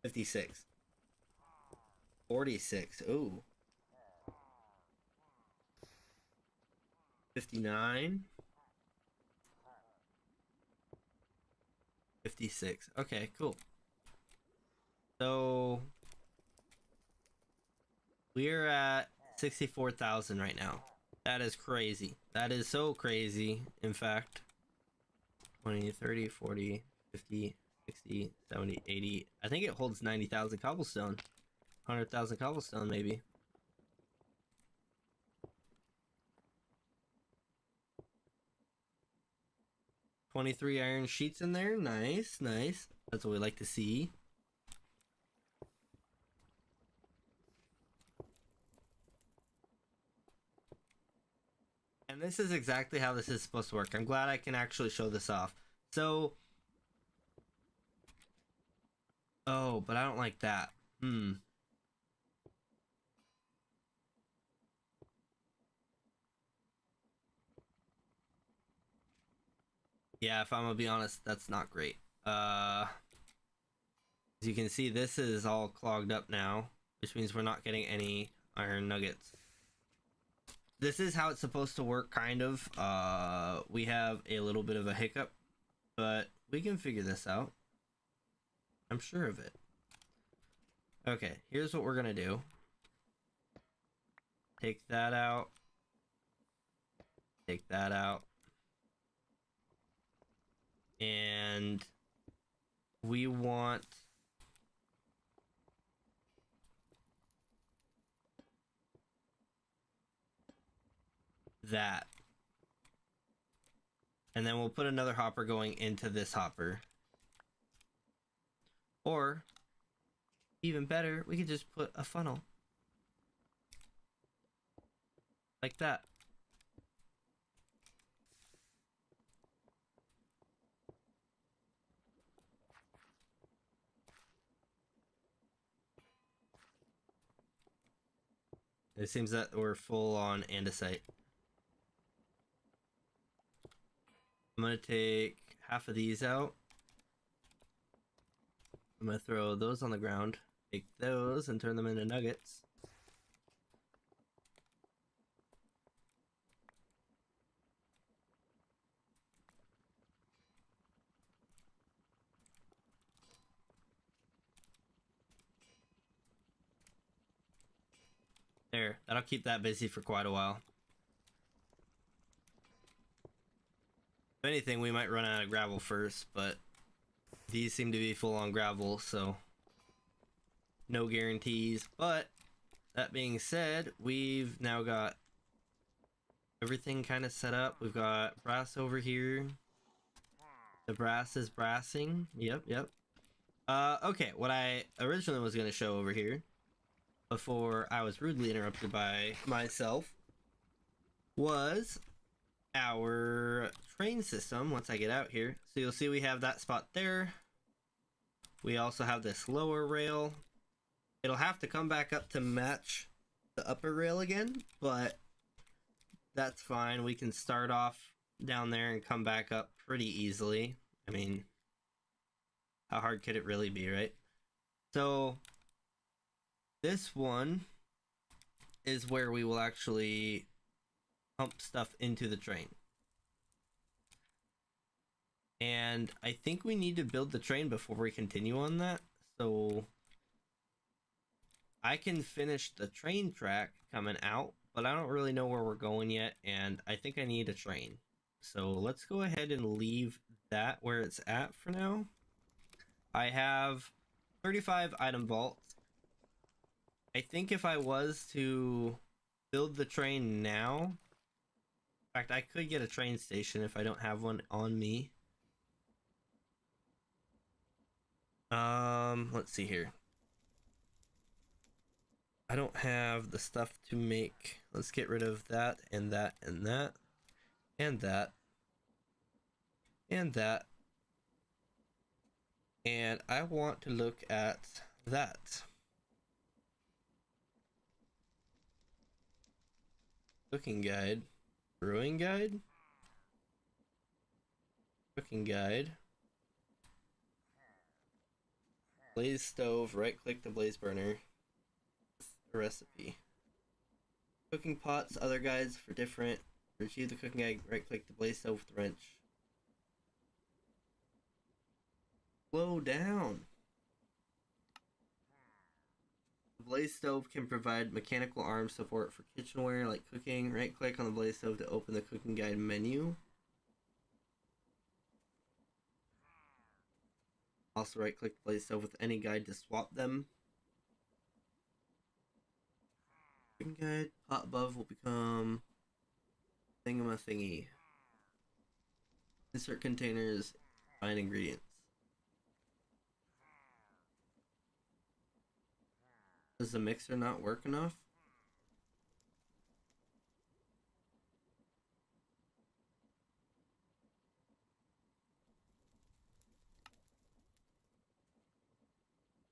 A: 56. 46. Ooh. 59. 56. Okay, cool. So we're at 64,000 right now. That is crazy. That is so crazy. In fact, 20, 30, 40, 50, 60, 70, 80. I think it holds 90,000 cobblestone. 100,000 cobblestone, maybe. $23 iron sheets in there. Nice, nice. That's what we like to see. And this is exactly how this is supposed to work. I'm glad I can actually show this off. So... Oh, but I don't like that. Yeah, if I'm gonna be honest, that's not great. As you can see, this is all clogged up now, which means we're not getting any iron nuggets. This is how it's supposed to work, kind of. We have a little bit of a hiccup, but we can figure this out. I'm sure of it. Okay, here's what we're gonna do. Take that out. Take that out. And we want that. And then we'll put another hopper going into this hopper. Or, even better, we could just put a funnel. Like that. It seems that we're full on andesite. I'm gonna take half of these out. I'm gonna throw those on the ground. Take those and turn them into nuggets. There, that'll keep that busy for quite a while. If anything, we might run out of gravel first, but these seem to be full on gravel, so no guarantees. But that being said, we've now got everything kind of set up. We've got brass over here. The brass is brassing. Yep. Okay, what I originally was going to show over here before I was rudely interrupted by myself was our train system once I get out here. So you'll see we have that spot there. We also have this lower rail. It'll have to come back up to match the upper rail again, but that's fine. We can start off down there and come back up pretty easily. I mean, how hard could it really be, right? So this one is where we will actually pump stuff into the train. And I think we need to build the train before we continue on that. So I can finish the train track coming out, but I don't really know where we're going yet, and I think I need a train. So let's go ahead and leave that where it's at for now. I have 35 item vaults. I think if I was to build the train now, in fact, I could get a train station if I don't have one on me. Let's see here. I don't have the stuff to make. Let's get rid of that and that and that and that and that. And I want to look at that. Cooking guide, brewing guide, cooking guide, blaze stove, right click the blaze burner, the recipe. Cooking pots, other guides for different. Retrieve the cooking guide, right click the blaze stove with the wrench. Slow down. The blaze stove can provide mechanical arm support for kitchenware like cooking. Right click on the blaze stove to open the cooking guide menu. Also right click the blaze stove with any guide to swap them. Cooking guide, pot above will become thingy. Insert containers, find ingredients. Does the mixer not work enough?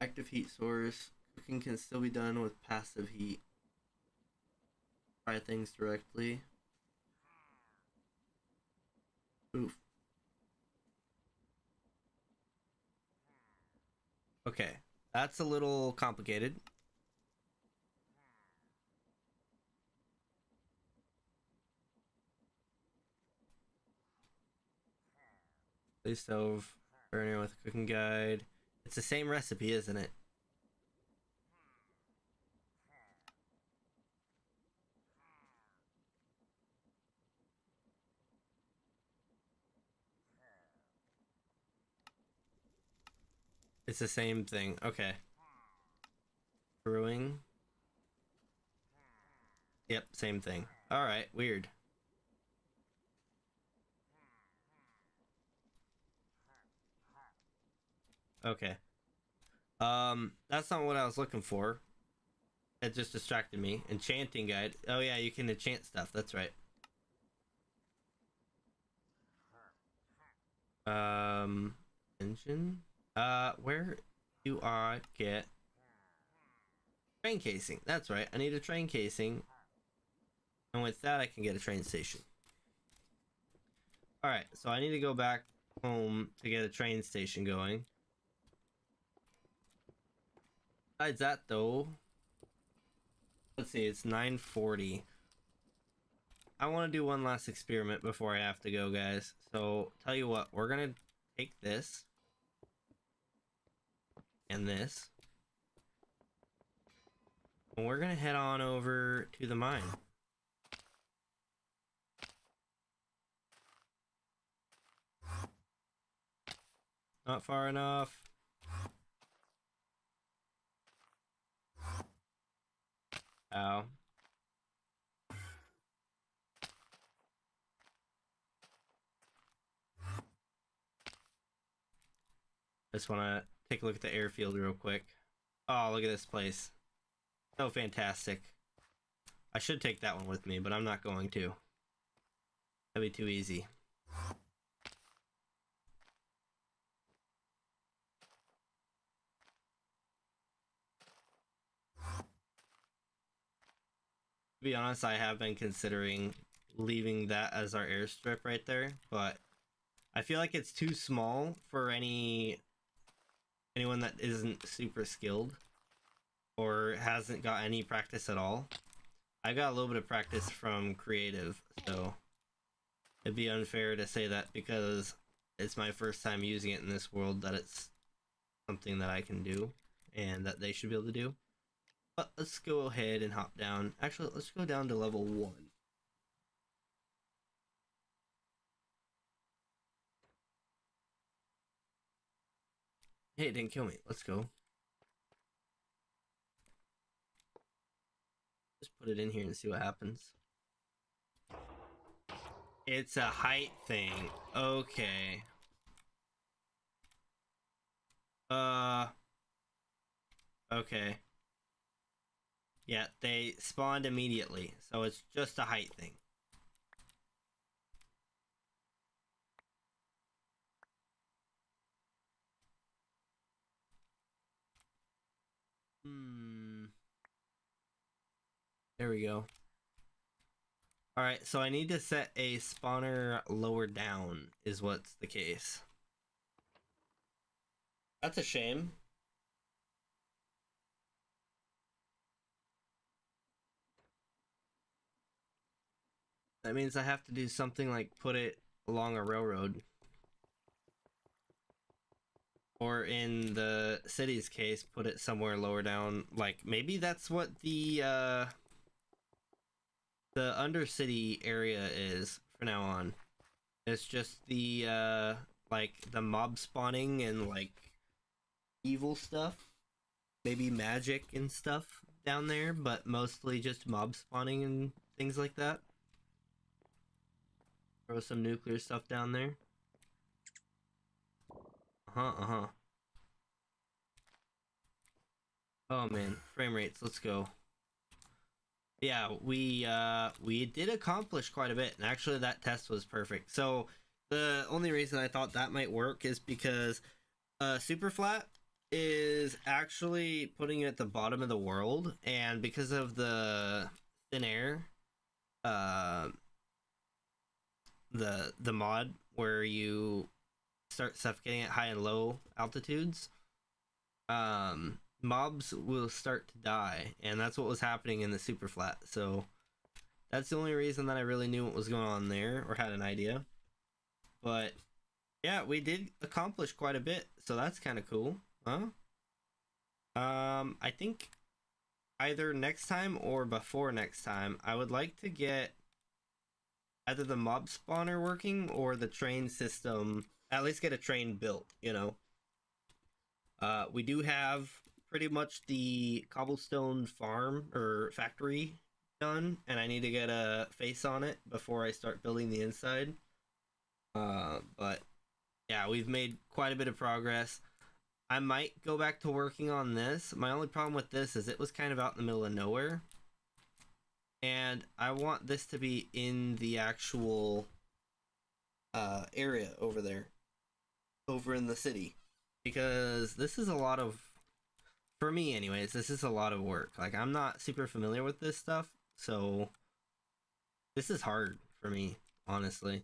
A: Active heat source. Cooking can still be done with passive heat. Try things directly. Oof. Okay, that's a little complicated. Blaze stove, burner with a cooking guide. It's the same recipe, isn't it? It's the same thing. Okay. Brewing. Yep, same thing. Alright, weird. Okay. That's not what I was looking for. It just distracted me. Enchanting guide. Oh yeah, you can enchant stuff. That's right. Engine. Where do I get train casing? That's right. I need a train casing. And with that, I can get a train station. Alright, so I need to go back home to get a train station going. Besides that, though, let's see, it's 9:40. I want to do one last experiment before I have to go, guys. So, tell you what, we're going to take this and this, and we're going to head on over to the mine. Not far enough. Ow. Just want to take a look at the airfield real quick. Oh, look at this place. So fantastic. I should take that one with me, but I'm not going to. That'd be too easy. To be honest, I have been considering leaving that as our airstrip right there, but I feel like it's too small for anyone that isn't super skilled or hasn't got any practice at all. I got a little bit of practice from creative, so it'd be unfair to say that because it's my first time using it in this world that it's something that I can do and that they should be able to do. But let's go ahead and hop down. Actually, let's go down to level 1. Hey, it didn't kill me. Let's go. Just put it in here and see what happens. It's a height thing. Okay. Okay. Yeah, they spawned immediately, so it's just a height thing. There we go. Alright, so I need to set a spawner lower down, is what's the case. That's a shame. That means I have to do something like put it along a railroad. Or in the city's case, put it somewhere lower down. Like, maybe that's what the Undercity area is from now on. It's just the, like, the mob spawning and, like, evil stuff. Maybe magic and stuff down there, but mostly just mob spawning and things like that. Throw some nuclear stuff down there. Uh-huh. Oh man, frame rates, let's go. Yeah, we did accomplish quite a bit, and actually that test was perfect. So the only reason I thought that might work is because super flat is actually putting it at the bottom of the world, and because of the thin air, the mod where you start suffocating at high and low altitudes, mobs will start to die, and that's what was happening in the super flat. So that's the only reason that I really knew what was going on there, or had an idea. But yeah, we did accomplish quite a bit, so that's kind of cool, huh? I think either next time or before next time, I would like to get either the mob spawner working or the train system, at least get a train built, you know. We do have pretty much the cobblestone farm or factory done, and I need to get a face on it before I start building the inside. But yeah, we've made quite a bit of progress. I might go back to working on this. My only problem with this is it was kind of out in the middle of nowhere, and I want this to be in the actual area over there, over in the city, because this is a lot of, for me anyways, this is a lot of work. Like, I'm not super familiar with this stuff, so this is hard for me, honestly.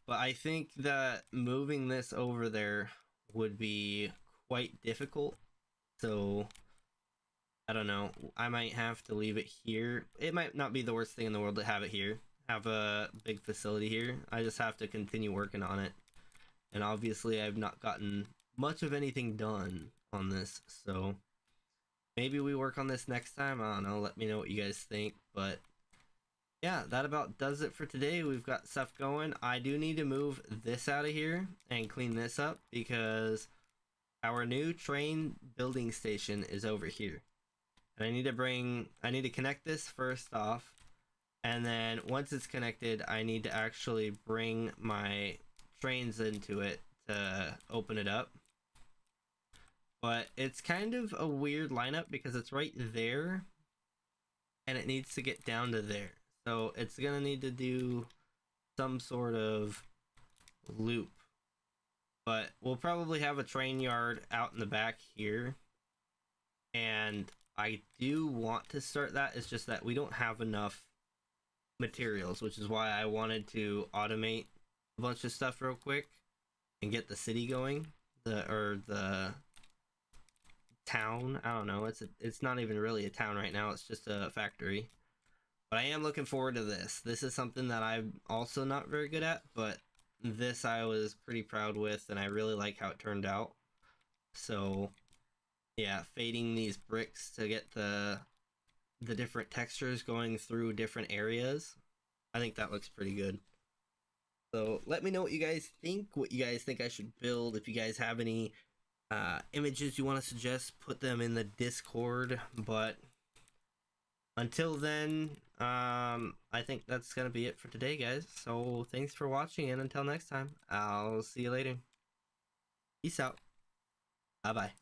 A: But I think that moving this over there would be quite difficult, so I don't know. I might have to leave it here. It might not be the worst thing in the world to have it here, have a big facility here. I just have to continue working on it, and obviously I've not gotten much of anything done on this, so maybe we work on this next time. I don't know, let me know what you guys think. But yeah, that about does it for today. We've got stuff going. I do need to move this out of here and clean this up because our new train building station is over here. And I need to connect this first off, and then once it's connected, I need to actually bring my trains into it to open it up. But it's kind of a weird lineup because it's right there, and it needs to get down to there. So it's gonna need to do some sort of loop. But we'll probably have a train yard out in the back here, and I do want to start that. It's just that we don't have enough materials, which is why I wanted to automate a bunch of stuff real quick and get the city going, the town. I don't know. It's not even really a town right now. It's just a factory. But I am looking forward to this. This is something that I'm also not very good at, but this I was pretty proud with, and I really like how it turned out. So, yeah, fading these bricks to get the different textures going through different areas. I think that looks pretty good. So let me know what you guys think, I should build. If you guys have any images you want to suggest, put them in the Discord. But until then, I think that's gonna be it for today, guys. So thanks for watching, and until next time, I'll see you later. Peace out. Bye bye.